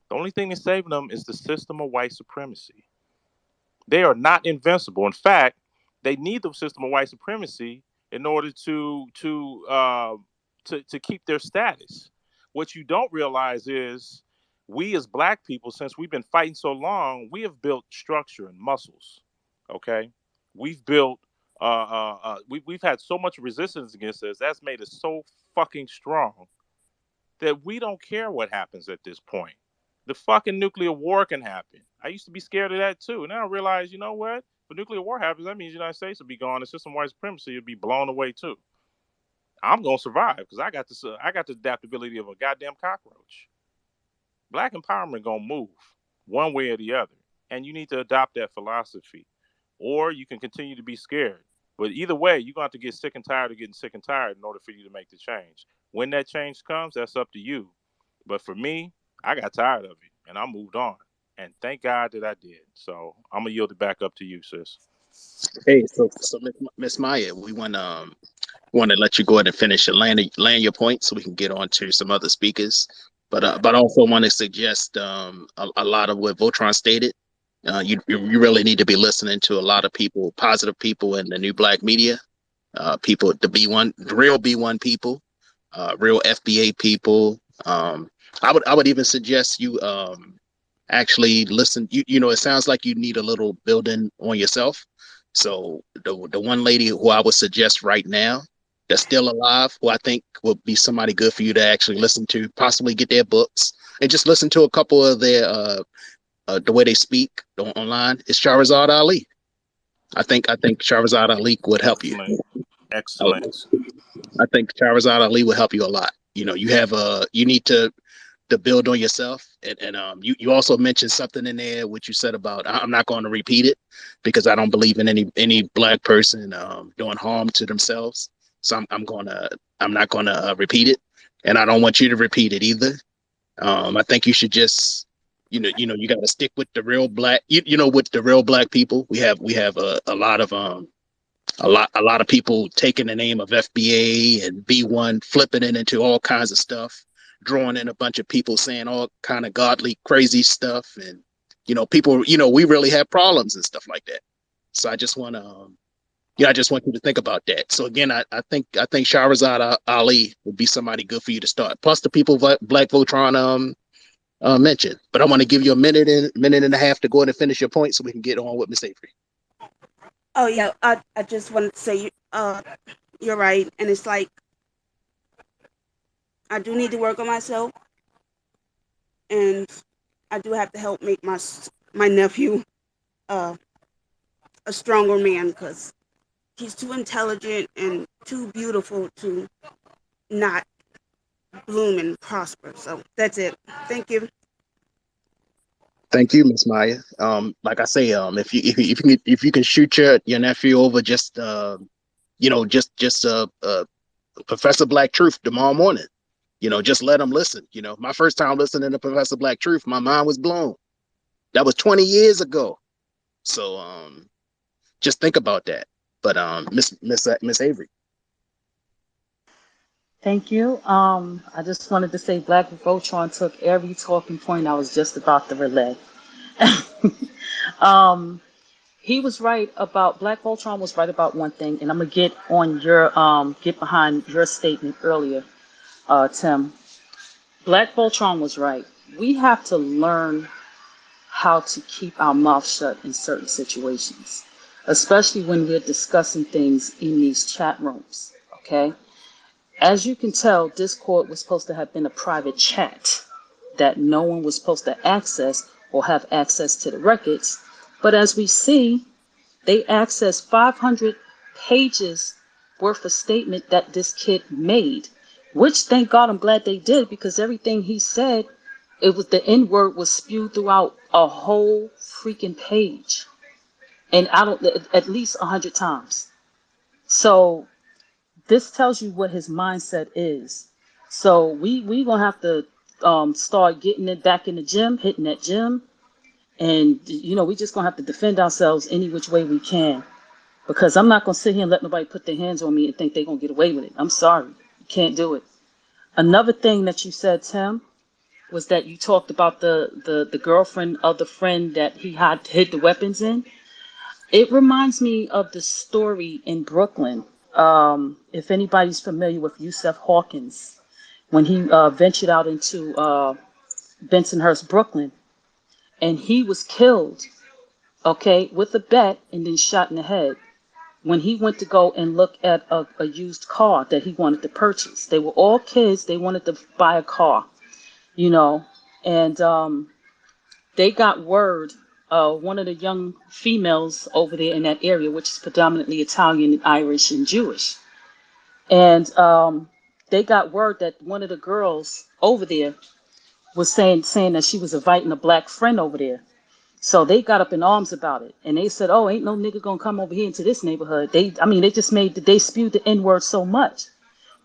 The only thing that's saving them is the system of white supremacy. They are not invincible. In fact, they need the system of white supremacy in order to keep their status. What you don't realize is we as black people, since we've been fighting so long, we have built structure and muscles. Okay, we've built we've had so much resistance against us. That's made us so fucking strong that we don't care what happens at this point. The fucking nuclear war can happen. I used to be scared of that too. And now I realize, you know what? If nuclear war happens, that means the United States will be gone. The system of white supremacy will be blown away too. I'm gonna survive because I got the adaptability of a goddamn cockroach. Black empowerment gonna move one way or the other, and you need to adopt that philosophy, or you can continue to be scared. But either way, you're gonna have to get sick and tired of getting sick and tired in order for you to make the change. When that change comes, that's up to you. But for me, I got tired of it and I moved on. And thank God that I did. So I'm gonna yield it back up to you, sis. Hey, so Miss Maya, we want to let you go ahead and finish your land your point so we can get on to some other speakers. But also want to suggest a lot of what Voltron stated. You really need to be listening to a lot of people, positive people in the new black media, people, the B1, the real B1 people, real FBA people. I would even suggest you actually listen. You know, it sounds like you need a little building on yourself. So the one lady who I would suggest right now that's still alive, who I think would be somebody good for you to actually listen to, possibly get their books and just listen to a couple of their the way they speak online, is Shahrazad Ali. I think Shahrazad Ali would help you. Excellent. I, Excellent. I think Shahrazad Ali will help you a lot. You know, you need to build on yourself, and you also mentioned something in there which you said about, I'm not going to repeat it because I don't believe in any black person doing harm to themselves. So I'm not gonna repeat it, and I don't want you to repeat it either. I think you should just, you got to stick with the real black, with the real black people. We have a lot of a lot of people taking the name of FBA and B1, flipping it into all kinds of stuff, drawing in a bunch of people saying all kind of godly, crazy stuff, and people, we really have problems and stuff like that. So I just want to, I just want you to think about that. So again, I think Shahrazad Ali would be somebody good for you to start. Plus the people Black Voltron mentioned. But I want to give you a minute and a half to go ahead and finish your point so we can get on with Miss Avery. Oh yeah, I just wanted to say you're right, and it's like I do need to work on myself, and I do have to help make my nephew a stronger man because he's too intelligent and too beautiful to not bloom and prosper. So that's it. Thank you. Thank you, Miss Maya. Like I say, if you can shoot your nephew over just Professor Black Truth tomorrow morning, just let him listen. My first time listening to Professor Black Truth, my mind was blown. That was 20 years ago. So just think about that. But Miss Avery. Thank you. I just wanted to say Black Voltron took every talking point I was just about to relay. um, he was right about Black Voltron was right about one thing, and I'm gonna get behind your statement earlier, Tim. Black Voltron was right. We have to learn how to keep our mouth shut in certain situations, especially when we're discussing things in these chat rooms. Okay. As you can tell, this court was supposed to have been a private chat that no one was supposed to access or have access to the records. But as we see, they accessed 500 pages worth of statement that this kid made, which thank God I'm glad they did, because everything he said, it was the N word was spewed throughout a whole freaking page, and I don't at least 100 times. So this tells you what his mindset is. So we gonna have to start getting it back in the gym, hitting that gym, and we just gonna have to defend ourselves any which way we can. Because I'm not gonna sit here and let nobody put their hands on me and think they're gonna get away with it. I'm sorry, you can't do it. Another thing that you said, Tim, was that you talked about the girlfriend of the friend that he had hid the weapons in. It reminds me of the story in Brooklyn. If anybody's familiar with Yusef Hawkins, when he ventured out into Bensonhurst, Brooklyn, and he was killed, okay, with a bat and then shot in the head. When he went to go and look at a used car that he wanted to purchase. They were all kids. They wanted to buy a car, and they got word. One of the young females over there in that area, which is predominantly Italian, Irish, and Jewish, and they got word that one of the girls over there was saying that she was inviting a black friend over there. So they got up in arms about it, and they said, "Oh, ain't no nigga gonna come over here into this neighborhood." They just they spewed the N word so much.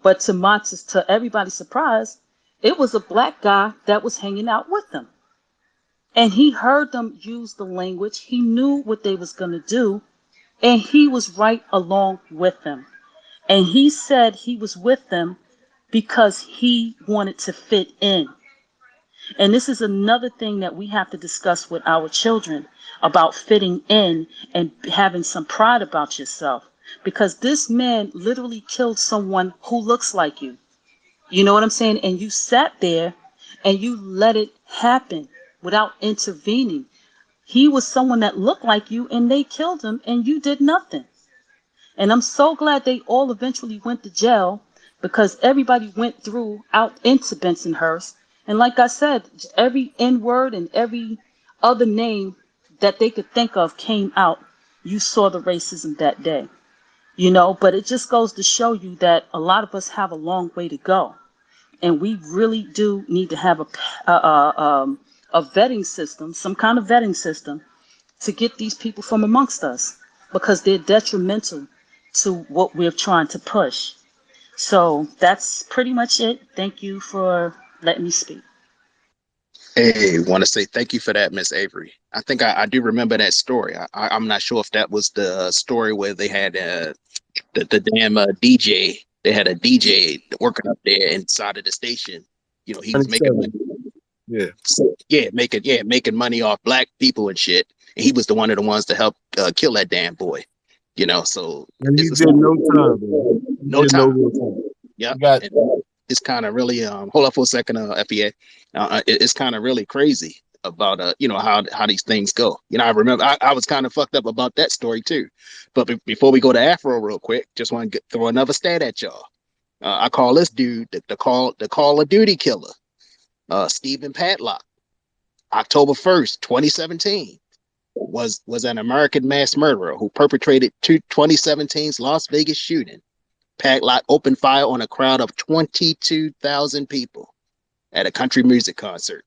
But to everybody's surprise, it was a black guy that was hanging out with them, and he heard them use the language. He knew what they was gonna do, and he was right along with them. And he said he was with them because he wanted to fit in. And this is another thing that we have to discuss with our children about fitting in and having some pride about yourself. Because this man literally killed someone who looks like you. You know what I'm saying? And you sat there and you let it happen without intervening. He was someone that looked like you and they killed him and you did nothing. And I'm so glad they all eventually went to jail, because everybody went through out into Bensonhurst. And like I said, every N word and every other name that they could think of came out. You saw the racism that day, but it just goes to show you that a lot of us have a long way to go. And we really do need to have a vetting system, some kind of vetting system, to get these people from amongst us, because they're detrimental to what we're trying to push. So that's pretty much it. Thank you for letting me speak. Hey, want to say thank you for that, Miss Avery. I think I do remember that story. I'm not sure if that was the story where they had the damn DJ. They had a DJ working up there inside of the station. He was making money. Yeah. Making money off black people and shit. And he was the one of the ones to help kill that damn boy. So And he did no time, bro. no time. No real time. Yeah. Got It's kind of really hold up for a second, FEA. It's kind of really crazy about how these things go. I remember I was kind of fucked up about that story too. But before we go to Afro real quick, just want to throw another stat at y'all. I call this dude the Call of Duty killer, Stephen Padlock. October 1st, 2017, was an American mass murderer who perpetrated 2017's Las Vegas shooting. Padlock opened fire on a crowd of 22,000 people at a country music concert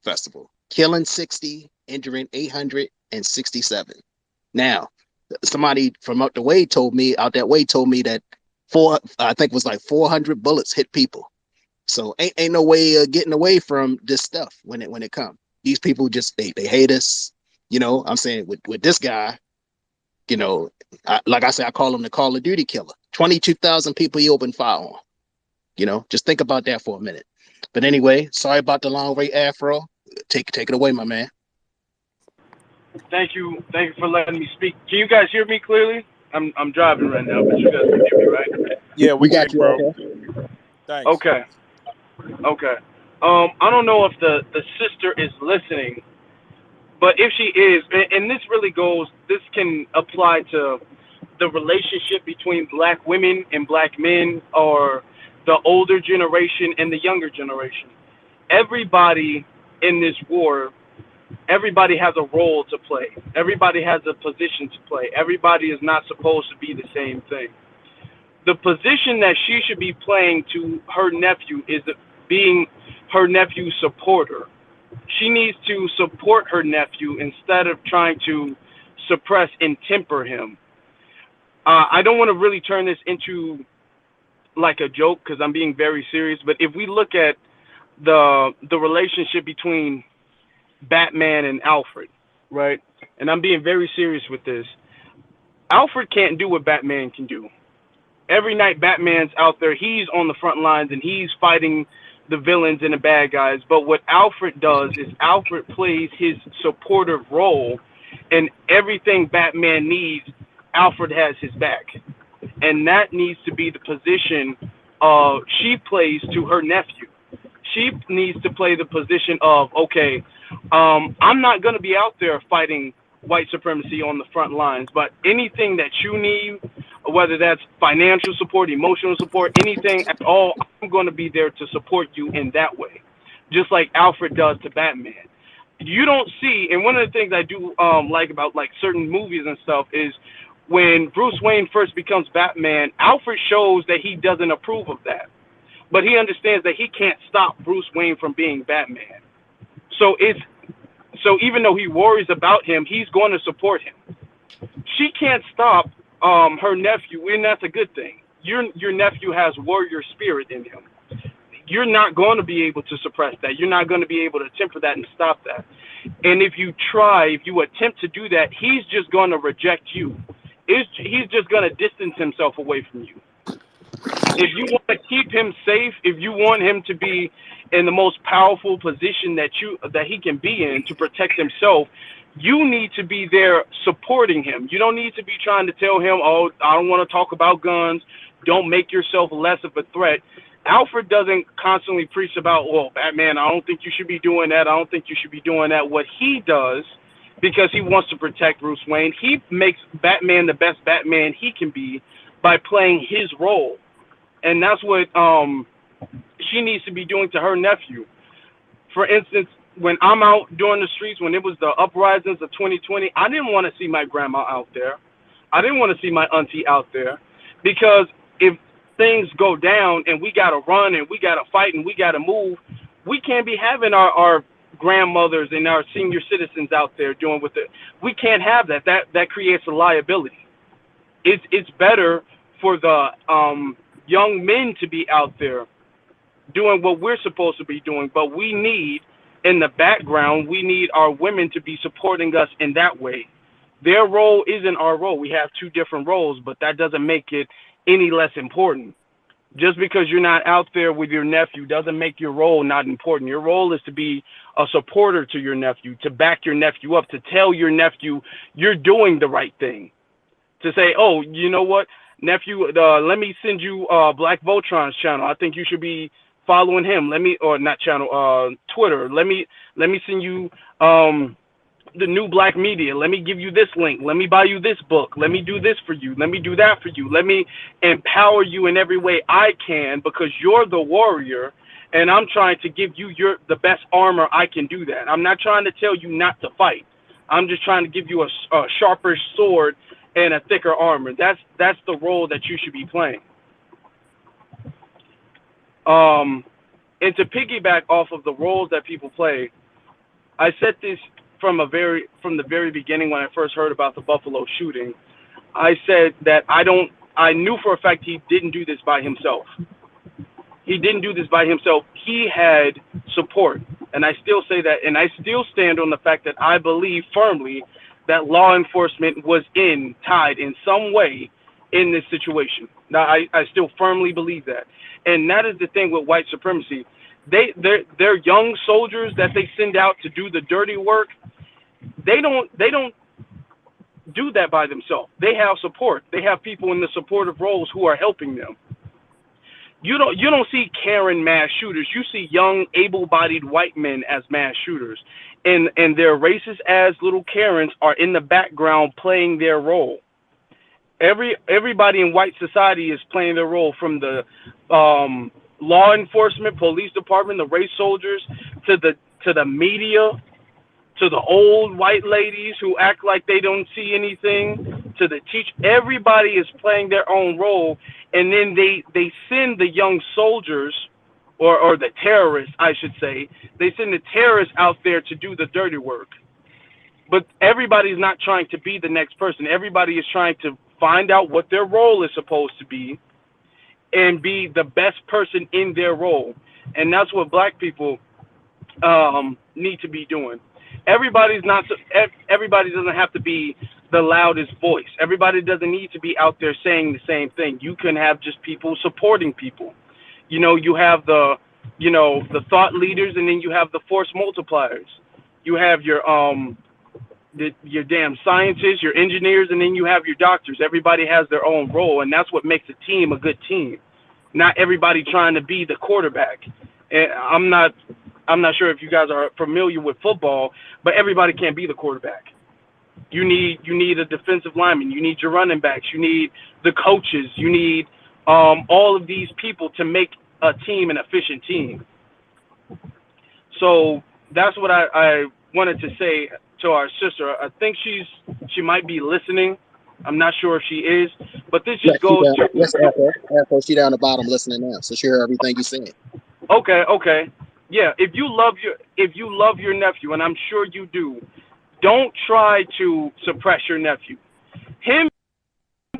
festival, killing 60, injuring 867. Now, somebody from out that way told me that I think it was like 400 bullets hit people. So ain't no way of getting away from this stuff when it comes. These people just they hate us. I'm saying with this guy, like I said, I call him the Call of Duty killer. 22,000 people he opened fire on. Just think about that for a minute. But anyway, sorry about the long way, Afro. Take it away, my man. Thank you for letting me speak. Can you guys hear me clearly? I'm driving right now, but you guys can hear me, right? Yeah, we got you, bro. okay. Thanks. Okay. I don't know if the sister is listening, but if she is, and this can apply to the relationship between black women and black men, or the older generation and the younger generation. Everybody in this war, everybody has a role to play. Everybody has a position to play. Everybody is not supposed to be the same thing. The position that she should be playing to her nephew is being her nephew's supporter. She needs to support her nephew instead of trying to suppress and temper him. I don't want to really turn this into like a joke because I'm being very serious, but if we look at the relationship between Batman and Alfred, right? And I'm being very serious with this. Alfred can't do what Batman can do. Every night Batman's out there, he's on the front lines and he's fighting the villains and the bad guys. But what Alfred does is Alfred plays his supportive role, and everything Batman needs, Alfred has his back. And that needs to be the position she plays to her nephew. She needs to play the position of, okay, I'm not going to be out there fighting white supremacy on the front lines, but anything that you need, whether that's financial support, emotional support, anything at all, I'm going to be there to support you in that way, just like Alfred does to Batman. You don't see, and one of the things I do like about like certain movies and stuff is when Bruce Wayne first becomes Batman, Alfred shows that he doesn't approve of that, but he understands that he can't stop Bruce Wayne from being Batman. So even though he worries about him, he's going to support him. She can't stop her nephew, and that's a good thing. Your nephew has warrior spirit in him. You're not going to be able to suppress that. You're not going to be able to temper that and stop that. And if you attempt to do that, he's just going to reject you. He's just going to distance himself away from you. If you want to keep him safe, if you want him to be in the most powerful position that he can be in to protect himself, you need to be there supporting him. You don't need to be trying to tell him, oh, I don't want to talk about guns. Don't make yourself less of a threat. Alfred doesn't constantly preach about, well, Batman, I don't think you should be doing that. I don't think you should be doing that. What he does, because he wants to protect Bruce Wayne, he makes Batman the best Batman he can be by playing his role. And that's what she needs to be doing to her nephew. For instance, when I'm out during the streets, when it was the uprisings of 2020, I didn't want to see my grandma out there. I didn't want to see my auntie out there, because if things go down and we got to run and we got to fight and we got to move, we can't be having our grandmothers and our senior citizens out there doing with it. We can't have that. That creates a liability. It's better for the young men to be out there doing what we're supposed to be doing, but we need, in the background, we need our women to be supporting us in that way. Their role isn't our role. We have two different roles, but that doesn't make it any less important. Just because you're not out there with your nephew doesn't make your role not important. Your role is to be a supporter to your nephew, to back your nephew up, to tell your nephew you're doing the right thing. To say, oh, you know what, nephew, let me send you BlkVoltron's channel. I think you should be following him. Twitter. Let me send you the NewBlackMedia. Let me give you this link. Let me buy you this book. Let me do this for you. Let me do that for you. Let me empower you in every way I can, because you're the warrior, and I'm trying to give you the best armor I can do that. I'm not trying to tell you not to fight. I'm just trying to give you a sharper sword and a thicker armor. That's the role that you should be playing. And to piggyback off of the roles that people play, I said this from the very beginning when I first heard about the Buffalo shooting. I said that I knew for a fact he didn't do this by himself. He didn't do this by himself. He had support. And I still say that, and I still stand on the fact that I believe firmly that law enforcement was tied in some way in this situation. Now, I still firmly believe that. And that is the thing with white supremacy. They're young soldiers that they send out to do the dirty work. They don't do that by themselves. They have support. They have people in the supportive roles who are helping them. You don't see Karen mass shooters. You see young, able-bodied white men as mass shooters, and their races as little Karens are in the background playing their role. Everybody in white society is playing their role, from the law enforcement, police department, the race soldiers, to the media, to the old white ladies who act like they don't see anything, to the teach. Everybody is playing their own role, and then they send the young soldiers, or the terrorists, I should say. They send the terrorists out there to do the dirty work. But everybody's not trying to be the next person. Everybody is trying to find out what their role is supposed to be and be the best person in their role. And that's what black people need to be doing. Everybody's not. Everybody doesn't have to be the loudest voice. Everybody doesn't need to be out there saying the same thing. You can have just people supporting people. You have the thought leaders, and then you have the force multipliers. You have your damn scientists, your engineers, and then you have your doctors. Everybody has their own role, and that's what makes a team a good team. Not everybody trying to be the quarterback. And I'm not sure if you guys are familiar with football, but everybody can't be the quarterback. You need a defensive lineman. You need your running backs. You need the coaches. You need all of these people to make a team an efficient team. So that's what I wanted to say to our sister. I think she might be listening. I'm not sure if she is, but this Yes, just goes to. yes, Afro. Afro, she down the bottom listening now, so she heard everything you said. Okay. Yeah, if you love your nephew, and I'm sure you do, don't try to suppress your nephew. Him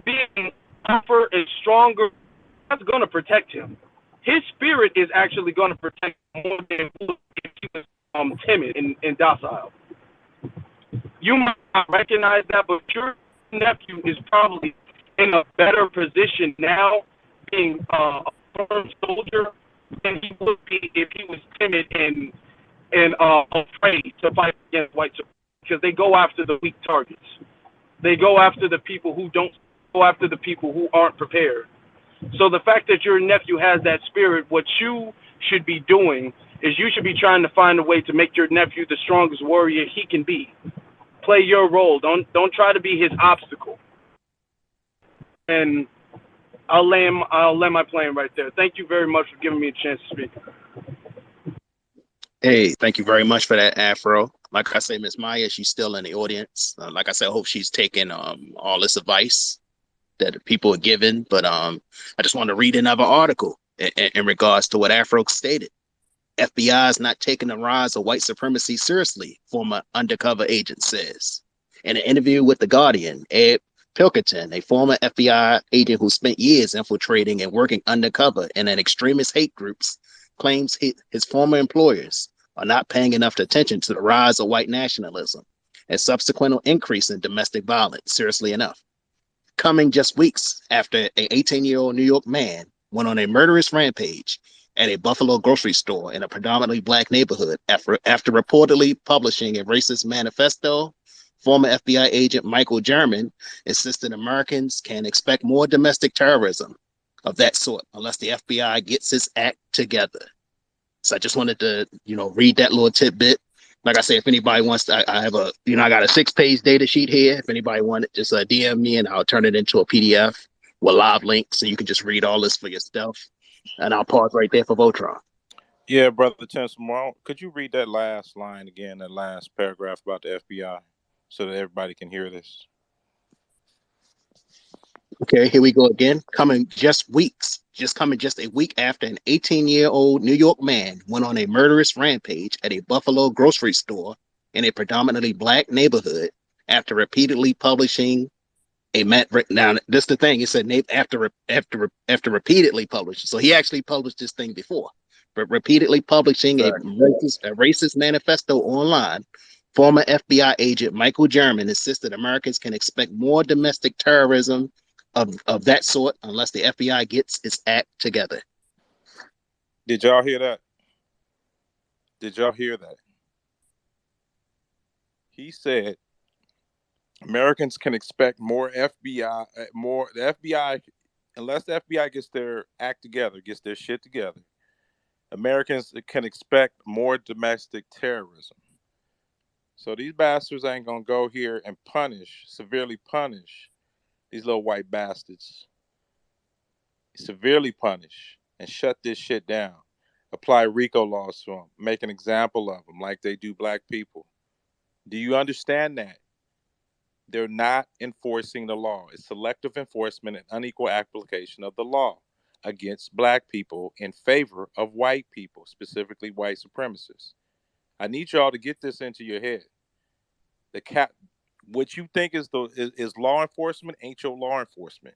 being tougher and stronger, that's going to protect him. His spirit is actually going to protect him more than if he was timid and docile. You might not recognize that, but your nephew is probably in a better position now, being a firm soldier, than he would be if he was timid and afraid to fight against white supremacy, because they go after the weak targets. They go after the people who don't go after the people who aren't prepared. So the fact that your nephew has that spirit, what you should be doing is you should be trying to find a way to make your nephew the strongest warrior he can be. Play your role. Don't try to be his obstacle. And I'll land my plane right there. Thank you very much for giving me a chance to speak. Hey, thank you very much for that, Afro. Like I say, Miss Maya, she's still in the audience. Like I said, I hope she's taking all this advice that the people are giving. But I just want to read another article in regards to what Afro stated. FBI is not taking the rise of white supremacy seriously, former undercover agent says. In an interview with The Guardian, Ed Pilkington, a former FBI agent who spent years infiltrating and working undercover in an extremist hate groups, claims his former employers are not paying enough attention to the rise of white nationalism and subsequent increase in domestic violence seriously enough. Coming just weeks after an 18-year-old New York man went on a murderous rampage at a Buffalo grocery store in a predominantly black neighborhood after reportedly publishing a racist manifesto. Former FBI agent Michael German insisted Americans can expect more domestic terrorism of that sort unless the FBI gets its act together. So I just wanted to, read that little tidbit. Like I said, if anybody wants to, I have I got a 6-page data sheet here. If anybody wanted, just DM me and I'll turn it into a PDF with live links so you can just read all this for yourself. And I'll pause right there for Voltron. Yeah, brother Tim Simone, could you read that last line again, that last paragraph about the FBI, so that everybody can hear this? Okay, here we go again. Coming just a week after an 18-year-old New York man went on a murderous rampage at a Buffalo grocery store in a predominantly black neighborhood after repeatedly publishing now this is the thing. It said after repeatedly published. So he actually published this thing before, but repeatedly publishing a racist manifesto online. Former FBI agent Michael German insisted Americans can expect more domestic terrorism of that sort unless the FBI gets its act together. Did y'all hear that? Did y'all hear that? He said Americans can expect more FBI, the FBI, unless the FBI gets their act together, gets their shit together. Americans can expect more domestic terrorism. So these bastards ain't gonna go here and severely punish these little white bastards, severely punish and shut this shit down. Apply RICO laws to them. Make an example of them like they do black people. Do you understand that? They're not enforcing the law. It's selective enforcement and unequal application of the law against black people in favor of white people, specifically white supremacists. I need y'all to get this into your head. The cap, what you think is law enforcement ain't your law enforcement.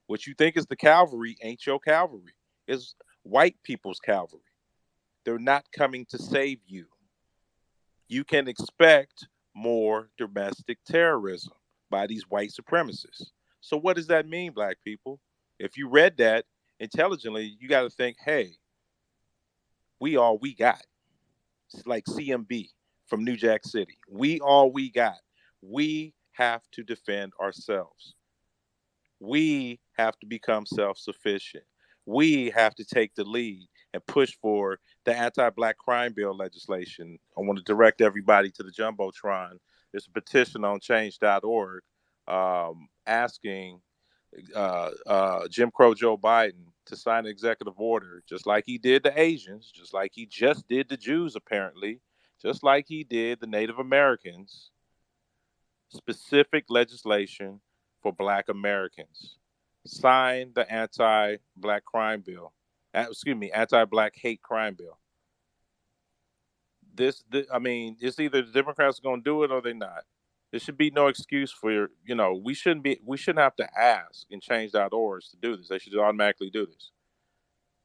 What you think is the cavalry ain't your cavalry. It's white people's cavalry. They're not coming to save you. You can expect more domestic terrorism by these white supremacists. So, what does that mean, black people? If you read that intelligently, you got to think, hey, we all we got. It's like CMB from New Jack City. We all we got. We have to defend ourselves. We have to become self sufficient. We have to take the lead and push for the anti black crime bill legislation. I want to direct everybody to the Jumbotron. There's a petition on change.org asking Jim Crow Joe Biden to sign an executive order, just like he did the Asians, just like he just did the Jews, apparently, just like he did the Native Americans, specific legislation for black Americans. Sign the anti-black crime bill. Anti-black hate crime bill. I mean, it's either the Democrats are going to do it or they're not. There should be no excuse for we shouldn't have to ask and change our orders to do this. They should automatically do this.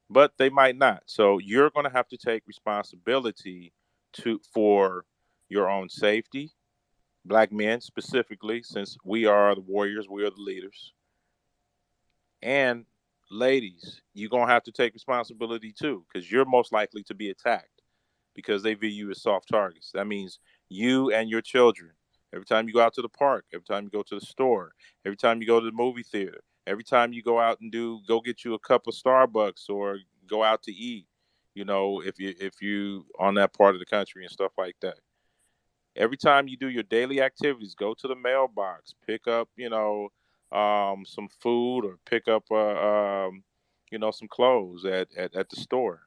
But they might not. So you're going to have to take responsibility for your own safety, black men specifically, since we are the warriors, we are the leaders. And ladies, you're going to have to take responsibility too, because you're most likely to be attacked because they view you as soft targets. That means you and your children. Every time you go out to the park, every time you go to the store, every time you go to the movie theater, every time you go out and go get you a cup of Starbucks or go out to eat, if you on that part of the country and stuff like that. Every time you do your daily activities, go to the mailbox, pick up, some food or pick up, some clothes at the store.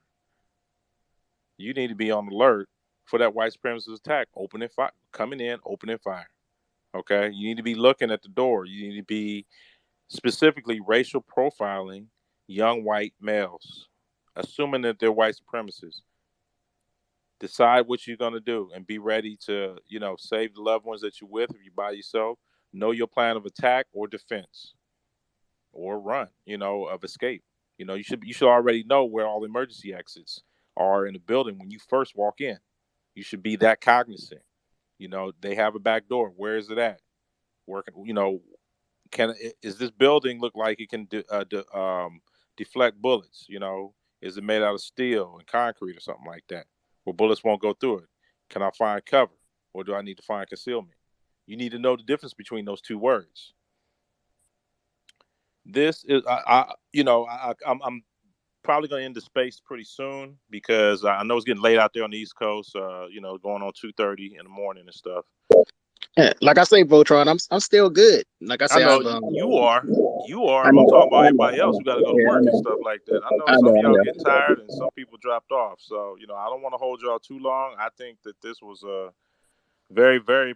You need to be on alert for that white supremacist attack. Opening fire, coming in, opening fire. Okay, you need to be looking at the door. You need to be specifically racial profiling young white males, assuming that they're white supremacists. Decide what you're going to do and be ready to, save the loved ones that you're with. If you're by yourself, know your plan of attack or defense or run, of escape. You should already know where all emergency exits are in the building when you first walk in. You should be that cognizant. They have a back door. Where is it at? Working, is this building look like it can deflect bullets? Is it made out of steel and concrete or something like that, where bullets won't go through it? Can I find cover, or do I need to find concealment? You need to know the difference between those two words. This is, I'm probably going to end the space pretty soon because I know it's getting late out there on the East Coast. Going on 2:30 in the morning and stuff. Yeah, like I say, Voltron, I'm still good. Like I I say, know I've you are. You are. I But I'm know, talking about I know, everybody else who got to go to yeah, work and stuff like that. I know I some know, of I y'all know. getting tired and some people dropped off. So, I don't want to hold y'all too long. I think that this was a very, very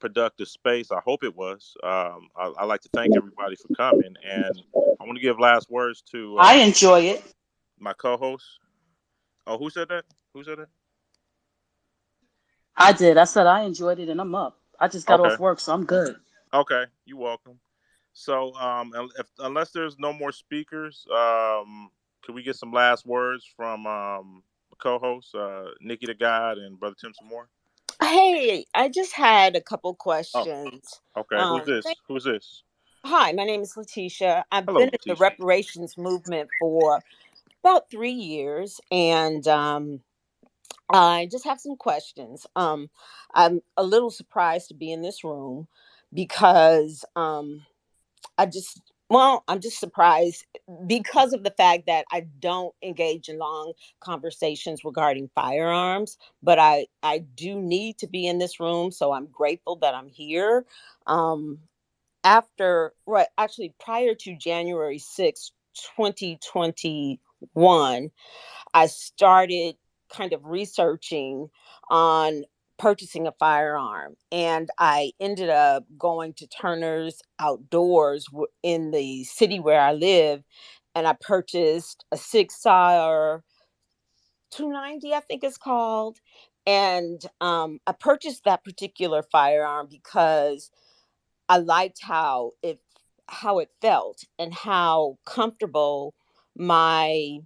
productive space. I hope it was. I like to thank everybody for coming. And I want to give last words to I enjoy it. my co host. Oh, who said that? Who said that? I did. I said I enjoyed it and I'm up. I just got Okay. off work, so I'm good. Okay. You're welcome. So, unless there's no more speakers, could we get some last words from co-hosts, Nikki the God and Brother Tim some more? Hey, I just had a couple Oh, questions. okay. Who's Thank- this? Who's this? Hi, my name is Letitia. I've Hello, been in the Letitia. reparations movement for about 3 years, and I just have some questions. I'm a little surprised to be in this room because I'm just surprised because of the fact that I don't engage in long conversations regarding firearms, but I do need to be in this room, so I'm grateful that I'm here. Um, actually prior to January 6th, 2021, I started kind of researching on purchasing a firearm, and I ended up going to Turner's Outdoors in the city where I live, and I purchased a Six Sauer 290, I think it's called. And I purchased that particular firearm because I liked how it felt and how comfortable my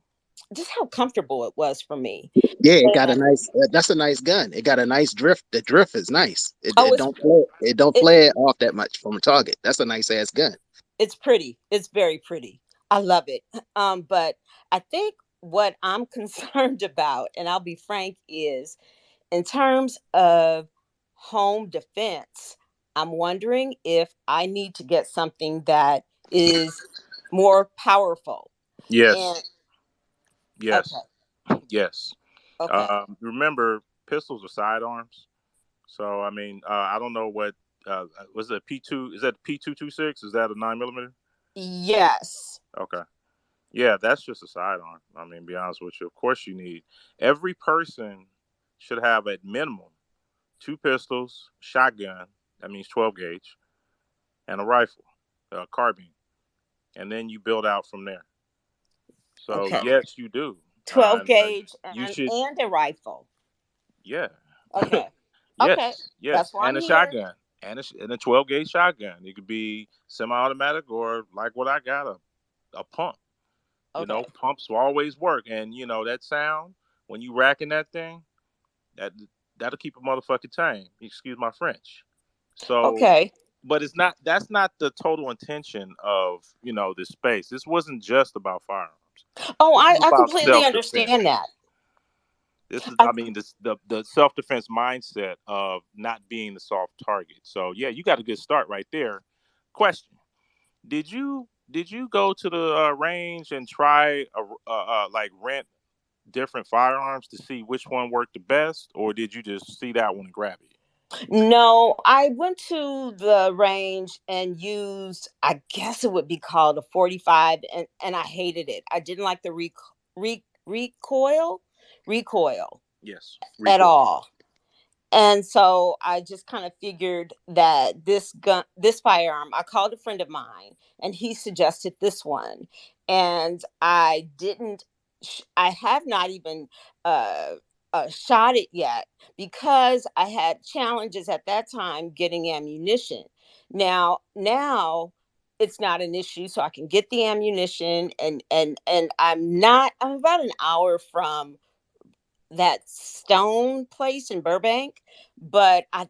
just how comfortable it was for me. Yeah, it got a And nice. That's a nice gun. It got a nice drift. The drift is nice. It, oh, it it's don't flare. It don't it, flare off that much from a target. That's a nice ass gun. it's pretty. It's very pretty. I love it. But I think what I'm concerned about, and I'll be frank, is in terms of home defense, I'm wondering if I need to get something that is more powerful. And Yes, okay, yes, yes. okay. Remember, pistols are sidearms. So I mean, I don't know what was it P2? Is that P226? Is that a 9 millimeter? Yes. Okay. Yeah, that's just a sidearm. I mean, be honest with you. Of course, you need every person should have at minimum two pistols, shotgun. That means 12 gauge, and a rifle, a carbine, and then you build out from there. So Okay. yes, you do. 12 And gauge you and should, and a rifle. yeah, Okay. Okay. yes, That's yes, why and I'm a here. shotgun, and a 12 gauge shotgun. It could be semi-automatic or like what I got, a pump. Okay. Pumps will always work, and that sound when you racking that thing, that that'll keep a motherfucker tame. Excuse my French. So, Okay. but it's not. That's not the total intention of this space. This wasn't just about firearms. Oh, This is I about completely self understand defense. that. This is, I I mean, the self defense mindset of not being the soft target. So yeah, you got a good start right there. Question: Did you go to the range and try like rent different firearms to see which one worked the best, or did you just see that one and grab it? No, I went to the range and used, I guess it would be called a 45, and I hated it. I didn't like the recoil Yes, at recoil. all. And so I just kind of figured that this firearm, I called a friend of mine and he suggested this one. And I have not even uh, shot it yet because I had challenges at that time getting ammunition. Now it's not an issue, so I can get the ammunition, and I'm about an hour from that stone place in Burbank, but I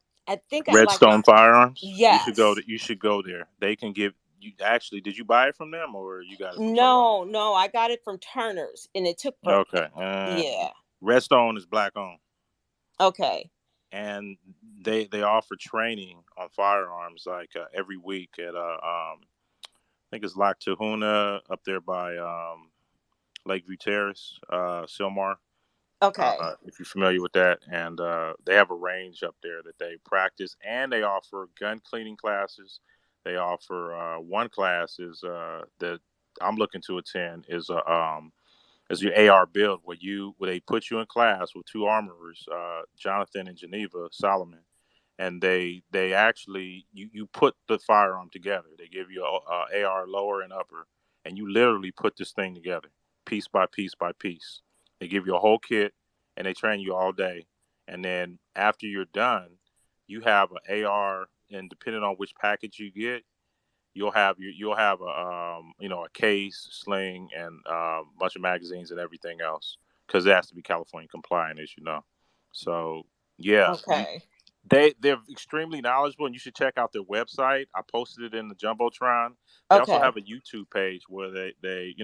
think I'd like to. Redstone Firearms. You should go Yes. to. You should go there. They can give you. Actually, did you buy it from them or you got it from somebody? No, no, I got it from Turner's, and it took for. Okay. Yeah. Redstone is black owned, Okay. and they offer training on firearms like every week at I think it's Lac Tahuna up there by Lakeview Terrace, Silmar. Okay. If you're familiar with that, and they have a range up there that they practice, and they offer gun cleaning classes. They offer one class is that I'm looking to attend is your AR build where they put you in class with two armorers, Jonathan and Geneva Solomon, and they actually you put the firearm together. They give you a AR lower and upper, and you literally put this thing together piece by piece by piece. They give you a whole kit, and they train you all day, and then after you're done, you have an AR, and depending on which package you get, you'll have a case, sling, and a bunch of magazines and everything else because it has to be California compliant, as you know. So yeah, Okay. they're extremely knowledgeable, and you should check out their website. I posted it in the jumbotron. They also Okay. have a YouTube page where they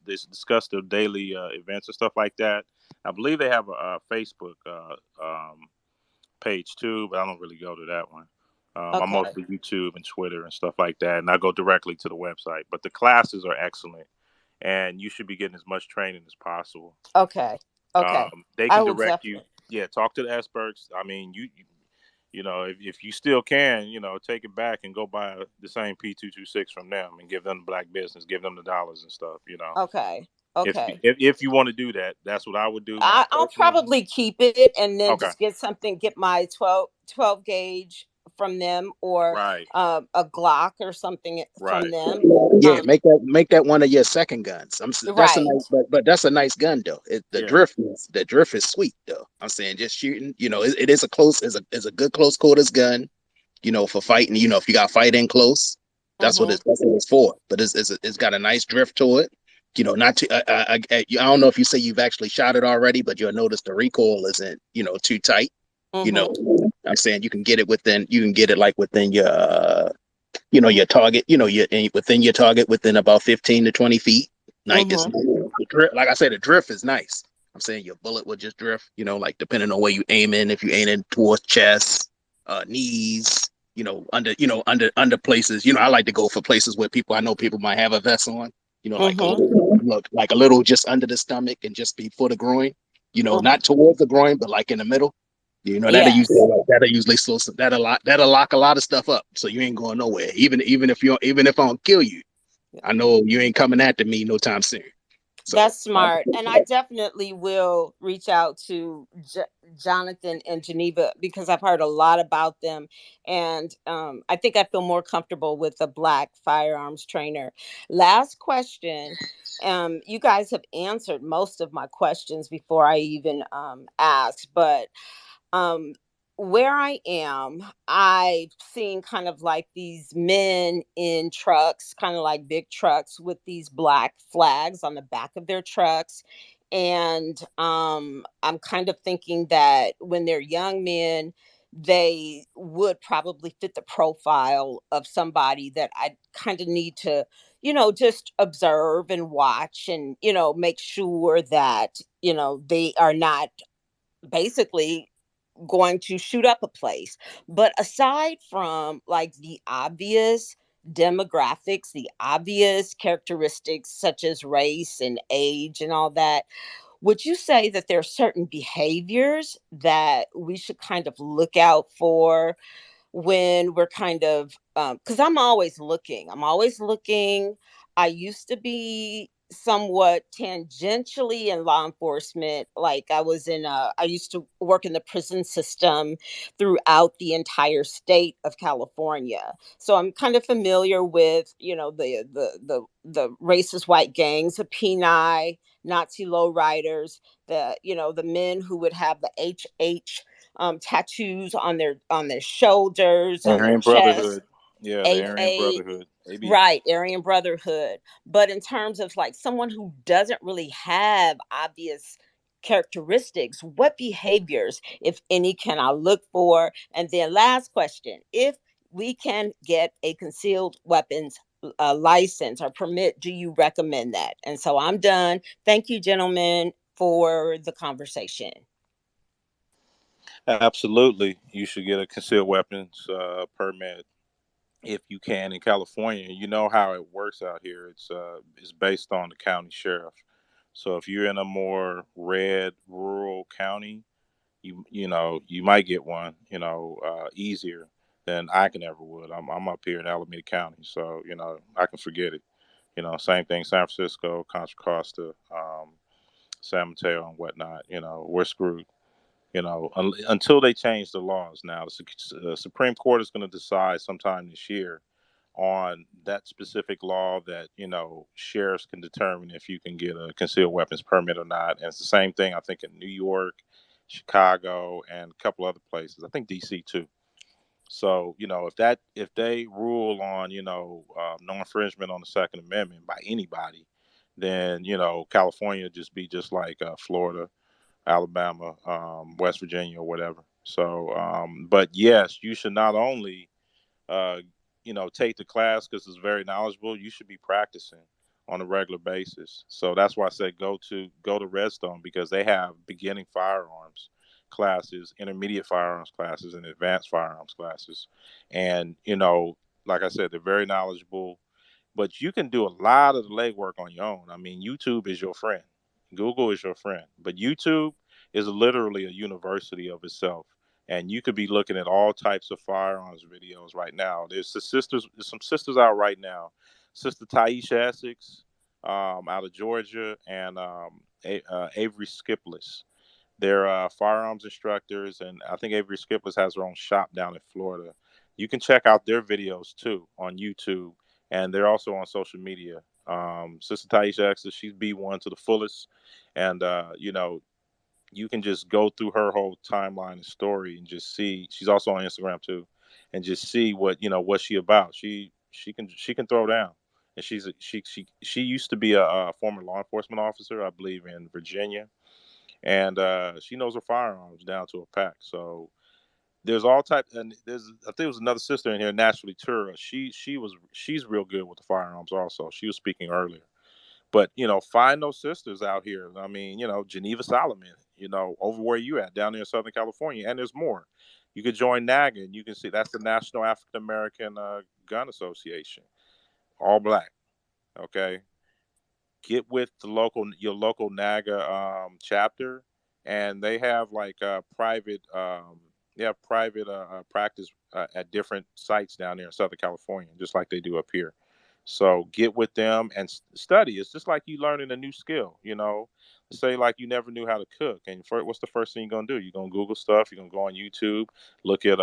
discuss their daily events and stuff like that. I believe they have a Facebook page too, but I don't really go to that one. I'm Okay. mostly YouTube and Twitter and stuff like that, and I go directly to the website. But the classes are excellent, and you should be getting as much training as possible. Okay. Okay. They I can will direct you. definitely. Yeah, talk to the experts. I mean, if you still can, take it back and go buy the same P226 from them and give them the black business, give them the dollars and stuff. Okay. If Okay. if you want to do that, that's what I would do. My I'll personal. probably keep it and then Okay. just get my 12 gauge from them, or Right. a Glock or something from Right. them. Yeah, Um, make that one of your second guns. That's a right. nice, but that's a nice gun though. Yeah. The drift is sweet though. I'm saying just shooting. It is a close is a good close quarters gun. For fighting. If you got fighting close, Mhm. that's what it's for. But it's got a nice drift to it. Not too. I don't know if you say you've actually shot it already, but you'll notice the recoil isn't too tight. You know, Mhm. I'm saying you can get it like within your target, within your target within about 15 to 20 feet. Like it's Mhm. like I said, the drift is nice. I'm saying your bullet would just drift, like depending on where you aim in, if you aim in towards chest, knees, under places. I like to go for places where I know people might have a vest on, like a Mhm. little look like a little just under the stomach and just before the groin, Mhm. not towards the groin, but like in the middle. Yes. That'll usually slow that'll lock a lot of stuff up. So you ain't going nowhere. Even if I don't kill you, I know you ain't coming after me no time soon. So That's smart. And I definitely will reach out to Jonathan and Geneva, because I've heard a lot about them. And I think I feel more comfortable with a black firearms trainer. Last question. You guys have answered most of my questions before I even asked, but um where I am, I've seen kind of like these men in trucks, kind of like big trucks with these black flags on the back of their trucks. And I'm kind of thinking that when they're young men, they would probably fit the profile of somebody that I kind of need to, just observe and watch, and, make sure that, they are not basically going to shoot up a place. But aside from like the obvious demographics, the obvious characteristics such as race and age and all that, would you say that there are certain behaviors that we should kind of look out for when we're kind of because I'm always looking. I used to be somewhat tangentially in law enforcement. Like I used to work in the prison system throughout the entire state of California, so I'm kind of familiar with the racist white gangs, the Peni, Nazi lowriders, the men who would have the HH tattoos on their shoulders, on their Aryan chest. Brotherhood. Yeah, the Aryan AA, Brotherhood. AB. right, Aryan Brotherhood. But in terms of like someone who doesn't really have obvious characteristics, what behaviors, if any, can I look for? And then last question, if we can get a concealed weapons license or permit, do you recommend that? And so I'm done. Thank you, gentlemen, for the conversation. Absolutely, you should get a concealed weapons permit if you can in California. You know how it works out here. It's based on the county sheriff. So if you're in a more red rural county, you might get one easier than I can ever would. I'm up here in Alameda County, so I can forget it. Same thing, San Francisco, Contra Costa, San Mateo, and whatnot. We're screwed. Until they change the laws. Now, the Supreme Court is going to decide sometime this year on that specific law that sheriffs can determine if you can get a concealed weapons permit or not. And it's the same thing, I think, in New York, Chicago, and a couple other places. I think DC too. So if they rule on no infringement on the Second Amendment by anybody, then California just be just like Florida, Alabama, West Virginia, or whatever. So, but yes, you should not only uh, take the class because it's very knowledgeable. You should be practicing on a regular basis. So that's why I said go to Redstone, because they have beginning firearms classes, intermediate firearms classes, and advanced firearms classes. And like I said, they're very knowledgeable. But you can do a lot of the legwork on your own. I mean, YouTube is your friend. Google is your friend. But YouTube is literally a university of itself. And you could be looking at all types of firearms videos right now. There's some sisters out right now. Sister Taisha Essex, out of Georgia, and Avery Skipless. They're firearms instructors, and I think Avery Skipless has her own shop down in Florida. You can check out their videos too on YouTube, and they're also on social media. Sister Taisha Essex, she's B1 to the fullest, and you can just go through her whole timeline and story and just see. She's also on Instagram too, and just see what she about. She can throw down, and she used to be a former law enforcement officer, I believe, in Virginia, and she knows her firearms down to a pack. So there's all type, and I think there was another sister in here, Naturally Tura. She's real good with the firearms also. She was speaking earlier. But find those sisters out here. I mean, Geneva Solomon, over where you at down there in Southern California, and there's more. You could join NAGA, and you can see that's the National African American Gun Association, all black. Okay, get with your local NAGA chapter, and they have like private practice at different sites down there in Southern California, just like they do up here. So get with them and study. It's just like you learning a new skill. Say like you never knew how to cook, and what's the first thing you're gonna do? You're gonna Google stuff. You're gonna go on YouTube, look at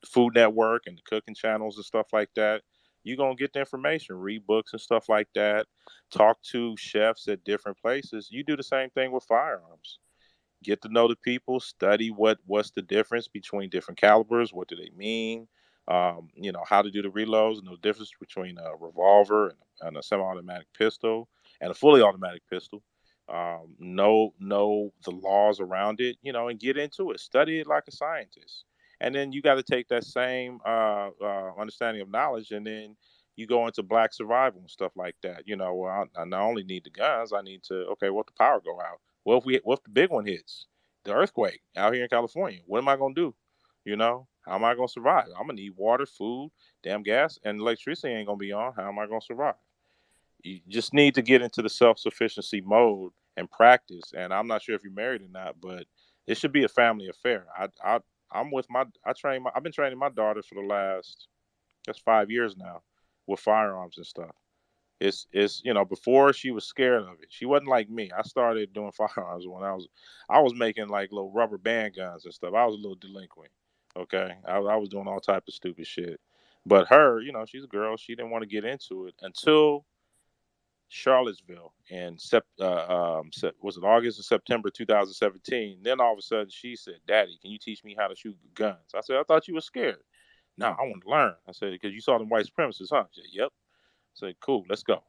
Food Network and the cooking channels and stuff like that. You're gonna get the information, read books and stuff like that, talk to chefs at different places. You do the same thing with firearms. Get to know the people, study what's the difference between different calibers, what do they mean, how to do the reloads, and the difference between a revolver and a semi-automatic pistol and a fully automatic pistol. Know the laws around it, and get into it. Study it like a scientist, and then you got to take that same understanding of knowledge, and then you go into black survival and stuff like that. Well, I not only need the guns, I need to. Okay, what if the power go out? What if the big one hits? The earthquake out here in California. What am I gonna do? How am I gonna survive? I'm gonna need water, food, damn gas, and electricity ain't gonna be on. How am I gonna survive? You just need to get into the self-sufficiency mode and practice. And I'm not sure if you're married or not, but it should be a family affair. I've been training my daughter for the last that's 5 years now with firearms and stuff. It's before she was scared of it. She wasn't like me. I started doing firearms when I was making like little rubber band guns and stuff. I was a little delinquent. Okay, I was doing all type of stupid shit. But her, she's a girl. She didn't want to get into it until Charlottesville in was it August or September 2017. Then all of a sudden she said, "Daddy, can you teach me how to shoot guns?" I said, "I thought you were scared." "No, I want to learn." I said, "Because you saw them white supremacists, huh?" She said, "Yep." I said, "Cool, let's go."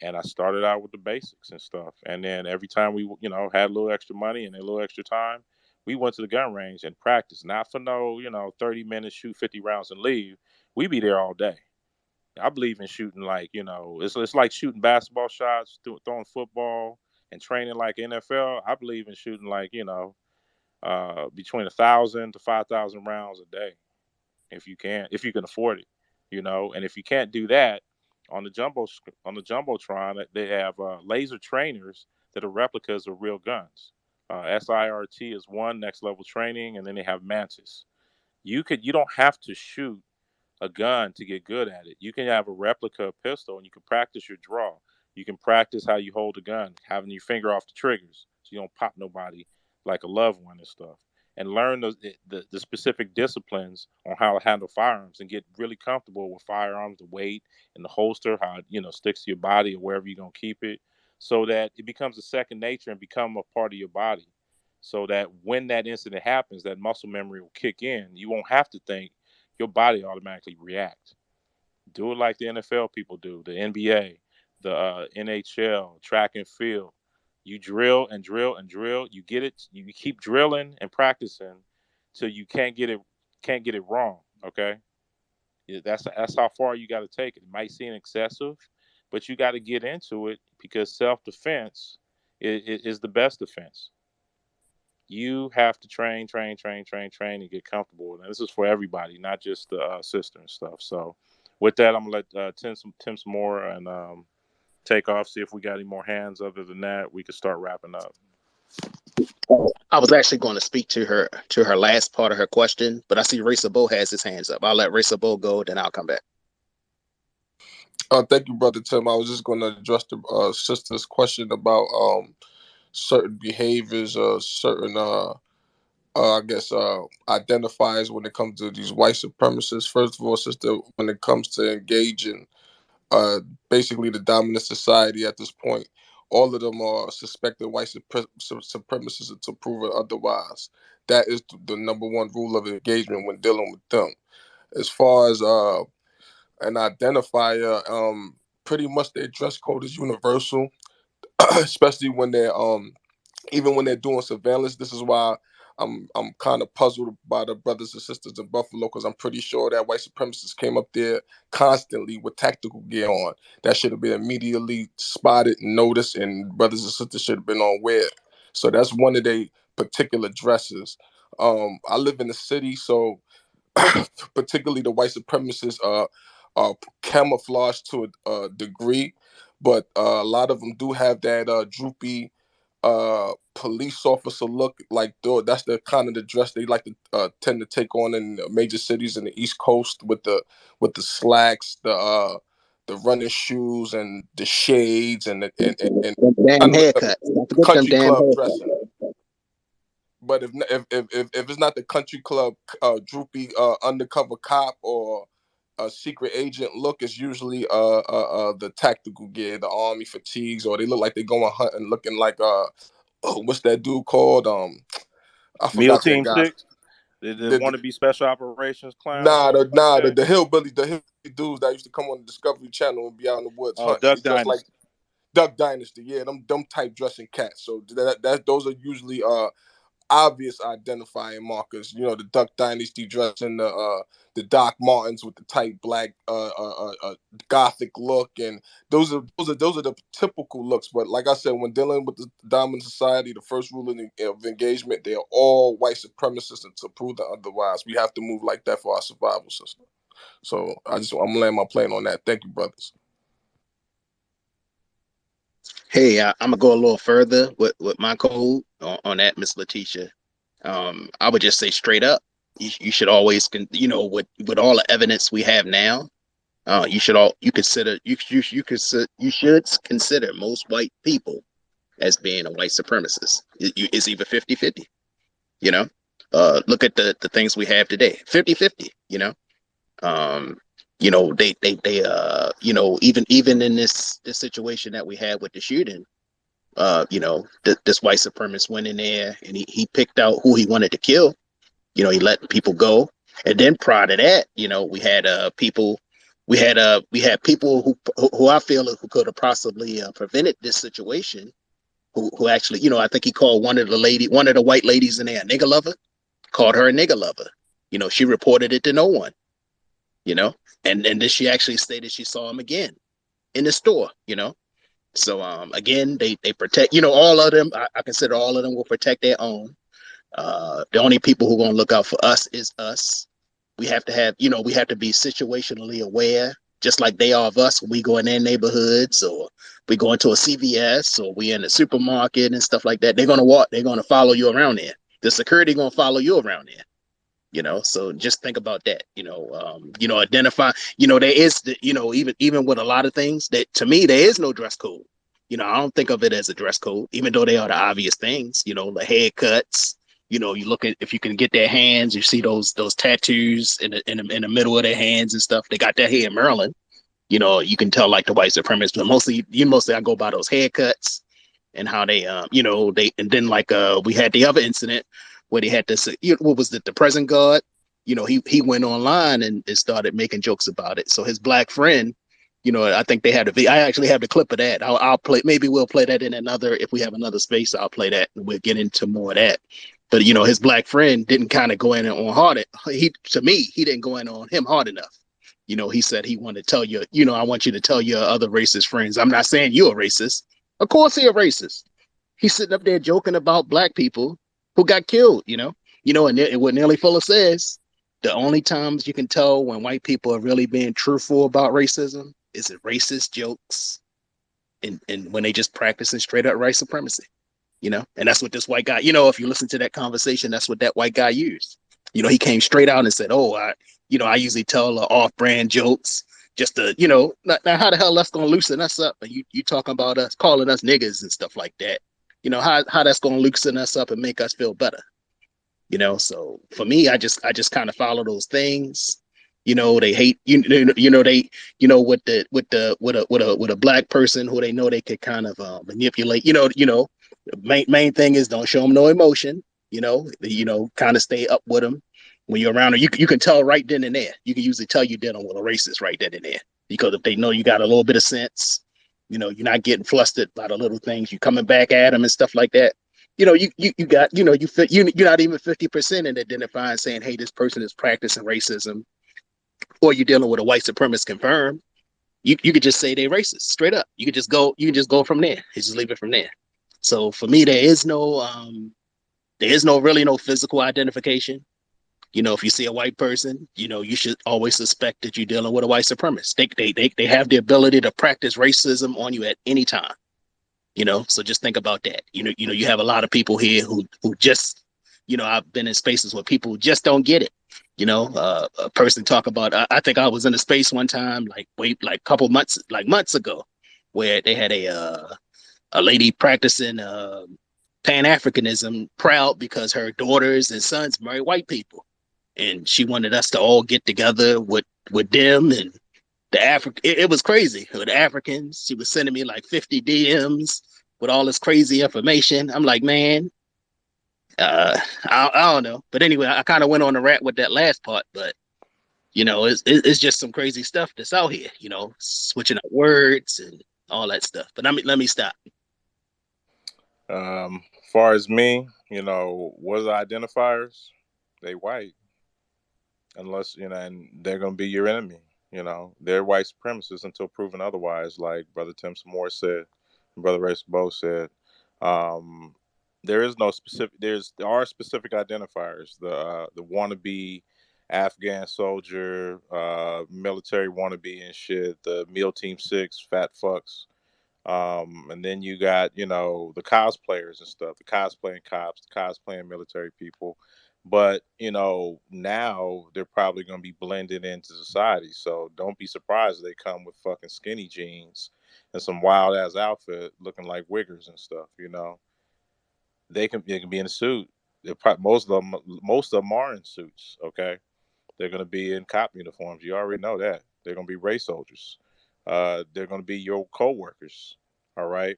And I started out with the basics and stuff. And then every time we, had a little extra money and a little extra time, we went to the gun range and practiced. Not for no, 30 minutes, shoot 50 rounds and leave. We be there all day. I believe in shooting like, it's like shooting basketball shots, throwing football, and training like NFL. I believe in shooting like, between 1,000 to 5,000 rounds a day, if you can afford it, And if you can't do that, on the jumbotron, they have laser trainers that are replicas of real guns. SIRT is one, next level training, and then they have Mantis. You don't have to shoot a gun to get good at it. You can have a replica pistol and you can practice your draw. You can practice how you hold a gun, having your finger off the triggers so you don't pop nobody like a loved one and stuff. And learn the specific disciplines on how to handle firearms and get really comfortable with firearms, the weight and the holster, how it sticks to your body or wherever you're gonna keep it, so that it becomes a second nature and become a part of your body. So that when that incident happens, that muscle memory will kick in. You won't have to think, your body automatically reacts. Do it like the NFL people do, the NBA, the NHL, track and field. You drill and drill and drill. You get it. You keep drilling and practicing till you can't get it wrong. Okay, that's how far you got to take it. It might seem excessive, but you got to get into it because self defense is the best defense. You have to train, train, train, train, train, and get comfortable. And this is for everybody, not just the sister and stuff. So, with that, I'm gonna let Tim some more and take off. See if we got any more hands. Other than that, we can start wrapping up. I was actually going to speak to her last part of her question, but I see Racer Bo has his hands up. I'll let Racer Bo go, then I'll come back. Thank you, brother Tim. I was just going to address the sister's question about certain behaviors, certain I guess identifiers when it comes to these white supremacists. First of all, sister, when it comes to engaging basically the dominant society at this point, all of them are suspected white supremacists until proven otherwise. That is the number one rule of engagement when dealing with them. As far as an identifier, pretty much their dress code is universal, especially when they're even when they're doing surveillance. This is why I'm kind of puzzled by the brothers and sisters in Buffalo, because I'm pretty sure that white supremacists came up there constantly with tactical gear on. That should have been immediately spotted and noticed, and brothers and sisters should have been on wear. So that's one of their particular dresses. I live in the city, so particularly the white supremacists are camouflaged to a degree, but a lot of them do have that droopy police officer look. Like, though, that's the kind of the dress they like to tend to take on in major cities in the East Coast, with the slacks, the running shoes, and the shades, and Them damn kind of haircuts. Don't forget them country damn club haircuts. dressing. But if it's not the country club droopy undercover cop or a secret agent look, it's usually the tactical gear, the army fatigues, or they look like they're going hunting, looking like what's that dude called? I Meal forgot that Team guy. Six. They The, want the, to be special operations clowns nah, and the stuff like nah, that. the hillbilly dudes that used to come on the Discovery Channel and be out in the woods Oh, hunting. They Duck dress like Dynasty. Duck Dynasty, yeah, them type dressing cats. So those are usually obvious identifying markers. You know, the Duck Dynasty dress and the Doc Martens with the tight black gothic look, and those are the typical looks. But like I said, when dealing with the dominant society, the first rule of engagement, they are all white supremacists, and to prove that otherwise, we have to move like that for our survival system. So I'm laying my plane on that. Thank you, brothers. Hey, I'm gonna go a little further with my code on that, Miss Letitia. I would just say straight up, you should always, with all the evidence we have now, you consider you should consider most white people as being a white supremacist. It's either 50-50, you know. Look at the things we have today, 50-50, you know. Um, even in this situation that we had with the shooting, this white supremacist went in there and he picked out who he wanted to kill. He let people go. And then prior to that, we had people who I feel who could have possibly prevented this situation, who actually, I think he called one of the white ladies in there a nigger lover, called her a nigger lover. She reported it to no one, you know, and then she actually stated she saw him again in the store, So again, they protect, all of them. I consider all of them will protect their own. The only people who are gonna look out for us is us. We have to be situationally aware, just like they are of us. When we go in their neighborhoods, or we go into a CVS, or we in a supermarket and stuff like that. They're gonna walk. They're gonna follow you around there. The security gonna follow you around there. So just think about that. Identify. There is even with a lot of things, that to me there is no dress code. I don't think of it as a dress code, even though they are the obvious things. The haircuts. You look at, if you can get their hands, you see those tattoos in the middle of their hands and stuff. They got that here in Maryland. You can tell, like, the white supremacists, but mostly I go by those haircuts and how they and then, like, we had the other incident where they had this, what was it, the present guard. He went online and started making jokes about it. So his black friend, I think they had I actually have the clip of that. I'll play, maybe we'll play that in another, if we have another space, I'll play that and we'll get into more of that. But his black friend didn't kind of go in on hard. To me, he didn't go in on him hard enough. He said he wanted to tell you, I want you to tell your other racist friends. I'm not saying you're a racist. Of course he a racist. He's sitting up there joking about black people who got killed, and what Nelly Fuller says, the only times you can tell when white people are really being truthful about racism is in racist jokes, and when they just practicing straight up white supremacy. And that's what this white guy, if you listen to that conversation, that's what that white guy used. He came straight out and said, "Oh, I usually tell off-brand jokes just to, now how the hell that's gonna loosen us up? And you talking about us calling us niggas and stuff like that. How that's gonna loosen us up and make us feel better. So for me, I just kind of follow those things. They hate they with a black person who they know they could kind of manipulate. The main thing is don't show them no emotion. Kind of stay up with them when you're around them. You can tell right then and there. You can usually tell you're dealing with a racist right then and there, because if they know you got a little bit of sense, you're not getting flustered by the little things. You coming back at them and stuff like that. You got, you're not even 50% in identifying saying, hey, this person is practicing racism, or you're dealing with a white supremacist confirmed. You could just say they're racist straight up. You can just go from there. You just leave it from there. So for me, there is no really no physical identification. If you see a white person, you should always suspect that you're dealing with a white supremacist. They have the ability to practice racism on you at any time. So just think about that. You have a lot of people here who just, I've been in spaces where people just don't get it. A person talk about, I think I was in a space one time, like a couple months, like months ago, where they had a lady practicing Pan-Africanism, proud because her daughters and sons marry white people. And she wanted us to all get together with them and it was crazy. With the Africans, she was sending me like 50 DMs with all this crazy information. I'm like, man, I don't know. But anyway, I kind of went on a rant with that last part, but it's just some crazy stuff that's out here, switching up words and all that stuff. But let me stop. Far as me, what are the identifiers? They white, unless and they're gonna be your enemy. They're white supremacists until proven otherwise. Like Brother Tim Moore said, and Brother Race Bo said. Um, there is no specific. There are specific identifiers. The wannabe Afghan soldier, military wannabe and shit. The Meal Team Six, fat fucks. And then you got, the cosplayers and stuff, the cosplaying cops, the cosplaying military people. But, now they're probably going to be blended into society. So don't be surprised if they come with fucking skinny jeans and some wild ass outfit looking like wiggers and stuff, They can be in a suit. Most of them are in suits, okay? They're going to be in cop uniforms. You already know that. They're going to be race soldiers. They're going to be your co-workers. All right.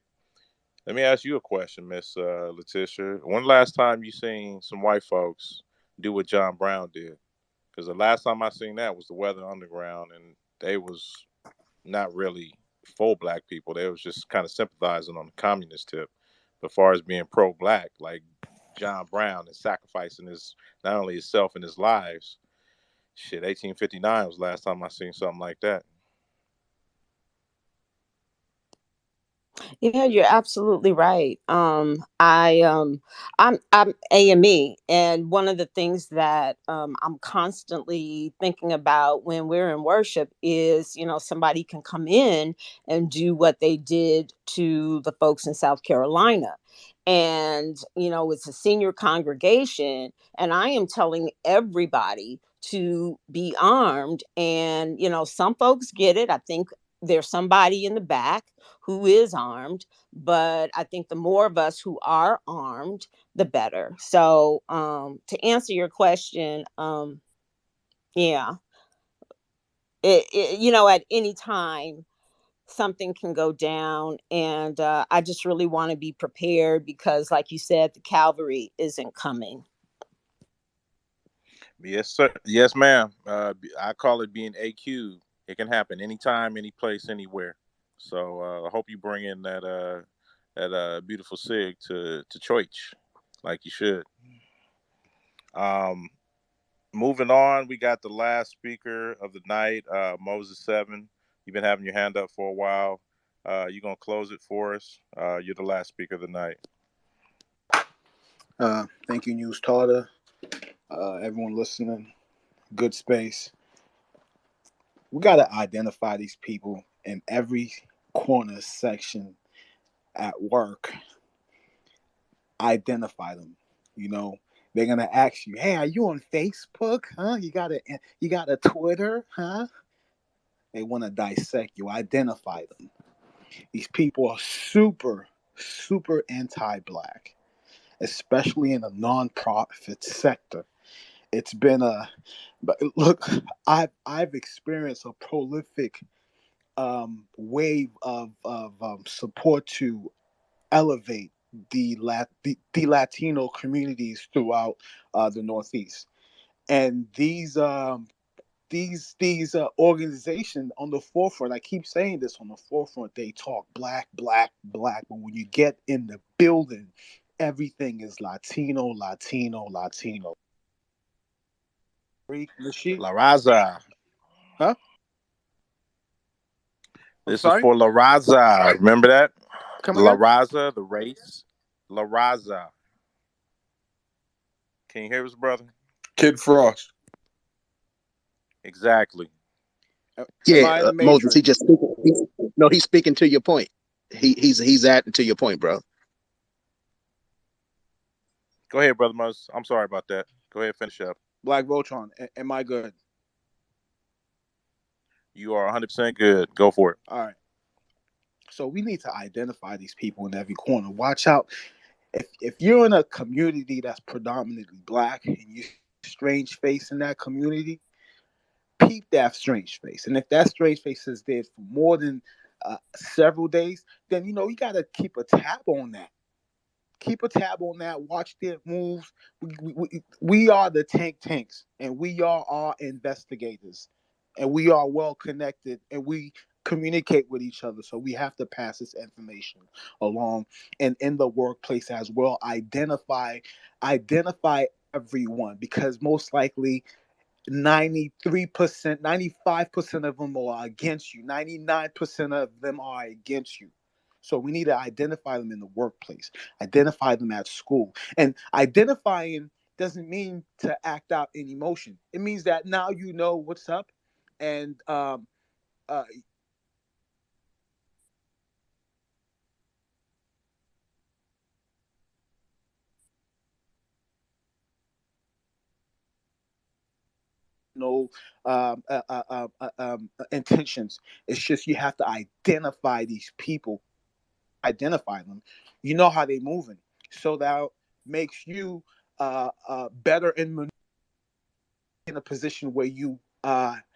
Let me ask you a question, Miss Letitia. When last time you seen some white folks do what John Brown did? Because the last time I seen that was the Weather Underground, and they was not really full black people. They was just kind of sympathizing on the communist tip. But as far as being pro-black, like John Brown and sacrificing his not only himself and his lives, shit, 1859 was the last time I seen something like that. Yeah, you're absolutely right. I'm AME, and one of the things that I'm constantly thinking about when we're in worship is, somebody can come in and do what they did to the folks in South Carolina. And, it's a senior congregation, and I am telling everybody to be armed. And, some folks get it. I think there's somebody in the back who is armed, but I think the more of us who are armed, the better. So to answer your question, yeah, at any time something can go down, and I just really want to be prepared because, like you said, the cavalry isn't coming. Yes, sir. Yes, ma'am. I call it being AQ. It can happen anytime, any place, anywhere. So I hope you bring in that beautiful sig to church, like you should. Um, Moving on, we got the last speaker of the night, Moses Seven. You've been having your hand up for a while. You gonna close it for us? You're the last speaker of the night. Thank you, News Tarter. Everyone listening, good space. We got to identify these people in every corner section at work. identify them. You know, they're gonna ask you, "Hey, are you on Facebook? Huh? You got a Twitter? Huh?" They want to dissect you. Identify them. These people are super anti-black, especially in the nonprofit sector. It's been a, but look, I've experienced a prolific wave of support to elevate the Latino communities throughout the Northeast, and these organizations on the forefront. I keep saying this, on the forefront. They talk black, black, black, but when you get in the building, everything is Latino, Latino, Latino. La Raza. Huh? I'm This is sorry. for La Raza. Remember that? Come La again? Raza, the race. La Raza. Can you hear us, brother? Kid Frost. Exactly. Am Yeah, I in the Moses. He Matrix? just no. He's speaking to your point. He's adding to your point, bro. Go ahead, brother Moses. I'm sorry about that. Go ahead, finish up. BlkVoltron, am I good? You are 100% good. Go for it. All right. So we need to identify these people in every corner. Watch out. If you're in a community that's predominantly black and you strange face in that community, peep that strange face. And if that strange face is there for more than several days, then you got to keep a tab on that. Keep a tab on that. Watch their moves. We are the tanks, and we are our investigators, and we are well connected, and we communicate with each other. So we have to pass this information along, and in the workplace as well. Identify everyone, because most likely 93%, 95% of them are against you. 99% of them are against you. So we need to identify them in the workplace, identify them at school. And identifying doesn't mean to act out in emotion. It means that now you know what's up, and uh, no intentions. It's just you have to identify these people, identify them. You know how they're moving, so that makes you better in a position where you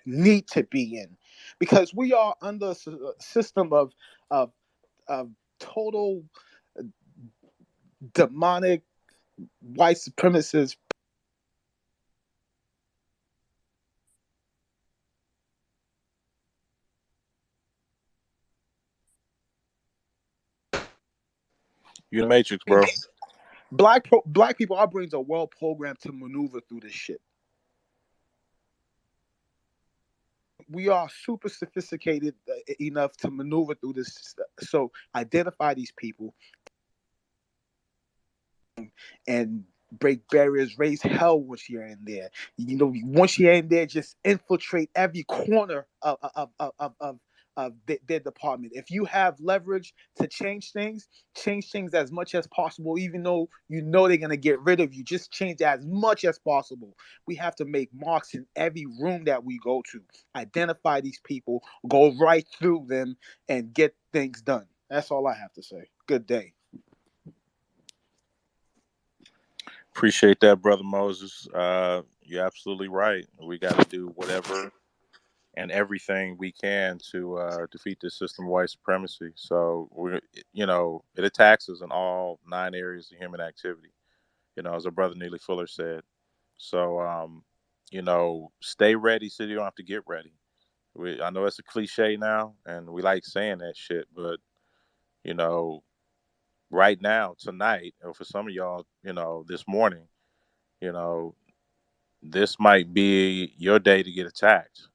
need to be in, because we are under a system of of total demonic white supremacists. You in the Matrix, bro. Black people, our brains are well programmed to maneuver through this shit. We are super sophisticated enough to maneuver through this. So identify these people and break barriers, raise hell once you're in there. Once you're in there, just infiltrate every corner of their department. If you have leverage to change things as much as possible, even though you know they're gonna get rid of you. Just change as much as possible. We have to make marks in every room that we go to. Identify these people, go right through them, and get things done. That's all I have to say. Good day. Appreciate that, brother Moses. You're absolutely right. We got to do whatever and everything we can to defeat this system of white supremacy. So it attacks us in all 9 areas of human activity. As our brother Neely Fuller said. So stay ready so you don't have to get ready. I know it's a cliche now, and we like saying that shit, but you know, right now, tonight, or for some of y'all, this morning, you know, this might be your day to get attacked.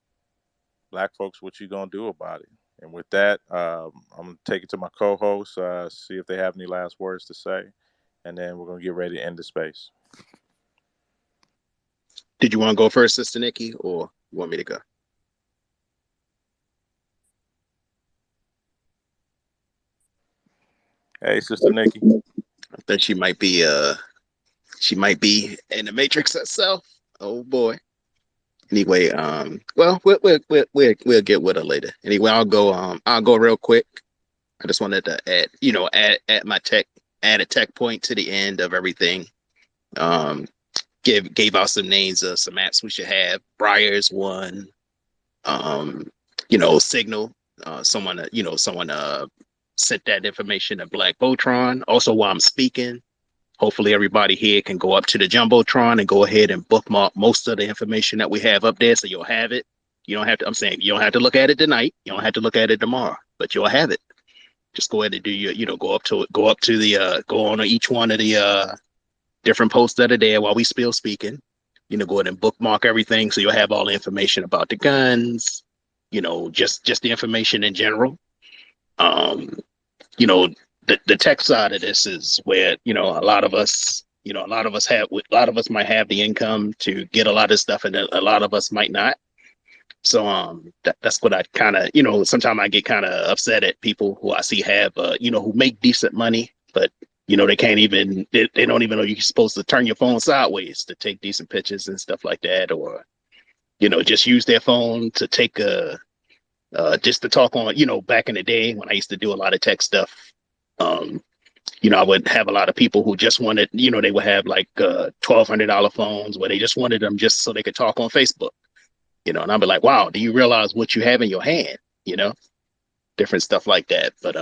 Black folks, what you gonna do about it? And with that, I'm gonna take it to my co-hosts, see if they have any last words to say, and then we're gonna get ready to end the space. Did you want to go first, Sister Nikki, or you want me to go? Hey, Sister Nikki. I think she might be in the Matrix herself. Oh boy. Anyway, well, we'll get with her later. Anyway, I'll go real quick. I just wanted to add my add a tech point to the end of everything. Um, gave out some names of some apps we should have. Briar's one. Um, Signal. Someone sent that information to BlkVoltron. Also, while I'm speaking, hopefully everybody here can go up to the Jumbotron and go ahead and bookmark most of the information that we have up there, so you'll have it. You don't have to. I'm saying you don't have to look at it tonight. You don't have to look at it tomorrow, but you'll have it. Just go ahead and do your, go on each one of the different posts that are there while we still speaking. Go ahead and bookmark everything so you'll have all the information about the guns. Just the information in general. Um, the tech side of this is where a lot of us might have the income to get a lot of stuff, and a lot of us might not. So that's what I kind of, sometimes I get kind of upset at people who I see have who make decent money, but they can't even they don't even know you're supposed to turn your phone sideways to take decent pictures and stuff like that, or just use their phone to take a just to talk on. Back in the day when I used to do a lot of tech stuff, um I would have a lot of people who just wanted, they would have like $1,200 phones where they just wanted them just so they could talk on Facebook. And I'll be like, wow, do you realize what you have in your hand? Different stuff like that. But